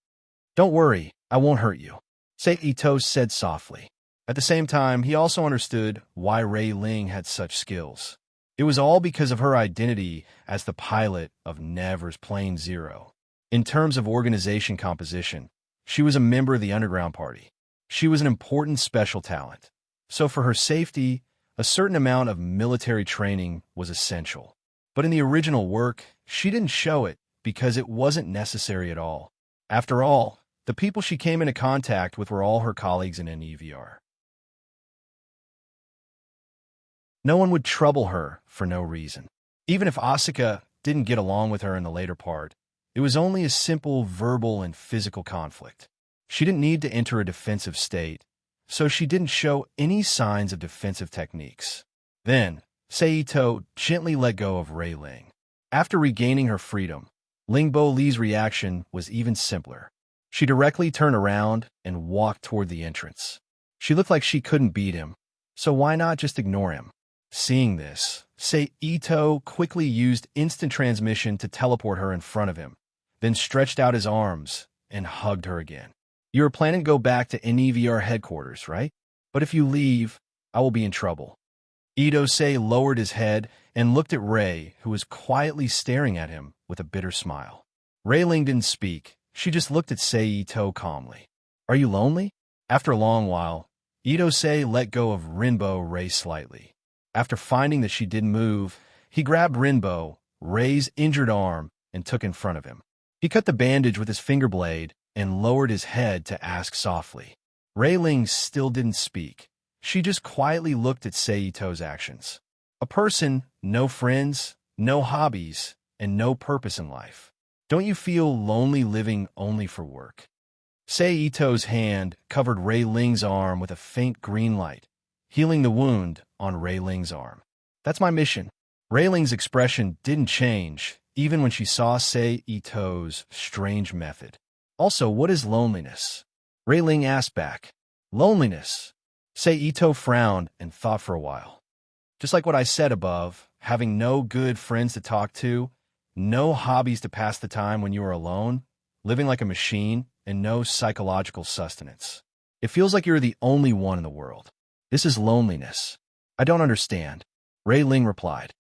"Don't worry, I won't hurt you," Ito said softly. At the same time, he also understood why Rei Ling had such skills. It was all because of her identity as the pilot of Never's Plane Zero. In terms of organization composition, she was a member of the underground party. She was an important special talent. So for her safety, a certain amount of military training was essential. But in the original work, she didn't show it because it wasn't necessary at all. After all, the people she came into contact with were all her colleagues in NEVR. No one would trouble her for no reason. Even if Asuka didn't get along with her in the later part, it was only a simple verbal and physical conflict. She didn't need to enter a defensive state, so she didn't show any signs of defensive techniques. Then, Ito gently let go of Rei Ling. After regaining her freedom, Lingbo Li's reaction was even simpler. She directly turned around and walked toward the entrance. She looked like she couldn't beat him, so why not just ignore him? Seeing this, Ito quickly used instant transmission to teleport her in front of him, then stretched out his arms and hugged her again. "You are planning to go back to NEVR headquarters, right? But if you leave, I will be in trouble." Ito-sei lowered his head and looked at Ray, who was quietly staring at him with a bitter smile. Ray Ling didn't speak. She just looked at Sei Ito calmly. Are you lonely? After a long while, Ito Sei let go of Rinbo Ray slightly. After finding that she didn't move, he grabbed Rinbo, Ray's injured arm, and took in front of him. He cut the bandage with his finger blade and lowered his head to ask softly. Ray Ling still didn't speak. She just quietly looked at Sei Ito's actions. A person, no friends, no hobbies, and no purpose in life. Don't you feel lonely living only for work? Sei Ito's hand covered Ray Ling's arm with a faint green light, healing the wound on Ray Ling's arm. That's my mission. Ray Ling's expression didn't change, even when she saw Sei Ito's strange method. Also, what is loneliness? Ray Ling asked back. Loneliness. Sei Ito frowned and thought for a while. Just like what I said above, having no good friends to talk to, no hobbies to pass the time when you are alone, living like a machine, and no psychological sustenance. It feels like you're the only one in the world. This is loneliness. I don't understand. Ray Ling replied.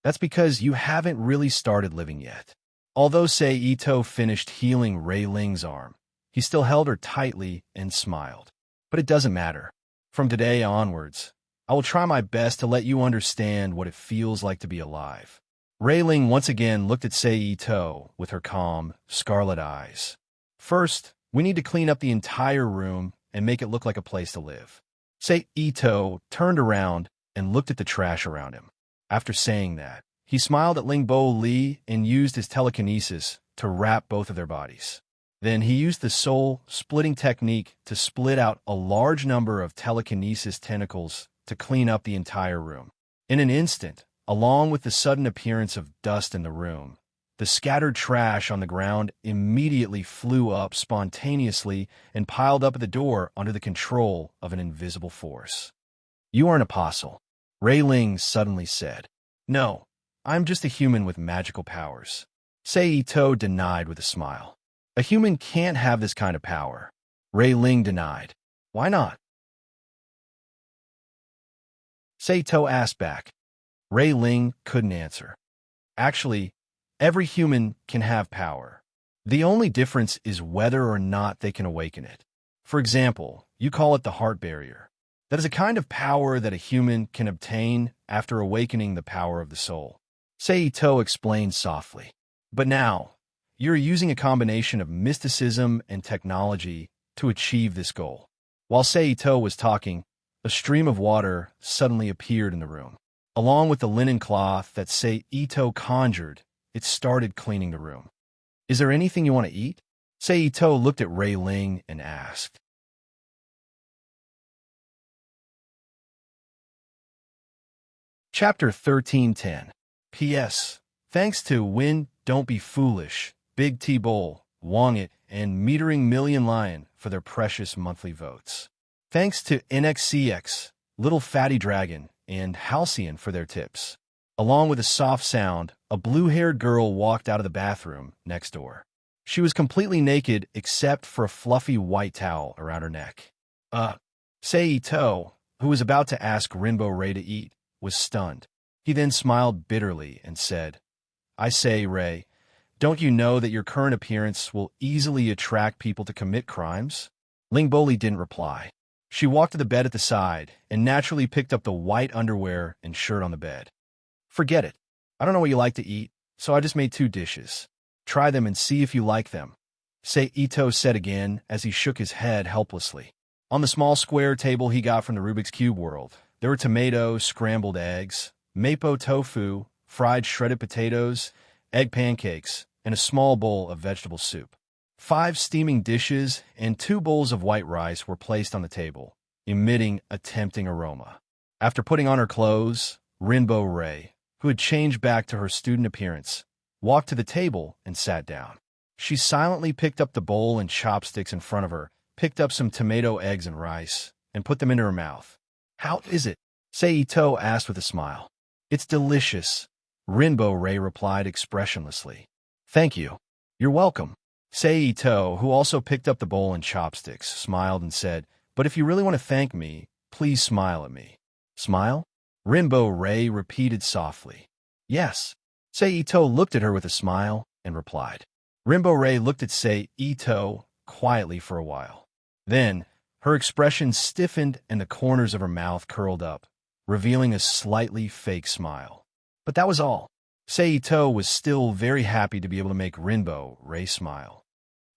That's because you haven't really started living yet. Although Sei Ito finished healing Ray Ling's arm, he still held her tightly and smiled. But it doesn't matter. From today onwards, I will try my best to let you understand what it feels like to be alive. Ray Ling once again looked at Sei Ito with her calm, scarlet eyes. First, we need to clean up the entire room and make it look like a place to live. Sei Ito turned around and looked at the trash around him. After saying that, he smiled at Lingbo Li and used his telekinesis to wrap both of their bodies. Then he used the soul-splitting technique to split out a large number of telekinesis tentacles to clean up the entire room. In an instant, along with the sudden appearance of dust in the room, the scattered trash on the ground immediately flew up spontaneously and piled up at the door under the control of an invisible force. You are an apostle, Ray Ling suddenly said. No, I'm just a human with magical powers. Sei Ito denied with a smile. A human can't have this kind of power. Ray Ling denied. Why not? Sei Ito asked back. Ray Ling couldn't answer. Actually, every human can have power. The only difference is whether or not they can awaken it. For example, you call it the heart barrier. That is a kind of power that a human can obtain after awakening the power of the soul. Sei Ito explained softly. But now, you're using a combination of mysticism and technology to achieve this goal. While Sei Ito was talking, a stream of water suddenly appeared in the room. Along with the linen cloth that Sei Ito conjured, it started cleaning the room. Is there anything you want to eat? Sei Ito looked at Ray Ling and asked. Chapter 13:10. P.S. Thanks to Win, Don't Be Foolish, Big T Bowl, Wong It, and Metering Million Lion for their precious monthly votes. Thanks to NXCX, Little Fatty Dragon, and Halcyon for their tips. Along with a soft sound, a blue-haired girl walked out of the bathroom next door. She was completely naked except for a fluffy white towel around her neck. Sei Ito, who was about to ask Rinbo Ray to eat, was stunned. He then smiled bitterly and said, I say, Ray, don't you know that your current appearance will easily attract people to commit crimes? Lingboli didn't reply. She walked to the bed at the side and naturally picked up the white underwear and shirt on the bed. Forget it. I don't know what you like to eat, so I just made 2 dishes. Try them and see if you like them, Sei Ito said again as he shook his head helplessly. On the small square table he got from the Rubik's Cube world, there were tomatoes, scrambled eggs, mapo tofu, fried shredded potatoes, egg pancakes, and a small bowl of vegetable soup. 5 steaming dishes and 2 bowls of white rice were placed on the table, emitting a tempting aroma. After putting on her clothes, Rinbo Ray, who had changed back to her student appearance, walked to the table and sat down. She silently picked up the bowl and chopsticks in front of her, picked up some tomato eggs and rice, and put them into her mouth. How is it? Sei Ito asked with a smile. It's delicious, Rinbo Ray replied expressionlessly. Thank you. You're welcome. Sei Ito, who also picked up the bowl and chopsticks, smiled and said, but if you really want to thank me, please smile at me. Smile? Rinbo Ray repeated softly. Yes. Sei-Ito looked at her with a smile and replied. Rinbo Ray looked at Sei-Ito quietly for a while. Then, her expression stiffened and the corners of her mouth curled up, revealing a slightly fake smile. But that was all. Sei-Ito was still very happy to be able to make Rinbo Ray smile.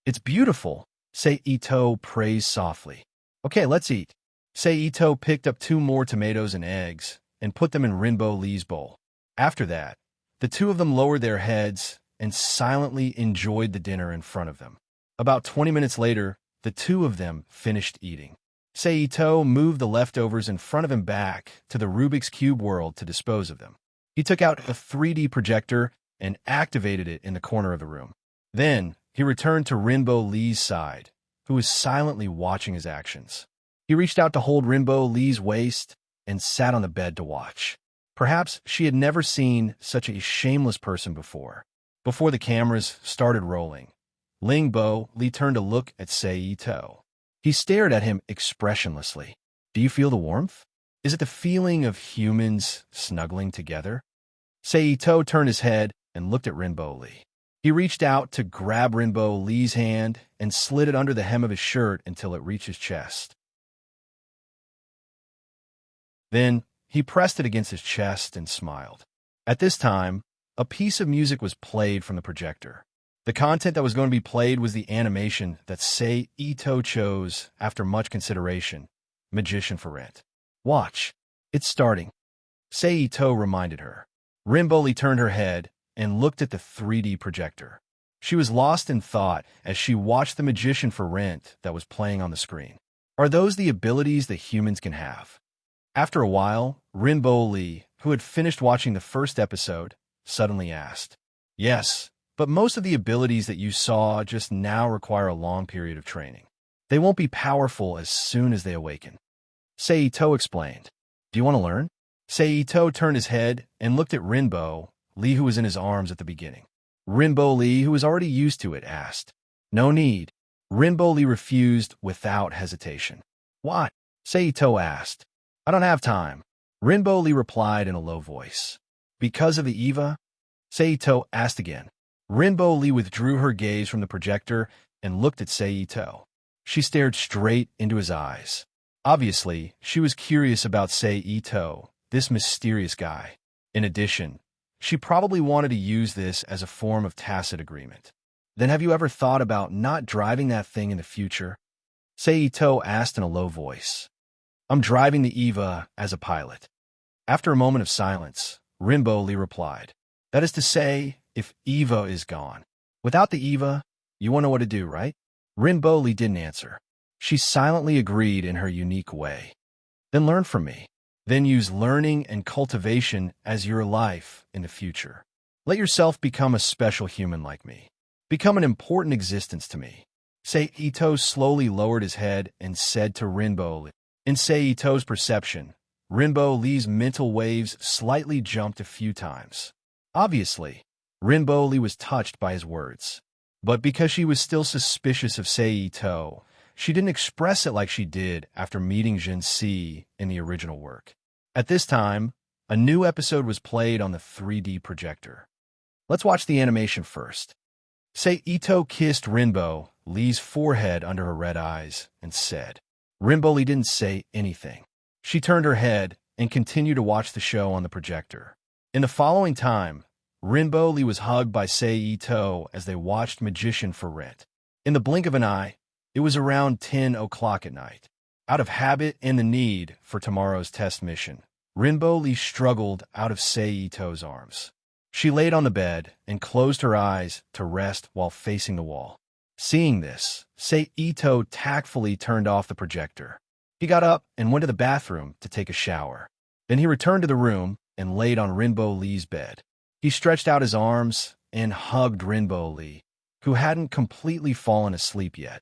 It's beautiful, Sei-Ito praised softly. Okay, let's eat. Sei-Ito picked up 2 more tomatoes and eggs and put them in Rinbo Lee's bowl. After that, the 2 of them lowered their heads and silently enjoyed the dinner in front of them. About 20 minutes later, the 2 of them finished eating. Sei-Ito moved the leftovers in front of him back to the Rubik's Cube world to dispose of them. He took out a 3D projector and activated it in the corner of the room. Then, he returned to Rinbo Lee's side, who was silently watching his actions. He reached out to hold Rinbo Lee's waist and sat on the bed to watch. Perhaps she had never seen such a shameless person before. Before the cameras started rolling, Rinbo Lee turned to look at Sei-Ito. He stared at him expressionlessly. Do you feel the warmth? Is it the feeling of humans snuggling together? Sei-Ito turned his head and looked at Rinbo Lee. He reached out to grab Rinbo Lee's hand and slid it under the hem of his shirt until it reached his chest. Then, he pressed it against his chest and smiled. At this time, a piece of music was played from the projector. The content that was going to be played was the animation that Sei-Ito chose after much consideration, Magician for Rent. Watch. It's starting. Sei-Ito reminded her. Rinbo Lee turned her head and looked at the 3D projector. She was lost in thought as she watched the Magician for Rent that was playing on the screen. Are those the abilities that humans can have? After a while, Rinbo Lee, who had finished watching the first episode, suddenly asked, Yes, but most of the abilities that you saw just now require a long period of training. They won't be powerful as soon as they awaken. Sei-Ito explained. Do you want to learn? Sei-Ito turned his head and looked at Rinbo Lee, who was in his arms at the beginning. Rinbo Lee, who was already used to it, asked. No need. Rinbo Lee refused without hesitation. What? Sei-Ito asked. I don't have time. Rinbo Lee replied in a low voice. Because of the Eva? Sei-Ito asked again. Rinbo Lee withdrew her gaze from the projector and looked at Sei-Ito. She stared straight into his eyes. Obviously, she was curious about Sei-Ito, this mysterious guy. In addition, she probably wanted to use this as a form of tacit agreement. Then have you ever thought about not driving that thing in the future? Sei-Ito asked in a low voice. I'm driving the Eva as a pilot. After a moment of silence, Rinbo Lee replied. That is to say, if Eva is gone. Without the Eva, you won't know what to do, right? Rinbo Lee didn't answer. She silently agreed in her unique way. Then learn from me. Then use learning and cultivation as your life in the future. Let yourself become a special human like me. Become an important existence to me. Sei-Ito slowly lowered his head and said to Rinbo Lee. In Sei-Ito's perception, Rinbo Lee's mental waves slightly jumped a few times. Obviously, Rinbo Lee was touched by his words. But because she was still suspicious of Sei-Ito, she didn't express it like she did after meeting Jin-Si in the original work. At this time, a new episode was played on the 3D projector. Let's watch the animation first. Sei-Ito kissed Rinbo Lee's forehead under her red eyes and said. Rinbo Lee didn't say anything. She turned her head and continued to watch the show on the projector. In the following time, Rinbo Lee was hugged by Sei-Ito as they watched Magician for Rent. In the blink of an eye, it was around 10 o'clock at night. Out of habit and the need for tomorrow's test mission, Rinbo Lee struggled out of Sei-Ito's arms. She laid on the bed and closed her eyes to rest while facing the wall. Seeing this, Sei-Ito tactfully turned off the projector. He got up and went to the bathroom to take a shower. Then he returned to the room and laid on Rinbo Lee's bed. He stretched out his arms and hugged Rinbo Lee, who hadn't completely fallen asleep yet.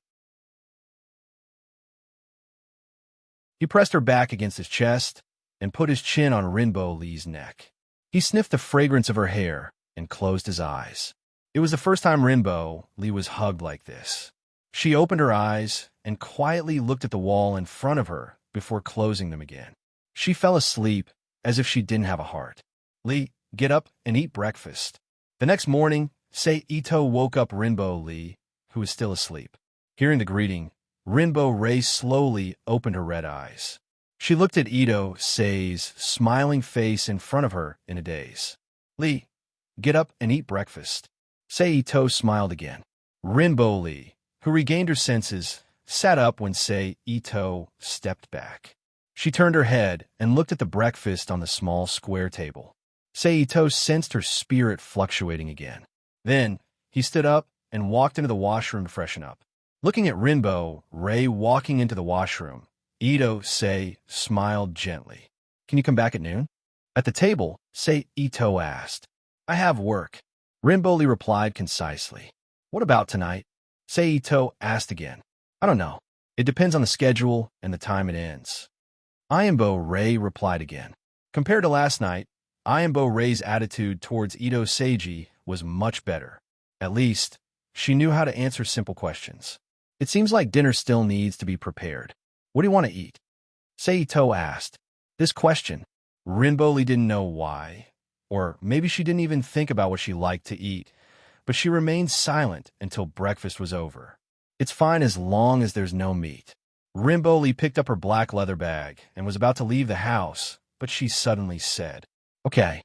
He pressed her back against his chest and put his chin on Rinbo Lee's neck. He sniffed the fragrance of her hair and closed his eyes. It was the first time Rinbo Lee was hugged like this. She opened her eyes and quietly looked at the wall in front of her before closing them again. She fell asleep as if she didn't have a heart. Lee, get up and eat breakfast. The next morning, Sei Ito woke up Rinbo Lee, who was still asleep. Hearing the greeting, Rinbo Rei slowly opened her red eyes. She looked at Ito Sei's smiling face in front of her in a daze. Lee, get up and eat breakfast. Sei Ito smiled again. Rinbo Lee, who regained her senses, sat up when Sei Ito stepped back. She turned her head and looked at the breakfast on the small square table. Sei Ito sensed her spirit fluctuating again. Then, he stood up and walked into the washroom to freshen up. Looking at Rinbo Rei walking into the washroom, Ito Sei smiled gently. Can you come back at noon? At the table, Sei Ito asked. I have work. Rinbo Lee replied concisely. What about tonight? Sei Ito asked again. I don't know. It depends on the schedule and the time it ends. Ayambo Rei replied again. Compared to last night, Ayambo Rei's attitude towards Ito Seiji was much better. At least, she knew how to answer simple questions. It seems like dinner still needs to be prepared. What do you want to eat? Sei Ito asked. This question, Rinbo Lee didn't know why, or maybe she didn't even think about what she liked to eat, but she remained silent until breakfast was over. It's fine as long as there's no meat. Rinbo Lee picked up her black leather bag and was about to leave the house, but she suddenly said, Okay.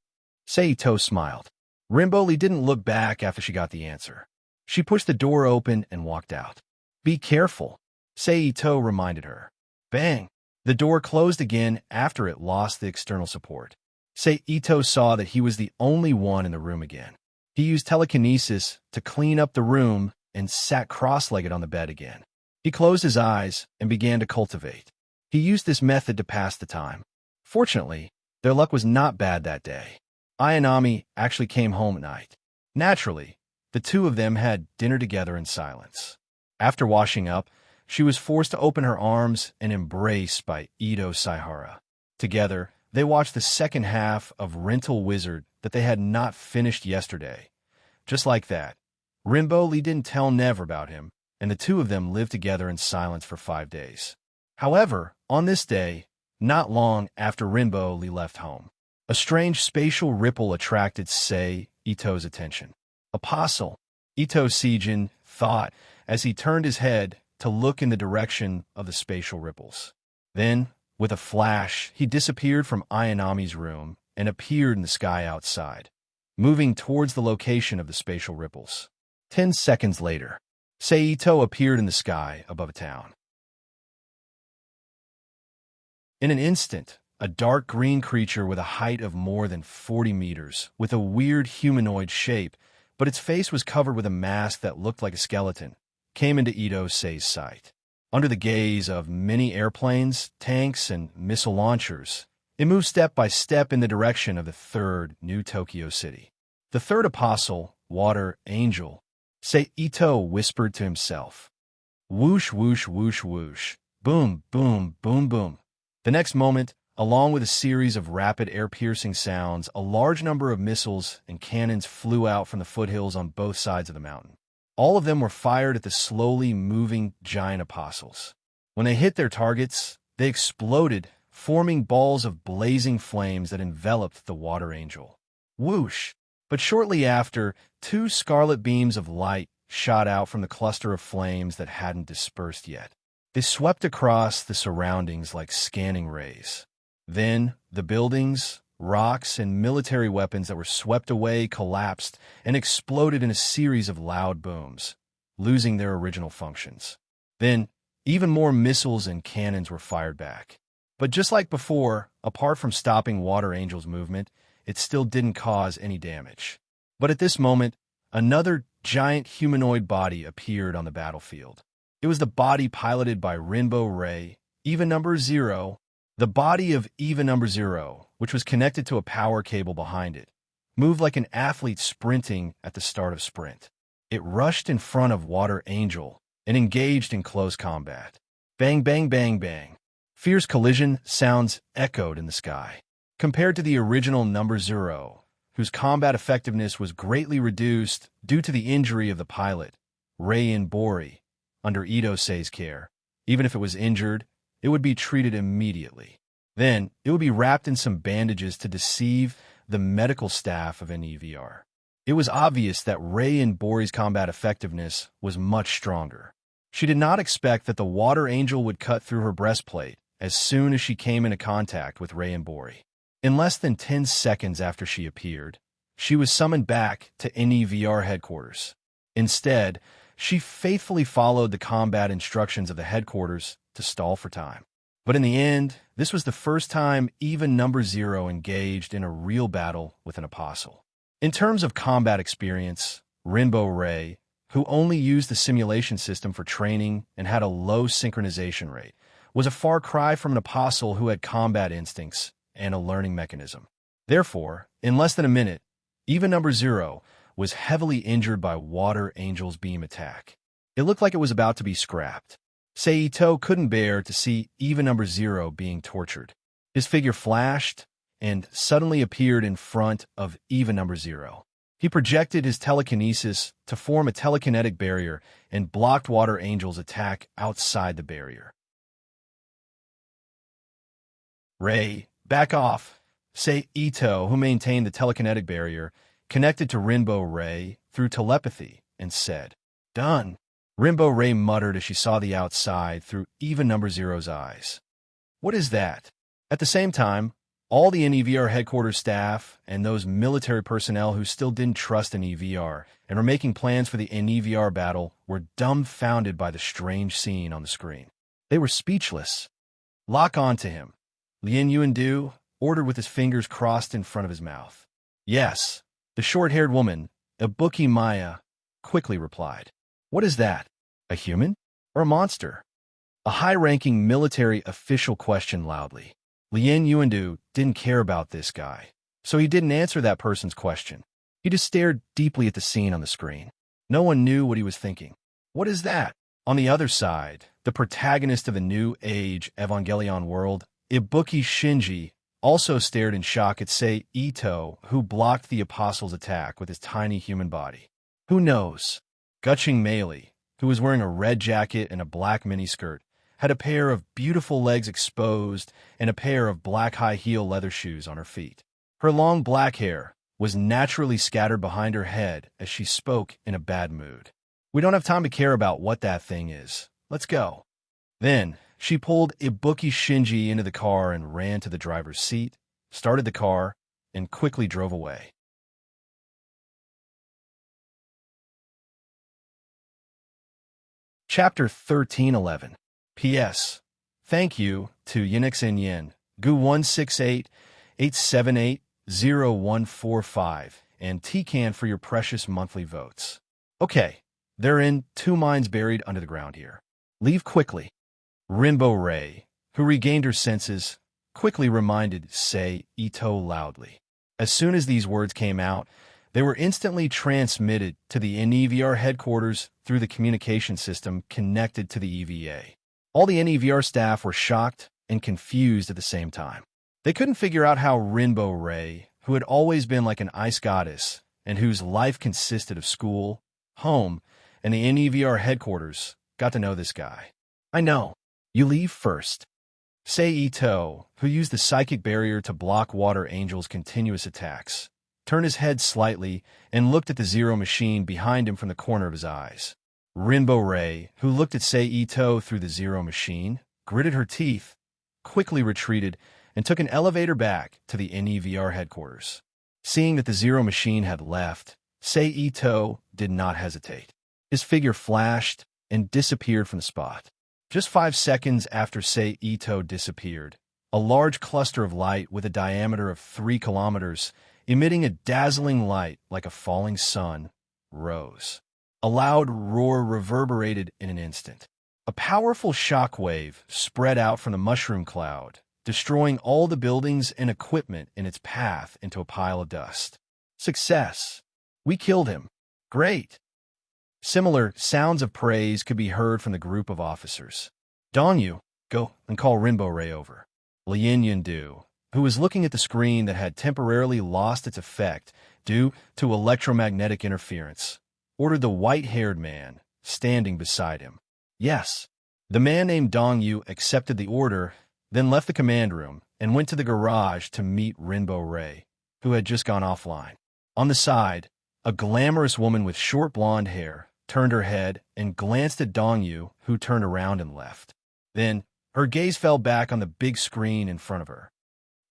Sei Ito smiled. Rinbo Lee didn't look back after she got the answer. She pushed the door open and walked out. Be careful, Sei Ito reminded her. Bang! The door closed again after it lost the external support. Sei Ito saw that he was the only one in the room again. He used telekinesis to clean up the room and sat cross-legged on the bed again. He closed his eyes and began to cultivate. He used this method to pass the time. Fortunately, their luck was not bad that day. Ayanami actually came home at night. Naturally, the two of them had dinner together in silence. After washing up, she was forced to open her arms and embraced by Ito Saihara. Together, they watched the second half of Rental Wizard that they had not finished yesterday. Just like that, Rinbo Lee didn't tell Nev about him, and the two of them lived together in silence for 5 days. However, on this day, not long after Rinbo Lee left home, a strange spatial ripple attracted Sei Ito's attention. Apostle, Ito Seijin thought as he turned his head to look in the direction of the spatial ripples. Then, with a flash, he disappeared from Ayanami's room and appeared in the sky outside, moving towards the location of the spatial ripples. 10 seconds later, Sei Ito appeared in the sky above a town. In an instant, a dark green creature with a height of more than 40 meters, with a weird humanoid shape, but its face was covered with a mask that looked like a skeleton, came into Ito Sei's sight. Under the gaze of many airplanes, tanks, and missile launchers, it moved step by step in the direction of the third New Tokyo City. The third apostle, Water Angel, Sei Ito whispered to himself. Whoosh, whoosh, whoosh, whoosh. Boom, boom, boom, boom. The next moment, along with a series of rapid air-piercing sounds, a large number of missiles and cannons flew out from the foothills on both sides of the mountain. All of them were fired at the slowly moving giant apostles. When they hit their targets, they exploded, forming balls of blazing flames that enveloped the Water Angel. Whoosh! But shortly after, 2 scarlet beams of light shot out from the cluster of flames that hadn't dispersed yet. They swept across the surroundings like scanning rays. Then, the buildings, rocks, and military weapons that were swept away collapsed and exploded in a series of loud booms, losing their original functions. Then, even more missiles and cannons were fired back. But just like before, apart from stopping Water Angel's movement, it still didn't cause any damage. But at this moment, another giant humanoid body appeared on the battlefield. It was the body piloted by Rinbo Rei, Eva number 0. The body of Eva number 0, which was connected to a power cable behind it, moved like an athlete sprinting at the start of sprint. It rushed in front of Water Angel and engaged in close combat. Bang, bang, bang, bang. Fierce collision sounds echoed in the sky. Compared to the original number 0, whose combat effectiveness was greatly reduced due to the injury of the pilot, Rei Bori, under Ito Sei's care, even if it was injured, it would be treated immediately. Then, it would be wrapped in some bandages to deceive the medical staff of NEVR. It was obvious that Ray and Bori's combat effectiveness was much stronger. She did not expect that the water angel would cut through her breastplate as soon as she came into contact with Ray and Bori. In less than 10 seconds after she appeared, she was summoned back to NEVR headquarters. Instead, she faithfully followed the combat instructions of the headquarters to stall for time. But in the end, this was the first time even Number Zero engaged in a real battle with an apostle. In terms of combat experience, Rainbow Ray, who only used the simulation system for training and had a low synchronization rate, was a far cry from an apostle who had combat instincts and a learning mechanism. Therefore, in less than a minute, even Number Zero was heavily injured by Water Angel's beam attack. It looked like it was about to be scrapped. Seito couldn't bear to see even Number Zero being tortured. His figure flashed and suddenly appeared in front of even Number Zero. He projected his telekinesis to form a telekinetic barrier and blocked Water Angel's attack outside the barrier. Ray, back off, Seito, who maintained the telekinetic barrier, connected to Rainbow Ray through telepathy and said, "Done." Rainbow Ray muttered as she saw the outside through even Number Zero's eyes. "What is that?" At the same time, all the NEVR headquarters staff and those military personnel who still didn't trust NEVR and were making plans for the NEVR battle were dumbfounded by the strange scene on the screen. They were speechless. "Lock on to him," Lien Yuandu ordered with his fingers crossed in front of his mouth. "Yes," the short-haired woman, Ibuki Maya, quickly replied. "What is that? A human or a monster?" A high-ranking military official questioned loudly. Lien Yuandu didn't care about this guy, so he didn't answer that person's question. He just stared deeply at the scene on the screen. No one knew what he was thinking. "What is that?" On the other side, the protagonist of the New Age Evangelion world, Ibuki Shinji, also stared in shock at Seito, who blocked the apostle's attack with his tiny human body. Who knows? Guching Meili, who was wearing a red jacket and a black miniskirt, had a pair of beautiful legs exposed and a pair of black high-heel leather shoes on her feet. Her long black hair was naturally scattered behind her head as she spoke in a bad mood. "We don't have time to care about what that thing is. Let's go." Then, she pulled Ibuki Shinji into the car and ran to the driver's seat, started the car, and quickly drove away. Chapter 1311. P.S. Thank you to Yinix and Yin, Gu168-878-0145, and Tcan for your precious monthly votes. Okay, they're in 2 mines buried under the ground here. Leave quickly. Rainbow Ray, who regained her senses, quickly reminded Seito loudly. As soon as these words came out, they were instantly transmitted to the NEVR headquarters through the communication system connected to the EVA. All the NEVR staff were shocked and confused at the same time. They couldn't figure out how Rainbow Ray, who had always been like an ice goddess and whose life consisted of school, home, and the NEVR headquarters, got to know this guy. "I know. You leave first." Seito, who used the psychic barrier to block Water Angel's continuous attacks, turned his head slightly and looked at the Zero machine behind him from the corner of his eyes. Rainbow Ray, who looked at Seito through the Zero machine, gritted her teeth, quickly retreated, and took an elevator back to the NEVR headquarters. Seeing that the Zero machine had left, Seito did not hesitate. His figure flashed and disappeared from the spot. Just 5 seconds after Seito disappeared, a large cluster of light with a diameter of 3 kilometers, emitting a dazzling light like a falling sun, rose. A loud roar reverberated in an instant. A powerful shock wave spread out from the mushroom cloud, destroying all the buildings and equipment in its path into a pile of dust. "Success! We killed him! Great!" Similar sounds of praise could be heard from the group of officers. "Dongyu, go and call Rainbow Ray over." Lien Yundu, who was looking at the screen that had temporarily lost its effect due to electromagnetic interference, ordered the white-haired man standing beside him. "Yes." The man named Dongyu accepted the order, then left the command room and went to the garage to meet Rainbow Ray, who had just gone offline. On the side, a glamorous woman with short blonde hair turned her head and glanced at Dongyu, who turned around and left. Then, her gaze fell back on the big screen in front of her.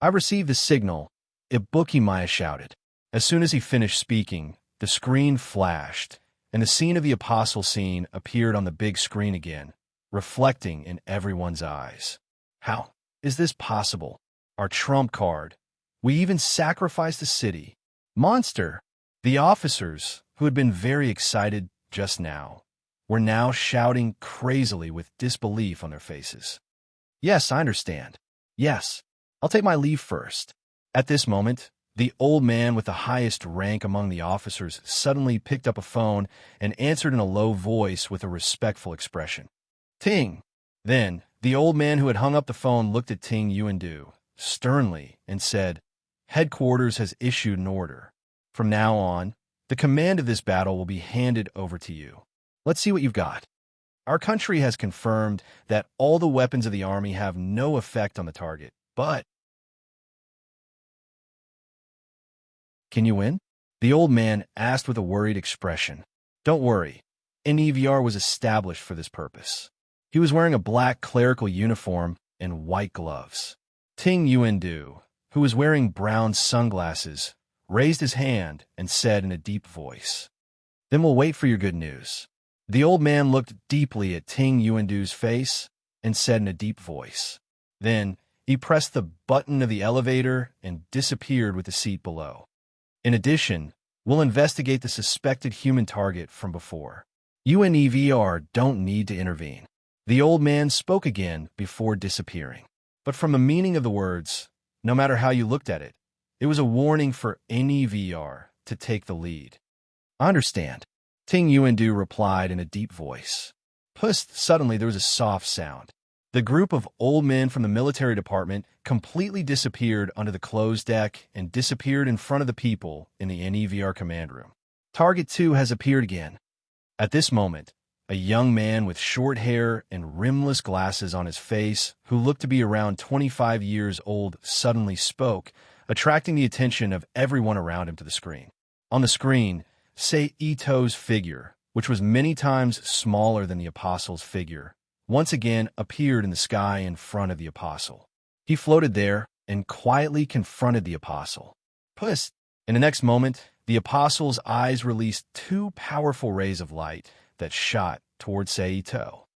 "I received the signal," Ibuki Maya shouted. As soon as he finished speaking, the screen flashed, and the scene of the apostle scene appeared on the big screen again, reflecting in everyone's eyes. How is this possible? Our trump card. We even sacrificed the city. Monster! The officers, who had been very excited just now, were now shouting crazily with disbelief on their faces. "Yes, I understand. Yes, I'll take my leave first." At this moment, the old man with the highest rank among the officers suddenly picked up a phone and answered in a low voice with a respectful expression. "Ting!" Then, the old man who had hung up the phone looked at Ting Yuandu sternly and said, "Headquarters has issued an order. From now on, the command of this battle will be handed over to you. Let's see what you've got." Our country has confirmed that all the weapons of the army have no effect on the target, but... "Can you win?" the old man asked with a worried expression. "Don't worry. An EVR was established for this purpose." He was wearing a black clerical uniform and white gloves. Ting Yuandu, who was wearing brown sunglasses, raised his hand and said in a deep voice, "Then we'll wait for your good news." The old man looked deeply at Ting Yuandu's face and said in a deep voice. Then he pressed the button of the elevator and disappeared with the seat below. "In addition, we'll investigate the suspected human target from before. You and EVR don't need to intervene." The old man spoke again before disappearing. But from the meaning of the words, no matter how you looked at it, it was a warning for any VR to take the lead. "I understand," Ting Yuandu replied in a deep voice. Suddenly there was a soft sound. The group of old men from the military department completely disappeared under the closed deck and disappeared in front of the people in the NEVR command room. "Target 2 has appeared again." At this moment, a young man with short hair and rimless glasses on his face, who looked to be around 25 years old, suddenly spoke, attracting the attention of everyone around him to the screen. On the screen, Ito's figure, which was many times smaller than the apostle's figure, once again appeared in the sky in front of the apostle. He floated there and quietly confronted the apostle. In the next moment, the apostle's eyes released two powerful rays of light that shot toward Ito.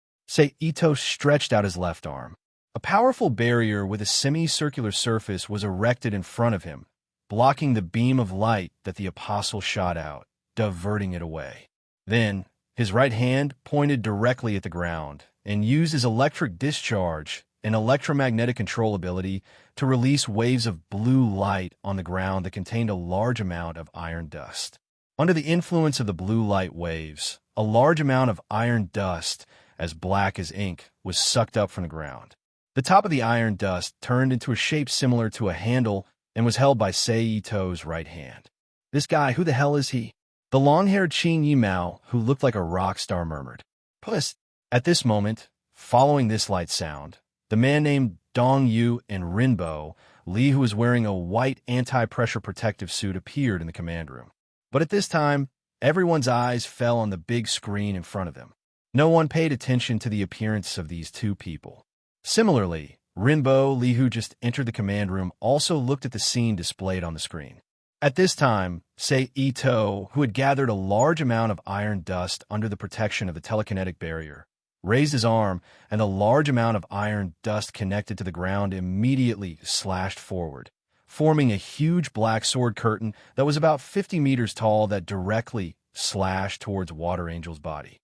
Ito stretched out his left arm. A powerful barrier with a semicircular surface was erected in front of him, blocking the beam of light that the apostle shot out, diverting it away. Then, his right hand pointed directly at the ground and used his electric discharge and electromagnetic control ability to release waves of blue light on the ground that contained a large amount of iron dust. Under the influence of the blue light waves, a large amount of iron dust, as black as ink, was sucked up from the ground. The top of the iron dust turned into a shape similar to a handle and was held by Ito's right hand. "This guy, who the hell is he?" The long-haired Qin Yimao, who looked like a rock star, murmured. At this moment, following this light sound, the man named Dongyu and Rinbo Li, who was wearing a white anti-pressure protective suit, appeared in the command room. But at this time, everyone's eyes fell on the big screen in front of them. No one paid attention to the appearance of these two people. Similarly, Rinbo Li, who just entered the command room, also looked at the scene displayed on the screen. At this time, Ito, who had gathered a large amount of iron dust under the protection of the telekinetic barrier, raised his arm, and a large amount of iron dust connected to the ground immediately slashed forward, forming a huge black sword curtain that was about 50 meters tall that directly slashed towards Water Angel's body.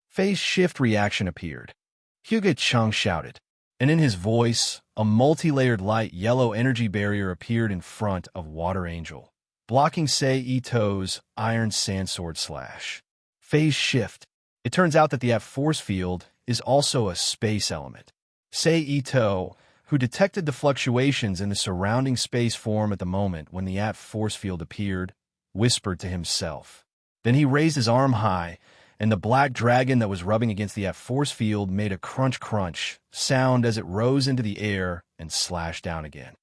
Phase shift reaction appeared. Hugo Chung shouted, and in his voice, a multi-layered light yellow energy barrier appeared in front of Water Angel, blocking Ito's iron sandsword slash. Phase shift. It turns out that the At force field is also a space element. Ito, who detected the fluctuations in the surrounding space form at the moment when the At force field appeared, whispered to himself. Then he raised his arm high, and the black dragon that was rubbing against the At force field made a crunch-crunch sound as it rose into the air and slashed down again.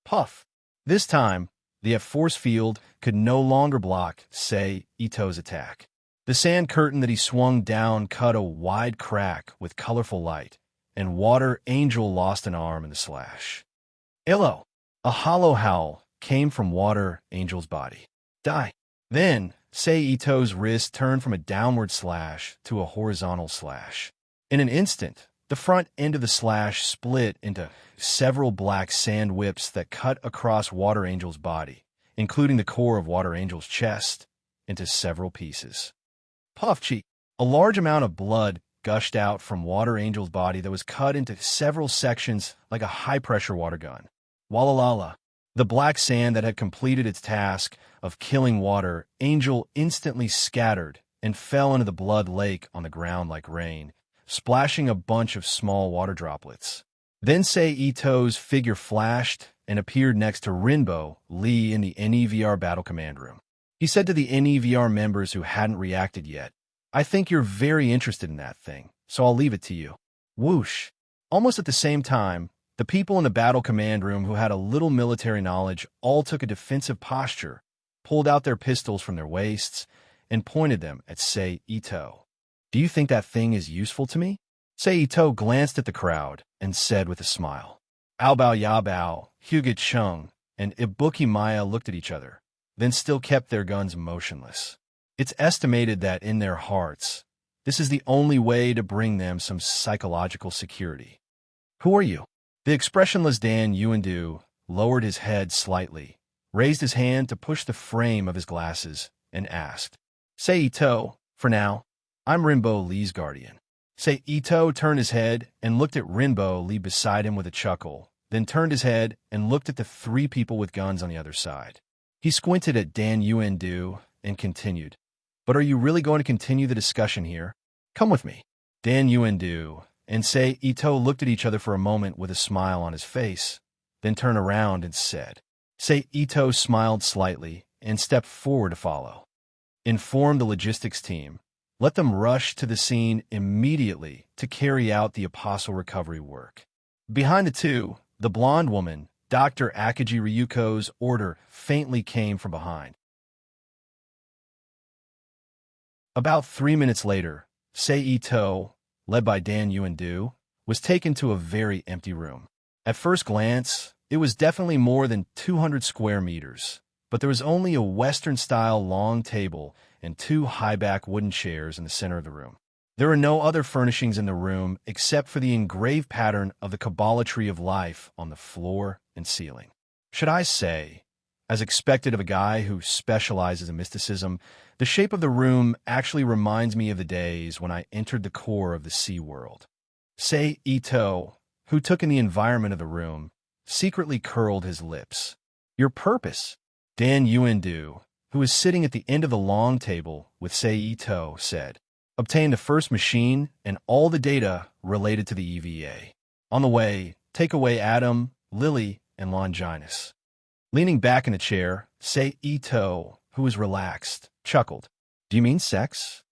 Puff. This time, the F-force field could no longer block, say, Ito's attack. The sand curtain that he swung down cut a wide crack with colorful light, and Water Angel lost an arm in the slash. Illo. A hollow howl came from Water Angel's body. Die. Then, Sei Ito's wrist turned from a downward slash to a horizontal slash. In an instant, the front end of the slash split into several black sand whips that cut across Water Angel's body, including the core of Water Angel's chest, into several pieces. Puff cheek. A large amount of blood gushed out from Water Angel's body that was cut into several sections like a high-pressure water gun. Wallalala. The black sand that had completed its task of killing Water Angel instantly scattered and fell into the blood lake on the ground like rain, splashing a bunch of small water droplets. Then Sei Ito's figure flashed and appeared next to Rinbo Lee in the NEVR battle command room. He said to the NEVR members who hadn't reacted yet, "I think you're very interested in that thing, so I'll leave it to you." Whoosh. Almost at the same time, the people in the battle command room who had a little military knowledge all took a defensive posture, pulled out their pistols from their waists, and pointed them at Sei Ito. "Do you think that thing is useful to me?" Sei Ito glanced at the crowd and said with a smile. Aobao Yabao, Hugo Chung, and Ibuki Maya looked at each other, then still kept their guns motionless. It's estimated that in their hearts, this is the only way to bring them some psychological security. "Who are you?" The expressionless Dan Yuandu lowered his head slightly, raised his hand to push the frame of his glasses, and asked, "Sei Ito, for now. I'm Rinbo Lee's guardian." Sei Ito turned his head and looked at Rinbo Lee beside him with a chuckle, then turned his head and looked at the three people with guns on the other side. He squinted at Dan Yuandu and continued, "But are you really going to continue the discussion here? Come with me." Dan Yuandu and Sei Ito looked at each other for a moment with a smile on his face, then turned around and said. Sei Ito smiled slightly and stepped forward to follow. "Inform the logistics team. Let them rush to the scene immediately to carry out the apostle recovery work." Behind the two, the blonde woman, Dr. Akagi Ryuko's order faintly came from behind. About 3 minutes later, Sei Ito, led by Dan Yuandu, was taken to a very empty room. At first glance, it was definitely more than 200 square meters, but there was only a Western-style long table and 2 high-back wooden chairs in the center of the room. There were no other furnishings in the room except for the engraved pattern of the Kabbalah Tree of Life on the floor and ceiling. Should I say, as expected of a guy who specializes in mysticism, the shape of the room actually reminds me of the days when I entered the core of the sea world. Sei Ito, who took in the environment of the room, secretly curled his lips. "Your purpose?" Dan Yuandu, who was sitting at the end of the long table with Sei Ito, said. "Obtain the first machine and all the data related to the EVA. On the way, take away Adam, Lily, and Longinus." Leaning back in the chair, Sei Ito, who was relaxed, chuckled. "Do you mean sex?"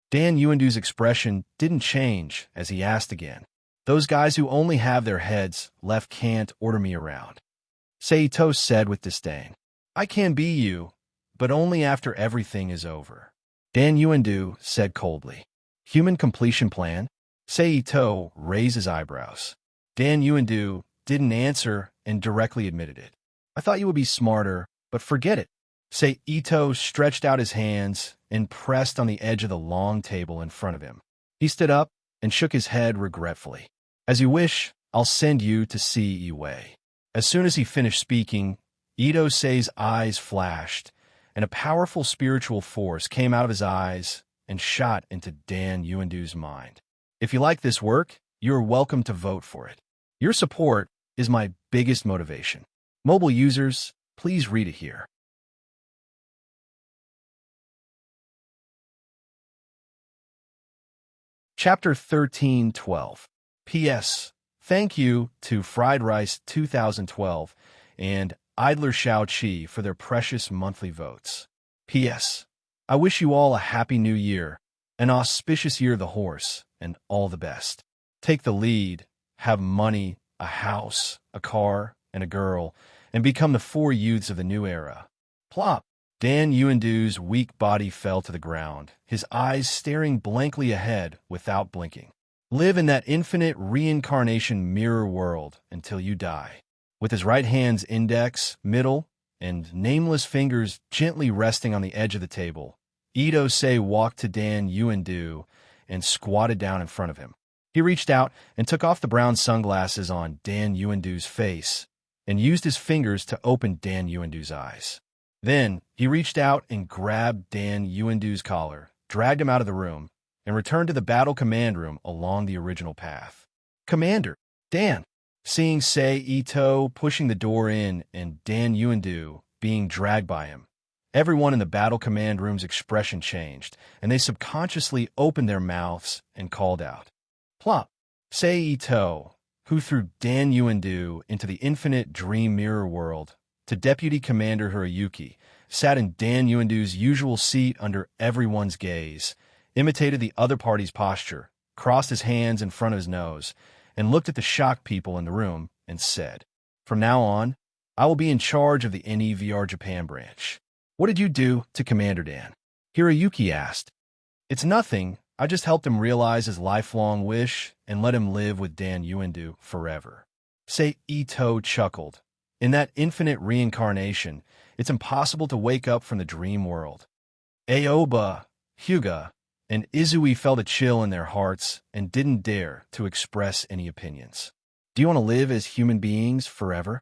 Dan Yuandu's expression didn't change as he asked again. "Those guys who only have their heads left can't order me around." Sei Ito said with disdain. "I can be you, but only after everything is over." Dan Yuandu said coldly. "Human completion plan?" Sei Ito raised his eyebrows. Dan Yuandu didn't answer and directly admitted it. "I thought you would be smarter, but forget it." Sei Ito stretched out his hands and pressed on the edge of the long table in front of him. He stood up and shook his head regretfully. "As you wish, I'll send you to see Iwei." As soon as he finished speaking, Ito Sei's eyes flashed, and a powerful spiritual force came out of his eyes and shot into Dan Yuandu's mind. "If you like this work, you are welcome to vote for it. Your support is my biggest motivation. Mobile users, please read it here." Chapter 13:12. P.S. Thank you to Fried Rice 2012 and Idler Shao Chi for their precious monthly votes. P.S. I wish you all a happy new year, an auspicious year of the horse, and all the best. Take the lead, have money, a house, a car, and a girl, and become the four youths of the new era. Plop! Dan Yuandu's weak body fell to the ground, his eyes staring blankly ahead without blinking. Live in that infinite reincarnation mirror world until you die. With his right hand's index, middle, and nameless fingers gently resting on the edge of the table, Ito-sei walked to Dan Yuandu and squatted down in front of him. He reached out and took off the brown sunglasses on Dan Yuandu's face and used his fingers to open Dan Yuandu's eyes. Then, he reached out and grabbed Dan Yuandu's collar, dragged him out of the room, and returned to the battle command room along the original path. Commander, Dan! Seeing Sei Ito pushing the door in and Dan Yuandu being dragged by him, everyone in the battle command room's expression changed, and they subconsciously opened their mouths and called out. Plop! Sei Ito, who threw Dan Yuandu into the infinite dream mirror world, to Deputy Commander Hiroyuki, sat in Dan Yuandu's usual seat under everyone's gaze, imitated the other party's posture, crossed his hands in front of his nose, and looked at the shocked people in the room and said, From now on, I will be in charge of the NEVR Japan branch. What did you do to Commander Dan? Hiroyuki asked. It's nothing. I just helped him realize his lifelong wish and let him live with Dan Yuandu forever. Sei Ito chuckled. In that infinite reincarnation, it's impossible to wake up from the dream world. Aoba, Hyuga, and Izui felt a chill in their hearts and didn't dare to express any opinions. Do you want to live as human beings forever?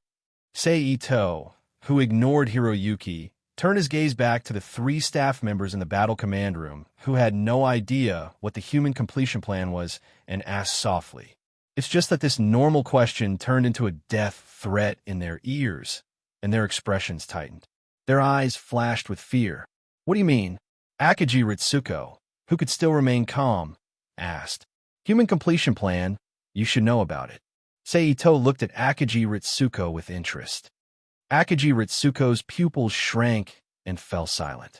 Sei Ito, who ignored Hiroyuki, turned his gaze back to the three staff members in the battle command room who had no idea what the human completion plan was and asked softly. It's just that this normal question turned into a death threat in their ears, and their expressions tightened. Their eyes flashed with fear. What do you mean? Akagi Ritsuko, who could still remain calm, asked. Human completion plan, you should know about it. Sei Ito looked at Akagi Ritsuko with interest. Akagi Ritsuko's pupils shrank and fell silent.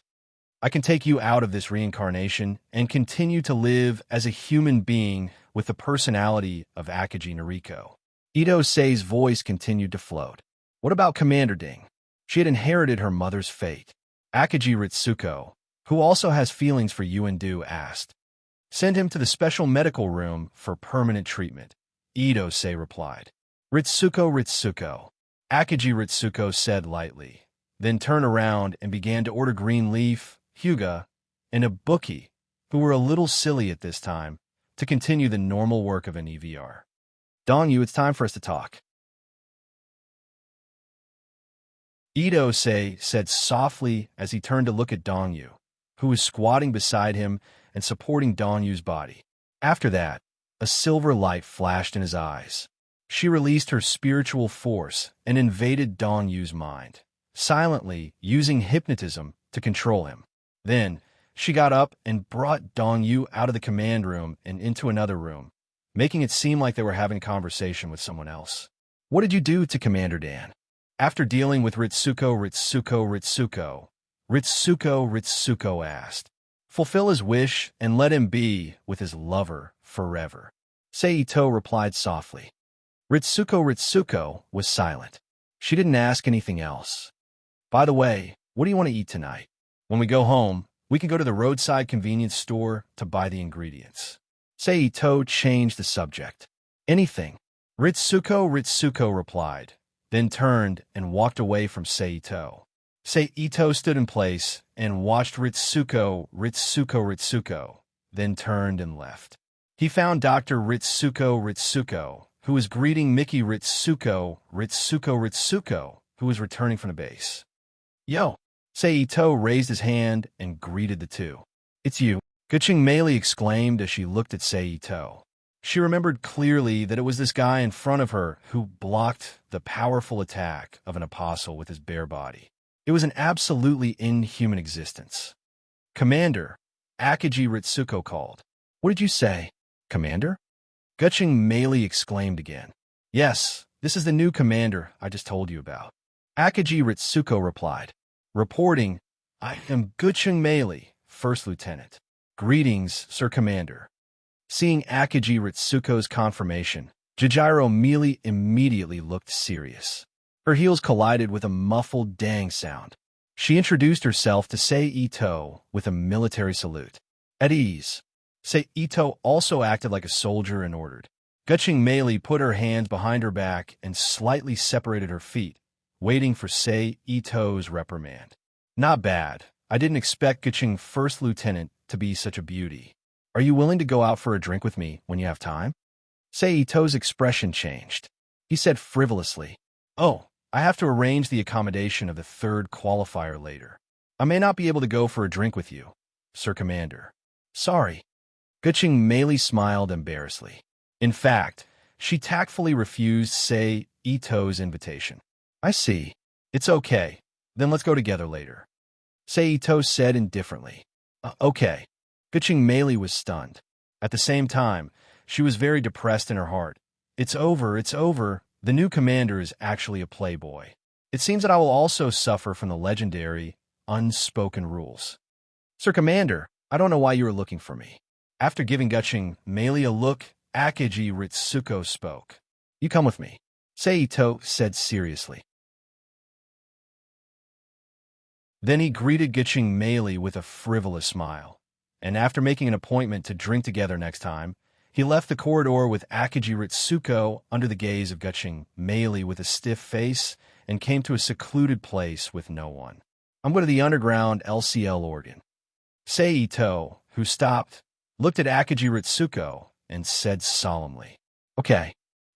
I can take you out of this reincarnation and continue to live as a human being with the personality of Akagi Noriko. Ito-sei's voice continued to float. What about Commander Ding? She had inherited her mother's fate. Akagi Ritsuko, who also has feelings for Yuandu, asked. Send him to the special medical room for permanent treatment, Ito-sei replied. Ritsuko. Akagi Ritsuko said lightly, then turned around and began to order Green Leaf, Hyuga, and a bookie, who were a little silly at this time, to continue the normal work of an EVR. Dongyu, it's time for us to talk. Ito-sei said softly as he turned to look at Dongyu, who was squatting beside him and supporting Dongyu's body. After that, a silver light flashed in his eyes. She released her spiritual force and invaded Dongyu's mind, silently using hypnotism to control him. Then, she got up and brought Dongyu out of the command room and into another room, making it seem like they were having a conversation with someone else. What did you do to Commander Dan? After dealing with Ritsuko asked. Fulfill his wish and let him be with his lover forever. Sei Ito replied softly. Ritsuko was silent. She didn't ask anything else. By the way, what do you want to eat tonight? When we go home, we can go to the roadside convenience store to buy the ingredients. Sei Ito changed the subject. Anything. Ritsuko replied, then turned and walked away from Sei Ito. Sei Ito stood in place and watched Ritsuko, then turned and left. He found Dr. Ritsuko, who was greeting Mickey Ritsuko, who was returning from the base. Yo! Sei Ito raised his hand and greeted the two. It's you, Guching Meili exclaimed as she looked at Sei Ito. She remembered clearly that it was this guy in front of her who blocked the powerful attack of an apostle with his bare body. It was an absolutely inhuman existence. Commander, Akagi Ritsuko called. What did you say, Commander? Guching Meili exclaimed again. Yes, this is the new commander I just told you about. Akagi Ritsuko replied. Reporting, I am Guching Meili, First Lieutenant. Greetings, Sir Commander. Seeing Akagi Ritsuko's confirmation, Jijiro Meili immediately looked serious. Her heels collided with a muffled dang sound. She introduced herself to Sei Ito with a military salute. At ease. Sei Ito also acted like a soldier and ordered. Guching Meili put her hands behind her back and slightly separated her feet, waiting for Sei Ito's reprimand. Not bad. I didn't expect Guching First Lieutenant to be such a beauty. Are you willing to go out for a drink with me when you have time? Sei Ito's expression changed. He said frivolously, "Oh, I have to arrange the accommodation of the third qualifier later. I may not be able to go for a drink with you, Sir Commander." Sorry. Guching Meili smiled embarrassedly. In fact, she tactfully refused Sei Ito's invitation. I see. It's okay. Then let's go together later. Sei Ito said indifferently. Okay. Guching Meili was stunned. At the same time, she was very depressed in her heart. It's over, it's over. The new commander is actually a playboy. It seems that I will also suffer from the legendary, unspoken rules. Sir Commander, I don't know why you were looking for me. After giving Guching Meili a look, Akagi Ritsuko spoke. You come with me, Sei Ito said seriously. Then he greeted Guching Meili with a frivolous smile, and after making an appointment to drink together next time, he left the corridor with Akagi Ritsuko under the gaze of Guching Meili with a stiff face and came to a secluded place with no one. I'm going to the underground LCL organ. Sei Ito, who stopped, looked at Akagi Ritsuko and said solemnly, Okay.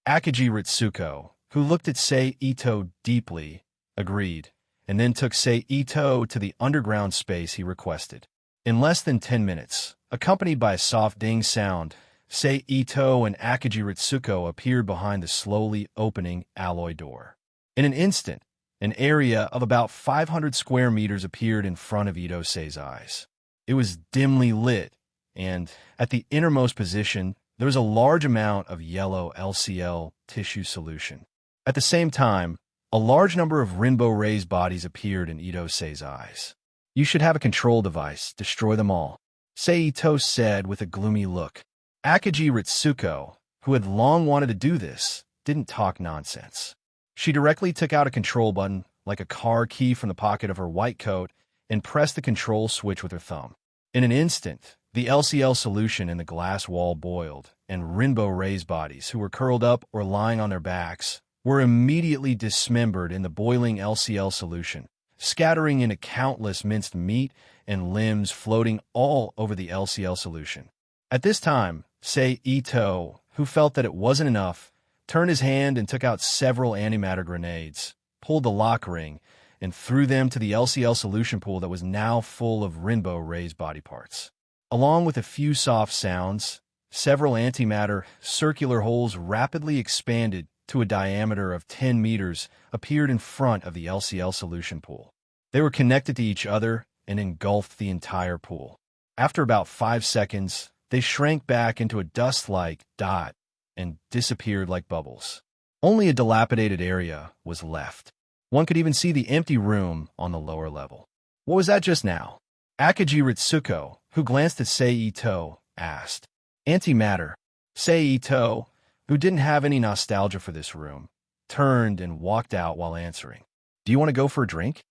Akagi Ritsuko, who looked at Sei Ito deeply, agreed, and then took Sei Ito to the underground space he requested. In less than 10 minutes, accompanied by a soft ding sound, Sei Ito and Akagi Ritsuko appeared behind the slowly opening alloy door. In an instant, an area of about 500 square meters appeared in front of Ito-sei's eyes. It was dimly lit, and at the innermost position, there was a large amount of yellow LCL tissue solution. At the same time, a large number of rainbow-raised bodies appeared in Ito-sei's eyes. You should have a control device. Destroy them all, Sei Ito said with a gloomy look. Akagi Ritsuko, who had long wanted to do this, didn't talk nonsense. She directly took out a control button, like a car key from the pocket of her white coat, and pressed the control switch with her thumb. In an instant, the LCL solution in the glass wall boiled, and rainbow-raised bodies, who were curled up or lying on their backs, were immediately dismembered in the boiling LCL solution, scattering into countless minced meat and limbs floating all over the LCL solution. At this time, Sei Ito, who felt that it wasn't enough, turned his hand and took out several antimatter grenades, pulled the lock ring, and threw them to the LCL solution pool that was now full of rainbow-raised body parts. Along with a few soft sounds, several antimatter circular holes rapidly expanded to a diameter of 10 meters appeared in front of the LCL solution pool. They were connected to each other and engulfed the entire pool. After about 5 seconds, they shrank back into a dust-like dot and disappeared like bubbles. Only a dilapidated area was left. One could even see the empty room on the lower level. What was that just now? Akagi Ritsuko, who glanced at Sei Ito, asked. Antimatter. Sei Ito, who didn't have any nostalgia for this room, turned and walked out while answering. Do you want to go for a drink?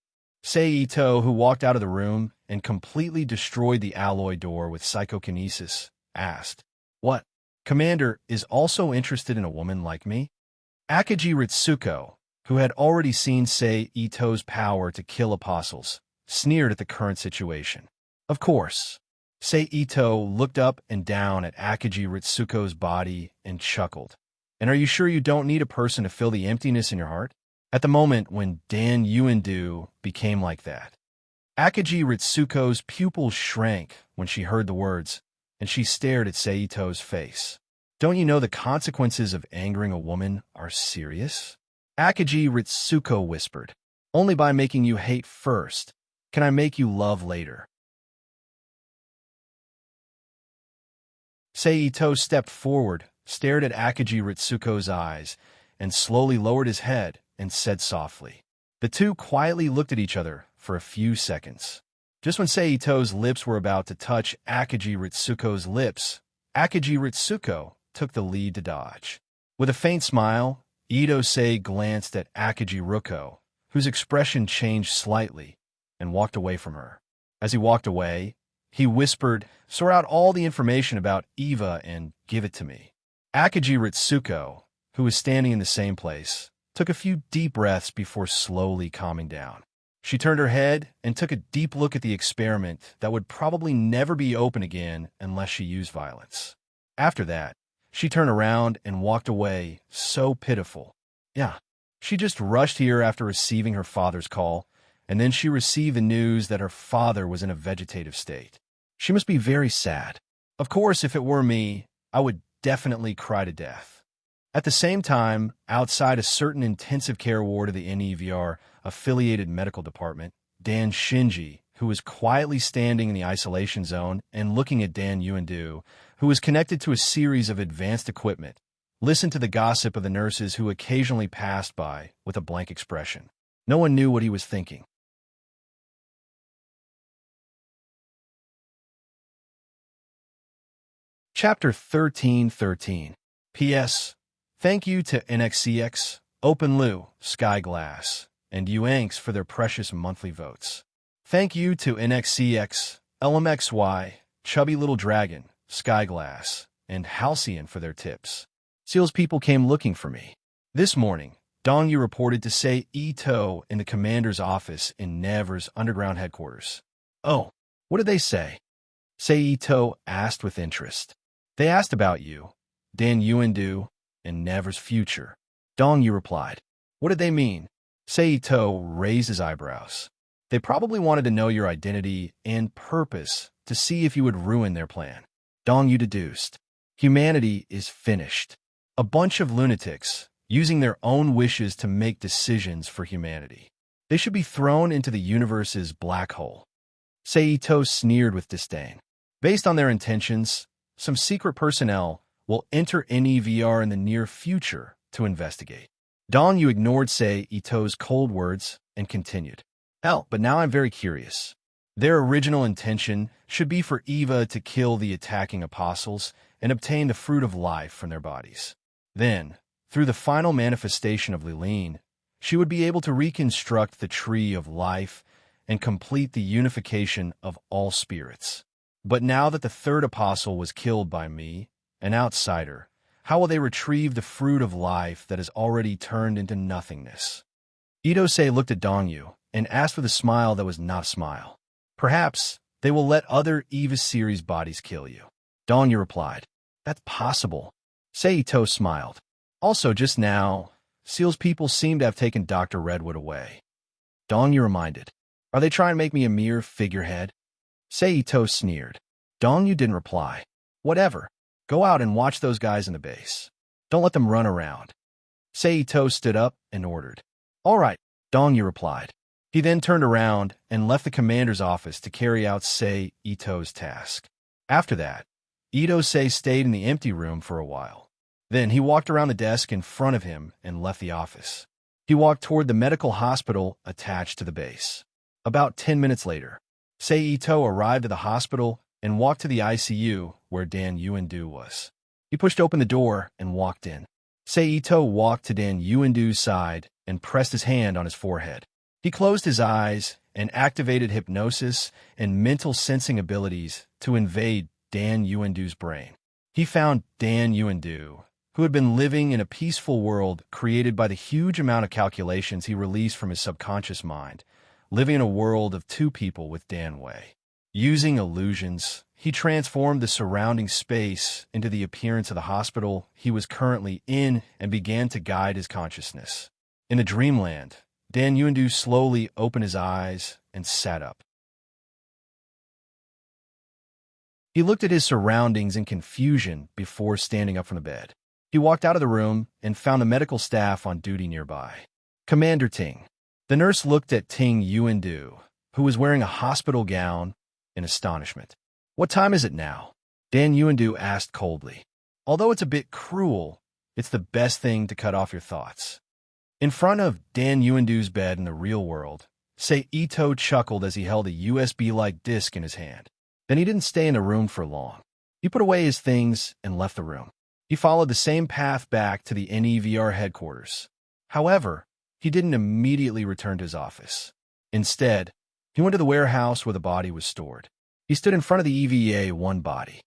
Sei Ito, who walked out of the room and completely destroyed the alloy door with psychokinesis, asked. What? Commander is also interested in a woman like me? Akagi Ritsuko, who had already seen Sei Ito's power to kill apostles, sneered at the current situation. Of course. Sei Ito looked up and down at Akagi Ritsuko's body and chuckled. And are you sure you don't need a person to fill the emptiness in your heart? At the moment when Dan Yuendu became like that. Akagi Ritsuko's pupils shrank when she heard the words, and she stared at Sei Ito's face. Don't you know the consequences of angering a woman are serious? Akagi Ritsuko whispered. Only by making you hate first can I make you love later. Sei Ito stepped forward, stared at Akagi Ritsuko's eyes, and slowly lowered his head and said softly. The two quietly looked at each other for a few seconds. Just when Sei Ito's lips were about to touch Akagi Ritsuko's lips, Akagi Ritsuko took the lead to dodge. With a faint smile, Ito-sei glanced at Akiji Ruko, whose expression changed slightly, and walked away from her. As he walked away, he whispered, "Sort out all the information about Eva and give it to me." Akiji Ritsuko, who was standing in the same place, took a few deep breaths before slowly calming down. She turned her head and took a deep look at the experiment that would probably never be open again unless she used violence. After that, she turned around and walked away, so pitiful. Yeah, she just rushed here after receiving her father's call, and then she received the news that her father was in a vegetative state. She must be very sad. Of course, if it were me, I would definitely cry to death. At the same time, outside a certain intensive care ward of the NEVR-affiliated medical department, Dan Shinji, who was quietly standing in the isolation zone and looking at Dan Yuandu, who was connected to a series of advanced equipment, listened to the gossip of the nurses who occasionally passed by with a blank expression. No one knew what he was thinking. Chapter 13:13. P.S. Thank you to NXCX, OpenLu, Skyglass, and Uanx for their precious monthly votes. Thank you to NXCX, LMXY, Chubby Little Dragon, Skyglass, and Halcyon for their tips. Seal's people came looking for me. This morning, Dongyu reported to Sei Ito in the commander's office in Never's underground headquarters. "Oh, what did they say?" Sei Ito asked with interest. "They asked about you, Dan Yuandu, and Never's future." Dongyu replied. "What did they mean?" Sei Ito raised his eyebrows. "They probably wanted to know your identity and purpose to see if you would ruin their plan." Dongyu deduced. "Humanity is finished. A bunch of lunatics, using their own wishes to make decisions for humanity. They should be thrown into the universe's black hole." Sei Ito sneered with disdain. "Based on their intentions, some secret personnel will enter NEVR in the near future to investigate." Dongyu ignored Sei Ito's cold words and continued. "Hell, but now I'm very curious. Their original intention should be for Eva to kill the attacking apostles and obtain the fruit of life from their bodies. Then, through the final manifestation of Liline, she would be able to reconstruct the tree of life and complete the unification of all spirits. But now that the third apostle was killed by me, an outsider, how will they retrieve the fruit of life that has already turned into nothingness?" Ito-sei looked at Dongyu and asked with a smile that was not a smile. "Perhaps they will let other Eva series bodies kill you." Dongyu replied. "That's possible." Sei Ito smiled. "Also, just now, Seal's people seem to have taken Dr. Redwood away." Dongyu reminded. "Are they trying to make me a mere figurehead?" Sei Ito sneered. Dongyu didn't reply. "Whatever. Go out and watch those guys in the base. Don't let them run around." Sei Ito stood up and ordered. "All right," Dongyu replied. He then turned around and left the commander's office to carry out Sei Ito's task. After that, Ito-sei stayed in the empty room for a while. Then he walked around the desk in front of him and left the office. He walked toward the medical hospital attached to the base. About 10 minutes later, Sei Ito arrived at the hospital and walked to the ICU where Dan Yuandu was. He pushed open the door and walked in. Sei Ito walked to Dan Yuandu's side and pressed his hand on his forehead. He closed his eyes and activated hypnosis and mental sensing abilities to invade Dan Yuandu's brain. He found Dan Yuandu, who had been living in a peaceful world created by the huge amount of calculations he released from his subconscious mind, living in a world of two people with Dan Wei. Using illusions, he transformed the surrounding space into the appearance of the hospital he was currently in and began to guide his consciousness. In the dreamland, Dan Yuandu slowly opened his eyes and sat up. He looked at his surroundings in confusion before standing up from the bed. He walked out of the room and found the medical staff on duty nearby. "Commander Ting." The nurse looked at Ting Yuandu, who was wearing a hospital gown, in astonishment. "What time is it now?" Dan Yuandu asked coldly. "Although it's a bit cruel, it's the best thing to cut off your thoughts." In front of Dan Yuandu's bed in the real world, Sei Ito chuckled as he held a USB-like disc in his hand. Then he didn't stay in the room for long. He put away his things and left the room. He followed the same path back to the NEVR headquarters. However, he didn't immediately return to his office. Instead, he went to the warehouse where the body was stored. He stood in front of the EVA-1 body.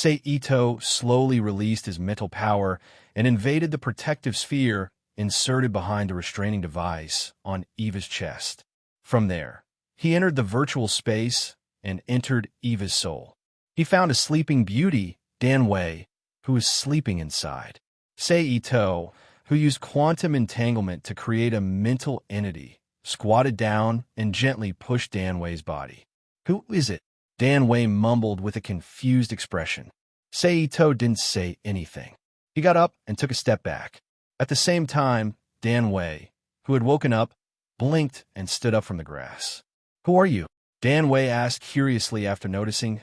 Ito slowly released his mental power and invaded the protective sphere inserted behind the restraining device on Eva's chest. From there, he entered the virtual space and entered Eva's soul. He found a sleeping beauty, Dan Wei, who was sleeping inside. Ito, who used quantum entanglement to create a mental entity, squatted down and gently pushed Dan Wei's body. "Who is it?" Dan Wei mumbled with a confused expression. Ito didn't say anything. He got up and took a step back. At the same time, Dan Wei, who had woken up, blinked and stood up from the grass. "Who are you?" Dan Wei asked curiously after noticing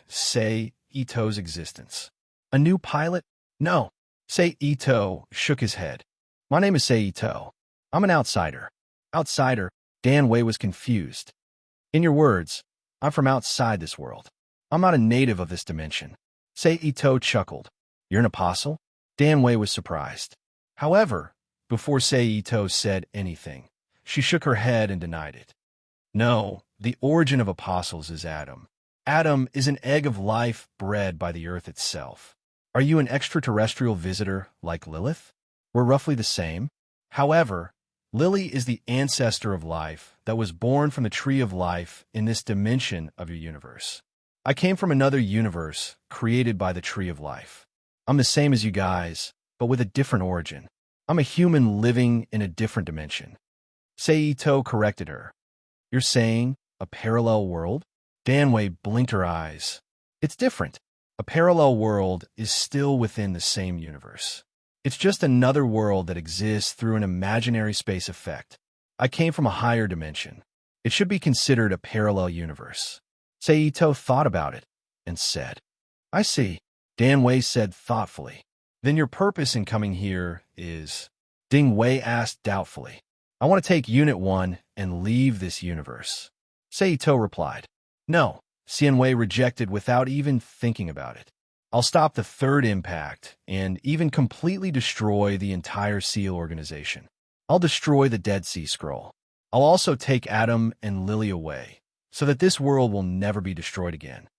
Ito's existence. "A new pilot?" "No." Ito shook his head. "My name is Ito. I'm an outsider." "Outsider?" Dan Wei was confused. "In your words, I'm from outside this world. I'm not a native of this dimension." Ito chuckled. "You're an apostle?" Dan Wei was surprised. However, before Ito said anything, she shook her head and denied it. "No, the origin of apostles is Adam. Adam is an egg of life bred by the earth itself. Are you an extraterrestrial visitor like Lilith? We're roughly the same. However, Lily is the ancestor of life that was born from the tree of life in this dimension of your universe. I came from another universe created by the tree of life. I'm the same as you guys, but with a different origin. I'm a human living in a different dimension." Ito corrected her. "You're saying a parallel world?" Dan Wei blinked her eyes. "It's different. A parallel world is still within the same universe. It's just another world that exists through an imaginary space effect. I came from a higher dimension. It should be considered a parallel universe." Ito thought about it and said, "I see." Dan Wei said thoughtfully, "Then your purpose in coming here is?" Ding Wei asked doubtfully. "I want to take Unit 1 and leave this universe." Ito replied. "No," Wei rejected without even thinking about it. "I'll stop the third impact and even completely destroy the entire SEAL organization. I'll destroy the Dead Sea Scroll. I'll also take Adam and Lily away, so that this world will never be destroyed again."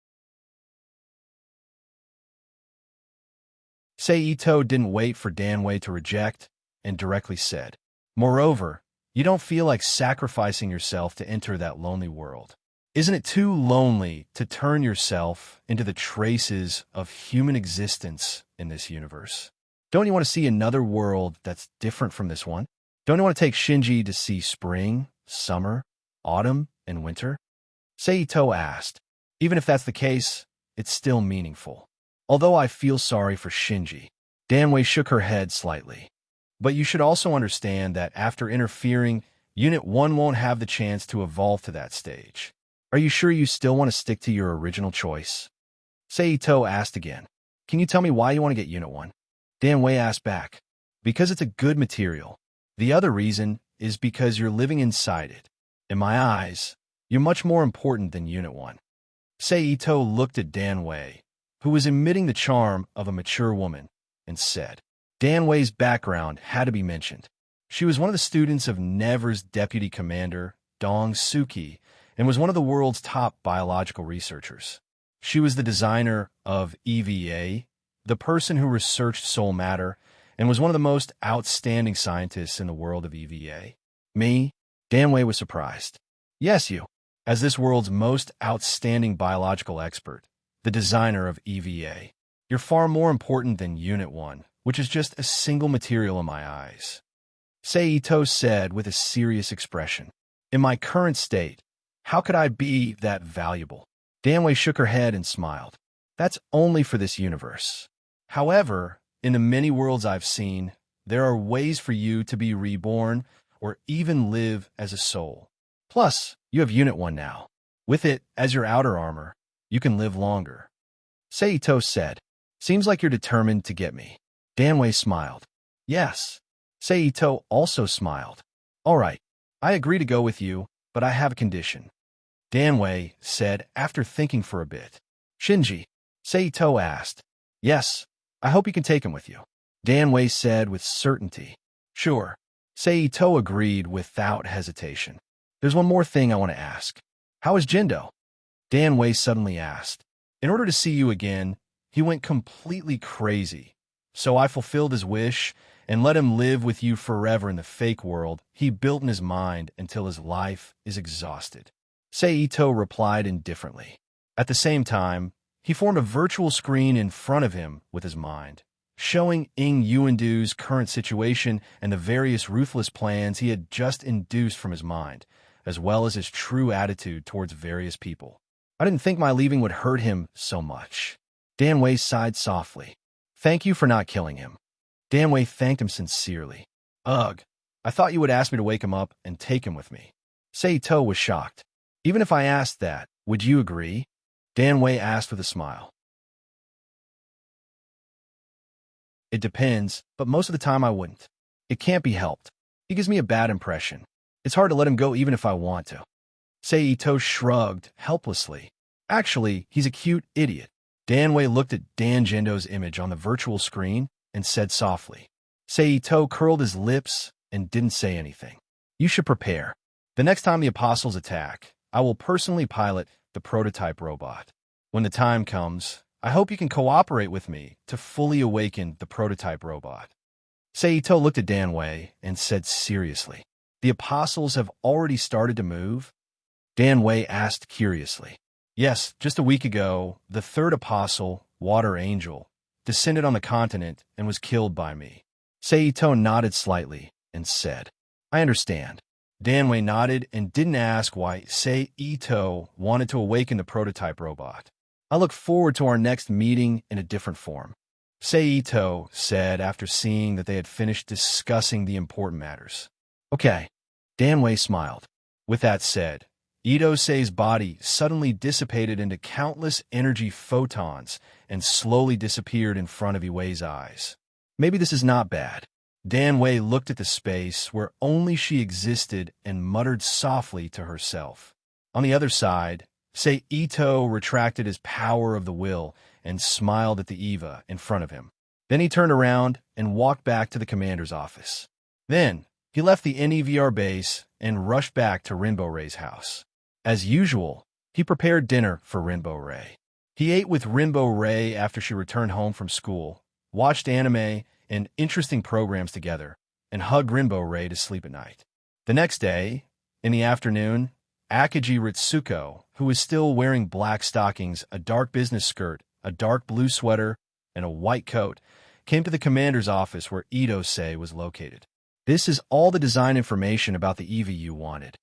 Ito didn't wait for Dan Wei to reject and directly said, "Moreover, you don't feel like sacrificing yourself to enter that lonely world. Isn't it too lonely to turn yourself into the traces of human existence in this universe? Don't you want to see another world that's different from this one? Don't you want to take Shinji to see spring, summer, autumn, and winter?" Ito asked. "Even if that's the case, it's still meaningful. Although I feel sorry for Shinji." Dan Wei shook her head slightly. "But you should also understand that after interfering, Unit 1 won't have the chance to evolve to that stage. Are you sure you still want to stick to your original choice?" Ito asked again. "Can you tell me why you want to get Unit 1? Dan Wei asked back. "Because it's a good material. The other reason is because you're living inside it. In my eyes, you're much more important than Unit 1. Ito looked at Dan Wei, who was emitting the charm of a mature woman, and said. Dan Wei's background had to be mentioned. She was one of the students of Never's deputy commander, Dong Suki, and was one of the world's top biological researchers. She was the designer of EVA, the person who researched soul matter, and was one of the most outstanding scientists in the world of EVA. Me? Dan Wei was surprised. Yes, you. As this world's most outstanding biological expert, the designer of EVA. You're far more important than Unit 1, which is just a single material in my eyes. Ito said with a serious expression. In my current state, how could I be that valuable? Dan Wei shook her head and smiled. That's only for this universe. However, in the many worlds I've seen, there are ways for you to be reborn or even live as a soul. Plus, you have Unit 1 now. With it as your outer armor, you can live longer. Ito said, Seems like you're determined to get me. Dan Wei smiled. Yes. Ito also smiled. All right, I agree to go with you, but I have a condition. Dan Wei said after thinking for a bit. Shinji? Ito asked. Yes, I hope you can take him with you. Danwei said with certainty. Sure. Seito agreed without hesitation. There's one more thing I want to ask. How is Jindo? Danwei suddenly asked. In order to see you again, he went completely crazy. So I fulfilled his wish and let him live with you forever in the fake world he built in his mind until his life is exhausted. Seito replied indifferently. At the same time, he formed a virtual screen in front of him with his mind, showing Ing Yuandu's current situation and the various ruthless plans he had just induced from his mind, as well as his true attitude towards various people. I didn't think my leaving would hurt him so much. Danwei sighed softly. Thank you for not killing him. Danwei thanked him sincerely. Ugh, I thought you would ask me to wake him up and take him with me. Seito was shocked. Even if I asked that, would you agree? Danwei asked with a smile. It depends, but most of the time I wouldn't. It can't be helped. He gives me a bad impression. It's hard to let him go even if I want to. Seito shrugged helplessly. Actually, he's a cute idiot. Danwei looked at Dan Jindo's image on the virtual screen and said softly. Seito curled his lips and didn't say anything. You should prepare. The next time the apostles attack, I will personally pilot the prototype robot. When the time comes, I hope you can cooperate with me to fully awaken the prototype robot. Seito looked at Danwei and said seriously, The apostles have already started to move? Danwei asked curiously. Yes, just a week ago, the third apostle, Water Angel, descended on the continent and was killed by me. Seito nodded slightly and said, I understand. Danwei nodded and didn't ask why Seito wanted to awaken the prototype robot. I look forward to our next meeting in a different form. Seito said after seeing that they had finished discussing the important matters. Okay. Danwei smiled. With that said, Ito-sei's body suddenly dissipated into countless energy photons and slowly disappeared in front of Iwei's eyes. Maybe this is not bad. Danwei looked at the space where only she existed and muttered softly to herself. On the other side, Seito retracted his power of the will and smiled at the Eva in front of him. Then he turned around and walked back to the commander's office. Then, he left the NEVR base and rushed back to Rinbo Rei's house. As usual, he prepared dinner for Rinbo Rei. He ate with Rinbo Rei after she returned home from school, watched anime and interesting programs together, and hugged Rinbo Rei to sleep at night. The next day, in the afternoon, Akagi Ritsuko, who was still wearing black stockings, a dark business skirt, a dark blue sweater, and a white coat, came to the commander's office where Ito-sei was located. This is all the design information about the EVA you wanted,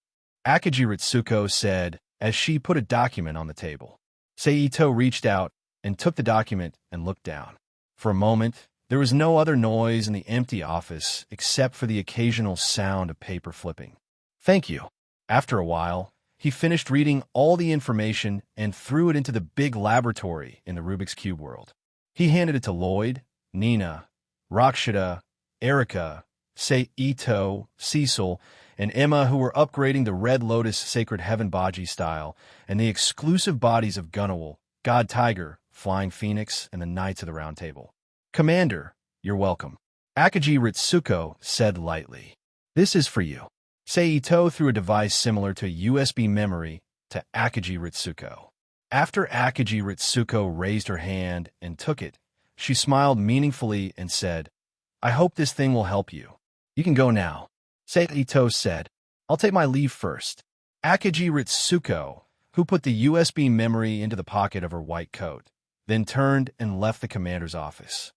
Akagi Ritsuko said as she put a document on the table. Seito reached out and took the document and looked down. For a moment, there was no other noise in the empty office except for the occasional sound of paper flipping. Thank you. After a while, he finished reading all the information and threw it into the big laboratory in the Rubik's Cube world. He handed it to Lloyd, Nina, Rakshita, Erica, Seito, Cecil, and Emma, who were upgrading the Red Lotus Sacred Heaven Baji style and the exclusive bodies of Gunawal, God Tiger, Flying Phoenix, and the Knights of the Round Table. Commander, you're welcome. Akagi Ritsuko said lightly. This is for you. Seito threw a device similar to a USB memory to Akagi Ritsuko. After Akagi Ritsuko raised her hand and took it, she smiled meaningfully and said, I hope this thing will help you. You can go now. Seito said, I'll take my leave first. Akagi Ritsuko, who put the USB memory into the pocket of her white coat, then turned and left the commander's office.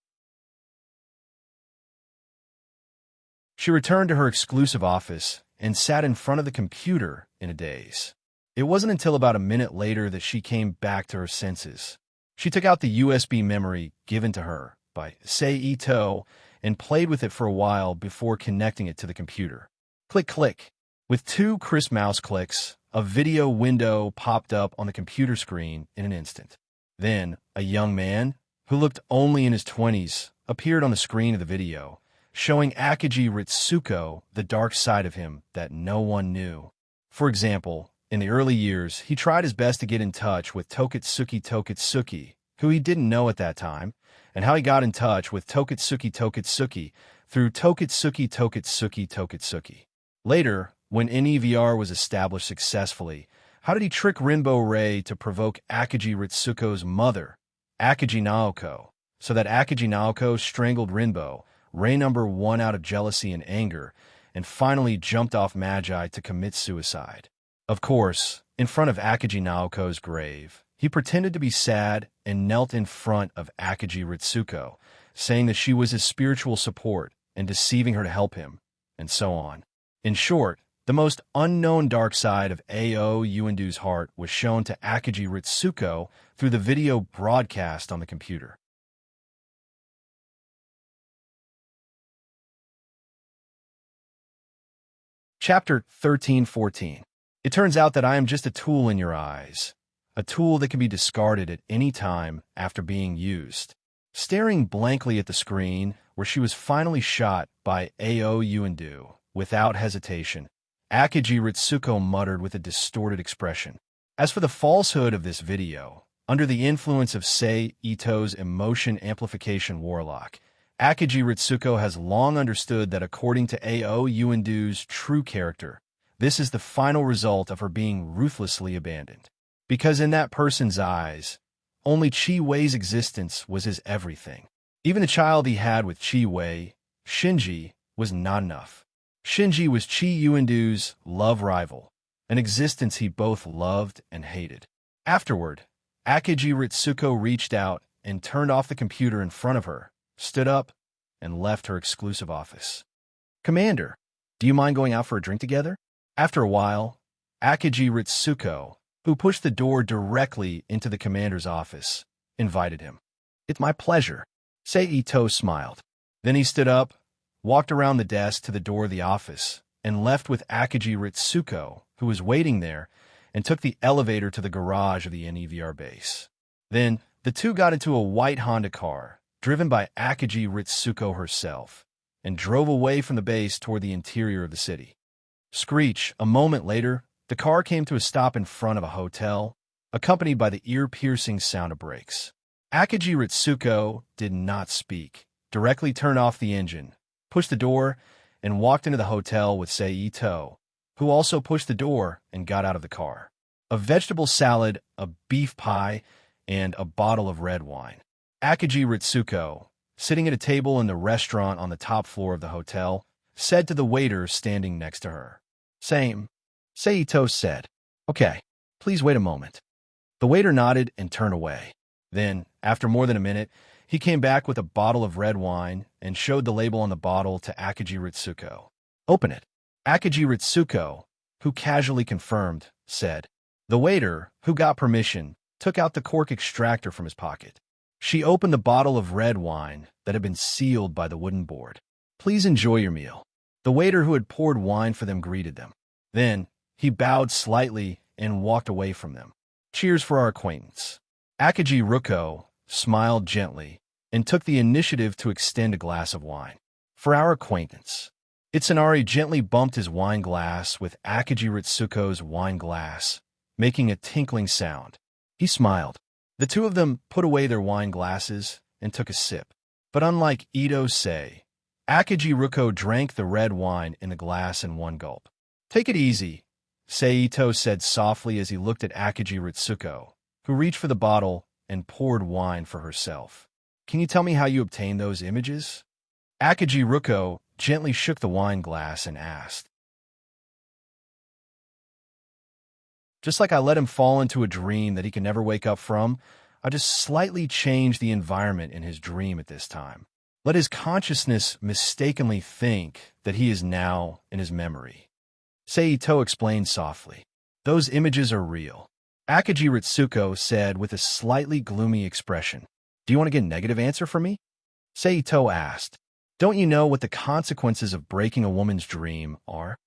She returned to her exclusive office and sat in front of the computer in a daze. It wasn't until about a minute later that she came back to her senses. She took out the USB memory given to her by Seito and played with it for a while before connecting it to the computer. Click, click. With 2 crisp mouse clicks, a video window popped up on the computer screen in an instant. Then, a young man, who looked only in his 20s, appeared on the screen of the video, showing Akagi Ritsuko the dark side of him that no one knew. For example, in the early years, he tried his best to get in touch with Tokatsuki, who he didn't know at that time, and how he got in touch with Tokitsuki through Tokitsuki. Later, when NEVR was established successfully, how did he trick Rinbo Rei to provoke Akagi Ritsuko's mother, Akagi Naoko, so that Akagi Naoko strangled Rinbo, Rei #1 out of jealousy and anger, and finally jumped off Magi to commit suicide? Of course, in front of Akagi Naoko's grave, he pretended to be sad and knelt in front of Akagi Ritsuko, saying that she was his spiritual support and deceiving her to help him, and so on. In short, the most unknown dark side of Ao Uendu's heart was shown to Akagi Ritsuko through the video broadcast on the computer. Chapter 13-14. It turns out that I am just a tool in your eyes, a tool that can be discarded at any time after being used. Staring blankly at the screen, where she was finally shot by Ao Uendu, without hesitation, Akagi Ritsuko muttered with a distorted expression. As for the falsehood of this video, under the influence of Sei Ito's emotion amplification warlock, Akagi Ritsuko has long understood that according to Ao Uendu's true character, this is the final result of her being ruthlessly abandoned. Because in that person's eyes, only Chi Wei's existence was his everything. Even the child he had with Chi Wei, Shinji, was not enough. Shinji was Chi Uendu's love rival, an existence he both loved and hated. Afterward, Akagi Ritsuko reached out and turned off the computer in front of her, stood up, and left her exclusive office. "Commander, do you mind going out for a drink together?" After a while, Akagi Ritsuko, who pushed the door directly into the commander's office, invited him. "It's my pleasure." Sei Ito smiled. Then he stood up, walked around the desk to the door of the office, and left with Akagi Ritsuko, who was waiting there, and took the elevator to the garage of the NEVR base. Then, the two got into a white Honda car, driven by Akagi Ritsuko herself, and drove away from the base toward the interior of the city. Screech, a moment later, the car came to a stop in front of a hotel, accompanied by the ear-piercing sound of brakes. Akagi Ritsuko did not speak, directly turned off the engine, pushed the door, and walked into the hotel with Sei Ito, who also pushed the door and got out of the car. A vegetable salad, a beef pie, and a bottle of red wine. Akagi Ritsuko, sitting at a table in the restaurant on the top floor of the hotel, said to the waiter standing next to her. "Same," Sei Ito said. "Okay, please wait a moment." The waiter nodded and turned away. Then, after more than a minute, he came back with a bottle of red wine and showed the label on the bottle to Akagi Ritsuko. "Open it." Akagi Ritsuko, who casually confirmed, said. The waiter, who got permission, took out the cork extractor from his pocket. She opened the bottle of red wine that had been sealed by the wooden board. "Please enjoy your meal." The waiter who had poured wine for them greeted them. Then, he bowed slightly and walked away from them. "Cheers for our acquaintance." Akagi Ruko smiled gently and took the initiative to extend a glass of wine. "For our acquaintance." Itsunari gently bumped his wine glass with Akagi Ritsuko's wine glass, making a tinkling sound. He smiled. The two of them put away their wine glasses and took a sip. But unlike Ito Sei, Akagi Ruko drank the red wine in the glass in one gulp. "Take it easy," Sei Ito said softly as he looked at Akagi Ritsuko, who reached for the bottle and poured wine for herself. "Can you tell me how you obtained those images?" Akagi Ruko gently shook the wine glass and asked. "Just like I let him fall into a dream that he can never wake up from, I just slightly changed the environment in his dream at this time. Let his consciousness mistakenly think that he is now in his memory." Sei Ito explained softly. "Those images are real," Akagi Ritsuko said with a slightly gloomy expression. "Do you want to get a negative answer from me?" Sei Ito asked. "Don't you know what the consequences of breaking a woman's dream are?"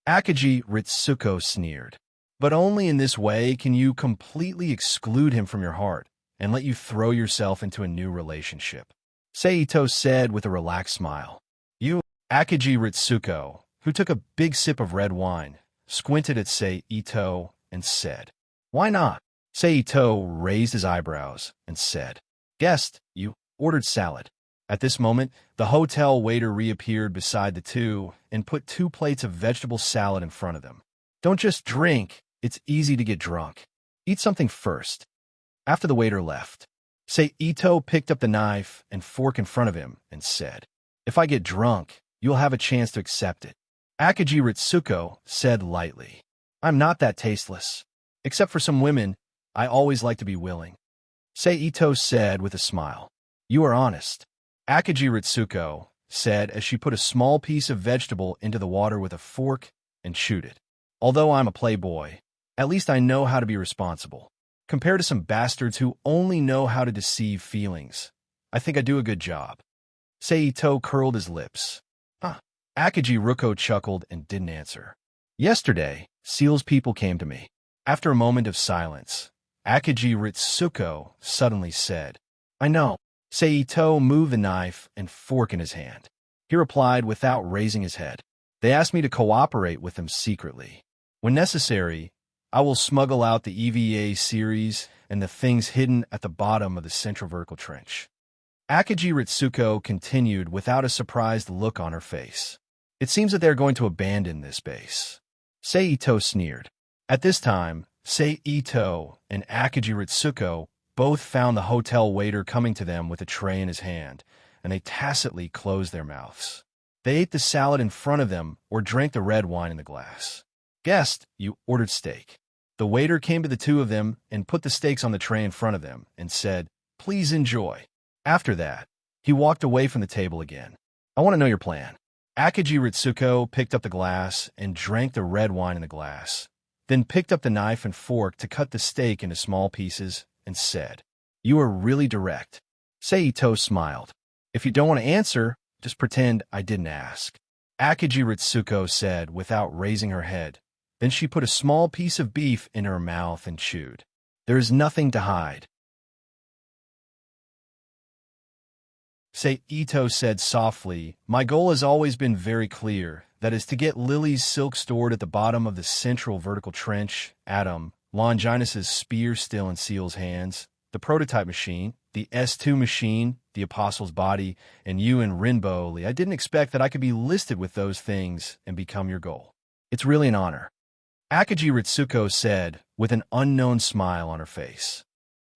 Akagi Ritsuko sneered. "But only in this way can you completely exclude him from your heart and let you throw yourself into a new relationship," Sei Ito said with a relaxed smile. "You," Akagi Ritsuko, who took a big sip of red wine, squinted at Sei Ito and said, "Why not?" Sei Ito raised his eyebrows and said, "Guessed, you." ordered salad. At this moment, the hotel waiter reappeared beside the two and put 2 plates of vegetable salad in front of them. Don't just drink, it's easy to get drunk. Eat something first. After the waiter left, Ito picked up the knife and fork in front of him and said, "If I get drunk, you'll have a chance to accept it." Akagi Ritsuko said lightly, "I'm not that tasteless. Except for some women, I always like to be willing." Ito said with a smile, "You are honest." Akagi Ritsuko said as she put a small piece of vegetable into the water with a fork and chewed it. "Although I'm a playboy, at least I know how to be responsible. Compared to some bastards who only know how to deceive feelings, I think I do a good job." Ito curled his lips. Huh. Akagi Ruko chuckled and didn't answer. "Yesterday, Seal's people came to me." After a moment of silence, Akagi Ritsuko suddenly said, "I know." Ito moved the knife and fork in his hand. He replied without raising his head, "They asked me to cooperate with them secretly. When necessary, I will smuggle out the EVA series and the things hidden at the bottom of the central vertical trench." Akagi Ritsuko continued without a surprised look on her face. "It seems that they are going to abandon this base." Ito sneered. At this time, Ito and Akagi Ritsuko both found the hotel waiter coming to them with a tray in his hand, and they tacitly closed their mouths. They ate the salad in front of them or drank the red wine in the glass. "Guest, you ordered steak." The waiter came to the two of them and put the steaks on the tray in front of them and said, "Please enjoy." After that, he walked away from the table again. "I want to know your plan." Akagi Ritsuko picked up the glass and drank the red wine in the glass, then picked up the knife and fork to cut the steak into small pieces and said, "You are really direct." Ito smiled. "If you don't want to answer, just pretend I didn't ask." Akagi Ritsuko said without raising her head. Then she put a small piece of beef in her mouth and chewed. "There is nothing to hide." Ito said softly, "My goal has always been very clear. That is to get Lily's silk stored at the bottom of the central vertical trench, Adam, Longinus's spear still in Seal's hands, the prototype machine, the S2 machine, the Apostle's body, and you and Rinbo Lee. I didn't expect that I could be listed with those things and become your goal. It's really an honor." Akagi Ritsuko said, with an unknown smile on her face.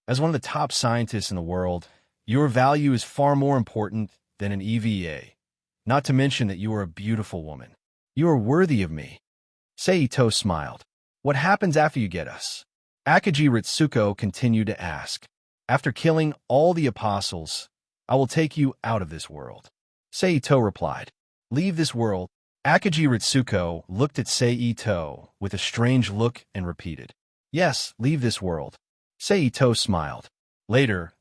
"As one of the top scientists in the world, your value is far more important than an EVA, not to mention that you are a beautiful woman. You are worthy of me." Ito smiled. "What happens after you get us?" Akagi Ritsuko continued to ask. "After killing all the apostles, I will take you out of this world." Ito replied. "Leave this world?" Akagi Ritsuko looked at Ito with a strange look and repeated, "Yes, leave this world." Ito smiled. Later,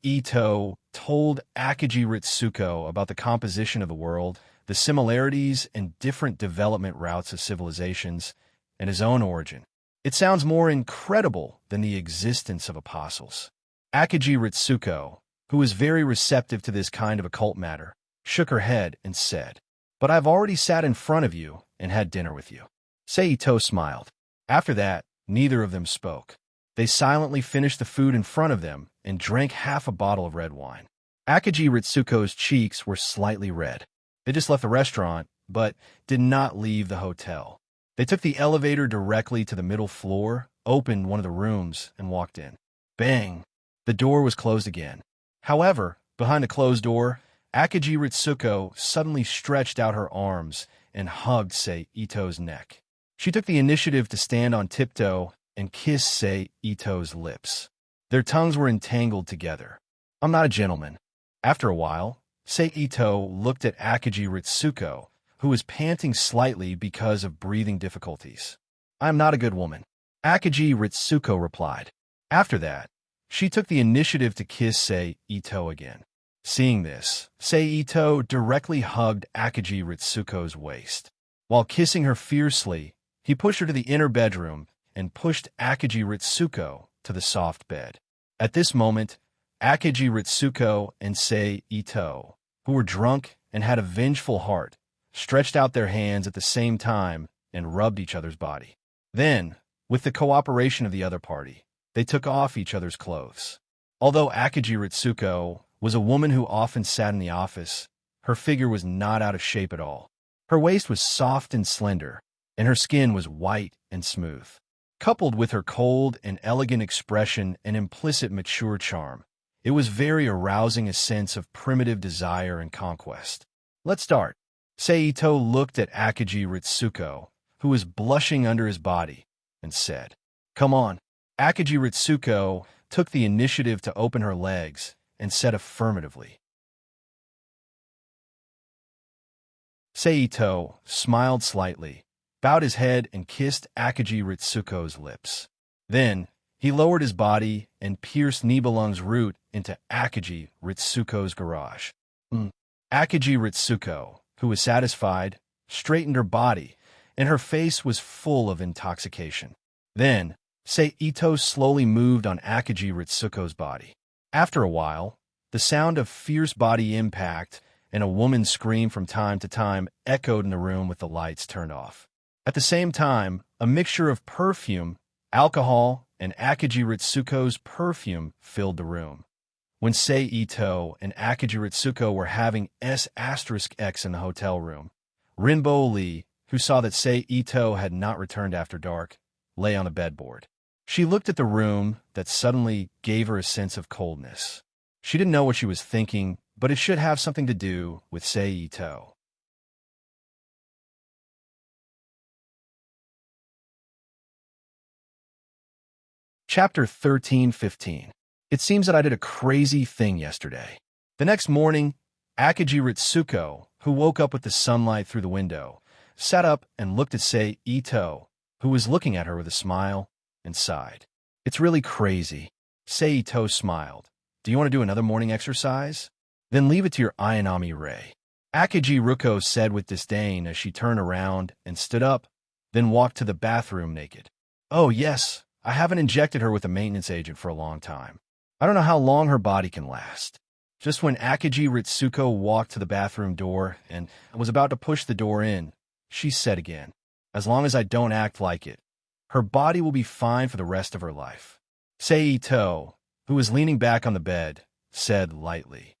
Ito told Akagi Ritsuko about the composition of the world, the similarities and different development routes of civilizations, and his own origin. "It sounds more incredible than the existence of apostles." Akagi Ritsuko, who was very receptive to this kind of occult matter, shook her head and said, "But I've already sat in front of you and had dinner with you." Ito smiled. After that, neither of them spoke. They silently finished the food in front of them and drank half a bottle of red wine. Akagi Ritsuko's cheeks were slightly red. They just left the restaurant, but did not leave the hotel. They took the elevator directly to the middle floor, opened one of the rooms, and walked in. Bang! The door was closed again. However, behind the closed door, Akagi Ritsuko suddenly stretched out her arms and hugged Ito's neck. She took the initiative to stand on tiptoe and kiss Ito's lips. Their tongues were entangled together. "I'm not a gentleman." After a while, Ito looked at Akagi Ritsuko, who was panting slightly because of breathing difficulties. "I am not a good woman." Akagi Ritsuko replied. After that, she took the initiative to kiss Ito again. Seeing this, Ito directly hugged Akagi Ritsuko's waist. While kissing her fiercely, he pushed her to the inner bedroom and pushed Akagi Ritsuko to the soft bed. At this moment, Akagi Ritsuko and Ito, who were drunk and had a vengeful heart, stretched out their hands at the same time and rubbed each other's body. Then, with the cooperation of the other party, they took off each other's clothes. Although Akagi Ritsuko was a woman who often sat in the office. Her figure was not out of shape at all. Her waist was soft and slender, and her skin was white and smooth. Coupled with her cold and elegant expression and implicit mature charm, it was very arousing a sense of primitive desire and conquest. Let's start. Seito looked at Akagi Ritsuko, who was blushing under his body, and said, "Come on." Akagi Ritsuko took the initiative to open her legs and said affirmatively. Seito smiled slightly, bowed his head, and kissed Akagi Ritsuko's lips. Then, he lowered his body and pierced Nibelung's root into Akagi Ritsuko's garage. Akagi Ritsuko, who was satisfied, straightened her body, and her face was full of intoxication. Then, Seito slowly moved on Akagi Ritsuko's body. After a while, the sound of fierce body impact and a woman's scream from time to time echoed in the room with the lights turned off. At the same time, a mixture of perfume, alcohol, and Akagi Ritsuko's perfume filled the room. When Seito and Akagi Ritsuko were having S*X in the hotel room, Rinbo Lee, who saw that Seito had not returned after dark, lay on the bedboard. She looked at the room that suddenly gave her a sense of coldness. She didn't know what she was thinking, but it should have something to do with Seito. Chapter 13-15. It seems that I did a crazy thing yesterday. The next morning, Akagi Ritsuko, who woke up with the sunlight through the window, sat up and looked at Seito, who was looking at her with a smile, and sighed. "It's really crazy." Seito smiled. "Do you want to do another morning exercise? Then leave it to your Ayanami Ray." Akagi Ruko said with disdain as she turned around and stood up, then walked to the bathroom naked. "Oh yes, I haven't injected her with a maintenance agent for a long time. I don't know how long her body can last." Just when Akagi Ritsuko walked to the bathroom door and was about to push the door in, she said again, "As long as I don't act like it, her body will be fine for the rest of her life." Seito, who was leaning back on the bed, said lightly.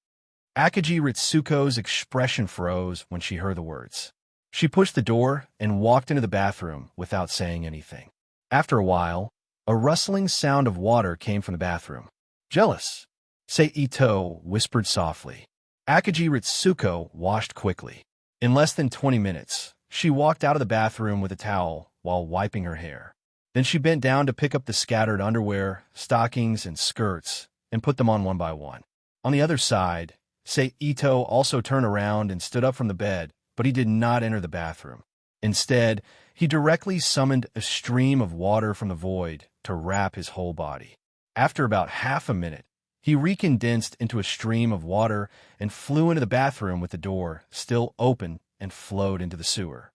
Akagi Ritsuko's expression froze when she heard the words. She pushed the door and walked into the bathroom without saying anything. After a while, a rustling sound of water came from the bathroom. "Jealous," Seito whispered softly. Akagi Ritsuko washed quickly. In less than 20 minutes, she walked out of the bathroom with a towel while wiping her hair. Then she bent down to pick up the scattered underwear, stockings, and skirts and put them on one by one. On the other side, Seito also turned around and stood up from the bed, but he did not enter the bathroom. Instead, he directly summoned a stream of water from the void to wrap his whole body. After about half a minute, he recondensed into a stream of water and flew into the bathroom with the door still open and flowed into the sewer.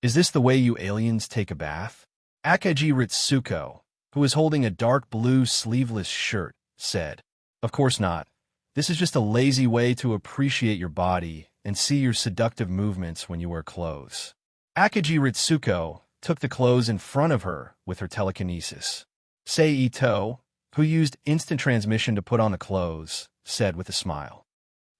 "Is this the way you aliens take a bath?" Akagi Ritsuko, who was holding a dark blue sleeveless shirt, said. "Of course not. This is just a lazy way to appreciate your body and see your seductive movements when you wear clothes." Akagi Ritsuko took the clothes in front of her with her telekinesis. Seito, who used instant transmission to put on the clothes, said with a smile.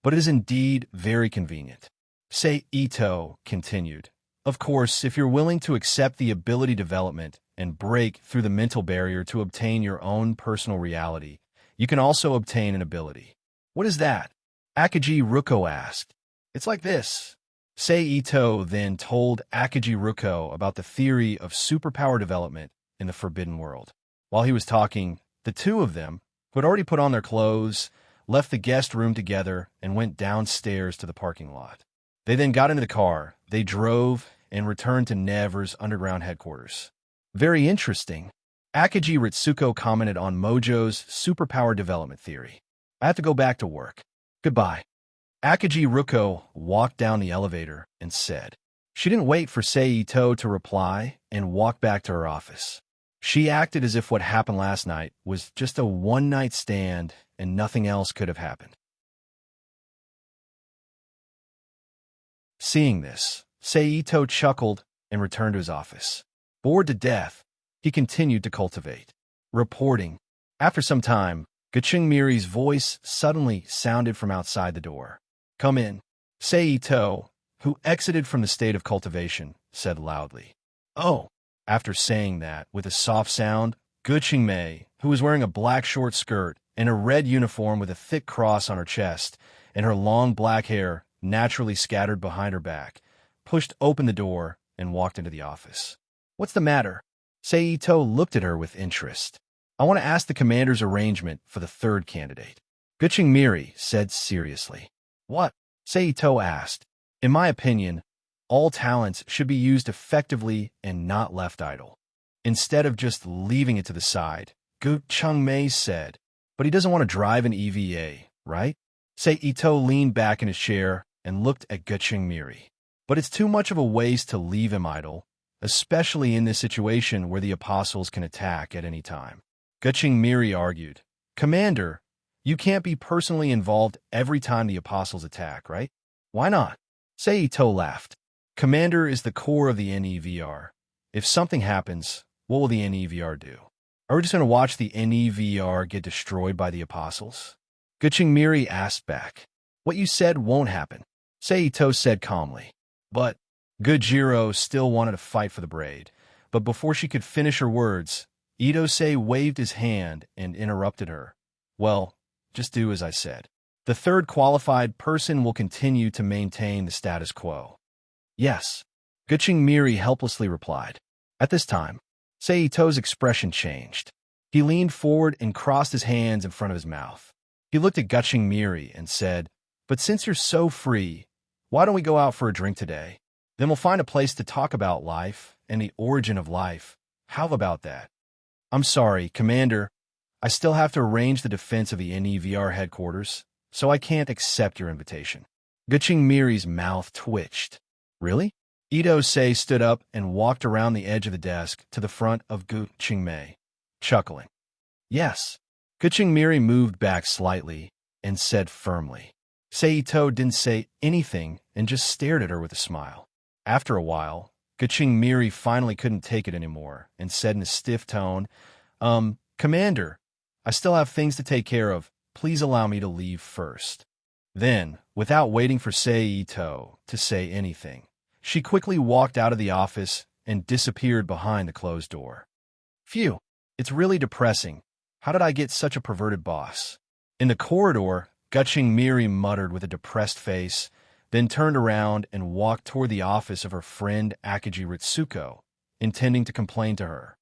"But it is indeed very convenient." Seito continued. "Of course, if you're willing to accept the ability development and break through the mental barrier to obtain your own personal reality, you can also obtain an ability." "What is that?" Akagi Ruko asked. "It's like this." Seito then told Akagi Ruko about the theory of superpower development in the Forbidden World. While he was talking, the two of them, who had already put on their clothes, left the guest room together and went downstairs to the parking lot. They then got into the car, they drove, and returned to Never's underground headquarters. "Very interesting." Akagi Ritsuko commented on Mojo's superpower development theory. "I have to go back to work. Goodbye." Akagi Ruko walked down the elevator and said. She didn't wait for Seito to reply and walked back to her office. She acted as if what happened last night was just a one-night stand and nothing else could have happened. Seeing this, Seito chuckled and returned to his office. Bored to death, he continued to cultivate. Reporting. After some time, Gaching Miri's voice suddenly sounded from outside the door. "Come in," Seito, who exited from the state of cultivation, said loudly. "Oh." After saying that, with a soft sound, Guqing Mei, who was wearing a black short skirt and a red uniform with a thick cross on her chest, and her long black hair naturally scattered behind her back, pushed open the door and walked into the office. "What's the matter?" Seito looked at her with interest. "I want to ask the commander's arrangement for the third candidate," Guqing Miri said seriously. "What?" Seito asked. "In my opinion, all talents should be used effectively and not left idle, instead of just leaving it to the side," Guqing Mei said. "But he doesn't want to drive an EVA, right?" Seito leaned back in his chair and looked at Guqing Miri. "But it's too much of a waste to leave him idle, especially in this situation where the apostles can attack at any time." Guqing Miri argued. "Commander, you can't be personally involved every time the apostles attack, right?" "Why not?" Seito laughed. "Commander is the core of the NEVR. If something happens, what will the NEVR do? Are we just going to watch the NEVR get destroyed by the apostles?" Guqing Miri asked back. "What you said won't happen," Seito said calmly. "But..." Gujiro still wanted to fight for the braid, but before she could finish her words, Itose waved his hand and interrupted her. "Well, just do as I said. The third qualified person will continue to maintain the status quo." "Yes," Guqing Miri helplessly replied. At this time, Seito's expression changed. He leaned forward and crossed his hands in front of his mouth. He looked at Guqing Miri and said, "But since you're so free, why don't we go out for a drink today? Then we'll find a place to talk about life and the origin of life. How about that?" "I'm sorry, Commander. I still have to arrange the defense of the NEVR headquarters, so I can't accept your invitation." Guqing Miri's mouth twitched. "Really?" Itose stood up and walked around the edge of the desk to the front of Guqing Mei, chuckling. "Yes." Guqing Miri moved back slightly and said firmly. Seito didn't say anything and just stared at her with a smile. After a while, Guqing Miri finally couldn't take it anymore and said in a stiff tone, "Commander, I still have things to take care of. Please allow me to leave first." Then, without waiting for Seito to say anything, she quickly walked out of the office and disappeared behind the closed door. "Phew, it's really depressing. How did I get such a perverted boss?" In the corridor, Guqing Miri muttered with a depressed face, then turned around and walked toward the office of her friend Akiji Ritsuko, intending to complain to her.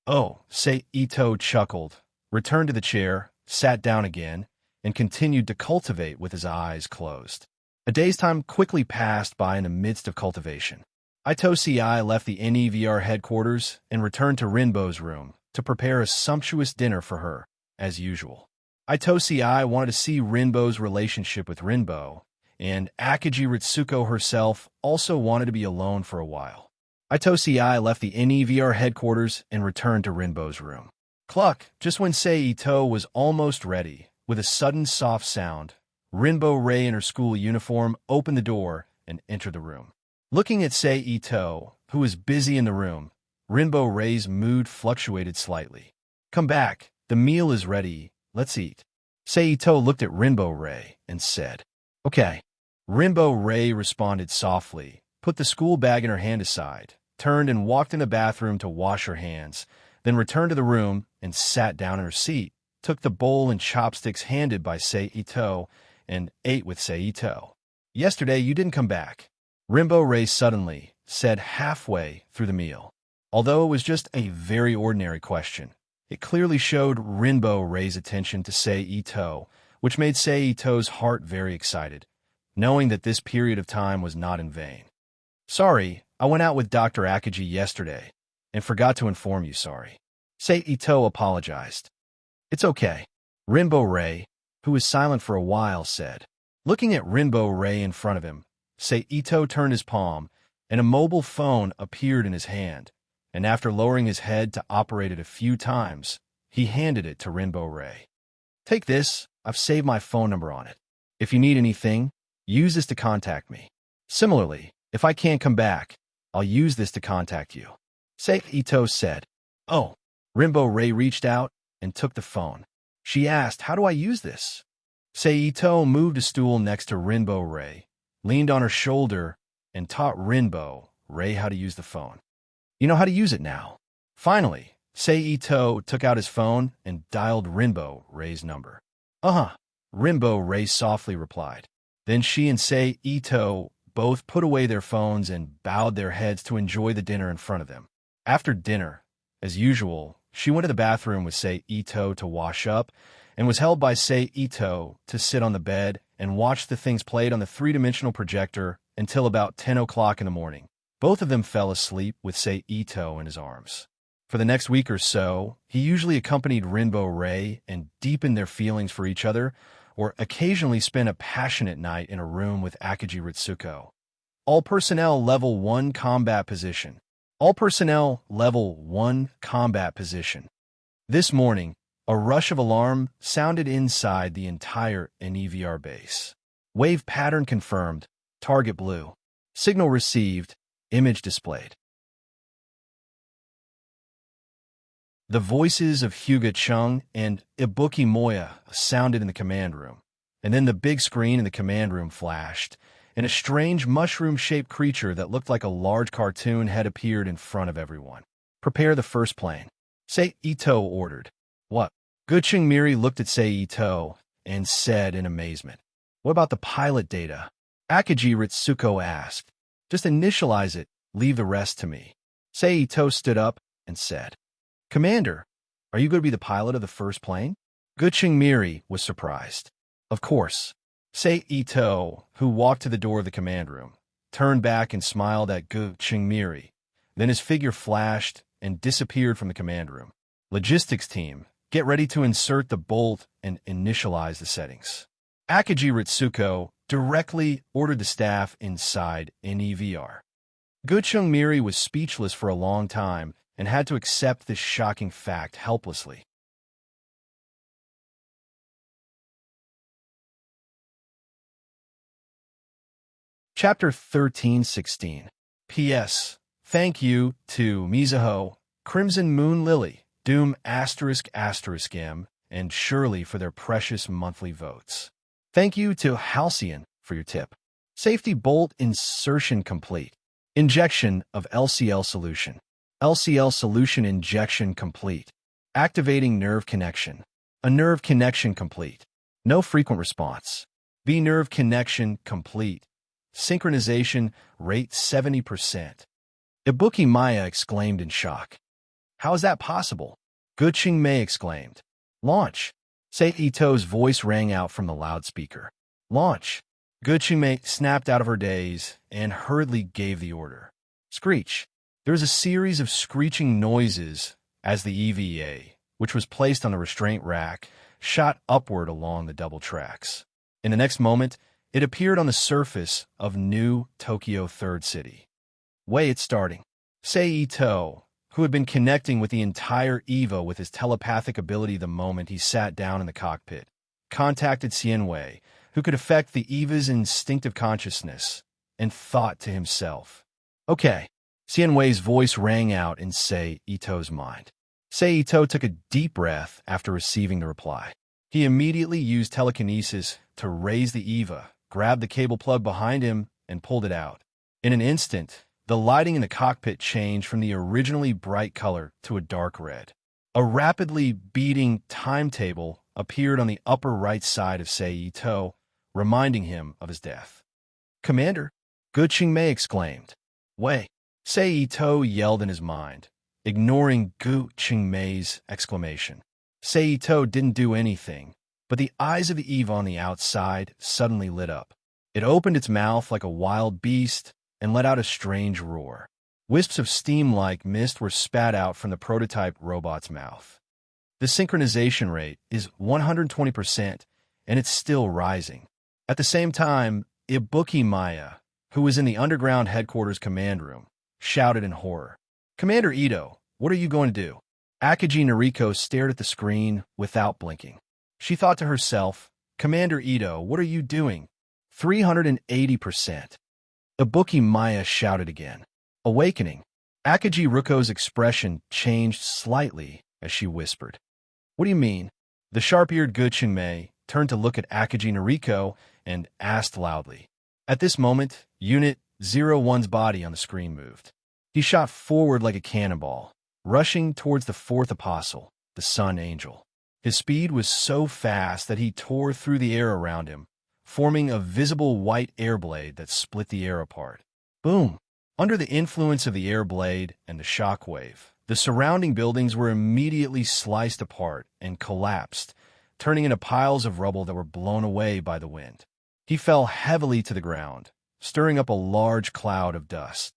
"Oh," Seito chuckled, returned to the chair, sat down again, and continued to cultivate with his eyes closed. A day's time quickly passed by in the midst of cultivation. Itose left the NEVR headquarters and returned to Rinbo's room to prepare a sumptuous dinner for her, as usual. Itose wanted to see Rinbo's relationship with Rinbo, and Akiji Ritsuko herself also wanted to be alone for a while. Itose left the NEVR headquarters and returned to Rinbo's room. Cluck! Just when Seito was almost ready, with a sudden soft sound, Rinbo Rei in her school uniform opened the door and entered the room. Looking at Seito, who was busy in the room, Rinbo Rei's mood fluctuated slightly. "Come back, the meal is ready, let's eat." Seito looked at Rinbo Rei and said, "Okay." Rinbo Rei responded softly, put the school bag in her hand aside, turned and walked in the bathroom to wash her hands, then returned to the room and sat down in her seat, took the bowl and chopsticks handed by Seito, and ate with Seito. "Yesterday you didn't come back," Rinbo Rei suddenly said halfway through the meal. Although it was just a very ordinary question, it clearly showed Rinbo Rei's attention to Seito, which made Seito's heart very excited, knowing that this period of time was not in vain. "Sorry, I went out with Dr. Akiji yesterday and forgot to inform you, sorry." Seito apologized. "It's okay," Rinbo Rei, who was silent for a while, said. Looking at Rinbo Rei in front of him, Seito turned his palm, and a mobile phone appeared in his hand, and after lowering his head to operate it a few times, he handed it to Rinbo Rei. "Take this, I've saved my phone number on it. If you need anything, use this to contact me. Similarly, if I can't come back, I'll use this to contact you," Seito said. "Oh." Rinbo Ray reached out and took the phone. She asked, "How do I use this?" Seito moved a stool next to Rinbo Ray, leaned on her shoulder, and taught Rinbo Ray how to use the phone. "You know how to use it now." Finally, Seito took out his phone and dialed Rinbo Ray's number. "Uh-huh," Rinbo Ray softly replied. Then she and Seito both put away their phones and bowed their heads to enjoy the dinner in front of them. After dinner, as usual, she went to the bathroom with Seito to wash up and was held by Seito to sit on the bed and watch the things played on the three-dimensional projector until about 10 o'clock in the morning. Both of them fell asleep with Seito in his arms. For the next week or so, he usually accompanied Rinbo Ray and deepened their feelings for each other, or occasionally spent a passionate night in a room with Akagi Ritsuko. All personnel level 1 combat position. All personnel level 1 combat position. This morning, a rush of alarm sounded inside the entire NEVR base. Wave pattern confirmed. Target blue. Signal received. Image displayed. The voices of Hyuga Chung and Ibuki Moya sounded in the command room, and then the big screen in the command room flashed, and a strange mushroom-shaped creature that looked like a large cartoon had appeared in front of everyone. "Prepare the first plane," Seito ordered. "What?" Guching Miri looked at Seito and said in amazement. "What about the pilot data?" Akagi Ritsuko asked. "Just initialize it, leave the rest to me." Seito stood up and said, "Commander, are you going to be the pilot of the first plane?" Guching Miri was surprised. "Of course." Seito, who walked to the door of the command room, turned back and smiled at Guching Miri. Then his figure flashed and disappeared from the command room. "Logistics team, get ready to insert the bolt and initialize the settings." Akagi Ritsuko directly ordered the staff inside NEVR. Guching Miri was speechless for a long time and had to accept this shocking fact helplessly. Chapter 13:16. P.S. Thank you to Mizuho, Crimson Moon Lily, Doom **M, and Shirley for their precious monthly votes. Thank you to Halcyon for your tip. Safety bolt insertion complete. Injection of LCL solution. LCL solution injection complete. Activating nerve connection. A nerve connection complete. No frequent response. B nerve connection complete. Synchronization rate 70%. Ibuki Maya exclaimed in shock. "How is that possible?" Guching Mei exclaimed. "Launch." Seito's voice rang out from the loudspeaker. "Launch." Guching Mei snapped out of her daze and hurriedly gave the order. Screech. There was a series of screeching noises as the EVA, which was placed on the restraint rack, shot upward along the double tracks. In the next moment, it appeared on the surface of New Tokyo Third City. "Way it's starting." Seito, who had been connecting with the entire EVA with his telepathic ability the moment he sat down in the cockpit, contacted Xianwei, who could affect the EVA's instinctive consciousness, and thought to himself. "Okay." Xianwei's voice rang out in Seito's mind. Seito took a deep breath after receiving the reply. He immediately used telekinesis to raise the EVA, grabbed the cable plug behind him, and pulled it out. In an instant, the lighting in the cockpit changed from the originally bright color to a dark red. A rapidly beating timetable appeared on the upper right side of Seito, reminding him of his death. "Commander!" Guching Mei exclaimed. "Wei!" Seito yelled in his mind, ignoring Guching Mei's exclamation. Seito didn't do anything, but the eyes of the EVA on the outside suddenly lit up. It opened its mouth like a wild beast and let out a strange roar. Wisps of steam-like mist were spat out from the prototype robot's mouth. The synchronization rate is 120%, and it's still rising. At the same time, Ibuki Maya, who was in the underground headquarters command room, shouted in horror. "Commander Ito, what are you going to do?" Akagi Noriko stared at the screen without blinking. She thought to herself, "Commander Ito, what are you doing?" 380%. Ibuki Maya shouted again. Awakening. Akagi Ruko's expression changed slightly as she whispered. What do you mean? The sharp-eared Guqingmei turned to look at Akagi Noriko and asked loudly. At this moment, Unit 01's body on the screen moved. He shot forward like a cannonball, rushing towards the fourth apostle, the Sun Angel. His speed was so fast that he tore through the air around him, forming a visible white air blade that split the air apart. Boom! Under the influence of the air blade and the shock wave, the surrounding buildings were immediately sliced apart and collapsed, turning into piles of rubble that were blown away by the wind. He fell heavily to the ground, stirring up a large cloud of dust.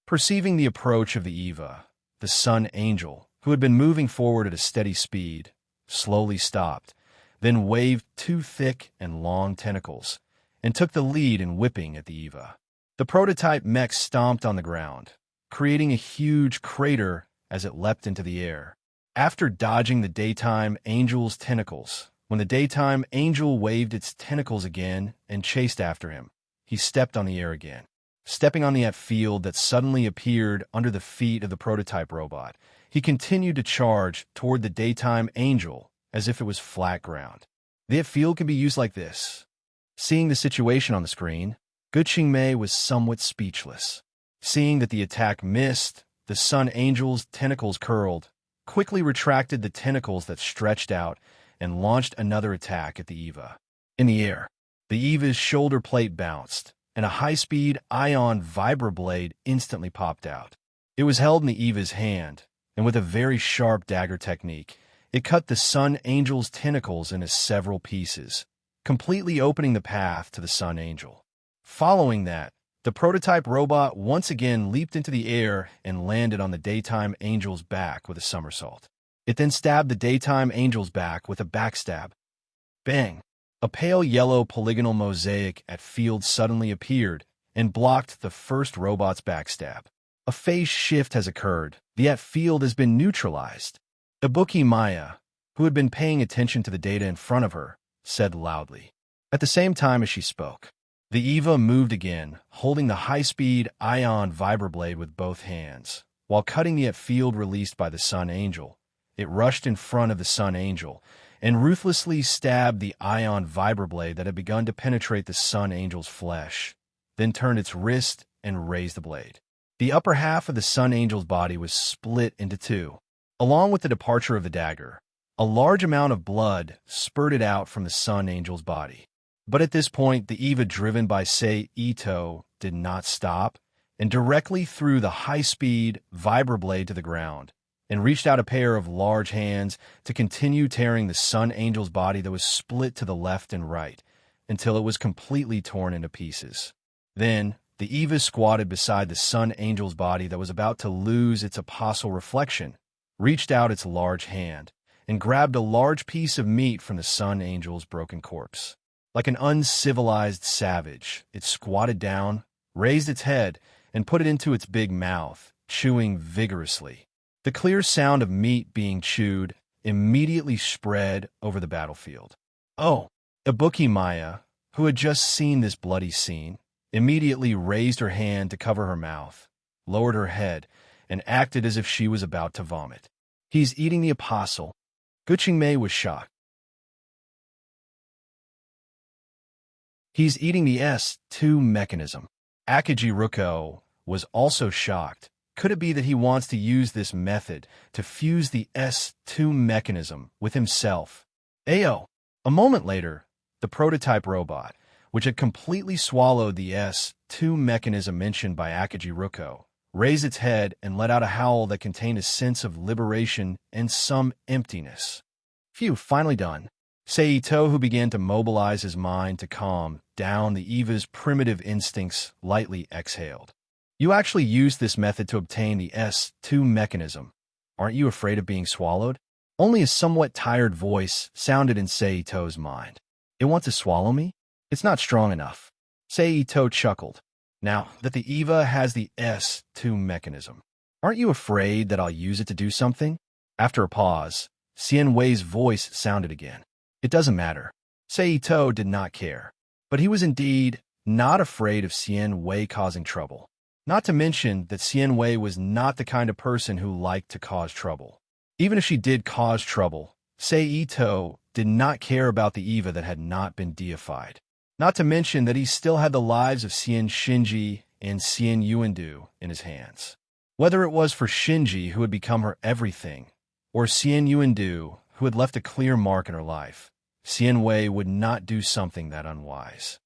Perceiving the approach of the Eva, the Sun Angel, who had been moving forward at a steady speed, slowly stopped, then waved two thick and long tentacles, and took the lead in whipping at the Eva. The prototype mech stomped on the ground, creating a huge crater as it leapt into the air. After dodging the Daytime Angel's tentacles, when the Daytime Angel waved its tentacles again and chased after him, he stepped on the air again. Stepping on the field that suddenly appeared under the feet of the prototype robot, he continued to charge toward the Daytime Angel as if it was flat ground. The field can be used like this. Seeing the situation on the screen, Guqingmei was somewhat speechless. Seeing that the attack missed, the Sun Angel's tentacles curled, quickly retracted the tentacles that stretched out, and launched another attack at the Eva. In the air, the Eva's shoulder plate bounced, and a high-speed ion vibroblade instantly popped out. It was held in the Eva's hand, and with a very sharp dagger technique, it cut the Sun Angel's tentacles into several pieces, completely opening the path to the Sun Angel. Following that, the prototype robot once again leaped into the air and landed on the Daytime Angel's back with a somersault. It then stabbed the Daytime Angel's back with a backstab. Bang! A pale yellow polygonal mosaic at field suddenly appeared and blocked the first robot's backstab. A phase shift has occurred. The at field has been neutralized. Ibuki Maya, who had been paying attention to the data in front of her, said loudly. At the same time as she spoke, the Eva moved again, holding the high-speed ion vibroblade with both hands. While cutting the at field released by the Sun Angel, it rushed in front of the Sun Angel and ruthlessly stabbed the ion vibroblade that had begun to penetrate the Sun Angel's flesh, then turned its wrist and raised the blade. The upper half of the Sun Angel's body was split into two. Along with the departure of the dagger, a large amount of blood spurted out from the Sun Angel's body. But at this point, the Eva driven by Sei Ito did not stop and directly threw the high-speed vibroblade to the ground and reached out a pair of large hands to continue tearing the Sun Angel's body that was split to the left and right until it was completely torn into pieces. Then, the Eva squatted beside the Sun Angel's body that was about to lose its apostle reflection, reached out its large hand, and grabbed a large piece of meat from the Sun Angel's broken corpse. Like an uncivilized savage, it squatted down, raised its head, and put it into its big mouth, chewing vigorously. The clear sound of meat being chewed immediately spread over the battlefield. Oh! Ibuki Maya, who had just seen this bloody scene, immediately raised her hand to cover her mouth, lowered her head, and acted as if she was about to vomit. He's eating the apostle. Guqingmei was shocked. He's eating the S2 mechanism. Akagi Ruko was also shocked. Could it be that he wants to use this method to fuse the S2 mechanism with himself? Ayo! A moment later, the prototype robot, which had completely swallowed the S2 mechanism mentioned by Akagi Ruko, raised its head and let out a howl that contained a sense of liberation and some emptiness. Phew, finally done. Seito, who began to mobilize his mind to calm down the Eva's primitive instincts, lightly exhaled. You actually used this method to obtain the S2 mechanism. Aren't you afraid of being swallowed? Only a somewhat tired voice sounded in Seito's mind. It wants to swallow me? It's not strong enough. Seito chuckled. Now that the Eva has the S2 mechanism, aren't you afraid that I'll use it to do something? After a pause, Xian Wei's voice sounded again. It doesn't matter. Seito did not care, but he was indeed not afraid of Xian Wei causing trouble. Not to mention that Xian Wei was not the kind of person who liked to cause trouble. Even if she did cause trouble, Sei Ito did not care about the Eva that had not been deified. Not to mention that he still had the lives of Xian Shinji and Xian Yuandu in his hands. Whether it was for Shinji, who had become her everything, or Xian Yuandu, who had left a clear mark in her life, Xian Wei would not do something that unwise.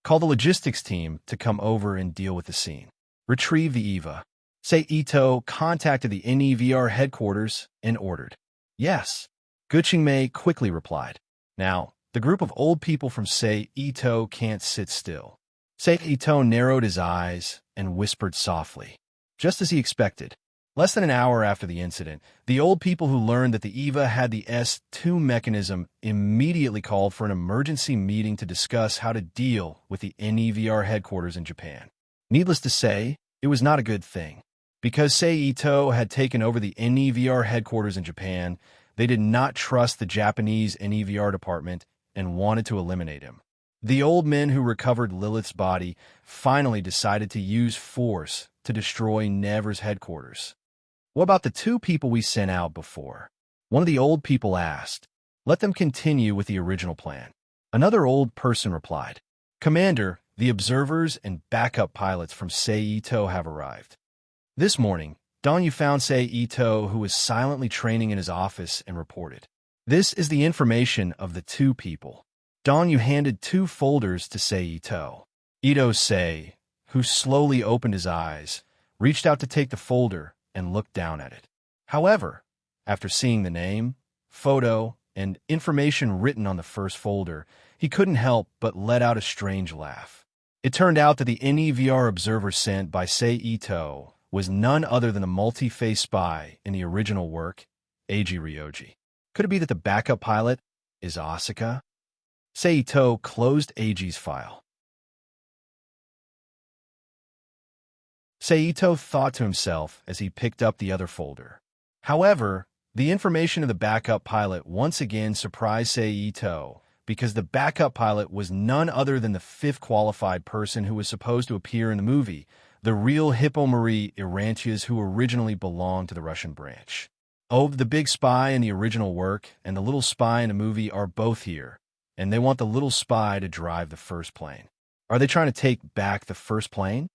Call the logistics team to come over and deal with the scene. Retrieve the Eva. Sei Ito contacted the NEVR headquarters and ordered. Yes. Guqingmei quickly replied. Now, the group of old people from Sei Ito can't sit still. Sei Ito narrowed his eyes and whispered softly. Just as he expected. Less than an hour after the incident, the old people who learned that the Eva had the S2 mechanism immediately called for an emergency meeting to discuss how to deal with the NEVR headquarters in Japan. Needless to say, it was not a good thing. Because Sei Ito had taken over the NEVR headquarters in Japan, they did not trust the Japanese NEVR department and wanted to eliminate him. The old men who recovered Lilith's body finally decided to use force to destroy Never's headquarters. What about the two people we sent out before? One of the old people asked. Let them continue with the original plan. Another old person replied. Commander, the observers and backup pilots from Sei Ito have arrived. This morning, Danyu found Sei Ito, who was silently training in his office, and reported. This is the information of the two people. Danyu handed 2 folders to Sei Ito. Sei, who slowly opened his eyes, reached out to take the folder and looked down at it. However, after seeing the name, photo, and information written on the first folder, he couldn't help but let out a strange laugh. It turned out that the NEVR observer sent by Sei Ito was none other than the multi-face spy in the original work, Eiji Ryoji. Could it be that the backup pilot is Asuka? Sei Ito closed Eiji's file. Sei Ito thought to himself as he picked up the other folder. However, the information of the backup pilot once again surprised Sei Ito, because the backup pilot was none other than the 5th qualified person who was supposed to appear in the movie, the real Hippo Marie Irantias, who originally belonged to the Russian branch. Oh, the big spy in the original work and the little spy in the movie are both here, and they want the little spy to drive the first plane. Are they trying to take back the first plane?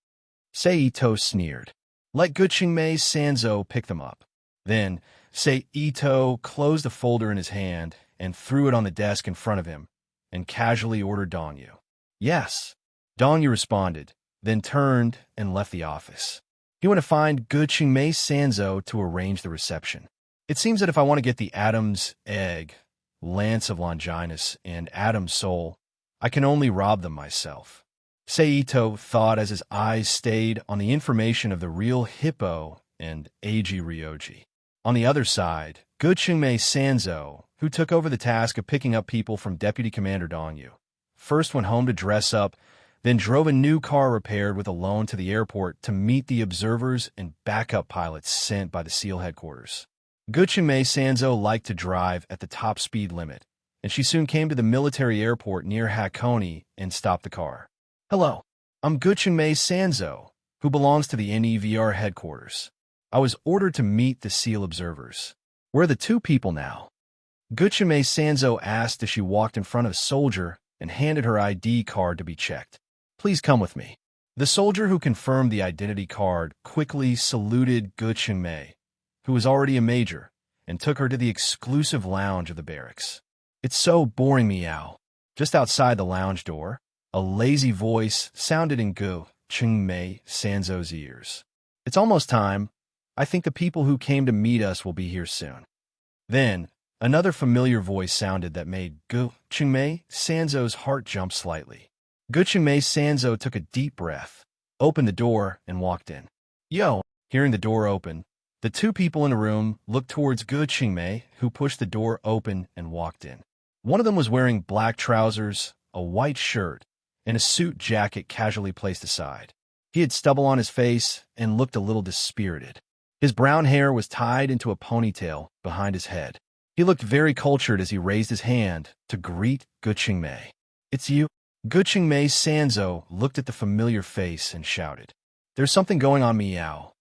Sei Ito sneered. Let Guqingmei Sanzo pick them up. Then, Sei Ito closed the folder in his hand and threw it on the desk in front of him, and casually ordered Danyu. Yes. Danyu responded, then turned and left the office. He went to find Guqingmei Sanzo to arrange the reception. It seems that if I want to get the Adam's Egg, Lance of Longinus, and Adam's Soul, I can only rob them myself. Sei Ito thought as his eyes stayed on the information of the real Hippo and Eiji Ryoji. On the other side, Guqingmei Sanzo, who took over the task of picking up people from Deputy Commander Danyu, first went home to dress up, then drove a new car repaired with a loan to the airport to meet the observers and backup pilots sent by the SEAL headquarters. Guqingmei Sanzo liked to drive at the top speed limit, and she soon came to the military airport near Hakone and stopped the car. Hello, I'm Guqingmei Sanzo, who belongs to the NEVR headquarters. I was ordered to meet the SEAL observers. Where are the two people now? Guqingmei Sanzo asked as she walked in front of a soldier and handed her ID card to be checked. Please come with me. The soldier who confirmed the identity card quickly saluted Guqingmei, who was already a major, and took her to the exclusive lounge of the barracks. It's so boring, meow. Just outside the lounge door, a lazy voice sounded in Guqingmei Sanzo's ears. It's almost time. I think the people who came to meet us will be here soon. Then, another familiar voice sounded that made Guqingmei Sanzo's heart jump slightly. Guqingmei Sanzo took a deep breath, opened the door, and walked in. Yo! Hearing the door open, the two people in the room looked towards Guqingmei, who pushed the door open and walked in. One of them was wearing black trousers, a white shirt, and a suit jacket casually placed aside. He had stubble on his face and looked a little dispirited. His brown hair was tied into a ponytail behind his head. He looked very cultured as he raised his hand to greet Guqingmei. It's you? Guqingmei Sanzo looked at the familiar face and shouted. There's something going on, meow.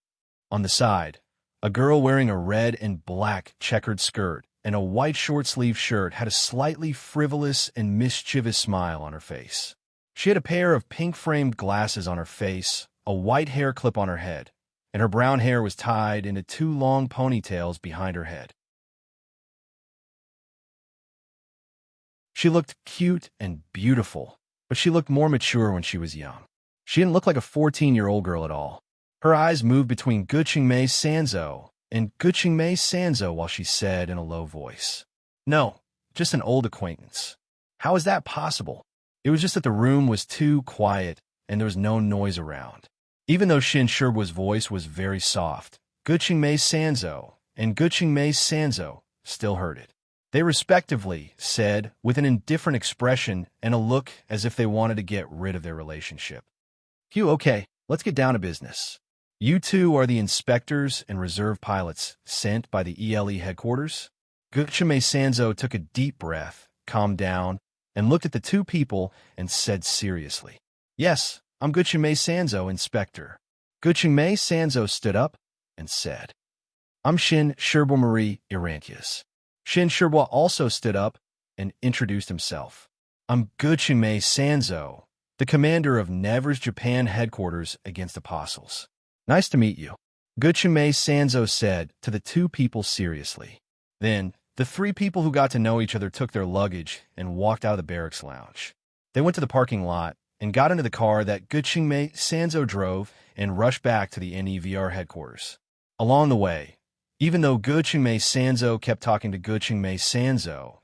On the side, a girl wearing a red and black checkered skirt and a white short-sleeved shirt had a slightly frivolous and mischievous smile on her face. She had a pair of pink-framed glasses on her face, a white hair clip on her head, and her brown hair was tied into two long ponytails behind her head. She looked cute and beautiful, but she looked more mature when she was young. She didn't look like a 14-year-old girl at all. Her eyes moved between Guqingmei Sanzo and Guqingmei Sanzo while she said in a low voice, "No, just an old acquaintance." How is that possible? It was just that the room was too quiet and there was no noise around. Even though Xin Shibua's voice was very soft, Guqingmei Sanzo and Guqingmei Sanzo still heard it. They respectively said with an indifferent expression and a look as if they wanted to get rid of their relationship. "Hugh, okay, let's get down to business. You two are the inspectors and reserve pilots sent by the ELE headquarters?" Guqingmei Sanzo took a deep breath, calmed down, and looked at the two people and said seriously, "Yes, I'm Guqingmei Sanzo, Inspector." Guqingmei Sanzo stood up and said, "I'm Xin Shibua Marie Irantius." Xin Shibua also stood up and introduced himself. "I'm Guqingmei Sanzo, the commander of Never's Japan headquarters against apostles." "Nice to meet you," Guqingmei Sanzo said to the two people seriously. Then, the three people who got to know each other took their luggage and walked out of the barracks lounge. They went to the parking lot and got into the car that Guqingmei Sanzo drove and rushed back to the NEVR headquarters. Along the way, even though Guqingmei Sanzo kept talking to Guqingmei Sanzo,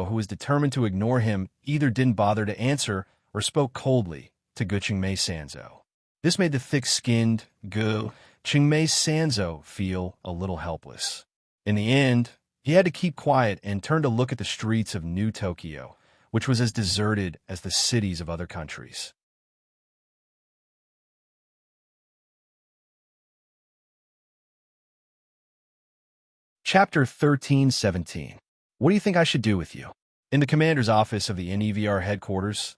who was determined to ignore him, either didn't bother to answer or spoke coldly to Guqingmei Sanzo. This made the thick-skinned Guqingmei Sanzo feel a little helpless. In the end, he had to keep quiet and turn to look at the streets of New Tokyo, which was as deserted as the cities of other countries. Chapter 13-17. What do you think I should do with you? In the commander's office of the NEVR headquarters,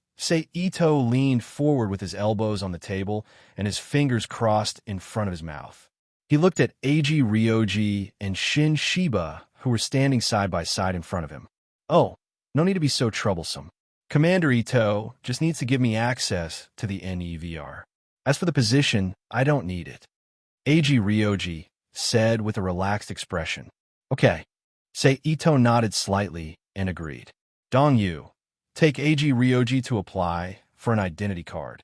Ito leaned forward with his elbows on the table and his fingers crossed in front of his mouth. He looked at Eiji Ryoji and Shin Shiba, who were standing side by side in front of him. "Oh, no need to be so troublesome. Commander Ito just needs to give me access to the NEVR. As for the position, I don't need it," Eiji Ryoji said with a relaxed expression. "Okay." Ito nodded slightly and agreed. "Dong Yu, take Eiji Ryoji to apply for an identity card."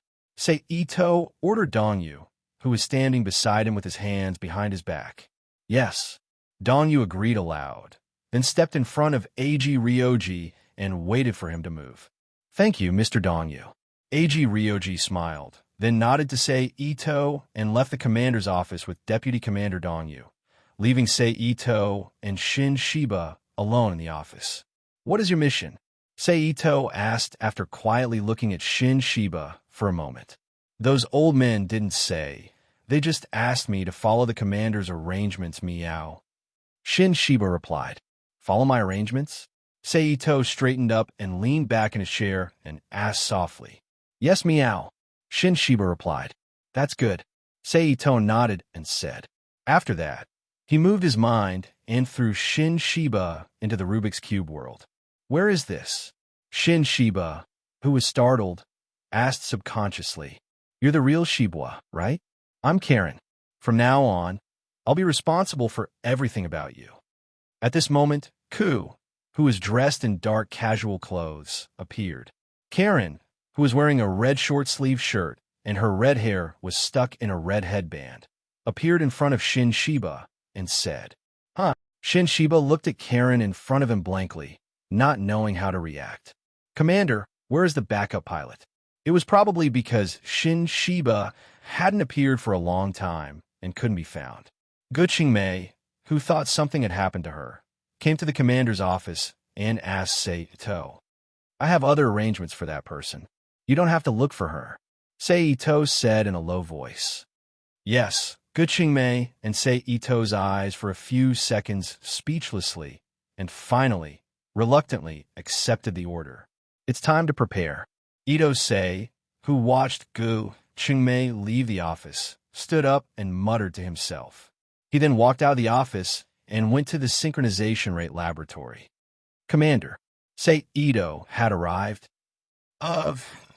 Ito ordered Dong Yu, who was standing beside him with his hands behind his back. "Yes." Dong Yu agreed aloud, then stepped in front of Eiji Ryoji and waited for him to move. "Thank you, Mr. Dong Yu." Eiji Ryoji smiled, then nodded to Ito and left the commander's office with Deputy Commander Dong Yu, leaving Ito and Shin Shiba alone in the office. "What is your mission?" Ito asked after quietly looking at Shin Shiba for a moment. "Those old men didn't say. They just asked me to follow the commander's arrangements, meow." Shin Shiba replied. "Follow my arrangements?" Ito straightened up and leaned back in his chair and asked softly. "Yes, meow." Shin Shiba replied. "That's good." Ito nodded and said. After that, he moved his mind and threw Shin Shiba into the Rubik's Cube world. "Where is this?" Shin Shiba, who was startled, asked subconsciously. "You're the real Shibua, right?" "I'm Karen. From now on, I'll be responsible for everything about you." At this moment, Ku, who was dressed in dark casual clothes, appeared. Karen, who was wearing a red short-sleeved shirt and her red hair was stuck in a red headband, appeared in front of Shin Shiba and said, "Huh." Shin Shiba looked at Karen in front of him blankly, not knowing how to react. "Commander, where is the backup pilot?" It was probably because Shin Shiba hadn't appeared for a long time and couldn't be found. Guqingmei, who thought something had happened to her, came to the commander's office and asked Ito, "I have other arrangements for that person. You don't have to look for her," Ito said in a low voice. "Yes." Guqingmei and Ito's eyes for a few seconds speechlessly, and finally, reluctantly accepted the order. "It's time to prepare." Ito who watched Chungmei leave the office, stood up, and muttered to himself. He then walked out of the office and went to the synchronization rate laboratory. Commander, say Ito had arrived. Of.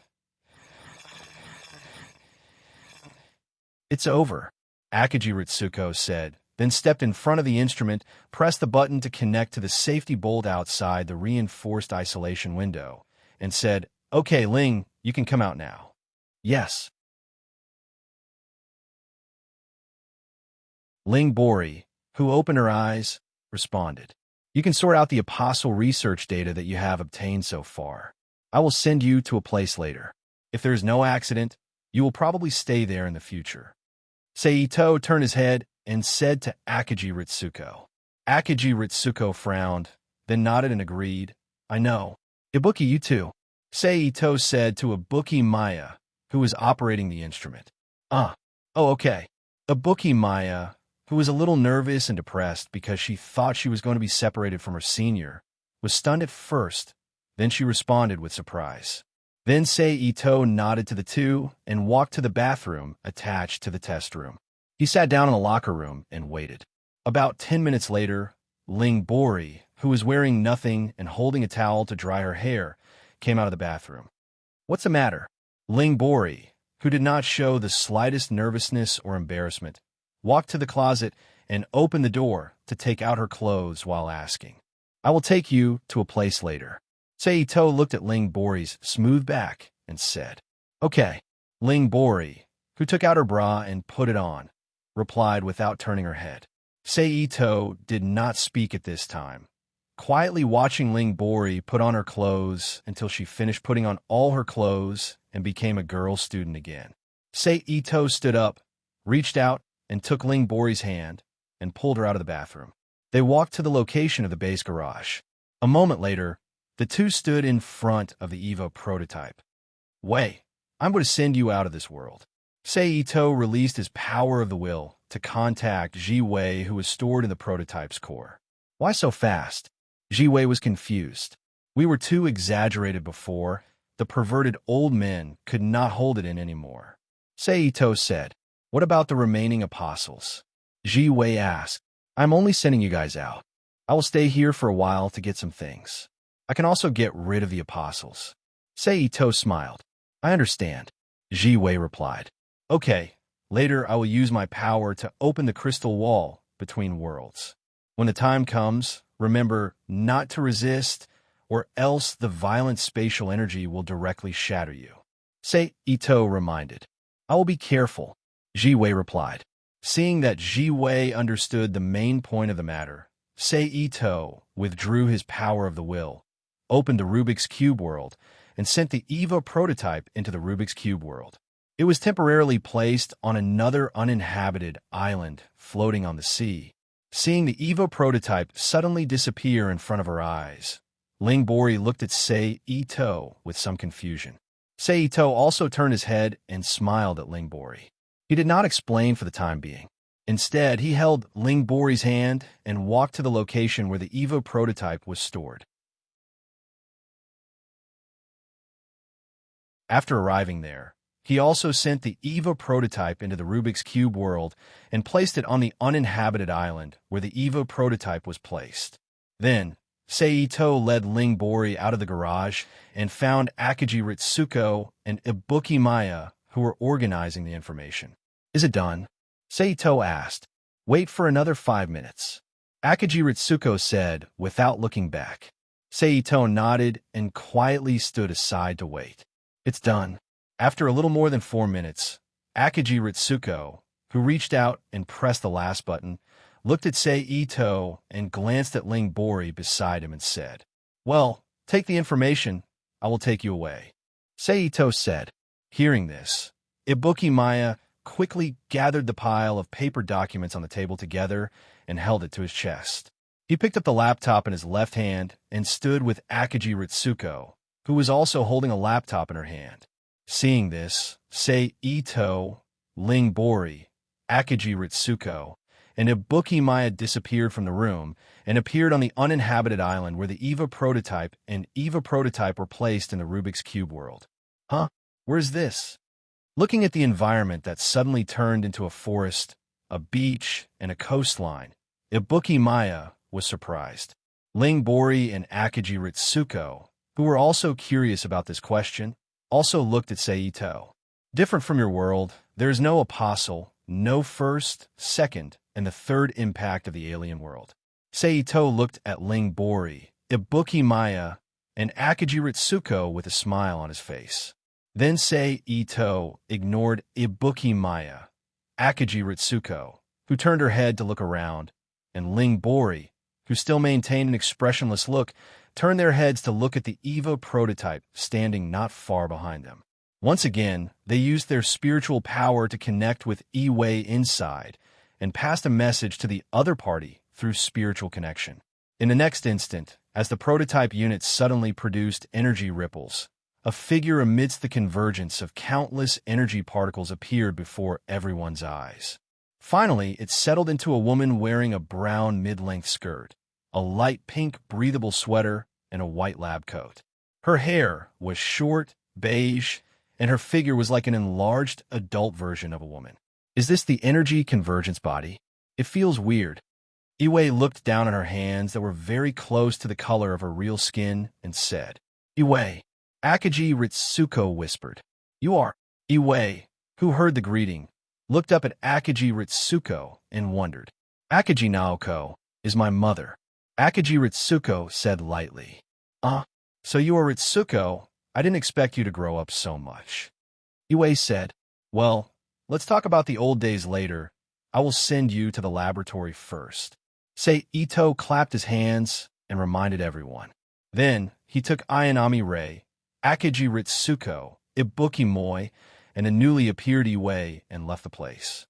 It's over, Akiji Ritsuko said, then stepped in front of the instrument, pressed the button to connect to the safety bolt outside the reinforced isolation window, and said, "Okay, Ling, you can come out now." Yes. Ling Bori, who opened her eyes, responded. You can sort out the apostle research data that you have obtained so far. I will send you to a place later. If there is no accident, you will probably stay there in the future. Seito turned his head and said to Akiji Ritsuko. Akiji Ritsuko frowned, then nodded and agreed. I know. Ibuki, you too. Seito said to Ibuki Maya, who was operating the instrument. Oh, okay. Ibuki Maya, who was a little nervous and depressed because she thought she was going to be separated from her senior, was stunned at first, then she responded with surprise. Then Seito nodded to the two and walked to the bathroom attached to the test room. He sat down in the locker room and waited. About 10 minutes later, Ling Bori, who was wearing nothing and holding a towel to dry her hair, came out of the bathroom. What's the matter? Ling Bori, who did not show the slightest nervousness or embarrassment, walked to the closet and opened the door to take out her clothes while asking, I will take you to a place later. Seito looked at Ling Bori's smooth back and said, Okay. Ling Bori, who took out her bra and put it on, replied without turning her head. Seito did not speak at this time, quietly watching Ling Bori put on her clothes until she finished putting on all her clothes and became a girl student again. Seito stood up, reached out, and took Ling Bori's hand and pulled her out of the bathroom. They walked to the location of the base garage. A moment later, the two stood in front of the Evo prototype. Wei, I'm going to send you out of this world. Seito released his power of the will to contact Ji Wei, who was stored in the prototype's core. Why so fast? Ji Wei was confused. We were too exaggerated before. The perverted old men could not hold it in anymore. Seito said, What about the remaining apostles? Ji Wei asked, I'm only sending you guys out. I will stay here for a while to get some things. I can also get rid of the apostles. Seito smiled. I understand. Ji Wei replied. Okay, later I will use my power to open the crystal wall between worlds. When the time comes, remember not to resist, or else the violent spatial energy will directly shatter you. Seito reminded. I will be careful, Ji Wei replied. Seeing that Ji Wei understood the main point of the matter, Seito withdrew his power of the will, opened the Rubik's Cube world, and sent the EVA prototype into the Rubik's Cube world. It was temporarily placed on another uninhabited island floating on the sea. Seeing the EVA prototype suddenly disappear in front of her eyes, Ling Bori looked at Seito with some confusion. Seito also turned his head and smiled at Ling Bori. He did not explain for the time being. Instead, he held Ling Bori's hand and walked to the location where the EVA prototype was stored. After arriving there, he also sent the EVA prototype into the Rubik's Cube world and placed it on the uninhabited island where the EVA prototype was placed. Then, Seito led Ling Bori out of the garage and found Akiji Ritsuko and Ibuki Maya, who were organizing the information. Is it done? Seito asked. Wait for another 5 minutes. Akiji Ritsuko said without looking back. Seito nodded and quietly stood aside to wait. It's done. After a little more than 4 minutes, Akiji Ritsuko, who reached out and pressed the last button, looked at Seito and glanced at Ling Bori beside him and said, Well, take the information. I will take you away. Seito said. Hearing this, Ibuki Maya quickly gathered the pile of paper documents on the table together and held it to his chest. He picked up the laptop in his left hand and stood with Akiji Ritsuko, who was also holding a laptop in her hand. Seeing this, Seito, Ling Bori, Akiji Ritsuko, and Ibuki Maya disappeared from the room and appeared on the uninhabited island where the EVA prototype and EVA prototype were placed in the Rubik's Cube world. Huh? Where's this? Looking at the environment that suddenly turned into a forest, a beach, and a coastline, Ibuki Maya was surprised. Ling Bori and Akiji Ritsuko, who were also curious about this question, also looked at Seito. Different from your world, there is no apostle, no first, second, and the third impact of the alien world. Seito looked at Ling Bori, Ibuki Maya, and Akiji Ritsuko with a smile on his face. Then Seito ignored Ibuki Maya, Akiji Ritsuko, who turned her head to look around, and Ling Bori, who still maintained an expressionless look, turned their heads to look at the EVA prototype standing not far behind them. Once again, they used their spiritual power to connect with Iwei inside and passed a message to the other party through spiritual connection. In the next instant, as the prototype unit suddenly produced energy ripples, a figure amidst the convergence of countless energy particles appeared before everyone's eyes. Finally, it settled into a woman wearing a brown mid-length skirt, a light pink breathable sweater, and a white lab coat. Her hair was short, beige, and her figure was like an enlarged adult version of a woman. Is this the energy convergence body? It feels weird. Iwei looked down at her hands that were very close to the color of her real skin and said, "Iwei." Akiji Ritsuko whispered, "You are." Iwei, who heard the greeting, looked up at Akiji Ritsuko and wondered. "Akiji Naoko is my mother." Akiji Ritsuko said lightly, So you are Ritsuko? I didn't expect you to grow up so much." Iwei said, "Well, let's talk about the old days later. I will send you to the laboratory first." Seito clapped his hands and reminded everyone. Then he took Ayanami Rei, Akiji Ritsuko, Ibuki Moi, and a newly appeared Iwei and left the place.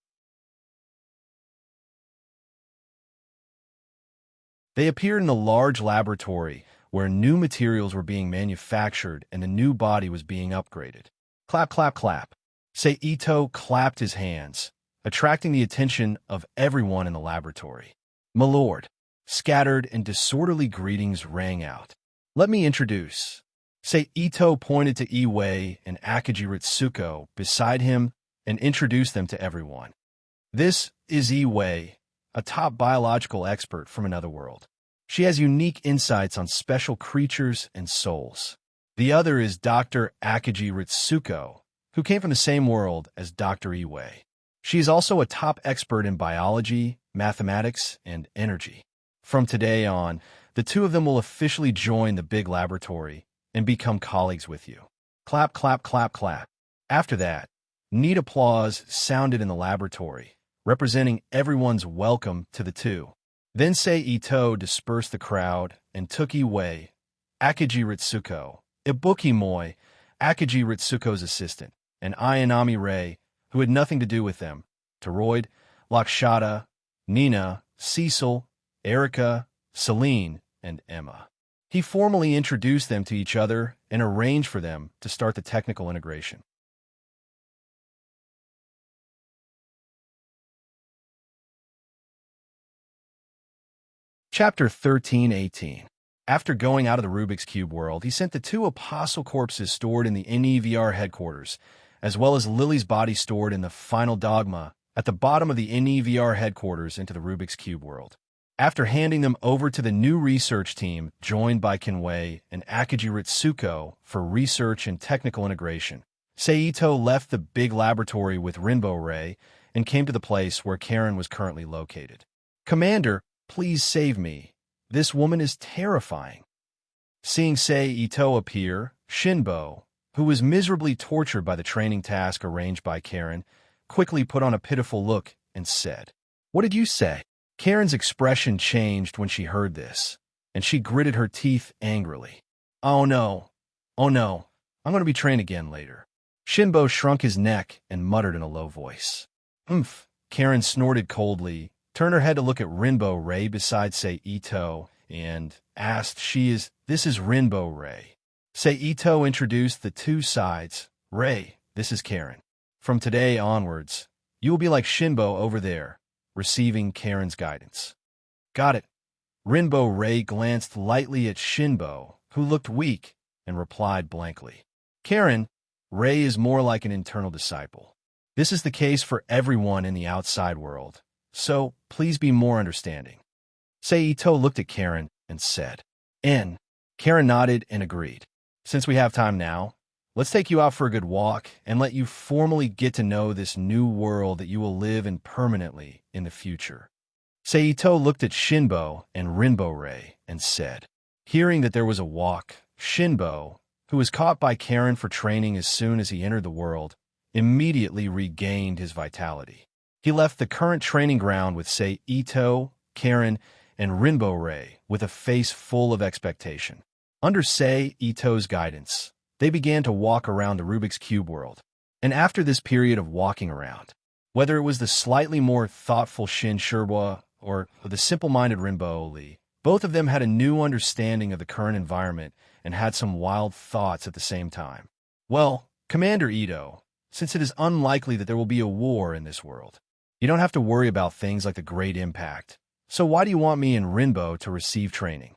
They appeared in a large laboratory where new materials were being manufactured and the new body was being upgraded. Clap, clap, clap. Seito clapped his hands, attracting the attention of everyone in the laboratory. "My lord." Scattered and disorderly greetings rang out. "Let me introduce." Seito pointed to Iwei and Akiji Ritsuko beside him and introduced them to everyone. "This is Iwei, a top biological expert from another world. She has unique insights on special creatures and souls. The other is Dr. Akiji Ritsuko, who came from the same world as Dr. Iwei. She is also a top expert in biology, mathematics, and energy. From today on, the two of them will officially join the big laboratory and become colleagues with you." Clap, clap, clap, clap. After that, neat applause sounded in the laboratory, representing everyone's welcome to the two. Then Seito dispersed the crowd and took Iwei, Akiji Ritsuko, Ibuki Moi, Akiji Ritsuko's assistant, and Ayanami Rei, who had nothing to do with them, Toroid, Lakshata, Nina, Cecil, Erica, Celine, and Emma. He formally introduced them to each other and arranged for them to start the technical integration. Chapter 13:18. After going out of the Rubik's Cube world, he sent the two apostle corpses stored in the NEVR headquarters, as well as Lily's body stored in the Final Dogma at the bottom of the NEVR headquarters into the Rubik's Cube world. After handing them over to the new research team, joined by Kinwei and Akiji Ritsuko for research and technical integration, Seito left the big laboratory with Rinbo Rei and came to the place where Karen was currently located. "Commander, please save me. This woman is terrifying." Seeing Seito appear, Shinbo, who was miserably tortured by the training task arranged by Karen, quickly put on a pitiful look and said, "What did you say?" Karen's expression changed when she heard this, and she gritted her teeth angrily. Oh no, I'm going to be trained again later." Shinbo shrunk his neck and muttered in a low voice. "Humph." Karen snorted coldly, turned her head to look at Rinbo Rei beside Seito, and asked, "This is Rinbo Rei." Seito introduced the two sides. "Rei, this is Karen. From today onwards, you will be like Shinbo over there, receiving Karen's guidance." "Got it." Rinbo Rei glanced lightly at Shinbo, who looked weak, and replied blankly. "Karen, Rei is more like an internal disciple. This is the case for everyone in the outside world, so please be more understanding. Seito looked at Karen and said, "In." Karen nodded and agreed. "Since we have time now, let's take you out for a good walk and let you formally get to know this new world that you will live in permanently in the future." Seito looked at Shinbo and Rinbo-rei and said, hearing that there was a walk, Shinbo, who was caught by Karen for training as soon as he entered the world, immediately regained his vitality. He left the current training ground with Seito, Karen, and Rinbo-rei with a face full of expectation. Under Seito's guidance, they began to walk around the Rubik's Cube world. And after this period of walking around, whether it was the slightly more thoughtful Shin Shirwa or the simple-minded Rinbo-li, both of them had a new understanding of the current environment and had some wild thoughts at the same time. "Well, Commander Ito, since it is unlikely that there will be a war in this world, you don't have to worry about things like the Great Impact. So why do you want me and Rinbo to receive training?"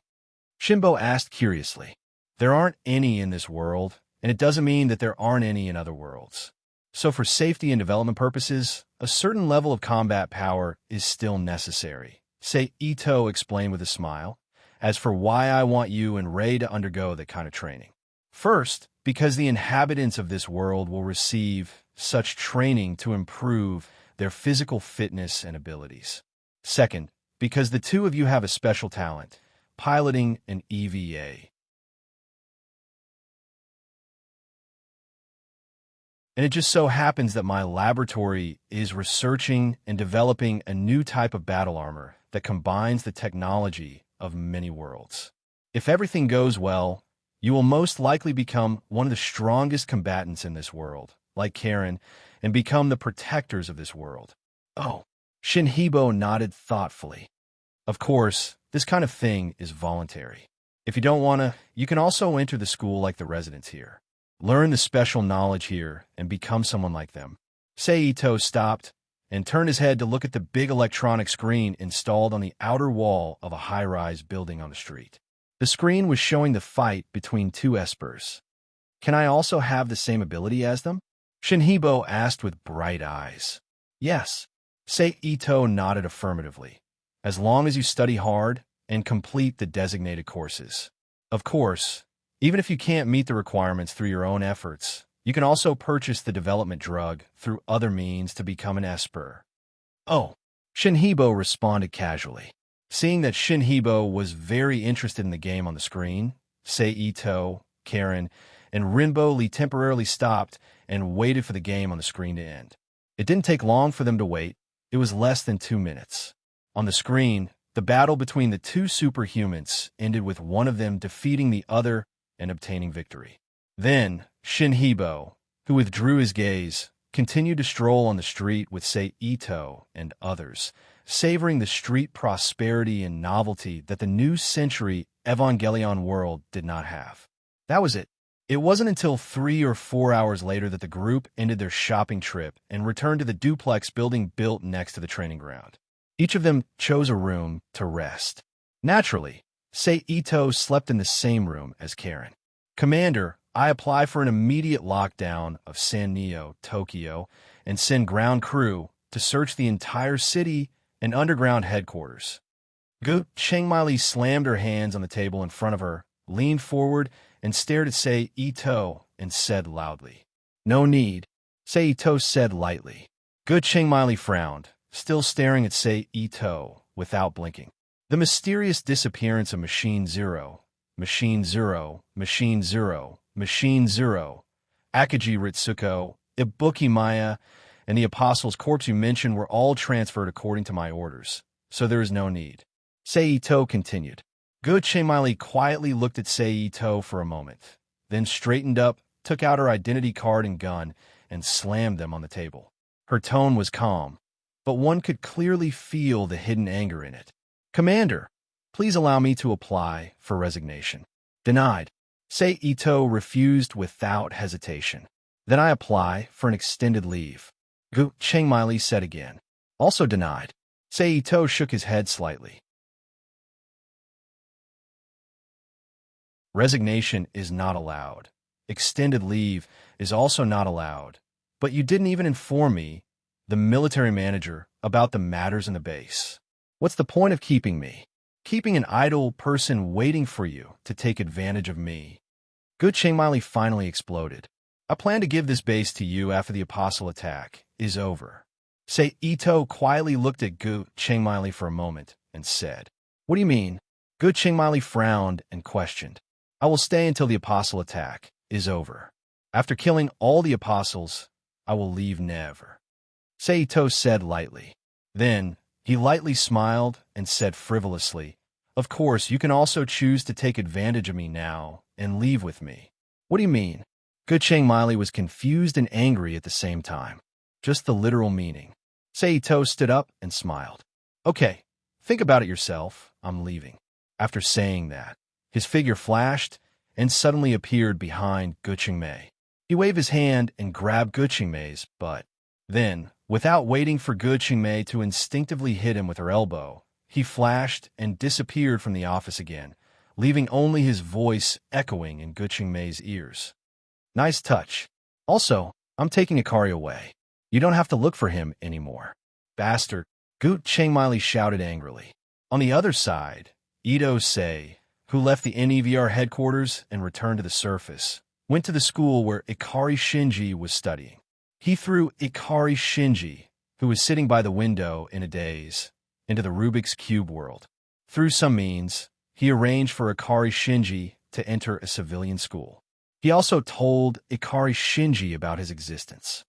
Shinbo asked curiously. "There aren't any in this world, and it doesn't mean that there aren't any in other worlds. So for safety and development purposes, a certain level of combat power is still necessary," Seito explained with a smile. "As for why I want you and Rei to undergo that kind of training. First, because the inhabitants of this world will receive such training to improve their physical fitness and abilities. Second, because the two of you have a special talent, piloting an EVA. And it just so happens that my laboratory is researching and developing a new type of battle armor that combines the technology of many worlds. If everything goes well, you will most likely become one of the strongest combatants in this world, like Karen, and become the protectors of this world." "Oh." Shinhibo nodded thoughtfully. "Of course, this kind of thing is voluntary. If you don't want to, you can also enter the school like the residents here. Learn the special knowledge here and become someone like them." Seito stopped and turned his head to look at the big electronic screen installed on the outer wall of a high-rise building on the street. The screen was showing the fight between two espers. "Can I also have the same ability as them?" Shinhibo asked with bright eyes. "Yes." Seito nodded affirmatively. "As long as you study hard and complete the designated courses. Of course, even if you can't meet the requirements through your own efforts, you can also purchase the development drug through other means to become an esper." "Oh," Shinhibo responded casually. Seeing that Shinhibo was very interested in the game on the screen, Seito, Karen, and Rinbo-li temporarily stopped and waited for the game on the screen to end. It didn't take long for them to wait. It was less than 2 minutes. On the screen, the battle between the two superhumans ended with one of them defeating the other and obtaining victory. Then, Shinhibo, who withdrew his gaze, continued to stroll on the street with Seito and others, savoring the street prosperity and novelty that the new century Evangelion world did not have. That was it. It wasn't until 3 or 4 hours later that the group ended their shopping trip and returned to the duplex building built next to the training ground. Each of them chose a room to rest. Naturally, Seito slept in the same room as Karen. "Commander, I apply for an immediate lockdown of Sanrio, Tokyo, and send ground crew to search the entire city and underground headquarters." Gu Chengmai slammed her hands on the table in front of her, leaned forward, and stared at Seito and said loudly. "No need," Seito said lightly. Gu Chengmai frowned, still staring at Seito without blinking. The mysterious disappearance of Machine Zero, Machine Zero, Machine Zero, Machine Zero, Akaji Ritsuko, Ibuki Maya, and the Apostle's corpse you mentioned were all transferred according to my orders, so there is no need. Seito continued. Gu Chengmai quietly looked at Seito for a moment, then straightened up, took out her identity card and gun, and slammed them on the table. Her tone was calm, but one could clearly feel the hidden anger in it. "Commander, please allow me to apply for resignation." "Denied." Seito refused without hesitation. "Then I apply for an extended leave." Gu Chengmai said again. "Also denied." Seito shook his head slightly. "Resignation is not allowed. extended leave is also not allowed. But you didn't even inform me, the military manager, about the matters in the base. What's the point of keeping me? Keeping an idle person waiting for you to take advantage of me. Good Changmili finally exploded. I plan to give this base to you after the Apostle attack is over. Say Ito quietly looked at Gu Changmili for a moment and said, "What do you mean?" Gu Changmili frowned and questioned. "I will stay until the Apostle attack is over. After killing all the Apostles, I will leave never." Say Ito said lightly. Then, he lightly smiled and said frivolously, "Of course, you can also choose to take advantage of me now and leave with me." "What do you mean?" Good Changmili was confused and angry at the same time. Just the literal meaning. Seito stood up and smiled. "Okay, think about it yourself. I'm leaving." After saying that, his figure flashed and suddenly appeared behind Gu Changmei. He waved his hand and grabbed Gu Changmei's butt. Then, without waiting for Gu Changmei to instinctively hit him with her elbow, he flashed and disappeared from the office again, leaving only his voice echoing in Gu Changmei's ears. "Nice touch. Also, I'm taking Akari away. You don't have to look for him anymore." "Bastard," Gu Changmili shouted angrily. On the other side, Ito Sei, who left the NEVR headquarters and returned to the surface, went to the school where Ikari Shinji was studying. He threw Ikari Shinji, who was sitting by the window in a daze, into the Rubik's Cube world. Through some means, he arranged for Ikari Shinji to enter a civilian school. He also told Ikari Shinji about his existence.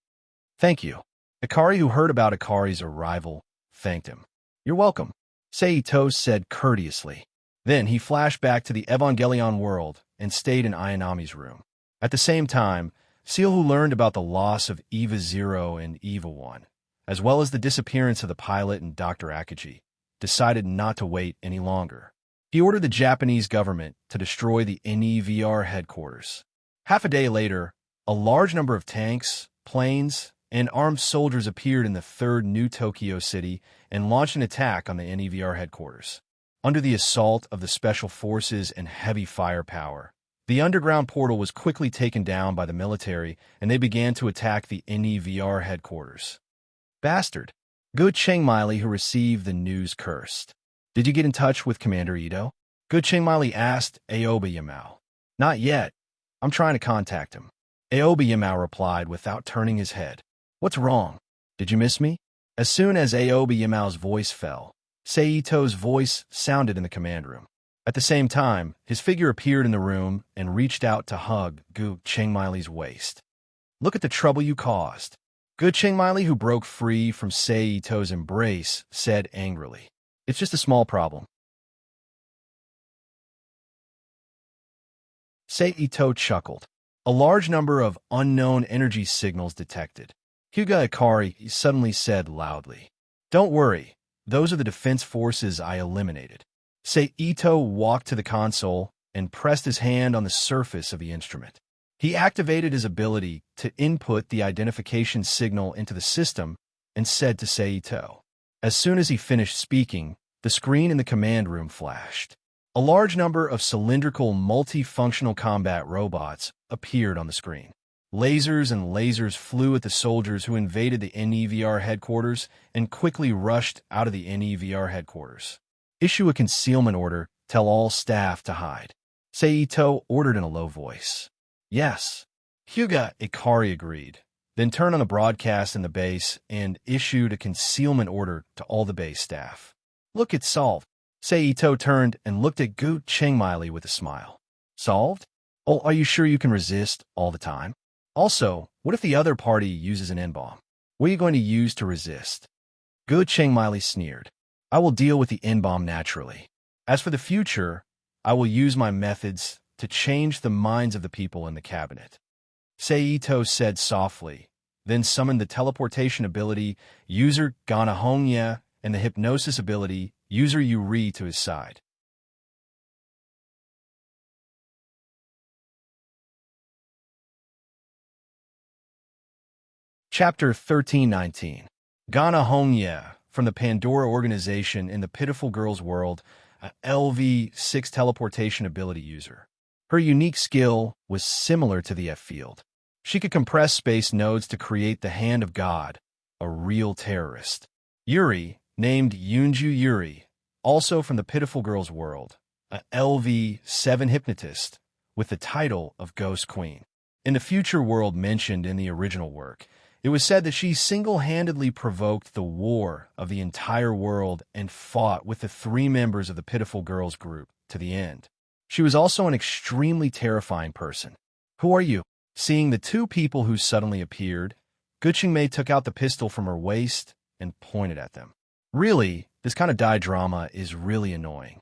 "Thank you." Ikari, who heard about Ikari's arrival, thanked him. "You're welcome," Seito said courteously. Then he flashed back to the Evangelion world and stayed in Ayanami's room. At the same time, Seal, who learned about the loss of Eva 0 and Eva 1, as well as the disappearance of the pilot and Dr. Akaji, decided not to wait any longer. He ordered the Japanese government to destroy the NEVR headquarters. Half a day later, a large number of tanks, planes, and armed soldiers appeared in the third New Tokyo City and launched an attack on the NEVR headquarters. Under the assault of the special forces and heavy firepower, the underground portal was quickly taken down by the military, and they began to attack the NEVR headquarters. "Bastard," Gu Changmili, who received the news, cursed. "Did you get in touch with Commander Ito?" Gu Changmili asked Aoba Yamao. "Not yet. I'm trying to contact him." Aoba Yamao replied without turning his head. "What's wrong? Did you miss me?" As soon as Aoba Yamao's voice fell, Seito's voice sounded in the command room. At the same time, his figure appeared in the room and reached out to hug Gu Changmili's waist. "Look at the trouble you caused." Gu Changmili, who broke free from Seito's embrace, said angrily, "It's just a small problem." Seito chuckled. A large number of unknown energy signals detected. Hyuga Ikari suddenly said loudly, "Don't worry, those are the defense forces I eliminated." Seito walked to the console and pressed his hand on the surface of the instrument. He activated his ability to input the identification signal into the system and said to Seito. As soon as he finished speaking, the screen in the command room flashed. A large number of cylindrical multifunctional combat robots appeared on the screen. Lasers and lasers flew at the soldiers who invaded the NEVR headquarters and quickly rushed out of the NEVR headquarters. "Issue a concealment order. Tell all staff to hide," Seito ordered in a low voice. "Yes." Hyuga Ikari agreed, then turned on the broadcast in the base and issued a concealment order to all the base staff. "Look, it's solved." Seito turned and looked at Gu Changmili with a smile. "Solved? Oh, are you sure you can resist all the time? Also, what if the other party uses an N-bomb? What are you going to use to resist?" Gu Changmili sneered. "I will deal with the N-bomb naturally. As for the future, I will use my methods to change the minds of the people in the cabinet." Seito said softly, then summoned the teleportation ability user Gana Hongye and the hypnosis ability user Yuri to his side. Chapter 1319. Gana Hongye, from the Pandora organization in the Pitiful Girls world, a LV6 teleportation ability user. Her unique skill was similar to the F-field. She could compress space nodes to create the Hand of God, a real terrorist. Yuri, named Yunju Yuri, also from the Pitiful Girl's world, a LV-7 hypnotist, with the title of Ghost Queen. In the future world mentioned in the original work, it was said that she single-handedly provoked the war of the entire world and fought with the 3 members of the Pitiful Girls group to the end. She was also an extremely terrifying person. "Who are you?" Seeing the 2 people who suddenly appeared, Guqingmei took out the pistol from her waist and pointed at them. Really, this kind of drama is really annoying.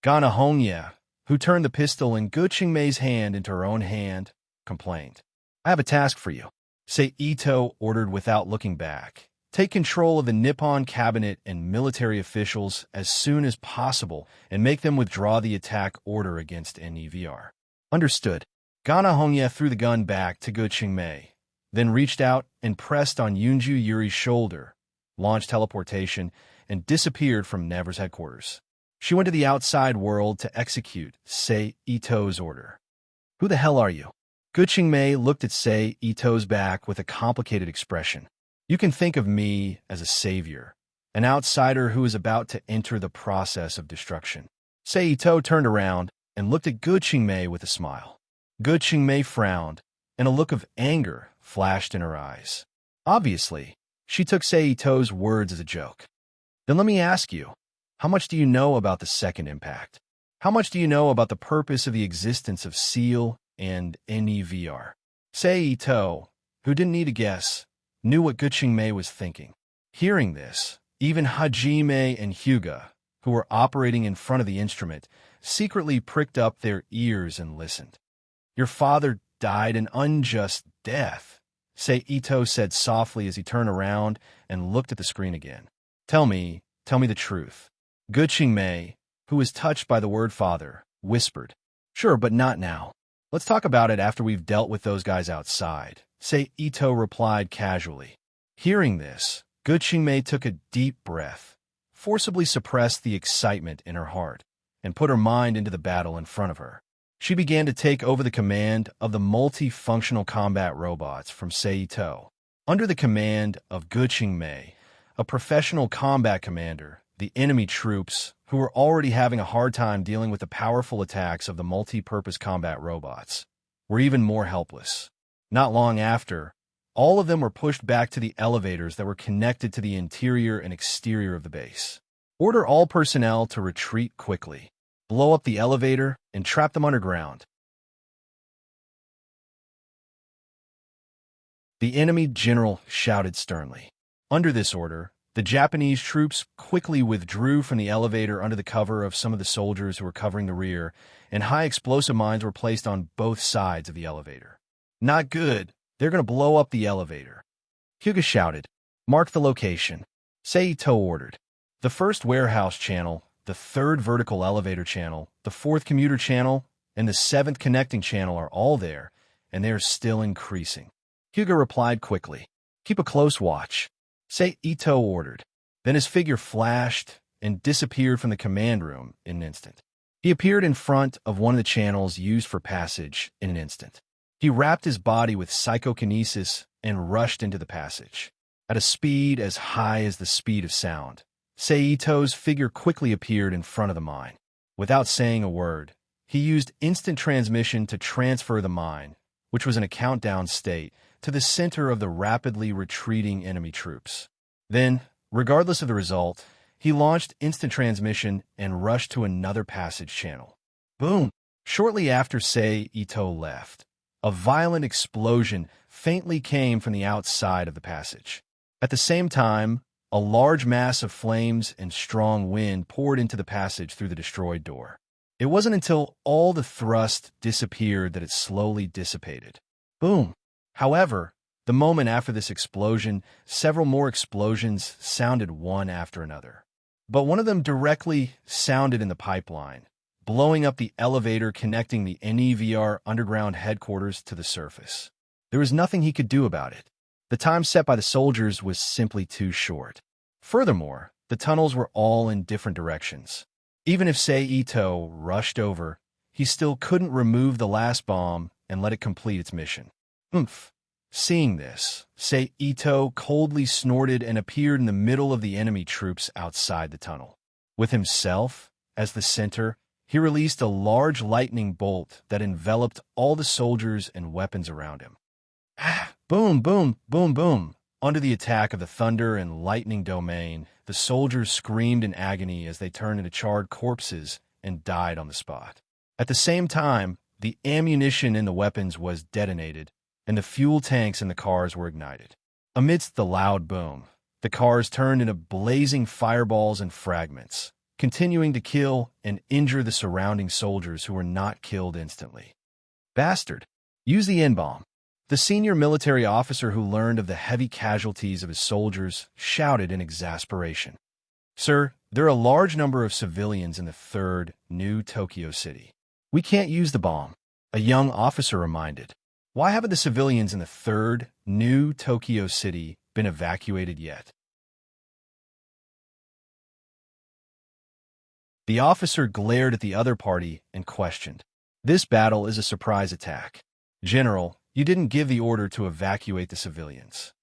Gana Hongye, who turned the pistol in Guqingmei's hand into her own hand, complained. "I have a task for you," Sei Ito ordered without looking back. "Take control of the Nippon cabinet and military officials as soon as possible and make them withdraw the attack order against NEVR. Understood. Gana Hongye threw the gun back to Guqingmei, then reached out and pressed on Yunju Yuri's shoulder, launched teleportation, and disappeared from Never's headquarters. She went to the outside world to execute Sei Ito's order. "Who the hell are you?" Guqingmei looked at Sei Ito's back with a complicated expression. "You can think of me as a savior, an outsider who is about to enter the process of destruction." Sei Ito turned around and looked at Guqingmei with a smile. Guqingmei frowned, and a look of anger flashed in her eyes. Obviously, she took Sei Ito's words as a joke. "Then let me ask you, how much do you know about the second impact? How much do you know about the purpose of the existence of Seal and NEVR?" Sei Ito, who didn't need a guess, knew what Guqingmei was thinking. Hearing this, even Hajime and Hyuga, who were operating in front of the instrument, secretly pricked up their ears and listened. "Your father died an unjust death," Sei Ito said softly as he turned around and looked at the screen again. Tell me the truth." Guqingmei, who was touched by the word father, whispered. "Sure, but not now. Let's talk about it after we've dealt with those guys outside," Sei Ito replied casually. Hearing this, Guqingmei took a deep breath, forcibly suppressed the excitement in her heart, and put her mind into the battle in front of her. She began to take over the command of the multifunctional combat robots from Sei Ito. Under the command of Guqingmei, a professional combat commander, the enemy troops, who were already having a hard time dealing with the powerful attacks of the multi-purpose combat robots, were even more helpless. Not long after, all of them were pushed back to the elevators that were connected to the interior and exterior of the base. "Order all personnel to retreat quickly. Blow up the elevator and trap them underground." The enemy general shouted sternly. Under this order, the Japanese troops quickly withdrew from the elevator under the cover of some of the soldiers who were covering the rear, and high explosive mines were placed on both sides of the elevator. "Not good. They're going to blow up the elevator." Hyuga shouted. "Mark the location." Sei Ito ordered. "The first warehouse channel, the third vertical elevator channel, the fourth commuter channel, and the seventh connecting channel are all there, and they are still increasing." Hyuga replied quickly. "Keep a close watch." Sei Ito ordered. Then his figure flashed and disappeared from the command room in an instant. He appeared in front of one of the channels used for passage in an instant. He wrapped his body with psychokinesis and rushed into the passage. At a speed as high as the speed of sound, Sei Ito's figure quickly appeared in front of the mine. Without saying a word, he used instant transmission to transfer the mine, which was in a countdown state, to the center of the rapidly retreating enemy troops. Then, regardless of the result, he launched instant transmission and rushed to another passage channel. Boom! Shortly after Sei Ito left, a violent explosion faintly came from the outside of the passage. At the same time, a large mass of flames and strong wind poured into the passage through the destroyed door. It wasn't until all the thrust disappeared that it slowly dissipated. Boom! However, the moment after this explosion, several more explosions sounded one after another. But one of them directly sounded in the pipeline, blowing up the elevator connecting the NEVR underground headquarters to the surface. There was nothing he could do about it. The time set by the soldiers was simply too short. Furthermore, the tunnels were all in different directions. Even if Sei Ito rushed over, he he still couldn't remove the last bomb and let it complete its mission. Oomph. Seeing this, Ito coldly snorted and appeared in the middle of the enemy troops outside the tunnel. With himself as the center, he released a large lightning bolt that enveloped all the soldiers and weapons around him. Boom, boom, boom, boom. Under the attack of the thunder and lightning domain, the soldiers screamed in agony as they turned into charred corpses and died on the spot. At the same time, the ammunition in the weapons was detonated, and the fuel tanks in the cars were ignited. Amidst the loud boom, the cars turned into blazing fireballs and fragments, continuing to kill and injure the surrounding soldiers who were not killed instantly. Bastard! Use the N-bomb. The senior military officer who learned of the heavy casualties of his soldiers shouted in exasperation. Sir, there are a large number of civilians in the 3rd New Tokyo City. We can't use the bomb, a young officer reminded. Why haven't the civilians in the 3rd New Tokyo City been evacuated yet? The officer glared at the other party and questioned. This battle is a surprise attack. General, you didn't give the order to evacuate the civilians.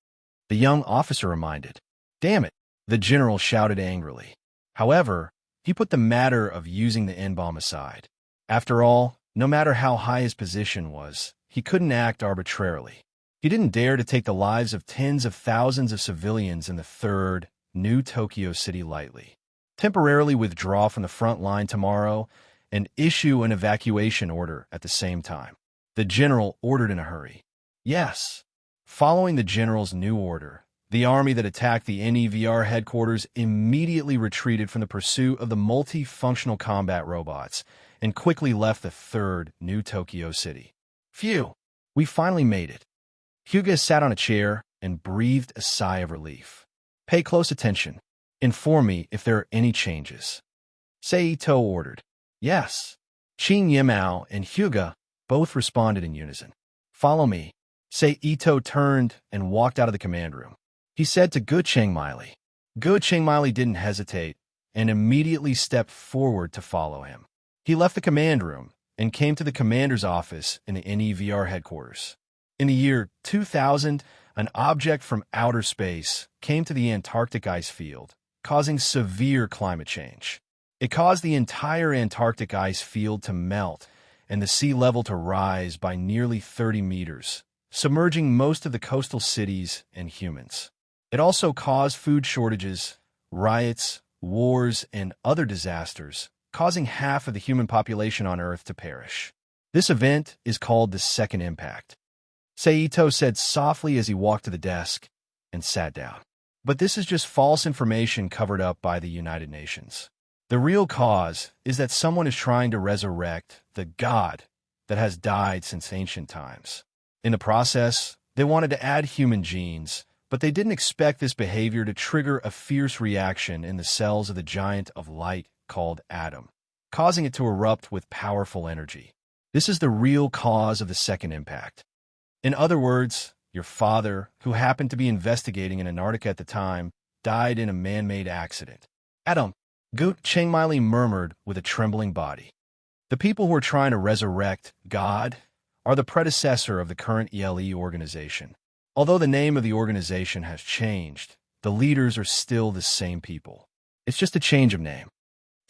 The young officer reminded. Damn it, the general shouted angrily. However, he put the matter of using the N-bomb aside. After all, no matter how high his position was, he couldn't act arbitrarily. He didn't dare to take the lives of tens of thousands of civilians in the 3rd New Tokyo City lightly. Temporarily withdraw from the front line tomorrow and issue an evacuation order at the same time. The general ordered in a hurry. Yes. Following the general's new order, the army that attacked the NEVR headquarters immediately retreated from the pursuit of the multifunctional combat robots and quickly left the 3rd New Tokyo City. Phew! We finally made it. Hyuga sat on a chair and breathed a sigh of relief. Pay close attention. Inform me if there are any changes. Ito ordered. Yes. Qin Yimao and Hyuga both responded in unison. Follow me. Ito turned and walked out of the command room. He said to Gu Chengmili. Gu Chengmili didn't hesitate and immediately stepped forward to follow him. He left the command room and came to the commander's office in the NEVR headquarters. In the year 2000, an object from outer space came to the Antarctic ice field, causing severe climate change. It caused the entire Antarctic ice field to melt and the sea level to rise by nearly 30 meters, submerging most of the coastal cities and humans. It also caused food shortages, riots, wars, and other disasters, causing half of the human population on Earth to perish. This event is called the Second Impact. Ito said softly as he walked to the desk and sat down. But this is just false information covered up by the United Nations. The real cause is that someone is trying to resurrect the God that has died since ancient times. In the process, they wanted to add human genes, but they didn't expect this behavior to trigger a fierce reaction in the cells of the giant of light called Atom, causing it to erupt with powerful energy. This is the real cause of the Second Impact. In other words, your father, who happened to be investigating in Antarctica at the time, died in a man-made accident. Atom, Gu Chengmili murmured with a trembling body. The people who are trying to resurrect God are the predecessor of the current ELE organization. Although the name of the organization has changed, the leaders are still the same people. It's just a change of name.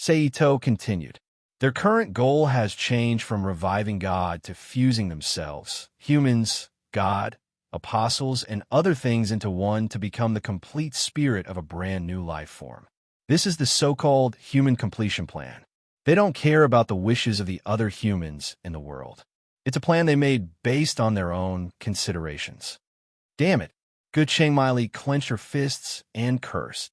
Ito continued. Their current goal has changed from reviving God to fusing themselves, humans, God, apostles, and other things into one to become the complete spirit of a brand new life form. This is the so-called human completion plan. They don't care about the wishes of the other humans in the world. It's a plan they made based on their own considerations. Damn it. Gu Chengmili clenched her fists and cursed.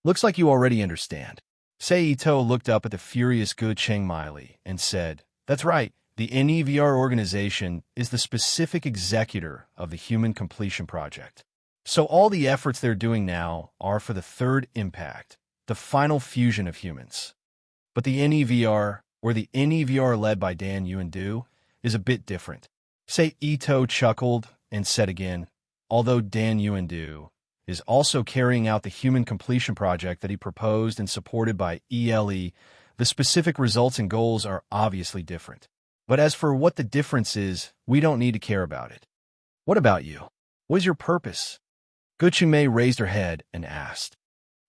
Looks like you already understand. Ito looked up at the furious Gu Chengmili and said, That's right, the NEVR organization is the specific executor of the Human Completion Project. So all the efforts they're doing now are for the third impact, the final fusion of humans. But the NEVR, or the NEVR led by Dan Yuandu, is a bit different. Ito chuckled and said again, although Dan Yuandu, is also carrying out the human completion project that he proposed and supported by ELE. The specific results and goals are obviously different. But as for what the difference is, we don't need to care about it. What about you? What is your purpose? Guchime raised her head and asked.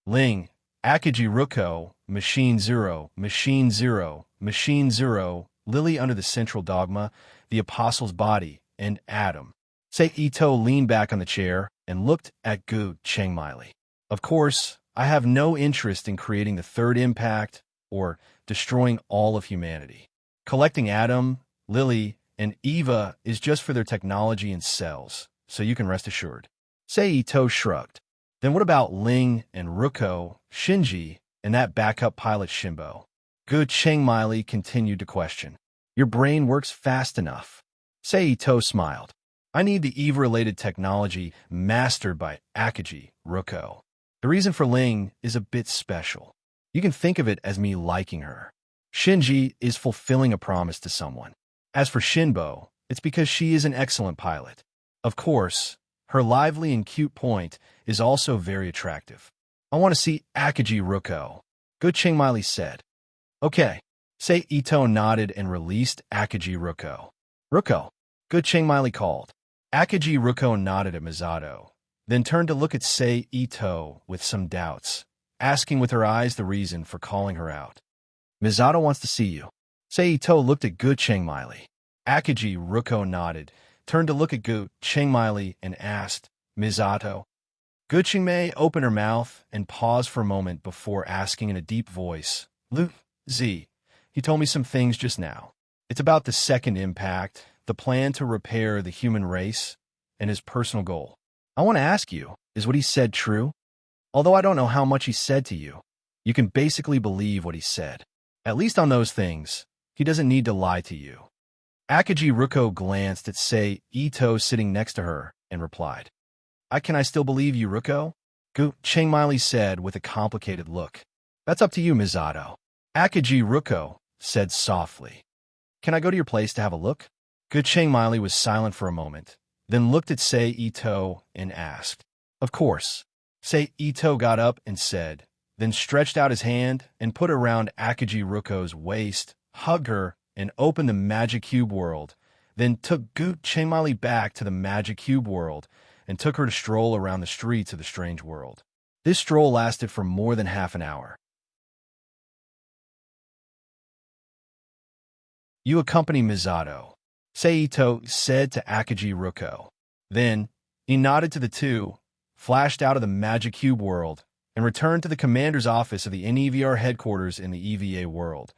Ling, Akiji Ruko, Machine Zero, Machine Zero, Machine Zero, Lily under the central dogma, the Apostle's body, and Adam. Sei Ito leaned back on the chair and looked at Gu Chengmili. Of course, I have no interest in creating the third impact or destroying all of humanity. Collecting Adam, Lily, and Eva is just for their technology and cells, so you can rest assured. Sei Ito shrugged. Then what about Ling and Ruko, Shinji, and that backup pilot Shimbo? Gu Chengmili continued to question. Your brain works fast enough. Sei Ito smiled. I need the Eve-related technology mastered by Akiji Ruko. The reason for Ling is a bit special. You can think of it as me liking her. Shinji is fulfilling a promise to someone. As for Shinbo, it's because she is an excellent pilot. Of course, her lively and cute point is also very attractive. I want to see Akiji Ruko, Gu Chengmili said. Okay. Sei Ito nodded and released Akiji Ruko. Ruko, Gu Chengmili called. Akiji Ruko nodded at Misato, then turned to look at Sei Ito with some doubts, asking with her eyes the reason for calling her out. Misato wants to see you. Sei Ito looked at Gu Chengmili. Akiji Ruko nodded, turned to look at Gu Chengmili and asked, Misato. Gu Chengmei opened her mouth and paused for a moment before asking in a deep voice, Lu, Z, he told me some things just now. It's about the second impact, the plan to repair the human race, and his personal goal. I want to ask you, is what he said true? Although I don't know how much he said to you, you can basically believe what he said. At least on those things, he doesn't need to lie to you. Akiji Ruko glanced at Sei Ito sitting next to her and replied, Can I still believe you, Ruko? Gu Chengmili said with a complicated look. That's up to you, Misato. Akiji Ruko said softly. Can I go to your place to have a look? Gu Chengmili was silent for a moment, then looked at Sei Ito and asked. Of course. Sei Ito got up and said, then stretched out his hand and put it around Akiji Ruko's waist, hugged her, and opened the Magic Cube world, then took Gu Chengmili back to the Magic Cube world and took her to stroll around the streets of the strange world. This stroll lasted for more than half an hour. You accompany Misato, Sei Ito said to Akiji Ruko. Then, he nodded to the two, flashed out of the Magic Cube world, and returned to the commander's office of the NEVR headquarters in the EVA world,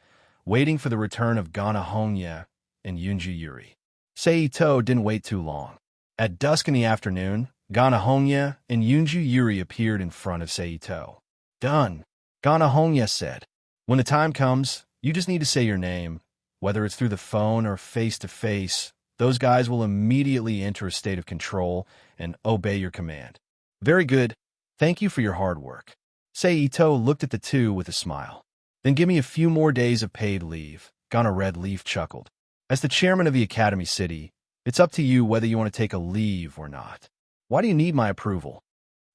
waiting for the return of Gana Hongya and Yunji Yuri. Sei Ito didn't wait too long. At dusk in the afternoon, Gana Hongya and Yunji Yuri appeared in front of Sei Ito. Done, Gana Hongya said. When the time comes, you just need to say your name. Whether it's through the phone or face-to-face, those guys will immediately enter a state of control and obey your command. Very good. Thank you for your hard work. Sei Ito looked at the two with a smile. Then give me a few more days of paid leave, Gana Red Leaf chuckled. As the chairman of the Academy City, it's up to you whether you want to take a leave or not. Why do you need my approval?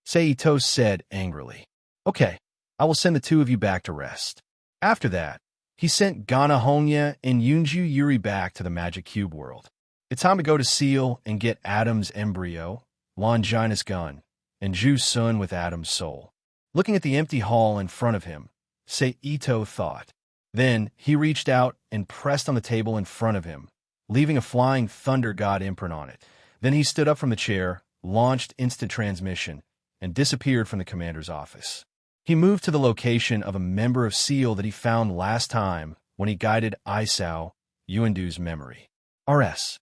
Sei Ito said angrily. Okay, I will send the two of you back to rest. After that, he sent Gana Hongya and Yunji Yuri back to the Magic Cube world. It's time to go to Seal and get Adam's embryo, Longina's gun, and Ju Sun with Adam's soul. Looking at the empty hall in front of him, Sei Ito thought. Then he reached out and pressed on the table in front of him, leaving a flying thunder god imprint on it. Then he stood up from the chair, launched instant transmission, and disappeared from the commander's office. He moved to the location of a member of SEAL that he found last time when he guided Isao, Yuandu's memory. RS.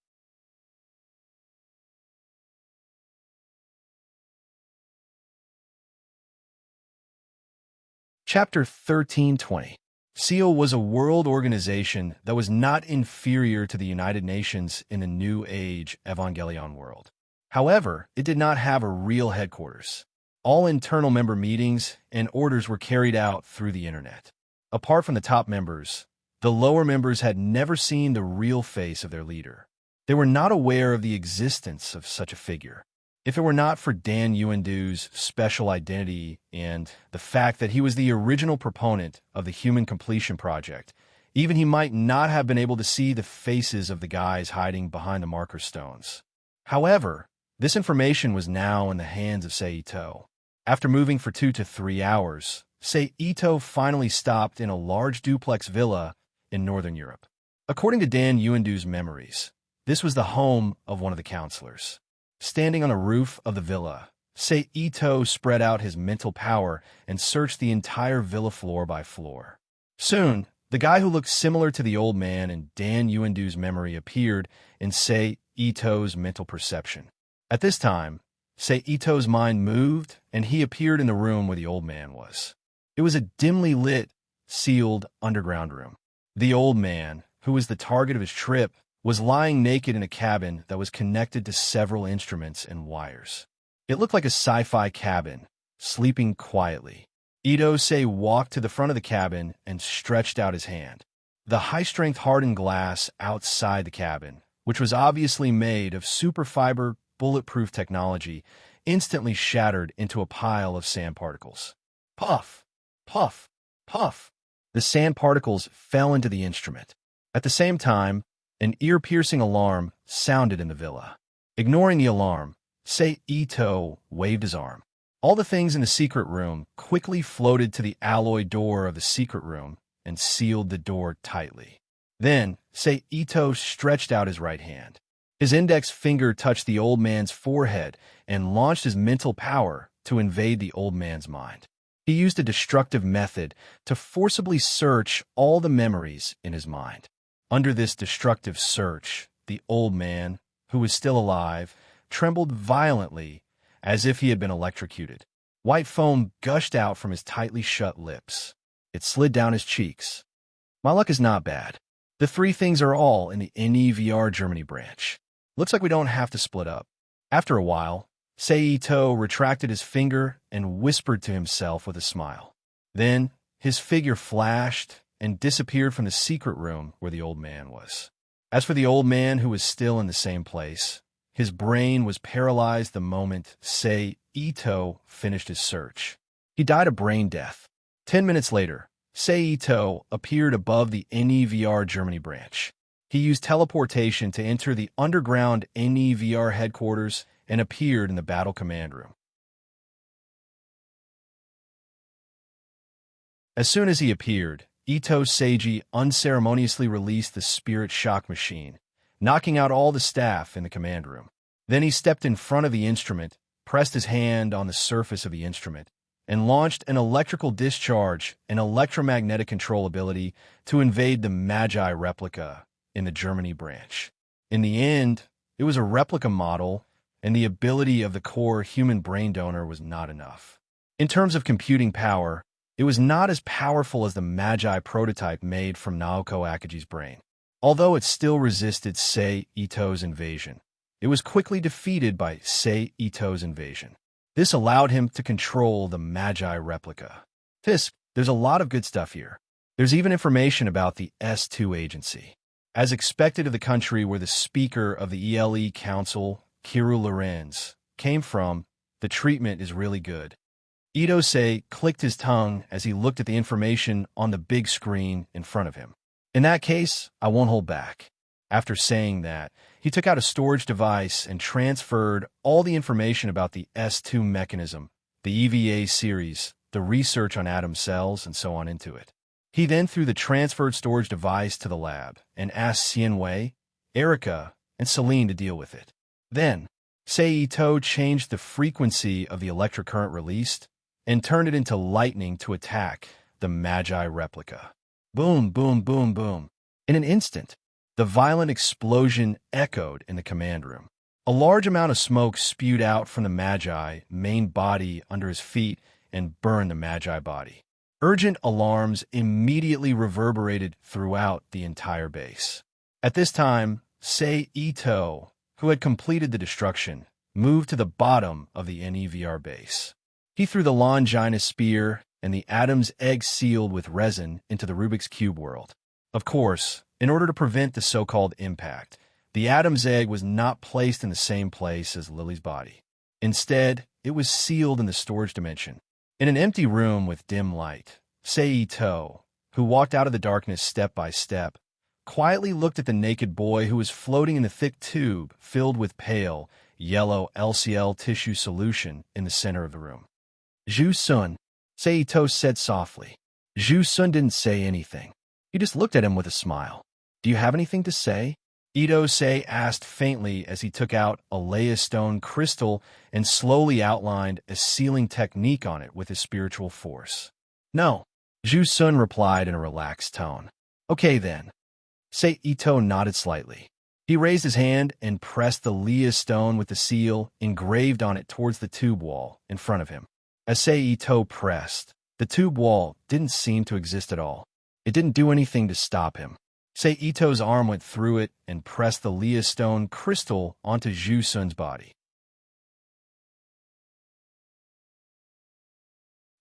Chapter 1320. SEAL was a world organization that was not inferior to the United Nations in the New Age Evangelion world. However, it did not have a real headquarters. All internal member meetings and orders were carried out through the internet. Apart from the top members, the lower members had never seen the real face of their leader. They were not aware of the existence of such a figure. If it were not for Dan Yuandu's special identity and the fact that he was the original proponent of the Human Completion Project, even he might not have been able to see the faces of the guys hiding behind the marker stones. However, this information was now in the hands of Seito. After moving for 2 to 3 hours, Seito finally stopped in a large duplex villa in northern Europe. According to Dan Yuandu's memories, this was the home of one of the counselors. Standing on the roof of the villa, Seito spread out his mental power and searched the entire villa floor by floor. Soon, the guy who looked similar to the old man in Dan Yuandu's memory appeared in Seito's mental perception. At this time, Seito's mind moved, and he appeared in the room where the old man was. It was a dimly lit, sealed underground room. The old man, who was the target of his trip, was lying naked in a cabin that was connected to several instruments and wires. It looked like a sci-fi cabin, sleeping quietly. Itose walked to the front of the cabin and stretched out his hand. The high-strength hardened glass outside the cabin, which was obviously made of superfiber bulletproof technology, instantly shattered into a pile of sand particles. Puff! Puff! Puff! The sand particles fell into the instrument. At the same time, an ear-piercing alarm sounded in the villa. Ignoring the alarm, Seito waved his arm. All the things in the secret room quickly floated to the alloy door of the secret room and sealed the door tightly. Then, Seito stretched out his right hand. His index finger touched the old man's forehead and launched his mental power to invade the old man's mind. He used a destructive method to forcibly search all the memories in his mind. Under this destructive search, the old man, who was still alive, trembled violently as if he had been electrocuted. White foam gushed out from his tightly shut lips. It slid down his cheeks. My luck is not bad. The 3 things are all in the NEVR Germany branch. Looks like we don't have to split up. After a while, Seito retracted his finger and whispered to himself with a smile. Then, his figure flashed and disappeared from the secret room where the old man was. As for the old man who was still in the same place, his brain was paralyzed the moment Seito finished his search. He died a brain death. 10 minutes later, Seito appeared above the NEVR Germany branch. He used teleportation to enter the underground NEVR headquarters and appeared in the battle command room. As soon as he appeared, Ito Seiji unceremoniously released the spirit shock machine, knocking out all the staff in the command room. Then he stepped in front of the instrument, pressed his hand on the surface of the instrument, and launched an electrical discharge and electromagnetic control ability to invade the Magi replica in the Germany branch. In the end, it was a replica model, and the ability of the core human brain donor was not enough. In terms of computing power, it was not as powerful as the Magi prototype made from Naoko Akaji's brain. Although it still resisted Seito's invasion, it was quickly defeated by Seito's invasion. This allowed him to control the Magi replica. There's a lot of good stuff here. There's even information about the S2 agency. As expected of the country where the speaker of the ELE Council, Kiru Lorenz, came from, the treatment is really good. Itose clicked his tongue as he looked at the information on the big screen in front of him. In that case, I won't hold back. After saying that, he took out a storage device and transferred all the information about the S2 mechanism, the EVA series, the research on atom cells, and so on into it. He then threw the transferred storage device to the lab and asked Xianwei, Erica, and Celine to deal with it. Then, Seito changed the frequency of the electric current released and turned it into lightning to attack the Magi replica. Boom, boom, boom, boom. In an instant, the violent explosion echoed in the command room. A large amount of smoke spewed out from the Magi main body under his feet and burned the Magi body. Urgent alarms immediately reverberated throughout the entire base. At this time, Seito, who had completed the destruction, moved to the bottom of the NEVR base. He threw the Longinus spear and the Adam's egg sealed with resin into the Rubik's Cube world. Of course, in order to prevent the so-called impact, the Adam's egg was not placed in the same place as Lily's body. Instead, it was sealed in the storage dimension. In an empty room with dim light, Seito, who walked out of the darkness step by step, quietly looked at the naked boy who was floating in a thick tube filled with pale, yellow LCL tissue solution in the center of the room. Ju-sun, Seito said softly. Ju-sun didn't say anything. He just looked at him with a smile. Do you have anything to say? Ito-sei asked faintly as he took out a Leia stone crystal and slowly outlined a sealing technique on it with his spiritual force. No, Ju-sun replied in a relaxed tone. Okay then. Seito nodded slightly. He raised his hand and pressed the Leia stone with the seal engraved on it towards the tube wall in front of him. As Seito pressed, the tube wall didn't seem to exist at all. It didn't do anything to stop him. Seito's arm went through it and pressed the Leia stone crystal onto Ju-sun's body.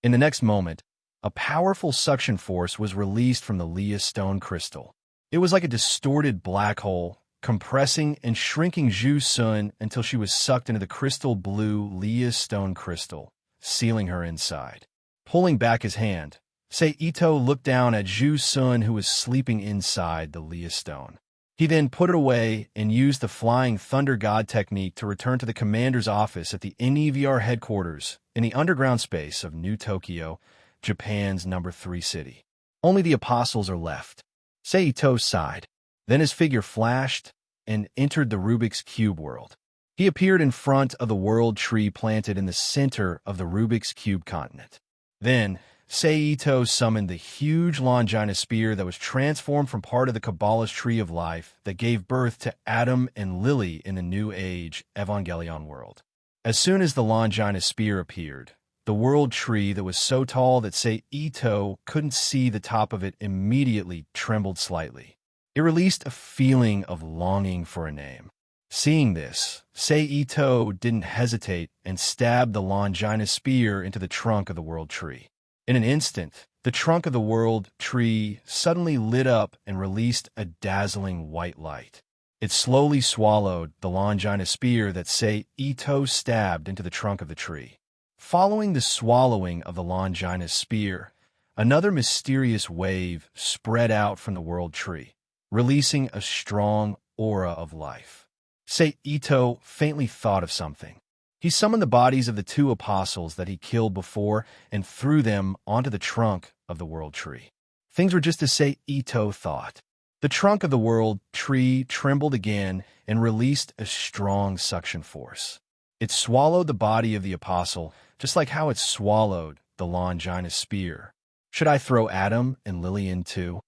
In the next moment, a powerful suction force was released from the Leia stone crystal. It was like a distorted black hole, compressing and shrinking Ju-sun until she was sucked into the crystal blue Leia stone crystal, sealing her inside. Pulling back his hand, Seito looked down at Ju-sun who was sleeping inside the Leia stone. He then put it away and used the Flying Thunder God technique to return to the commander's office at the NEVR headquarters in the underground space of New Tokyo, Japan's number 3 city. Only the apostles are left. Seito sighed. Then his figure flashed and entered the Rubik's Cube world. He appeared in front of the world tree planted in the center of the Rubik's Cube continent. Then, Seito summoned the huge Longina spear that was transformed from part of the Kabbalist tree of life that gave birth to Adam and Lily in the New Age Evangelion world. As soon as the Longina spear appeared, the world tree that was so tall that Seito couldn't see the top of it immediately trembled slightly. It released a feeling of longing for a name. Seeing this, Seito didn't hesitate and stabbed the Longina spear into the trunk of the world tree. In an instant, the trunk of the world tree suddenly lit up and released a dazzling white light. It slowly swallowed the Longina spear that Seito stabbed into the trunk of the tree. Following the swallowing of the Longina spear, another mysterious wave spread out from the world tree, releasing a strong aura of life. Seito faintly thought of something. He summoned the bodies of the 2 apostles that he killed before and threw them onto the trunk of the world tree. Things were just as Seito thought. The trunk of the world tree trembled again and released a strong suction force. It swallowed the body of the apostle, just like how it swallowed the Longina spear. Should I throw Adam and Lily in too?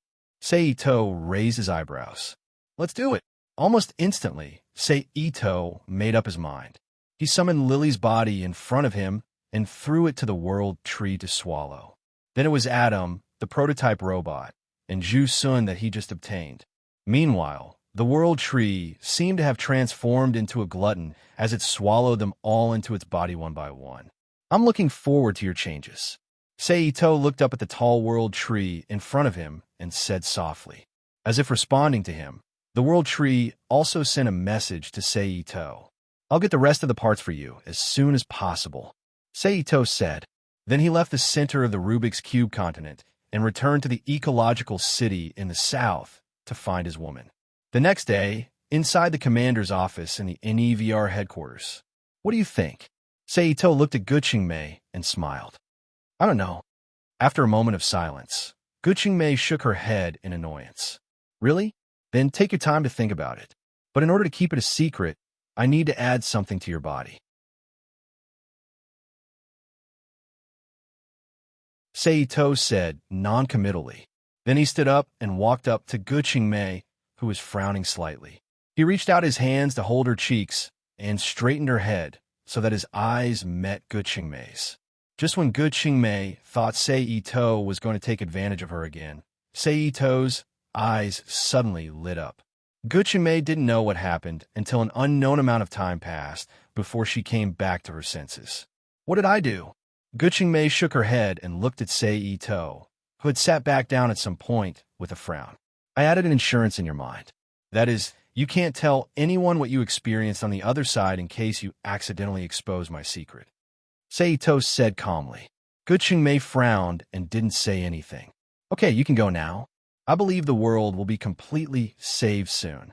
Seito raised his eyebrows. Let's do it. Almost instantly, Seito made up his mind. He summoned Lily's body in front of him and threw it to the world tree to swallow. Then it was Adam, the prototype robot, and Ju-sun that he just obtained. Meanwhile, the world tree seemed to have transformed into a glutton as it swallowed them all into its body one by one. I'm looking forward to your changes. Seito looked up at the tall world tree in front of him and said softly. As if responding to him, the world tree also sent a message to Seito. I'll get the rest of the parts for you as soon as possible, Seito said. Then he left the center of the Rubik's Cube continent and returned to the ecological city in the south to find his woman. The next day, inside the commander's office in the NEVR headquarters. What do you think? Seito looked at Guqingmei and smiled. I don't know. After a moment of silence, Guqingmei shook her head in annoyance. Really? Then take your time to think about it. But in order to keep it a secret, I need to add something to your body. Seito said non-committally. Then he stood up and walked up to Guqingmei, who was frowning slightly. He reached out his hands to hold her cheeks and straightened her head so that his eyes met Guqingmei's. Just when Guqingmei thought Seito was going to take advantage of her again, Seito's eyes suddenly lit up. Guqingmei didn't know what happened until an unknown amount of time passed before she came back to her senses. What did I do? Guqingmei shook her head and looked at Seito, who had sat back down at some point with a frown. I added an insurance in your mind. That is, You can't tell anyone what you experienced on the other side in case you accidentally expose my secret. Saito said calmly. Guqingmei frowned and didn't say anything. Okay, you can go now. I believe the world will be completely saved soon.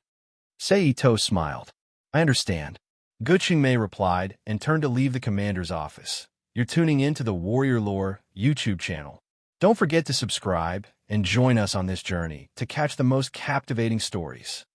Saito smiled. I understand. Guqingmei replied and turned to leave the commander's office. You're tuning in to the Warrior Lore YouTube channel. Don't forget to subscribe and join us on this journey to catch the most captivating stories.